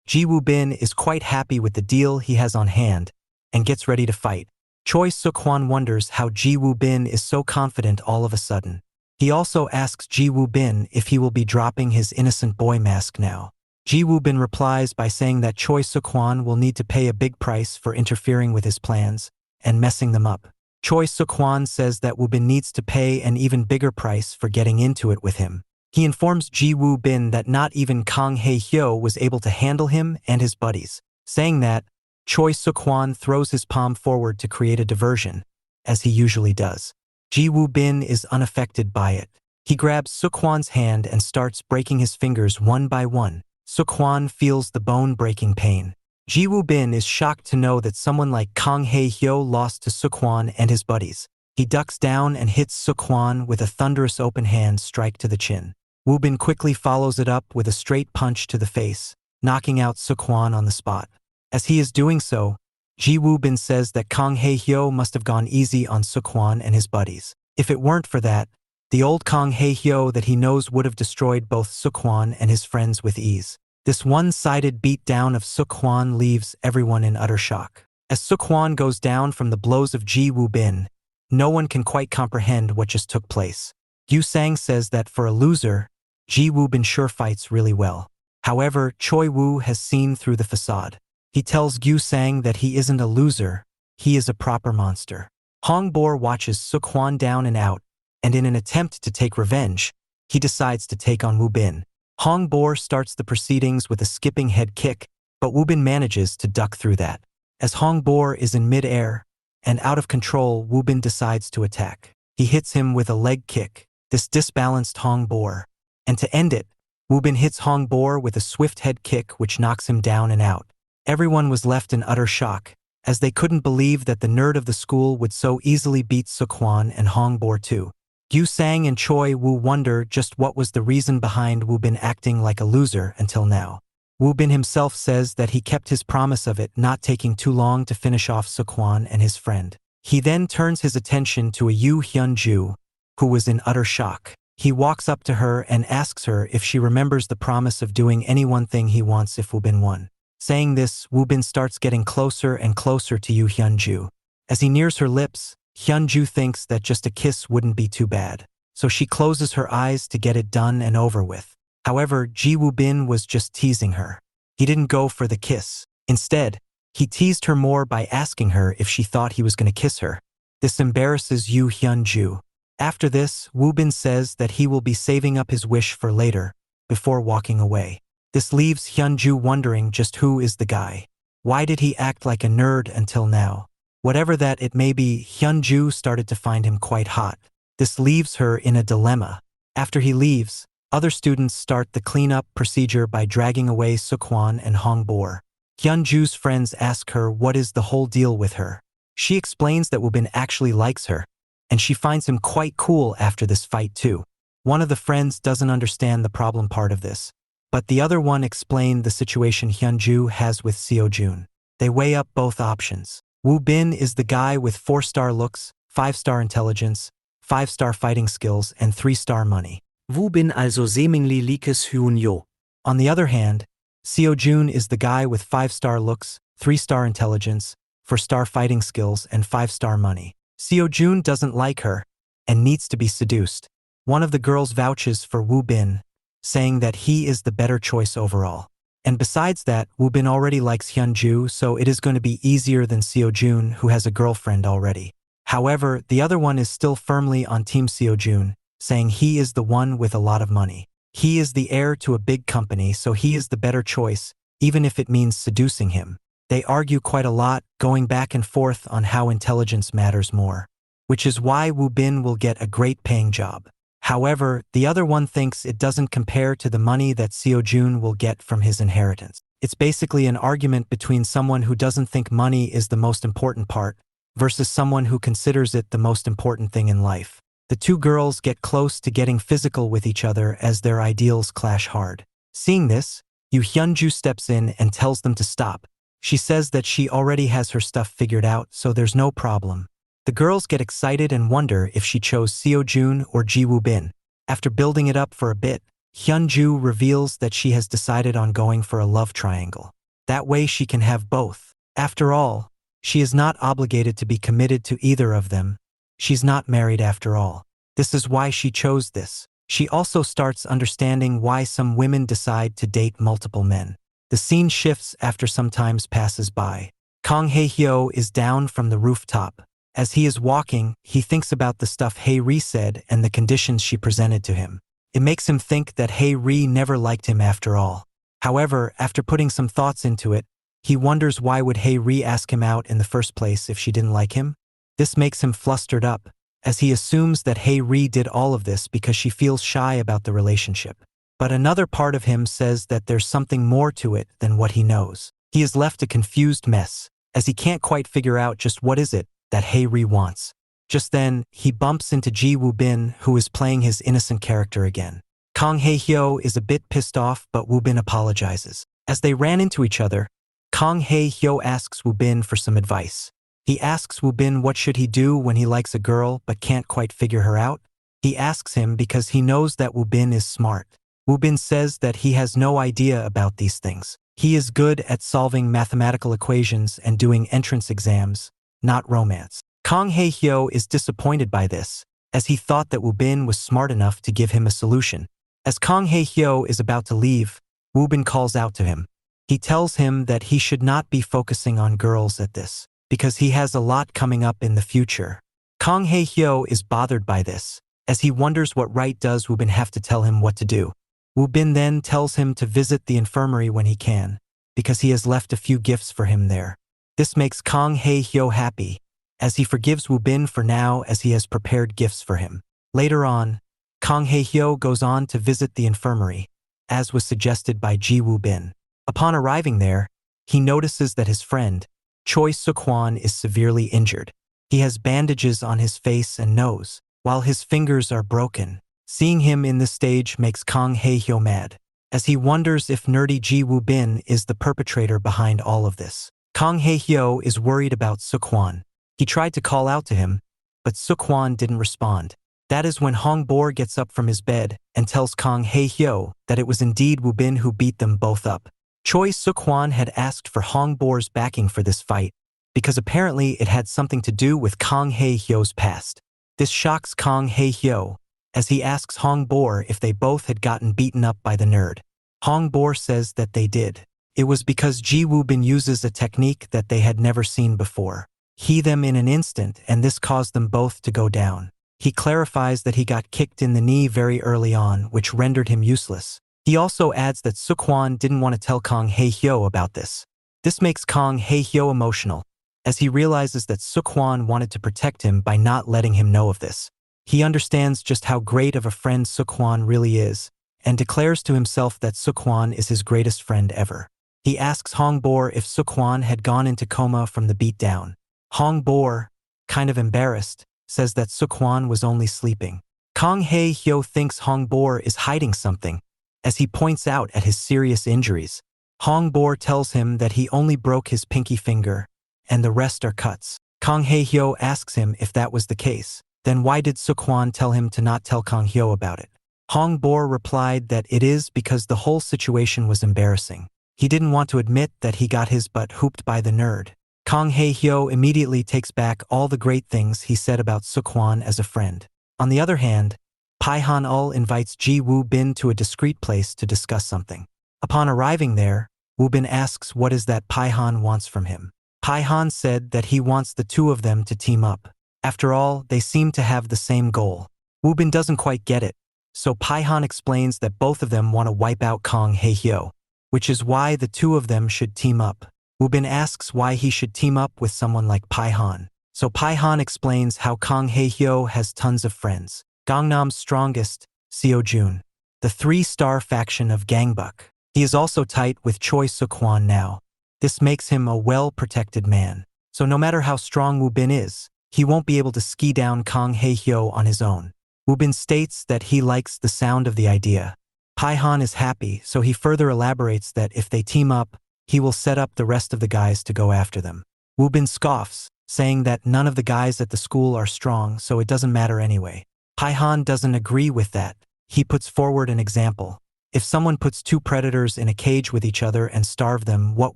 Ji Woo Bin is quite happy with the deal he has on hand and gets ready to fight. Choi Suk-hwan wonders how Ji Woo Bin is so confident all of a sudden. He also asks Ji Woo Bin if he will be dropping his innocent boy mask now. Ji Woo Bin replies by saying that Choi Suk-hwan will need to pay a big price for interfering with his plans and messing them up. Choi Suk-hwan says that Woo Bin needs to pay an even bigger price for getting into it with him. He informs Ji Woo Bin that not even Kang Hae-hyo was able to handle him and his buddies. Saying that, Choi Suk-hwan throws his palm forward to create a diversion, as he usually does. Ji Woo Bin is unaffected by it. He grabs Suk-hwan's hand and starts breaking his fingers one by one. Suk-hwan feels the bone-breaking pain. Ji Woo Bin is shocked to know that someone like Kang Hae-hyo lost to Suk-hwan and his buddies. He ducks down and hits Suk-hwan with a thunderous open hand strike to the chin. Woo Bin quickly follows it up with a straight punch to the face, knocking out Suk-hwan on the spot. As he is doing so, Ji Woo Bin says that Kang Hae-hyo must have gone easy on Suk-hwan and his buddies. If it weren't for that, the old Kang Hae-hyo that he knows would have destroyed both Suk-hwan and his friends with ease. This one-sided beatdown of Suk-hwan leaves everyone in utter shock. As Suk-hwan goes down from the blows of Ji Woo Bin, no one can quite comprehend what just took place. Yu Sang says that for a loser, Ji Woo Bin sure fights really well. However, Choi Woo has seen through the facade. He tells Yu Sang that he isn't a loser, he is a proper monster. Hong Boore watches Suk-hwan down and out, and in an attempt to take revenge, he decides to take on Woo Bin. Hong Boore starts the proceedings with a skipping head kick, but Woo Bin manages to duck through that. As Hong Boore is in mid-air and out of control, Woo Bin decides to attack. He hits him with a leg kick. This disbalanced Hong Boore. And to end it, Woo Bin hits Hong Boore with a swift head kick which knocks him down and out. Everyone was left in utter shock, as they couldn't believe that the nerd of the school would so easily beat Suk-hwan and Hong Boore too. Yu Sang and Choi Woo wonder just what was the reason behind Woo Bin acting like a loser until now. Woo Bin himself says that he kept his promise of it not taking too long to finish off Suk-hwan and his friend. He then turns his attention to a Yoo Hyun-ju, who was in utter shock. He walks up to her and asks her if she remembers the promise of doing any one thing he wants if Woo Bin won. Saying this, Woo Bin starts getting closer and closer to Yoo Hyun-ju. As he nears her lips, Hyun-ju thinks that just a kiss wouldn't be too bad, so she closes her eyes to get it done and over with. However, Ji Woo Bin was just teasing her. He didn't go for the kiss. Instead, he teased her more by asking her if she thought he was going to kiss her. This embarrasses Yoo Hyun-ju. After this, Woo Bin says that he will be saving up his wish for later, before walking away. This leaves Hyun-ju wondering just who is the guy. Why did he act like a nerd until now? Whatever that it may be, Hyun-ju started to find him quite hot. This leaves her in a dilemma. After he leaves, other students start the cleanup procedure by dragging away Suk-hwan and Hong Boore. Hyun-ju's friends ask her what is the whole deal with her. She explains that Woo Bin actually likes her, and she finds him quite cool after this fight too. One of the friends doesn't understand the problem part of this, but the other one explained the situation Hyun-ju has with Sio Jun. They weigh up both options. Woo Bin is the guy with 4-star looks, 5-star intelligence, 5-star fighting skills, and 3-star money. Woo Bin also seemingly likes Hyun-jo. On the other hand, Sio Jun is the guy with 5-star looks, 3-star intelligence, 4-star fighting skills, and 5-star money. Sio Jun doesn't like her and needs to be seduced. One of the girls vouches for Woo Bin, saying that he is the better choice overall. And besides that, Woo Bin already likes Hyun-ju, so it is going to be easier than Sio Jun, who has a girlfriend already. However, the other one is still firmly on Team Sio Jun, saying he is the one with a lot of money. He is the heir to a big company, so he is the better choice, even if it means seducing him. They argue quite a lot, going back and forth on how intelligence matters more, which is why Woo Bin will get a great paying job. However, the other one thinks it doesn't compare to the money that Sio Jun will get from his inheritance. It's basically an argument between someone who doesn't think money is the most important part versus someone who considers it the most important thing in life. The two girls get close to getting physical with each other as their ideals clash hard. Seeing this, Yu Hyunju steps in and tells them to stop. She says that she already has her stuff figured out, so there's no problem. The girls get excited and wonder if she chose Sio Jun or Ji Woo Bin. After building it up for a bit, Hyunju reveals that she has decided on going for a love triangle. That way she can have both. After all, she is not obligated to be committed to either of them. She's not married after all. This is why she chose this. She also starts understanding why some women decide to date multiple men. The scene shifts after some time passes by. Kang Hae-hyo is down from the rooftop. As he is walking, he thinks about the stuff Hae-ri said and the conditions she presented to him. It makes him think that Hae-ri never liked him after all. However, after putting some thoughts into it, he wonders why would Hae-ri ask him out in the first place if she didn't like him? This makes him flustered up, as he assumes that Hae-ri did all of this because she feels shy about the relationship. But another part of him says that there's something more to it than what he knows. He is left a confused mess, as he can't quite figure out just what is it that Hae-ri wants. Just then, he bumps into Ji Woo Bin, who is playing his innocent character again. Kang Hae-hyo is a bit pissed off, but Woo Bin apologizes. As they ran into each other, Kang Hae-hyo asks Woo Bin for some advice. He asks Woo Bin what should he do when he likes a girl but can't quite figure her out. He asks him because he knows that Woo Bin is smart. Woo Bin says that he has no idea about these things. He is good at solving mathematical equations and doing entrance exams, not romance. Kang Hae-hyo is disappointed by this, as he thought that Woo Bin was smart enough to give him a solution. As Kang Hae-hyo is about to leave, Woo Bin calls out to him. He tells him that he should not be focusing on girls at this, because he has a lot coming up in the future. Kang Hae-hyo is bothered by this, as he wonders what right does Woo Bin have to tell him what to do. Woo Bin then tells him to visit the infirmary when he can, because he has left a few gifts for him there. This makes Kang Hae-hyo happy, as he forgives Woo Bin for now as he has prepared gifts for him. Later on, Kang Hae-hyo goes on to visit the infirmary, as was suggested by Ji Woo Bin. Upon arriving there, he notices that his friend, Choi Suk-hwan, is severely injured. He has bandages on his face and nose, while his fingers are broken. Seeing him in this stage makes Kang Hae-hyo mad, as he wonders if nerdy Ji Woo Bin is the perpetrator behind all of this. Kang Hae-hyo is worried about Suk-hwan. He tried to call out to him, but Suk-hwan didn't respond. That is when Hong Boore gets up from his bed and tells Kang Hae-hyo that it was indeed Woo Bin who beat them both up. Choi Suk-hwan had asked for Hong Boore's backing for this fight, because apparently it had something to do with Kang Hae-hyo's past. This shocks Kang Hae-hyo, as he asks Hong Boore if they both had gotten beaten up by the nerd. Hong Boore says that they did. It was because Ji Woo Bin uses a technique that they had never seen before. He them in an instant, and this caused them both to go down. He clarifies that he got kicked in the knee very early on, which rendered him useless. He also adds that Suk-hwan didn't want to tell Kang Hae-hyo about this. This makes Kang Hae-hyo emotional, as he realizes that Suk-hwan wanted to protect him by not letting him know of this. He understands just how great of a friend Suk-hwan really is, and declares to himself that Suk-hwan is his greatest friend ever. He asks Hong Boore if Suk-hwan had gone into coma from the beatdown. Hong Boore, kind of embarrassed, says that Suk-hwan was only sleeping. Kang Hae-hyo thinks Hong Boore is hiding something, as he points out at his serious injuries. Hong Boore tells him that he only broke his pinky finger, and the rest are cuts. Kang Hae-hyo asks him if that was the case. Then why did Suk-hwan tell him to not tell Kang Hyo about it? Hong Boore replied that it is because the whole situation was embarrassing. He didn't want to admit that he got his butt hooped by the nerd. Kang Hae-hyo immediately takes back all the great things he said about Suk-hwan as a friend. On the other hand, Pihon invites Ji Woo Bin to a discreet place to discuss something. Upon arriving there, Woo Bin asks what is that Pihon wants from him. Pihon said that he wants the two of them to team up. After all, they seem to have the same goal. Woo Bin doesn't quite get it, so Pihon explains that both of them want to wipe out Kang Hae-hyo, which is why the two of them should team up. Woo Bin asks why he should team up with someone like Pihon. So Pihon explains how Kang Hae-hyo has tons of friends. Gangnam's strongest, Sio Jun, the 3-star faction of Gangbuk. He is also tight with Choi Suk-hwan now. This makes him a well-protected man. So no matter how strong Woo Bin is, he won't be able to ski down Kang Hae-hyo on his own. Woo Bin states that he likes the sound of the idea. Pihon is happy, so he further elaborates that if they team up, he will set up the rest of the guys to go after them. Woo Bin scoffs, saying that none of the guys at the school are strong, so it doesn't matter anyway. Pihon doesn't agree with that. He puts forward an example. If someone puts 2 predators in a cage with each other and starve them, what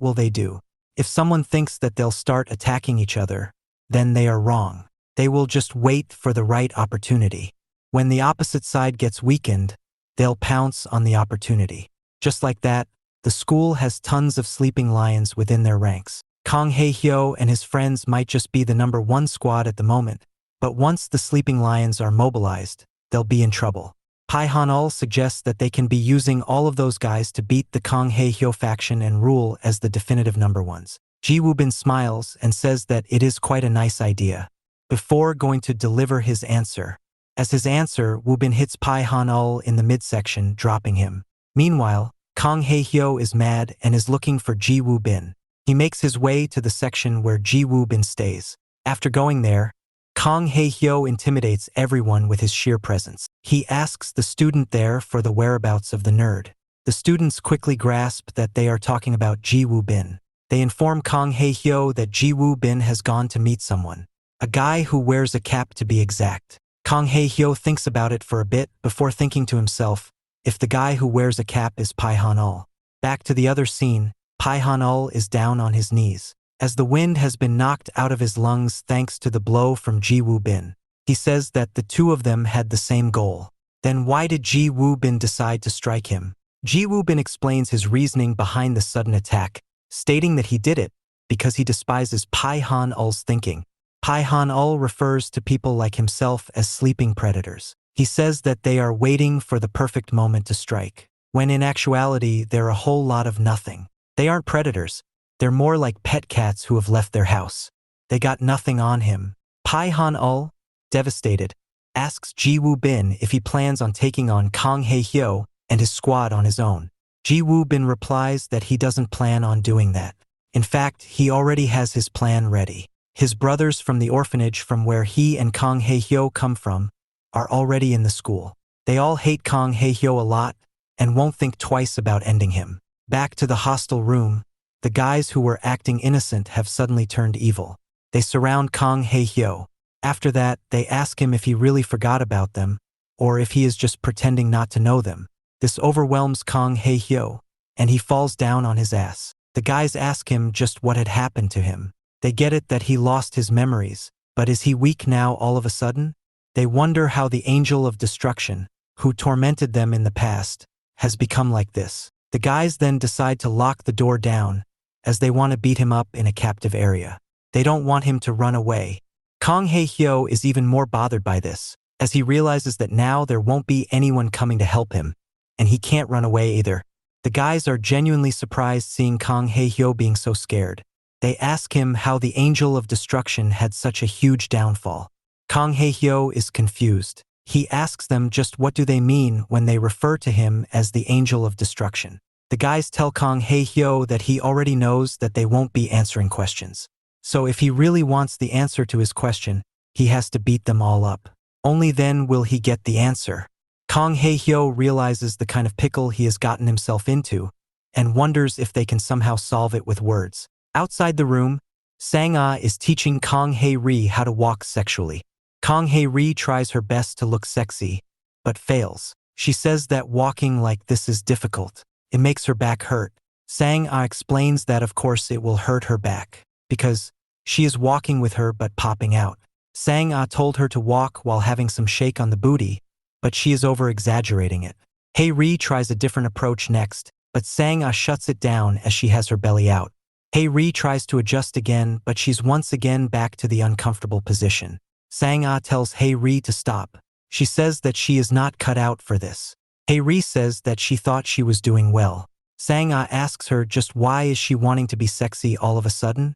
will they do? If someone thinks that they'll start attacking each other, then they are wrong. They will just wait for the right opportunity. When the opposite side gets weakened, they'll pounce on the opportunity. Just like that, the school has tons of sleeping lions within their ranks. Kang Hae-hyo and his friends might just be the number 1 squad at the moment, but once the sleeping lions are mobilized, they'll be in trouble. Pihon suggests that they can be using all of those guys to beat the Kang Hae-hyo faction and rule as the definitive number 1s. Ji Woo-bin smiles and says that it is quite a nice idea, before going to deliver his answer. As his answer, Woo-bin hits Pihon in the midsection, dropping him. Meanwhile, Kang Hae-hyo is mad and is looking for Ji Woo-bin. He makes his way to the section where Ji Woo-bin stays. After going there, Kang Hae-hyo intimidates everyone with his sheer presence. He asks the student there for the whereabouts of the nerd. The students quickly grasp that they are talking about Ji Woo-bin. They inform Kang Hae-hyo that Ji Woo-bin has gone to meet someone. A guy who wears a cap, to be exact. Kang Hae-hyo thinks about it for a bit before thinking to himself, if the guy who wears a cap is Pihon. Back to the other scene, Pihon is down on his knees, as the wind has been knocked out of his lungs thanks to the blow from Ji Woo-bin. He says that the 2 of them had the same goal. Then why did Ji Woo-bin decide to strike him? Ji Woo-bin explains his reasoning behind the sudden attack, stating that he did it because he despises Pihon-ul's thinking. Pihon-ul refers to people like himself as sleeping predators. He says that they are waiting for the perfect moment to strike, when in actuality they're a whole lot of nothing. They aren't predators. They're more like pet cats who have left their house. They got nothing on him. Pihon-ul, devastated, asks Ji Woo-bin if he plans on taking on Kang Hae-hyo and his squad on his own. Ji Woo-bin replies that he doesn't plan on doing that. In fact, he already has his plan ready. His brothers from the orphanage from where he and Kang Hae-hyo come from are already in the school. They all hate Kang Hae-hyo a lot and won't think twice about ending him. Back to the hostel room, the guys who were acting innocent have suddenly turned evil. They surround Kang Hae-hyo. After that, they ask him if he really forgot about them or if he is just pretending not to know them. This overwhelms Kang Hae-hyo, and he falls down on his ass. The guys ask him just what had happened to him. They get it that he lost his memories, but is he weak now all of a sudden? They wonder how the angel of destruction, who tormented them in the past, has become like this. The guys then decide to lock the door down, as they want to beat him up in a captive area. They don't want him to run away. Kang Hae-hyo is even more bothered by this, as he realizes that now there won't be anyone coming to help him, and he can't run away either. The guys are genuinely surprised seeing Kang Hae-hyo being so scared. They ask him how the angel of destruction had such a huge downfall. Kang Hae-hyo is confused. He asks them just what do they mean when they refer to him as the angel of destruction. The guys tell Kang Hae-hyo that he already knows that they won't be answering questions. So if he really wants the answer to his question, he has to beat them all up. Only then will he get the answer. Kang Hae-hyo realizes the kind of pickle he has gotten himself into and wonders if they can somehow solve it with words. Outside the room, Sang-ah is teaching Kang Hae-ri how to walk sexually. Kang Hae-ri tries her best to look sexy, but fails. She says that walking like this is difficult. It makes her back hurt. Sang-ah explains that of course it will hurt her back, because she is walking with her but popping out. Sang-ah told her to walk while having some shake on the booty, but she is over-exaggerating it. Hae-ri tries a different approach next, but Sang-ah shuts it down as she has her belly out. Hae-ri tries to adjust again, but she's once again back to the uncomfortable position. Sang-ah tells Hae-ri to stop. She says that she is not cut out for this. Hae-ri says that she thought she was doing well. Sang-ah asks her just why is she wanting to be sexy all of a sudden?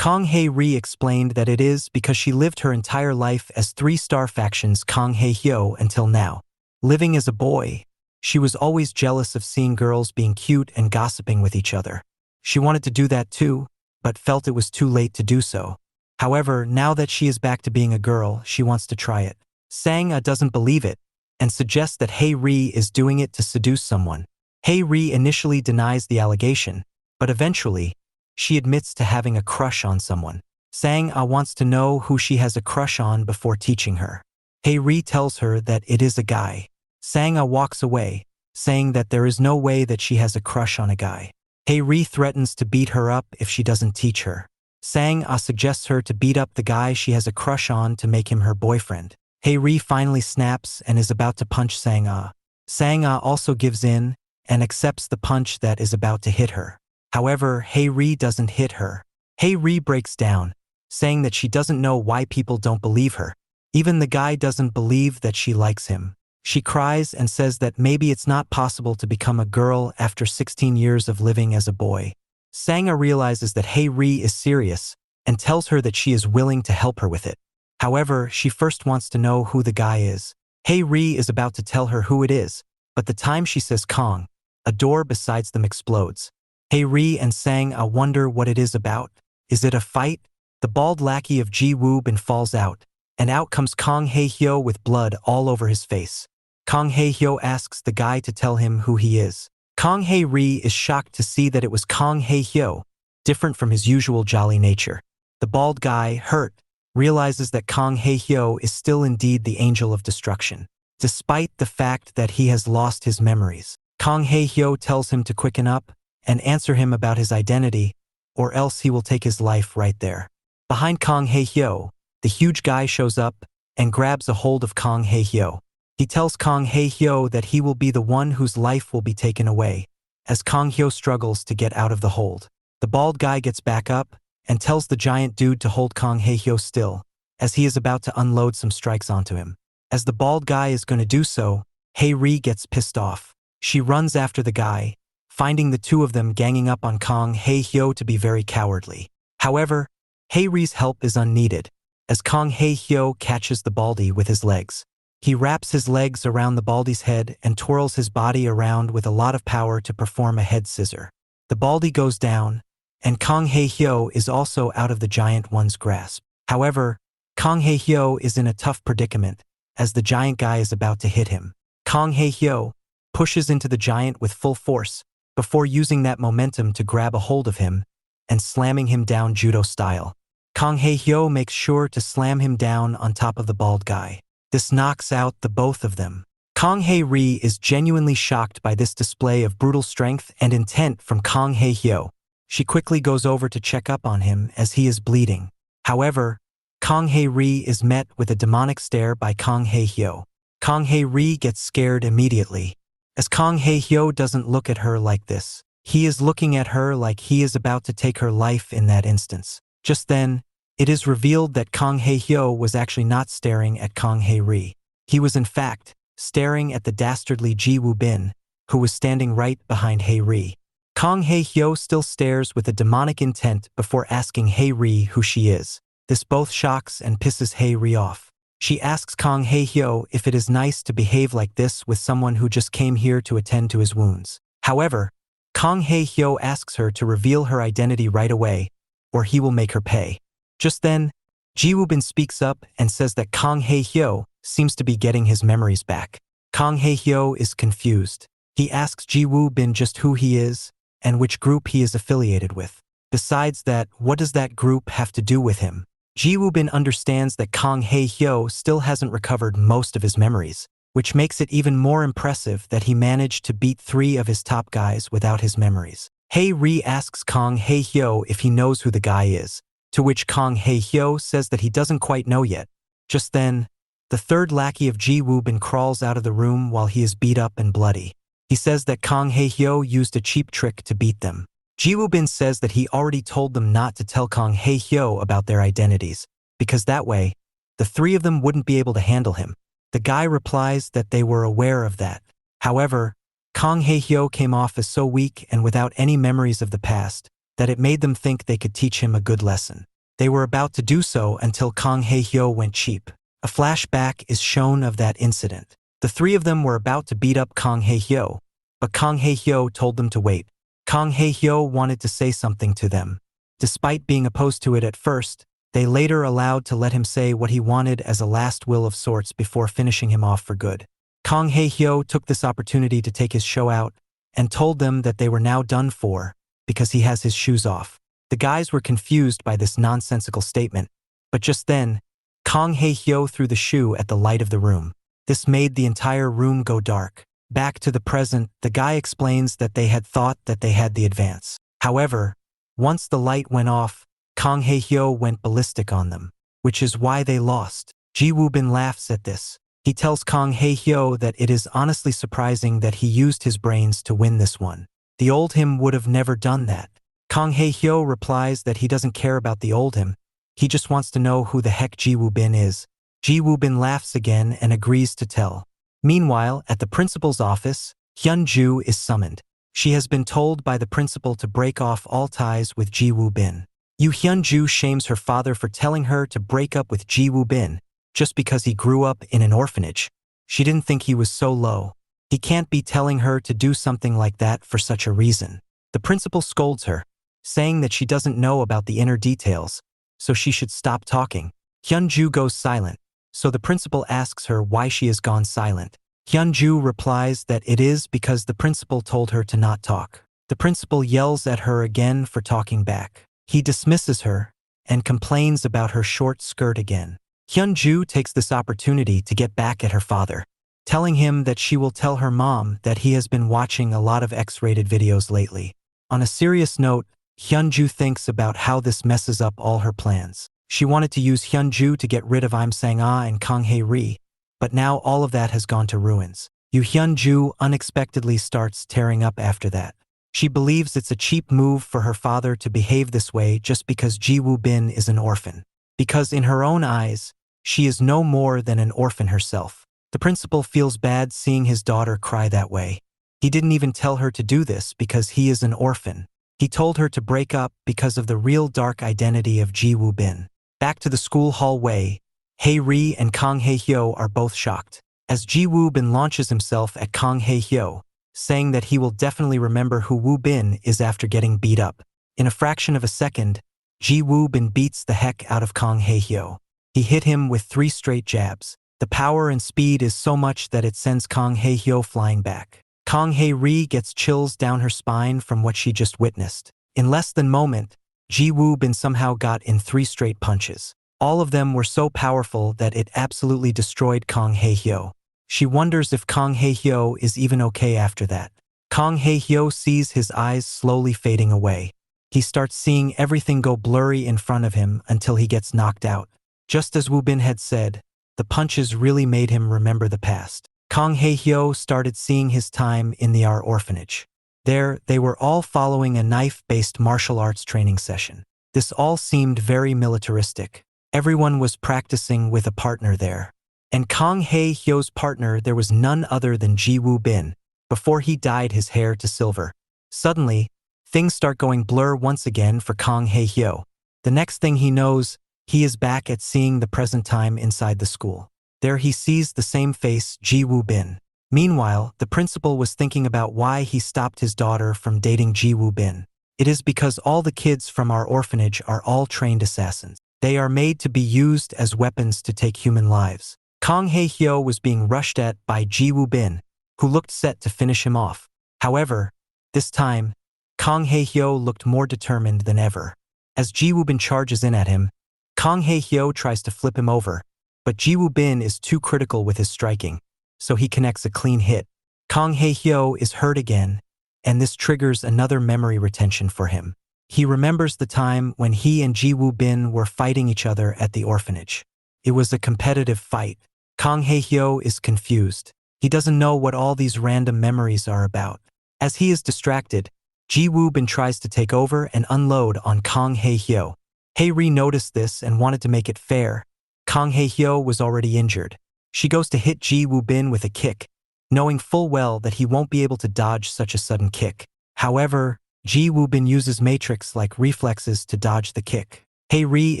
Kang Hae-ri explained that it is because she lived her entire life as three-star factions Kang Hae-hyo until now. Living as a boy, she was always jealous of seeing girls being cute and gossiping with each other. She wanted to do that too, but felt it was too late to do so. However, now that she is back to being a girl, she wants to try it. Sang-a doesn't believe it and suggests that Hae-ri is doing it to seduce someone. Hae-ri initially denies the allegation, but eventually, she admits to having a crush on someone. Sang-a wants to know who she has a crush on before teaching her. Hae-ri tells her that it is a guy. Sang-a walks away, saying that there is no way that she has a crush on a guy. Hae-ri threatens to beat her up if she doesn't teach her. Sang-a suggests her to beat up the guy she has a crush on to make him her boyfriend. Hae-ri finally snaps and is about to punch Sang-a. Sang-a also gives in and accepts the punch that is about to hit her. However, Hae-ri doesn't hit her. Hae-ri breaks down, saying that she doesn't know why people don't believe her. Even the guy doesn't believe that she likes him. She cries and says that maybe it's not possible to become a girl after 16 years of living as a boy. Sang-a realizes that Hae-ri is serious and tells her that she is willing to help her with it. However, she first wants to know who the guy is. Hae-ri is about to tell her who it is, but the time she says Kong, a door beside them explodes. Hae-ri and Sang-a wonder what it is about. Is it a fight? The bald lackey of Ji-woo-bin falls out, and out comes Kang Hae-hyo with blood all over his face. Kang Hae-hyo asks the guy to tell him who he is. Kang Hae-ri is shocked to see that it was Kang Hae-hyo, different from his usual jolly nature. The bald guy, hurt, realizes that Kang Hae-hyo is still indeed the angel of destruction. Despite the fact that he has lost his memories, Kang Hae-hyo tells him to quicken up and answer him about his identity, or else he will take his life right there. Behind Kang Hae-hyo, the huge guy shows up and grabs a hold of Kang Hae-hyo. He tells Kang Hae-hyo that he will be the one whose life will be taken away, as Kang Hyo struggles to get out of the hold. The bald guy gets back up and tells the giant dude to hold Kang Hae-hyo still, as he is about to unload some strikes onto him. As the bald guy is going to do so, Hae-ri gets pissed off. She runs after the guy, finding the two of them ganging up on Kang Hae-hyo to be very cowardly. However, Hae-ri's help is unneeded, as Kang Hae-hyo catches the baldy with his legs. He wraps his legs around the baldy's head and twirls his body around with a lot of power to perform a head scissor. The baldy goes down, and Kang Hae-hyo is also out of the giant one's grasp. However, Kang Hae-hyo is in a tough predicament, as the giant guy is about to hit him. Kang Hae-hyo pushes into the giant with full force, before using that momentum to grab a hold of him and slamming him down judo style. Kang Hae-hyo makes sure to slam him down on top of the bald guy. This knocks out the both of them. Kang Hae-ri is genuinely shocked by this display of brutal strength and intent from Kang Hae-hyo. She quickly goes over to check up on him as he is bleeding. However, Kang Hae-ri is met with a demonic stare by Kang Hae-hyo. Kang Hae-ri gets scared immediately, as Kang Hae-hyo doesn't look at her like this. He is looking at her like he is about to take her life in that instance. Just then, it is revealed that Kang Hae-hyo was actually not staring at Kang Hae-ri. He was in fact staring at the dastardly Ji-woo-bin, who was standing right behind Hae-ri. Kang Hae-hyo still stares with a demonic intent before asking Hae-ri who she is. This both shocks and pisses Hae-ri off. She asks Kang Hae-hyo if it is nice to behave like this with someone who just came here to attend to his wounds. However, Kang Hae-hyo asks her to reveal her identity right away, or he will make her pay. Just then, Ji-woo-bin speaks up and says that Kang Hae-hyo seems to be getting his memories back. Kang Hae-hyo is confused. He asks Ji-woo-bin just who he is and which group he is affiliated with. Besides that, what does that group have to do with him? Ji-woo-bin understands that Kang Hae-hyo still hasn't recovered most of his memories, which makes it even more impressive that he managed to beat 3 of his top guys without his memories. Hae-ri asks Kang Hae-hyo if he knows who the guy is, to which Kang Hae-hyo says that he doesn't quite know yet. Just then, the third lackey of Ji-woo-bin crawls out of the room while he is beat up and bloody. He says that Kang Hae-hyo used a cheap trick to beat them. Ji-woo-bin says that he already told them not to tell Kang Hae-hyo about their identities, because that way, the 3 of them wouldn't be able to handle him. The guy replies that they were aware of that. However, Kang Hae-hyo came off as so weak and without any memories of the past that it made them think they could teach him a good lesson. They were about to do so until Kang Hae-hyo went cheap. A flashback is shown of that incident. The three of them were about to beat up Kang Hae-hyo, but Kang Hae-hyo told them to wait. Kang Hae-hyo wanted to say something to them. Despite being opposed to it at first, they later allowed to let him say what he wanted as a last will of sorts before finishing him off for good. Kang Hae-hyo took this opportunity to take his show out and told them that they were now done for because he has his shoes off. The guys were confused by this nonsensical statement, but just then, Kang Hae-hyo threw the shoe at the light of the room. This made the entire room go dark. Back to the present, the guy explains that they had thought that they had the advance. However, once the light went off, Kang Hae-hyo went ballistic on them, which is why they lost. Ji Woo-bin laughs at this. He tells Kang Hae-hyo that it is honestly surprising that he used his brains to win this one. The old him would have never done that. Kang Hae-hyo replies that he doesn't care about the old him. He just wants to know who the heck Ji Woo-bin is. Ji Woo-bin laughs again and agrees to tell. Meanwhile, at the principal's office, Hyun-ju is summoned. She has been told by the principal to break off all ties with Ji Woo-bin. Hyun-ju shames her father for telling her to break up with Ji Woo-bin just because he grew up in an orphanage. She didn't think he was so low. He can't be telling her to do something like that for such a reason. The principal scolds her, saying that she doesn't know about the inner details, so she should stop talking. Hyun-ju goes silent, so the principal asks her why she has gone silent. Hyun-ju replies that it is because the principal told her to not talk. The principal yells at her again for talking back. He dismisses her and complains about her short skirt again. Hyun-ju takes this opportunity to get back at her father, telling him that she will tell her mom that he has been watching a lot of X-rated videos lately. On a serious note, Hyun-ju thinks about how this messes up all her plans. She wanted to use Hyun-ju to get rid of Im Sang-ah and Kang Hae-ri, but now all of that has gone to ruins. Hyun-ju unexpectedly starts tearing up after that. She believes it's a cheap move for her father to behave this way just because Ji Woo-bin is an orphan. Because in her own eyes, she is no more than an orphan herself. The principal feels bad seeing his daughter cry that way. He didn't even tell her to do this because he is an orphan. He told her to break up because of the real dark identity of Ji Woo-bin. Back to the school hallway, Hae-ri and Kang Hae-hyo are both shocked, as Ji Woo-bin launches himself at Kang Hae-hyo, saying that he will definitely remember who Woo-bin is after getting beat up. In a fraction of a second, Ji Woo-bin beats the heck out of Kang Hae-hyo. He hit him with 3 straight jabs. The power and speed is so much that it sends Kang Hae-hyo flying back. Kang Hae-ri gets chills down her spine from what she just witnessed. In less than a moment, Ji Woo-bin somehow got in 3 straight punches. All of them were so powerful that it absolutely destroyed Kang Hae-hyo. She wonders if Kang Hae-hyo is even okay after that. Kang Hae-hyo sees his eyes slowly fading away. He starts seeing everything go blurry in front of him until he gets knocked out. Just as Woo-bin had said, the punches really made him remember the past. Kang Hae-hyo started seeing his time in the orphanage. There, they were all following a knife-based martial arts training session. This all seemed very militaristic. Everyone was practicing with a partner there. And Kang Hae-hyo's partner there was none other than Ji Woo-bin, before he dyed his hair to silver. Suddenly, things start going blur once again for Kang Hae-hyo. The next thing he knows, he is back at seeing the present time inside the school. There he sees the same face, Ji Woo-bin. Meanwhile, the principal was thinking about why he stopped his daughter from dating Ji Woo-bin. It is because all the kids from our orphanage are all trained assassins. They are made to be used as weapons to take human lives. Kang Hae-hyo was being rushed at by Ji Woo-bin, who looked set to finish him off. However, this time, Kang Hae-hyo looked more determined than ever. As Ji Woo-bin charges in at him, Kang Hae-hyo tries to flip him over, but Ji Woo-bin is too critical with his striking, so he connects a clean hit. Kang Hae-hyo is hurt again, and this triggers another memory retention for him. He remembers the time when he and Ji Woo-bin were fighting each other at the orphanage. It was a competitive fight. Kang Hae-hyo is confused. He doesn't know what all these random memories are about. As he is distracted, Ji Woo-bin tries to take over and unload on Kang Hae-hyo. Hae-ri noticed this and wanted to make it fair. Kang Hae-hyo was already injured. She goes to hit Ji Woo-bin with a kick, knowing full well that he won't be able to dodge such a sudden kick. However, Ji Woo-bin uses matrix-like reflexes to dodge the kick. Hei Ri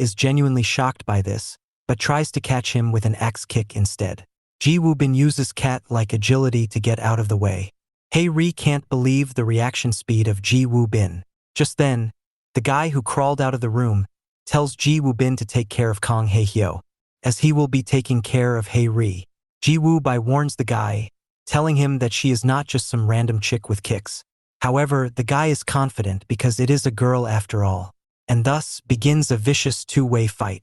is genuinely shocked by this, but tries to catch him with an axe kick instead. Ji Woo Bin uses cat-like agility to get out of the way. Hei Ri can't believe the reaction speed of Ji Woo Bin. Just then, the guy who crawled out of the room tells Ji Woo Bin to take care of Kang Hei Hyo, as he will be taking care of Hei Ri. Ji Woo Bai warns the guy, telling him that she is not just some random chick with kicks. However, the guy is confident because it is a girl after all, and thus begins a vicious two-way fight.